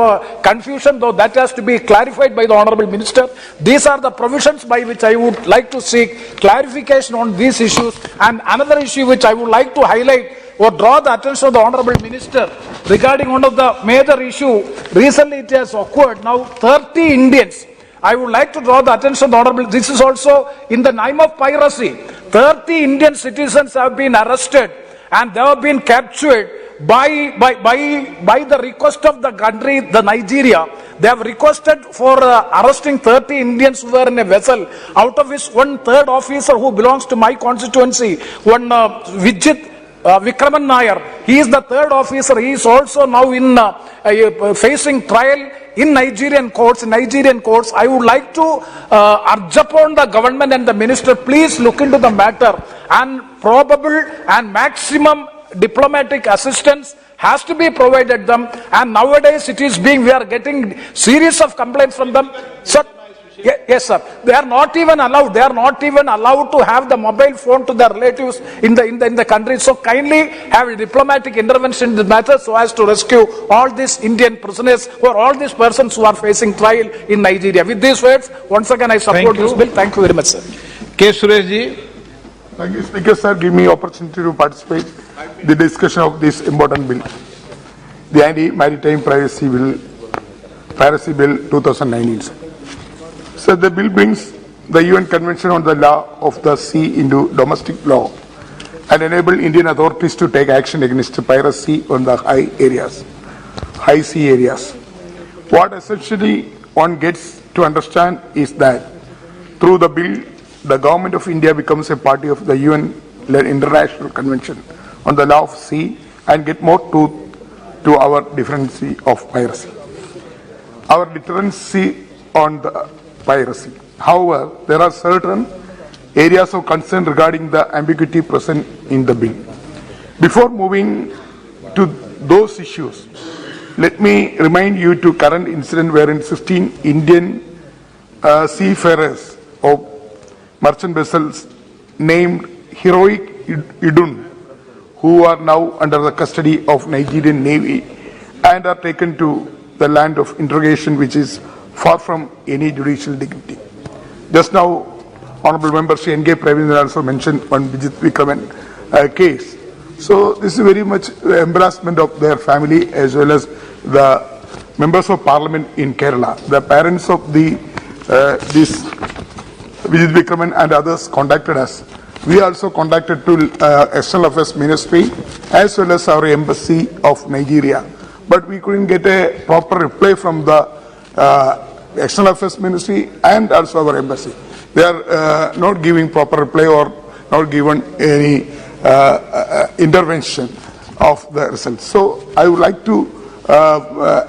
confusion, though that has to be clarified by the Honorable Minister. These are the provisions by which I would like to seek clarification on these issues. And another issue which I would like to highlight or draw the attention of the Honorable Minister regarding one of the major issue. Recently it has occurred. Now 30 Indians, I would like to draw the attention of the Honorable, this is also in the name of piracy. 30 Indian citizens have been arrested, and they have been captured by the request of the country, the Nigeria. They have requested for arresting 30 Indians who were in a vessel, out of which one third officer who belongs to my constituency, one Vikraman Nair, he is the third officer. He is also now facing trial in Nigerian courts. I would like to urge upon the government and the minister, please look into the matter, and probable and maximum diplomatic assistance has to be provided them. And nowadays we are getting series of complaints from them. So, yes sir, they are not even allowed to have the mobile phone to their relatives in the country. So kindly have a diplomatic intervention in the matter, so as to rescue all these Indian prisoners or all these persons who are facing trial in Nigeria. With these words, once again I support this bill. Thank you very much, sir. K. Suresh ji. Thank you, Speaker sir. Give me opportunity to participate in the discussion of this important bill, the Anti-Maritime Piracy Bill 2019. So the bill brings the UN Convention on the Law of the Sea into domestic law and enable Indian authorities to take action against piracy on the high sea areas. What essentially one gets to understand is that through the bill, the government of India becomes a party of the UN International Convention on the Law of Sea and get more to our difference of piracy, our deterrency on the piracy. However, there are certain areas of concern regarding the ambiguity present in the bill. Before moving to those issues, let me remind you to current incident wherein 16 Indian seafarers of merchant vessels named Heroic Idun, who are now under the custody of Nigerian Navy and are taken to the land of interrogation, which is far from any judicial dignity. Just now, Honorable Member Sri N.K. Pravindra also mentioned one Vijit Vikraman case. So this is very much embarrassment of their family as well as the members of parliament in Kerala. The parents of this Vijit Vikraman and others contacted us. We also contacted to External Affairs Ministry as well as our embassy of Nigeria. But we couldn't get a proper reply from the External Affairs Ministry and also our embassy. They are not giving proper reply or not given any intervention of the results. So I would like to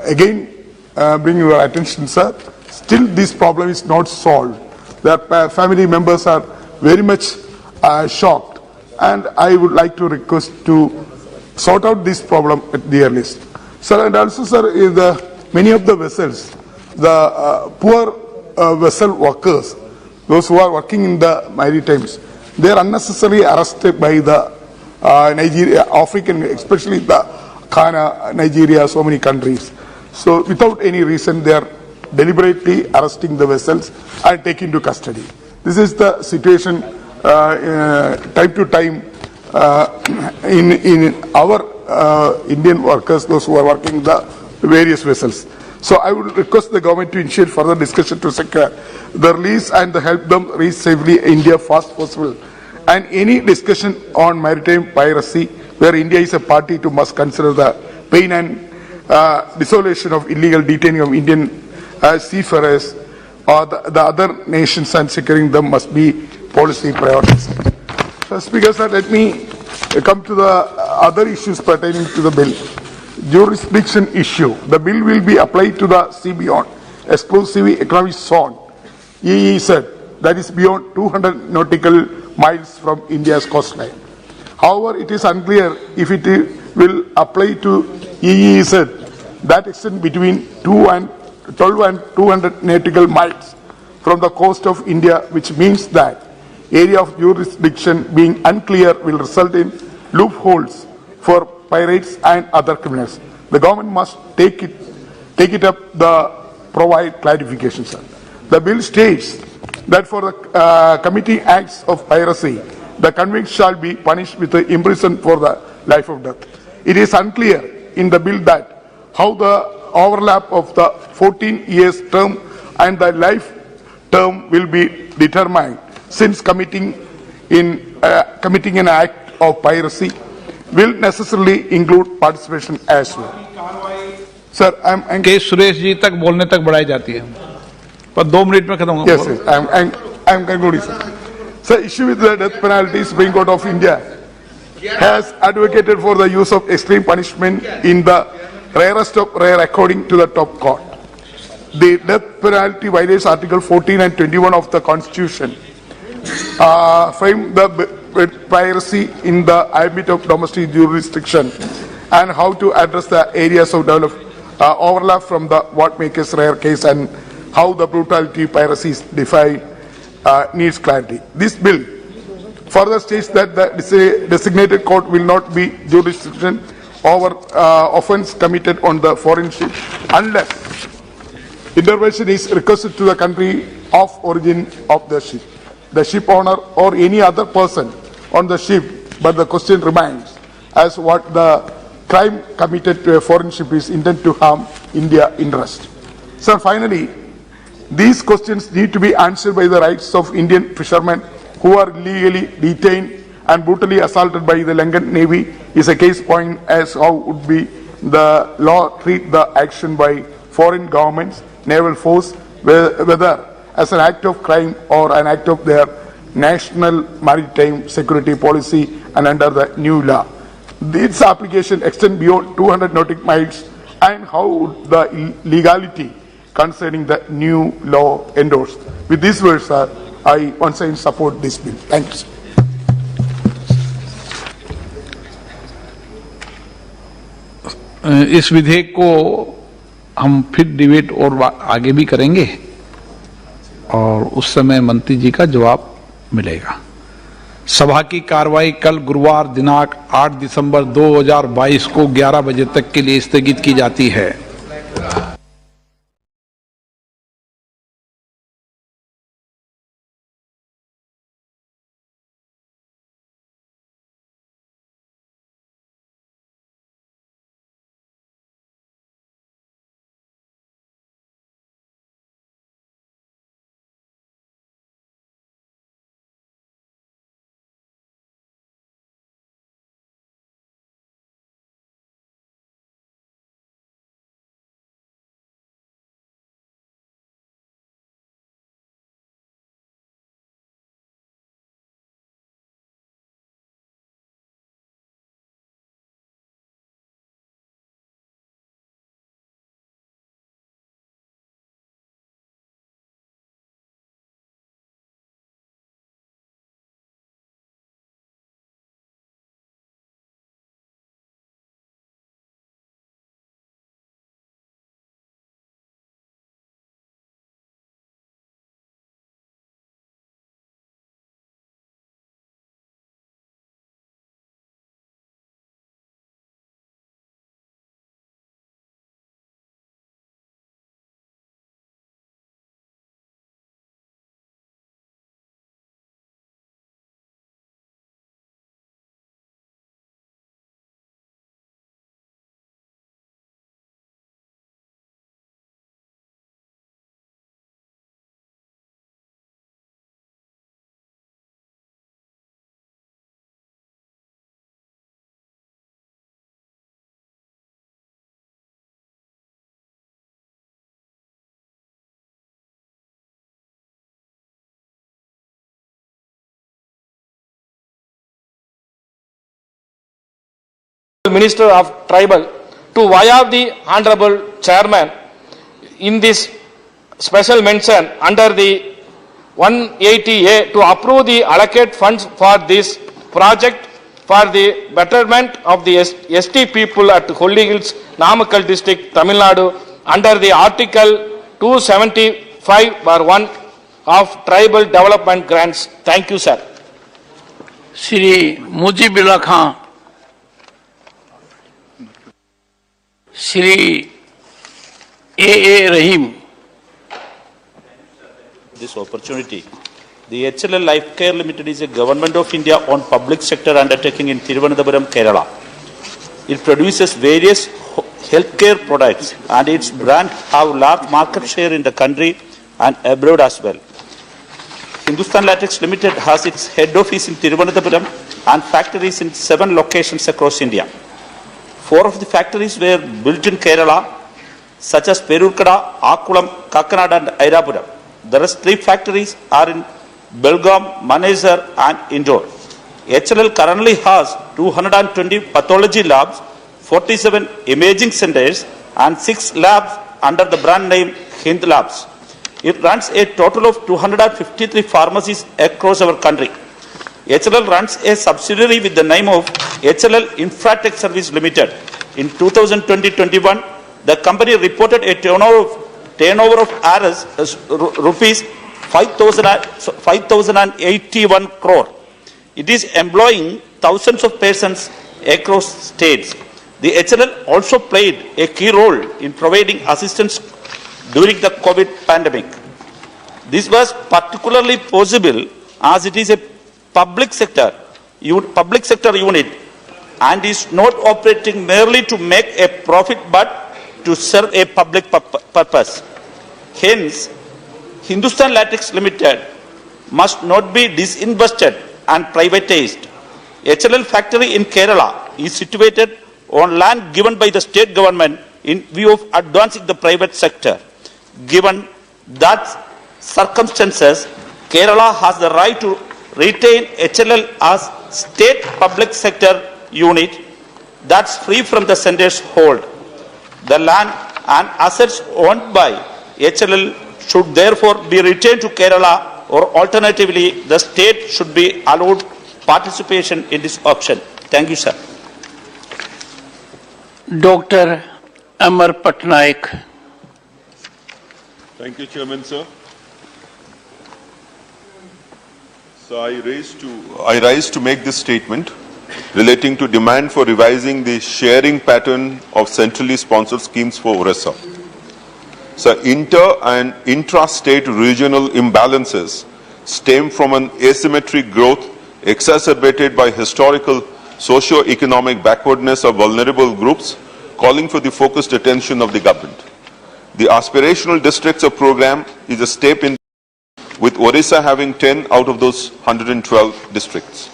again bring your attention, sir. Still this problem is not solved. The family members are very much shocked, and I would like to request to sort out this problem at the earliest. Sir, and also, sir, many of the vessels, the poor vessel workers, those who are working in the maritimes, they are unnecessarily arrested by the Nigeria, African, especially the Ghana, Nigeria, so many countries. So without any reason, they are deliberately arresting the vessels and taking to custody. This is the situation time to time in our Indian workers, those who are working the various vessels. So I would request the government to initiate further discussion to secure the release and help them reach safely India fast possible. And any discussion on maritime piracy, where India is a party to, must consider the pain and desolation of illegal detaining of Indian seafarers or the other nations, and securing them must be policy priorities. So, Speaker, sir, let me come to the other issues pertaining to the bill. Jurisdiction issue. The bill will be applied to the sea beyond exclusive economic zone, EEZ, that is beyond 200 nautical miles from India's coastline. However, it is unclear if it will apply to EEZ that extend between 12 and 200 nautical miles from the coast of India, which means that area of jurisdiction being unclear will result in loopholes for pirates and other criminals. The government must take it up the provide clarification, sir. The bill states that for the committing acts of piracy, the convict shall be punished with imprisonment for the life of death. It is unclear in the bill that how the overlap of the 14 years term and the life term will be determined, since committing an act of piracy will necessarily include participation as well. Sir, I'm केस सुरेश जी तक बोलने तक बढ़ाई जाती है, पर 2 minute में खत्म होगा. Yes, sir. I'm concluding, sir. Sir, issue with the death penalty, Supreme Court of India has advocated for the use of extreme punishment in the rarest of rare according to the top court. The death penalty violates Article 14 and 21 of the Constitution. Frame the piracy in the ambit of domestic jurisdiction and how to address the areas of overlap from the what makes rare case and how the brutality piracy is defined needs clarity. This bill further states that the designated court will not be jurisdiction over offence committed on the foreign ship unless intervention is requested to the country of origin of the ship owner or any other person on the ship, but the question remains as what the crime committed to a foreign ship is intended to harm India interest. So finally, these questions need to be answered by the rights of Indian fishermen who are illegally detained and brutally assaulted by the Lankan Navy is a case point as how would be the law treat the action by foreign governments, naval force, whether as an act of crime or an act of their national maritime security policy and under the new law. Its application extends beyond 200 nautical miles, and how would the legality concerning the new law endorsed. With these words, I once again support this bill. Thank you, sir. इस विधेयक को हम फिर debate और आगे भी करेंगे और उस समय मंत्री जी का जवाब मिलेगा। सभा की कार्रवाई कल गुरुवार दिनांक 8 दिसंबर 2022 को 11 बजे तक के लिए स्थगित की जाती है। Minister of Tribal to via the Honorable Chairman in this special mention under the 180A to approve the allocate funds for this project for the betterment of the ST people at Holy Hills, Namakkal district, Tamil Nadu under the Article 275/1 of Tribal Development Grants. Thank you, sir. Shri Mujibullah Khan, Shri A.A. Rahim. This opportunity. The HLL Life Care Limited is a Government of India owned public sector undertaking in Thiruvananthapuram, Kerala. It produces various healthcare products and its brand have large market share in the country and abroad as well. Hindustan Latex Limited has its head office in Thiruvananthapuram and factories in 7 locations across India. 4 of the factories were built in Kerala, such as Perurkada, Akulam, Kakanad and Airapuram. The rest 3 factories are in Belgaum, Manesar and Indore. HLL currently has 220 pathology labs, 47 imaging centers and 6 labs under the brand name Hind Labs. It runs a total of 253 pharmacies across our country. HLL runs a subsidiary with the name of HLL Infratech Service Limited. In 2020-21, the company reported a turnover of rupees 5,081 crore. It is employing thousands of persons across states. The HLL also played a key role in providing assistance during the COVID pandemic. This was particularly possible as it is a public sector unit and is not operating merely to make a profit but to serve a public purpose. Hence, Hindustan Latex Limited must not be disinvested and privatized. HLL factory in Kerala is situated on land given by the state government in view of advancing the private sector. Given that circumstances, Kerala has the right to retain HLL as state public sector unit that's free from the center's hold. The land and assets owned by HLL should therefore be retained to Kerala, or alternatively the state should be allowed participation in this option. Thank you, sir. Dr. Amar Patnaik. Thank you, Chairman, sir. So I rise to make this statement relating to demand for revising the sharing pattern of centrally sponsored schemes for Orissa. So inter and intra-state regional imbalances stem from an asymmetric growth exacerbated by historical socio-economic backwardness of vulnerable groups, calling for the focused attention of the government. The aspirational districts of program is a step in, with Orissa having 10 out of those 112 districts.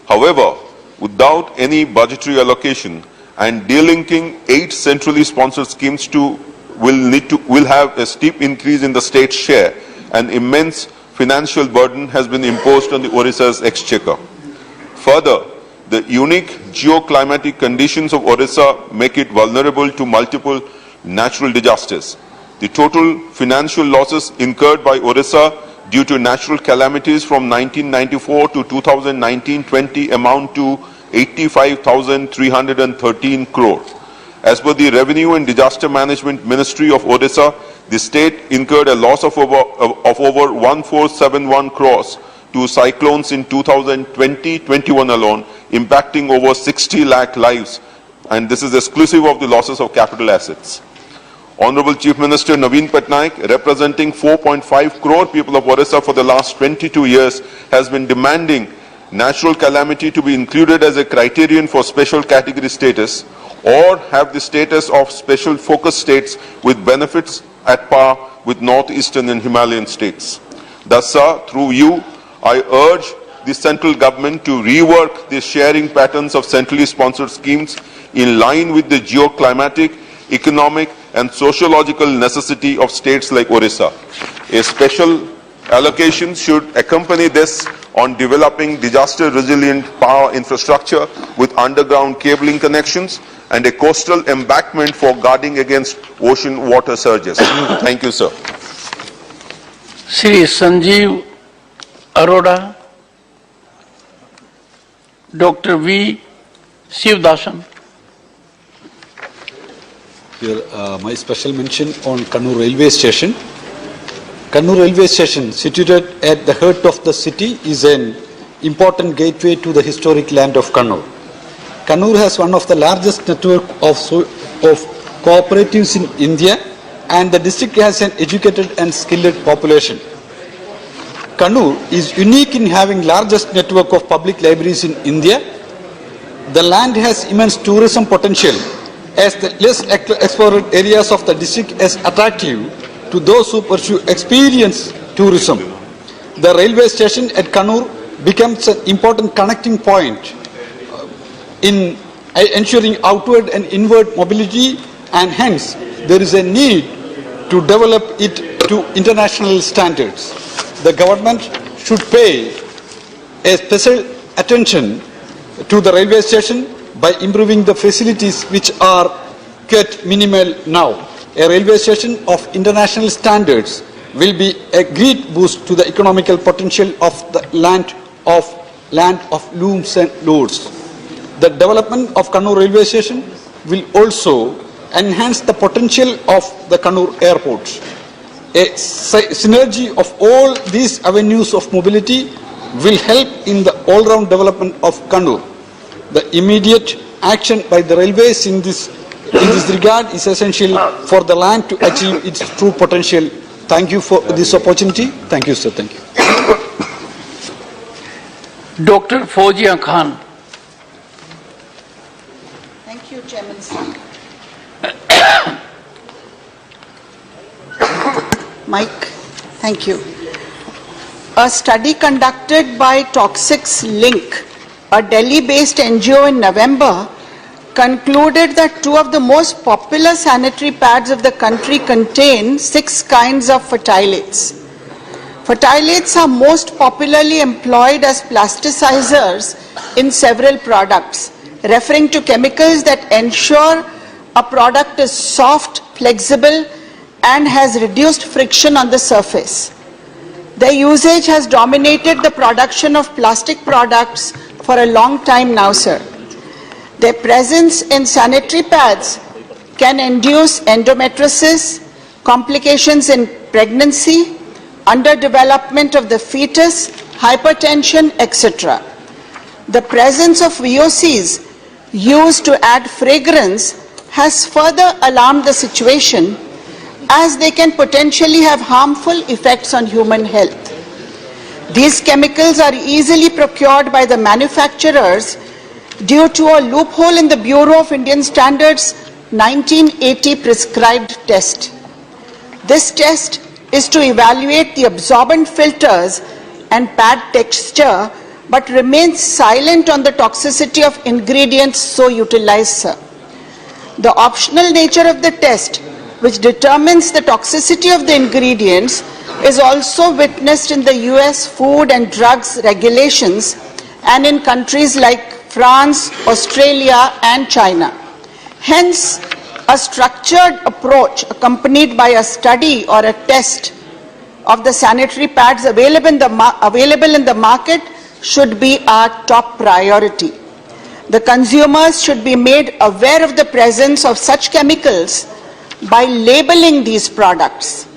However, without any budgetary allocation and delinking 8 centrally sponsored schemes will have a steep increase in the state's share, an immense financial burden has been imposed on the Orissa's exchequer. Further, the unique geoclimatic conditions of Orissa make it vulnerable to multiple natural disasters. The total financial losses incurred by Orissa due to natural calamities from 1994 to 2019-20 amount to 85,313 crore. As per the Revenue and Disaster Management Ministry of Orissa, the state incurred a loss of over 1471 crores to cyclones in 2020-21 alone, impacting over 60 lakh lives, and this is exclusive of the losses of capital assets. Honorable Chief Minister Naveen Patnaik, representing 4.5 crore people of Orissa for the last 22 years, has been demanding natural calamity to be included as a criterion for special category status or have the status of special focus states with benefits at par with northeastern and Himalayan states. Thus, sir, through you, I urge the central government to rework the sharing patterns of centrally sponsored schemes in line with the geoclimatic, economic and sociological necessity of states like Orissa. A special allocation should accompany this on developing disaster-resilient power infrastructure with underground cabling connections and a coastal embankment for guarding against ocean water surges. Thank you, sir. Shri Sanjeev Arora, Dr. V. Shivdasan. Here, my special mention on Kannur railway station. Kannur railway station, situated at the heart of the city, is an important gateway to the historic land of Kannur. Kannur has one of the largest network of cooperatives in India, and the district has an educated and skilled population. Kannur is unique in having largest network of public libraries in India. The land has immense tourism potential, as the less explored areas of the district is attractive to those who pursue experience tourism. The railway station at Kannur becomes an important connecting point in ensuring outward and inward mobility, and hence there is a need to develop it to international standards. The government should pay a special attention to the railway station by improving the facilities which are quite minimal now. A railway station of international standards will be a great boost to the economical potential of the land of looms and loads. The development of Kannur railway station will also enhance the potential of the Kannur airport. A synergy of all these avenues of mobility will help in the all-round development of Kannur. The immediate action by the railways in this regard is essential for the land to achieve its true potential. Thank you for this opportunity. Thank you, sir. Thank you. Dr. Fozia Khan. Thank you, Chairman, sir. Mike, thank you. A study conducted by Toxics Link, a Delhi-based NGO in November, concluded that 2 of the most popular sanitary pads of the country contain 6 kinds of phthalates. Phthalates are most popularly employed as plasticizers in several products, referring to chemicals that ensure a product is soft, flexible, and has reduced friction on the surface. Their usage has dominated the production of plastic products for a long time now, sir. Their presence in sanitary pads can induce endometriosis, complications in pregnancy, underdevelopment of the fetus, hypertension, etc. The presence of VOCs used to add fragrance has further alarmed the situation, as they can potentially have harmful effects on human health. These chemicals are easily procured by the manufacturers due to a loophole in the Bureau of Indian Standards 1980 prescribed test. This test is to evaluate the absorbent filters and pad texture, but remains silent on the toxicity of ingredients so utilized, sir. The optional nature of the test, which determines the toxicity of the ingredients, is also witnessed in the US Food and Drugs regulations and in countries like France, Australia, and China. Hence, a structured approach accompanied by a study or a test of the sanitary pads available in the market should be our top priority. The consumers should be made aware of the presence of such chemicals by labeling these products.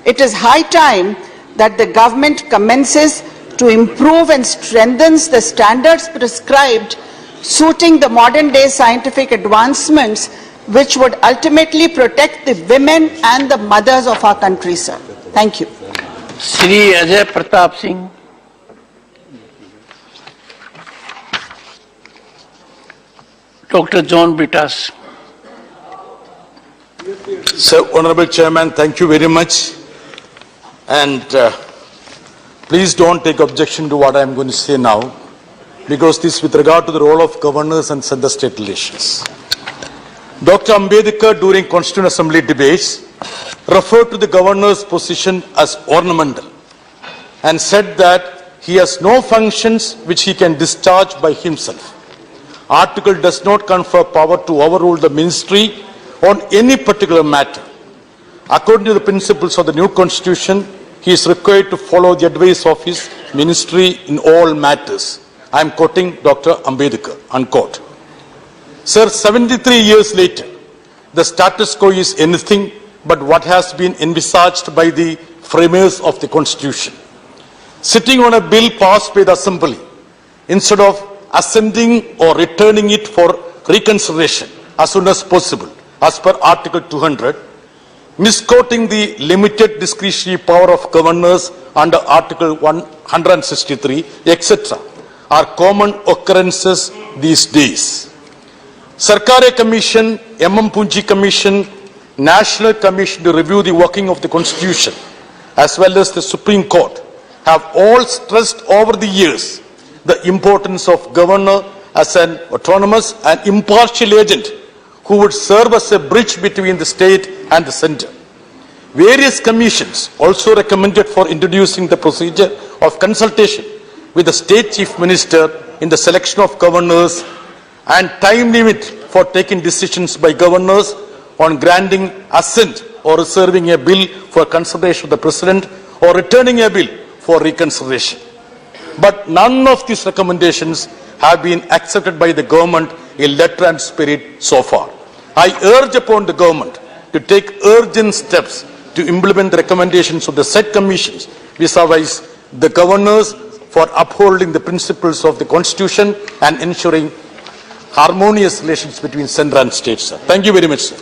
It is high time that the government commences to improve and strengthens the standards prescribed, suiting the modern day scientific advancements, which would ultimately protect the women and the mothers of our country, sir. Thank you. Shri Ajay Pratap Singh. Dr. John Bitas. So, Honorable Chairman, thank you very much. And please don't take objection to what I am going to say now, because this is with regard to the role of governors and center-state relations. Dr. Ambedkar, during Constituent Assembly debates, referred to the governor's position as ornamental and said that he has no functions which he can discharge by himself. Article does not confer power to overrule the ministry on any particular matter. According to the principles of the new constitution, he is required to follow the advice of his ministry in all matters. I am quoting Dr. Ambedkar, unquote. Sir, 73 years later, the status quo is anything but what has been envisaged by the framers of the constitution. Sitting on a bill passed by the assembly, instead of ascending or returning it for reconsideration as soon as possible, as per Article 200, misquoting the limited discretionary power of governors under Article 163, etc., are common occurrences these days. Sarkare Commission, Punji Commission, National Commission to review the working of the Constitution, as well as the Supreme Court, have all stressed over the years the importance of governor as an autonomous and impartial agent who would serve as a bridge between the state and the center. Various commissions also recommended for introducing the procedure of consultation with the state chief minister in the selection of governors and time limit for taking decisions by governors on granting assent or reserving a bill for consideration of the president or returning a bill for reconsideration. But none of these recommendations have been accepted by the government in letter and spirit so far. I urge upon the government to take urgent steps to implement the recommendations of the said commissions vis-à-vis the governors for upholding the principles of the Constitution and ensuring harmonious relations between centre and state, sir. Thank you very much, sir.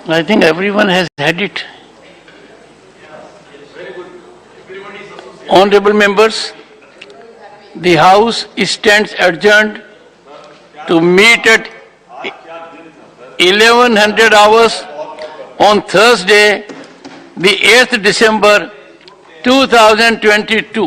I think everyone has had it. Honorable members, the House stands adjourned to meet at 1100 hours on Thursday, the 8th December 2022.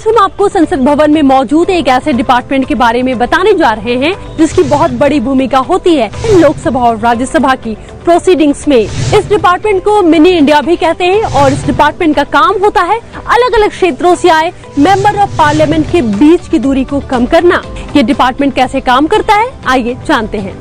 आज हम आपको संसद भवन में मौजूद एक ऐसे department के बारे में बताने जा रहे हैं जिसकी बहुत बड़ी भूमिका होती है लोकसभा और राज्यसभा की प्रोसीडिंग्स में। इस डिपार्टमेंट को मिनी इंडिया भी कहते हैं और इस डिपार्टमेंट का काम होता है अलग अलग क्षेत्रों से आए मेंबर ऑफ पार्लियामेंट के बीच की दूरी को कम करना। ये डिपार्टमेंट कैसे काम करता है, आइए जानते हैं।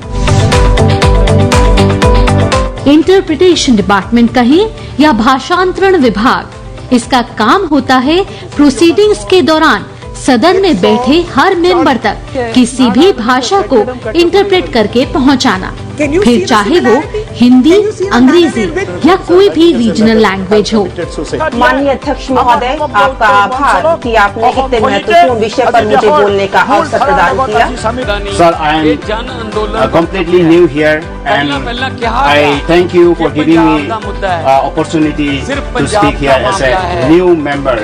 इंटरप्रिटेशन डिपार्टमेंट कहें या भाषांतरण विभाग, इसका काम होता है प्रोसीडिंग्स के दौरान सदन में बैठे हर मेंबर तक किसी भी भाषा को इंटरप्रेट करके पहुंचाना, फिर चाहे वो हिंदी, अंग्रेजी या कोई भी रीजनल लैंग्वेज हो। माननीय अध्यक्ष महोदय, आपका आभार कि आपने इतने महत्वपूर्ण विषय पर मुझे बोलने का अवसर प्रदान किया। Sir, I am completely new here and I thank you for giving me opportunity to speak here as a new member.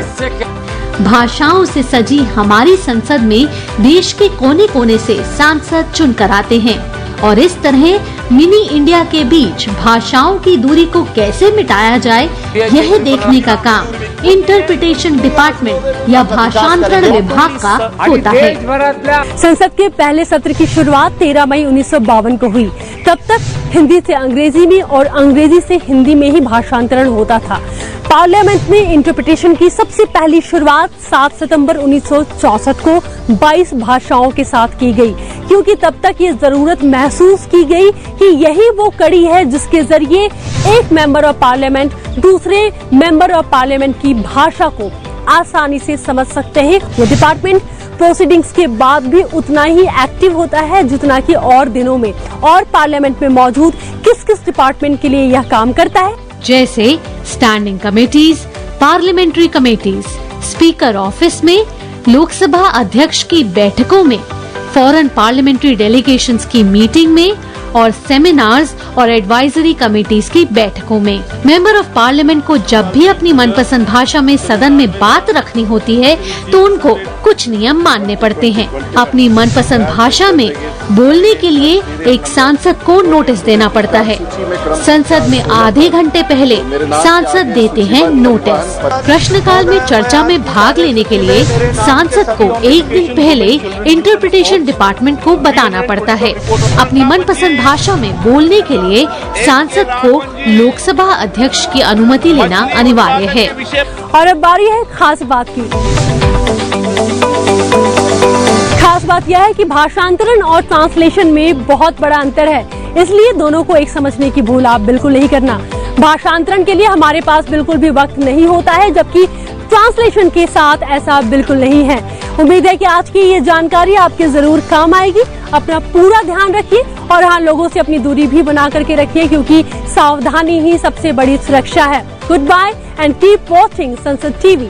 भाषाओं से सजी हमारी संसद में देश के कोने कोने से सांसद चुनकर आते हैं और इस तरह मिनी इंडिया के बीच भाषाओं की दूरी को कैसे मिटाया जाए, यह देखने का काम इंटरप्रिटेशन डिपार्टमेंट या भाषांतरण विभाग का होता है। संसद के पहले सत्र की शुरुआत 13 मई 1952 को हुई। तब तक हिंदी से अंग्रेजी में और अंग्रेजी से हिंदी में ही भाषांतरण होता था। पार्लियामेंट में इंटरप्रिटेशन की सबसे पहली शुरुआत 7 सितंबर 1964 को 22 भाषाओं के साथ की गई, क्योंकि तब तक ये जरूरत महसूस की गई कि यही वो कड़ी है जिसके जरिए एक मेंबर ऑफ पार्लियामेंट दूसरे मेंबर ऑफ पार्लियामेंट की भाषा को आसानी से समझ सकते हैं। वो डिपार्टमेंट प्रोसीडिंग्स के बाद भी उतना ही एक्टिव होता है जितना कि और दिनों में। और पार्लियामेंट में मौजूद किस किस डिपार्टमेंट के लिए यह काम करता है, जैसे standing committees, parliamentary committees, speaker office में, लोकसभा अध्यक्ष की बैठकों में, फॉरेन पार्लियामेंट्री डेलीगेशंस की मीटिंग में और सेमिनार्स और एडवाइजरी कमेटीज की बैठकों में। मेंबर ऑफ पार्लियामेंट को जब भी अपनी मनपसंद भाषा में सदन में बात रखनी होती है तो उनको कुछ नियम मानने पड़ते हैं। अपनी मनपसंद भाषा में बोलने के लिए एक सांसद को नोटिस देना पड़ता है। संसद में आधे घंटे पहले सांसद देते हैं नोटिस। प्रश्नकाल में चर्चा में भाग लेने के लिए सांसद को एक दिन पहले इंटरप्रिटेशन डिपार्टमेंट को बताना पड़ता है। अपनी मनपसंद भाषा में बोलने के लिए सांसद को लोकसभा अध्यक्ष की अनुमति लेना अनिवार्य है। और अब बारी है खास बात की। खास बात यह है कि भाषांतरण और ट्रांसलेशन में बहुत बड़ा अंतर है, इसलिए दोनों को एक समझने की भूल आप बिल्कुल नहीं करना। भाषांतरण के लिए हमारे पास बिल्कुल भी वक्त नहीं होता है, जबकि ट्रांसलेशन के साथ ऐसा बिल्कुल नहीं है। उम्मीद है कि आज की ये जानकारी आपके जरूर काम आएगी। अपना पूरा ध्यान रखिए और हाँ, लोगों से अपनी दूरी भी बना करके रखिए, क्योंकि सावधानी ही सबसे बड़ी सुरक्षा है। Goodbye and keep watching Sansad TV.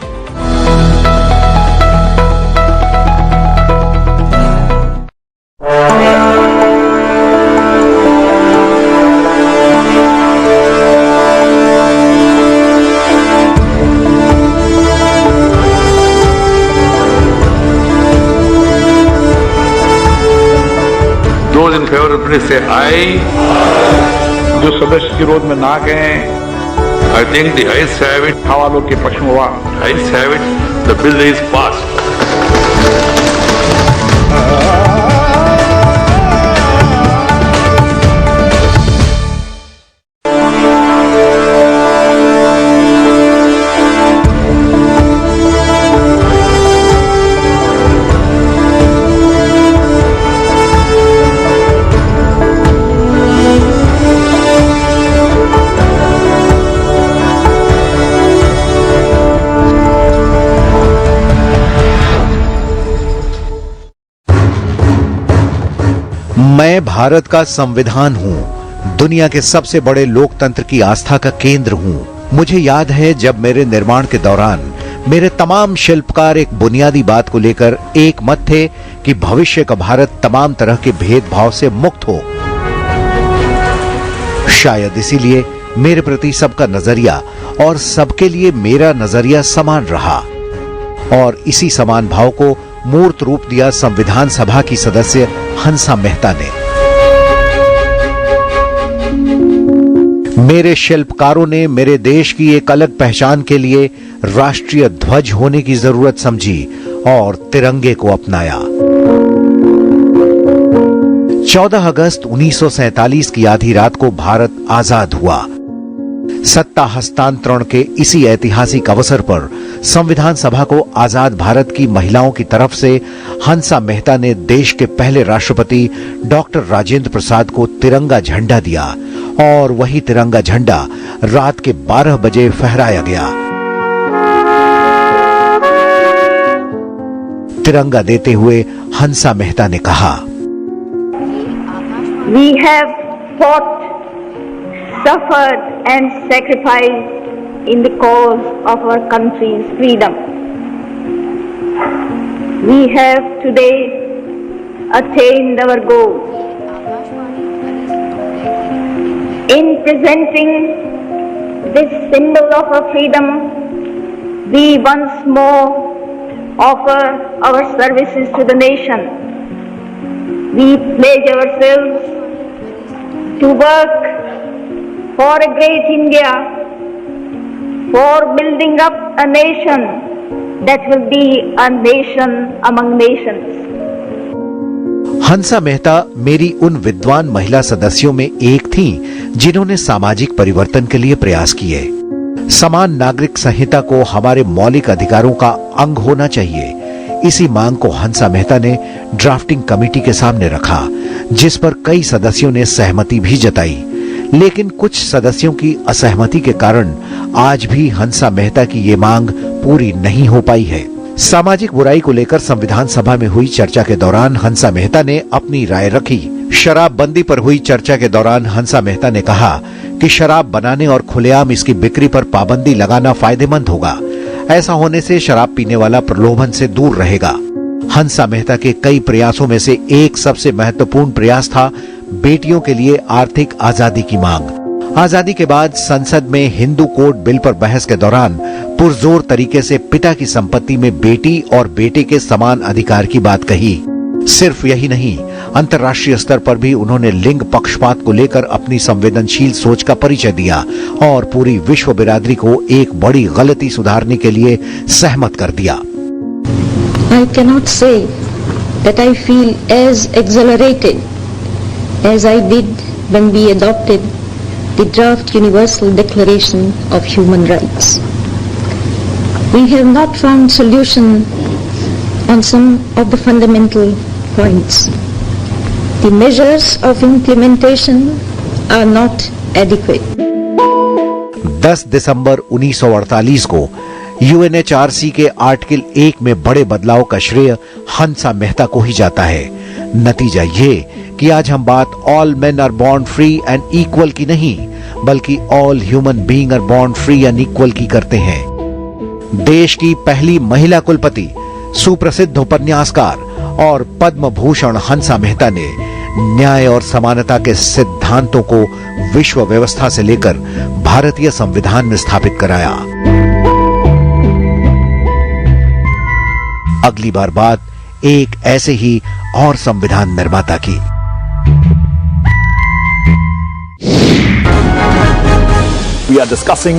Those in favor please say aye. जो सदस्य विरोध में ना गए, I think the ayes have it. हवालों के पक्ष में हुआ, ayes have it. The bill is passed. मैं भारत का संविधान हूं, दुनिया के सबसे बड़े लोकतंत्र की आस्था का केंद्र हूं। मुझे याद है जब मेरे निर्माण के दौरान मेरे तमाम शिल्पकार एक बुनियादी बात को लेकर एक मत थे कि भविष्य का भारत तमाम तरह के भेदभाव से मुक्त हो। शायद इसीलिए मेरे प्रति सबका नजरिया और सबके लिए मेरा नजरिया समान रहा और इसी समान भाव को मूर्त रूप दिया संविधान सभा की सदस्य हंसा मेहता ने। मेरे शिल्पकारों ने मेरे देश की एक अलग पहचान के लिए राष्ट्रीय ध्वज होने की जरूरत समझी और तिरंगे को अपनाया। 14 अगस्त 1947 की आधी रात को भारत आजाद हुआ। सत्ता हस्तांतरण के इसी ऐतिहासिक अवसर पर संविधान सभा को आजाद भारत की महिलाओं की तरफ से हंसा मेहता ने देश के पहले राष्ट्रपति डॉक्टर राजेंद्र प्रसाद को तिरंगा झंडा दिया और वही तिरंगा झंडा रात के 12 बजे फहराया गया। तिरंगा देते हुए हंसा मेहता ने कहा, We have fought, suffered and sacrificed in the cause of our country's freedom. We have today attained our goal. In presenting this symbol of our freedom, we once more offer our services to the nation. We pledge ourselves to work for a great India, for building up a nation that will be a nation among nations. Hansa Mehta मेरी उन विद्वान महिला सदस्यों में एक थीं जिन्होंने सामाजिक परिवर्तन के लिए प्रयास किए। समान नागरिक संहिता को हमारे मौलिक अधिकारों का अंग होना चाहिए। इसी मांग को हंसा मेहता ने ड्राफ्टिंग कमेटी के सामने रखा, जिस पर कई सदस्यों ने सहमति भी जताई, लेकिन कुछ सदस्यों की असहमति के कारण आज भी हंसा मेहता की ये मांग पूरी नहीं हो पाई है। सामाजिक बुराई को लेकर संविधान सभा में हुई चर्चा के दौरान हंसा मेहता ने अपनी राय रखी। शराबबंदी पर हुई चर्चा के दौरान हंसा मेहता ने कहा कि शराब बनाने और खुलेआम इसकी बिक्री पर पाबंदी लगाना फायदेमंद होगा। ऐसा होने से शराब पीने वाला प्रलोभन से दूर रहेगा। हंसा मेहता के कई प्रयासों में से एक सबसे महत्वपूर्ण प्रयास था बेटियों के लिए आर्थिक आजादी की मांग। आजादी के बाद संसद में हिंदू कोड बिल पर बहस के दौरान पुरजोर तरीके से पिता की संपत्ति में बेटी और बेटे के समान अधिकार की बात कही। सिर्फ यही नहीं, अंतर्राष्ट्रीय स्तर पर भी उन्होंने लिंग पक्षपात को लेकर अपनी संवेदनशील सोच का परिचय दिया और पूरी विश्व बिरादरी को एक बड़ी गलती सुधारने के लिए सहमत कर दिया। I cannot say that I feel as exhilarated as I did when we adopted the draft Universal Declaration of Human Rights. We have not found solution on some of the fundamental points. The measures of implementation are not adequate. 10 दिसंबर 1948 को UNHRC के article 1 में बड़े बदलाव का श्रेय हंसा मेहता को ही जाता है। नतीजा ये कि आज हम बात all men are born free and equal की नहीं, बल्कि all human being are born free and equal की करते हैं। देश की पहली महिला कुलपति, सुप्रसिद्ध उपन्यासकार और पद्म भूषण हंसा मेहता ने न्याय और समानता के सिद्धांतों को विश्व व्यवस्था से लेकर भारतीय संविधान में स्थापित कराया। अगली बार बात एक ऐसे ही और संविधान निर्माता की। We are discussing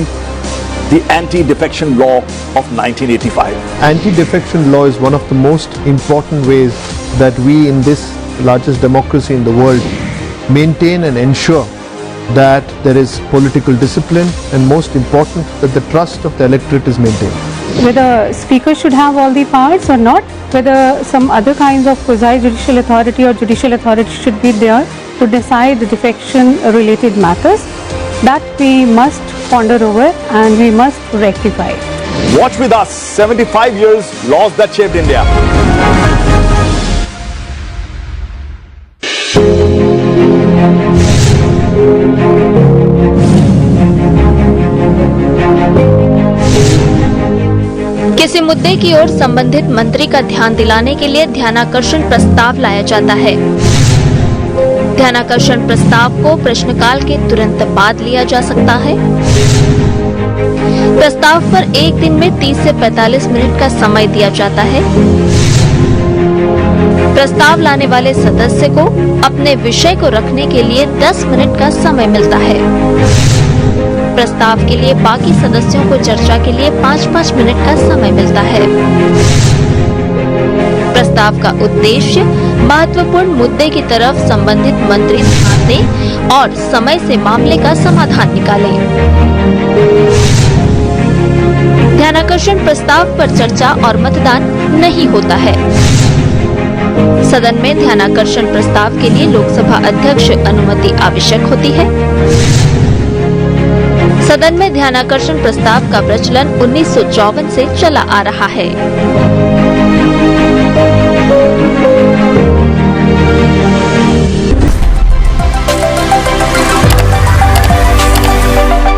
the anti-defection law of 1985. Anti-defection law is one of the most important ways that we in this largest democracy in the world maintain and ensure that there is political discipline and most important that the trust of the electorate is maintained. Whether speaker should have all the powers or not, whether some other kinds of quasi-judicial authority or judicial authority should be there to decide the defection related matters, that we must ponder over and we must rectify. Watch with us 75 years laws that shaped India. किसी मुद्दे की ओर संबंधित मंत्री का ध्यान दिलाने के लिए ध्यानाकर्षण प्रस्ताव लाया जाता है। ध्यानाकर्षण प्रस्ताव को प्रश्नकाल के तुरंत बाद लिया जा सकता है। प्रस्ताव पर एक दिन में 30 से 45 मिनट का समय दिया जाता है। प्रस्ताव लाने वाले सदस्य को अपने विषय को रखने के लिए 10 मिनट का समय मिलता है। प्रस्ताव के लिए बाकी सदस्यों को चर्चा के लिए 5-5 मिनट का समय मिलता है। प्रस्ताव का उद्देश्य महत्वपूर्ण मुद्दे की तरफ संबंधित मंत्री ध्यान दें और समय से मामले का समाधान निकालें। ध्यानाकर्षण प्रस्ताव पर चर्चा और मतदान नहीं होता है। सदन में ध्यानाकर्षण प्रस्ताव के लिए लोकसभा अध्यक्ष अनुमति आवश्यक होती है। सदन में ध्यानाकर्षण प्रस्ताव का प्रचलन 1954 से चला आ रहा है।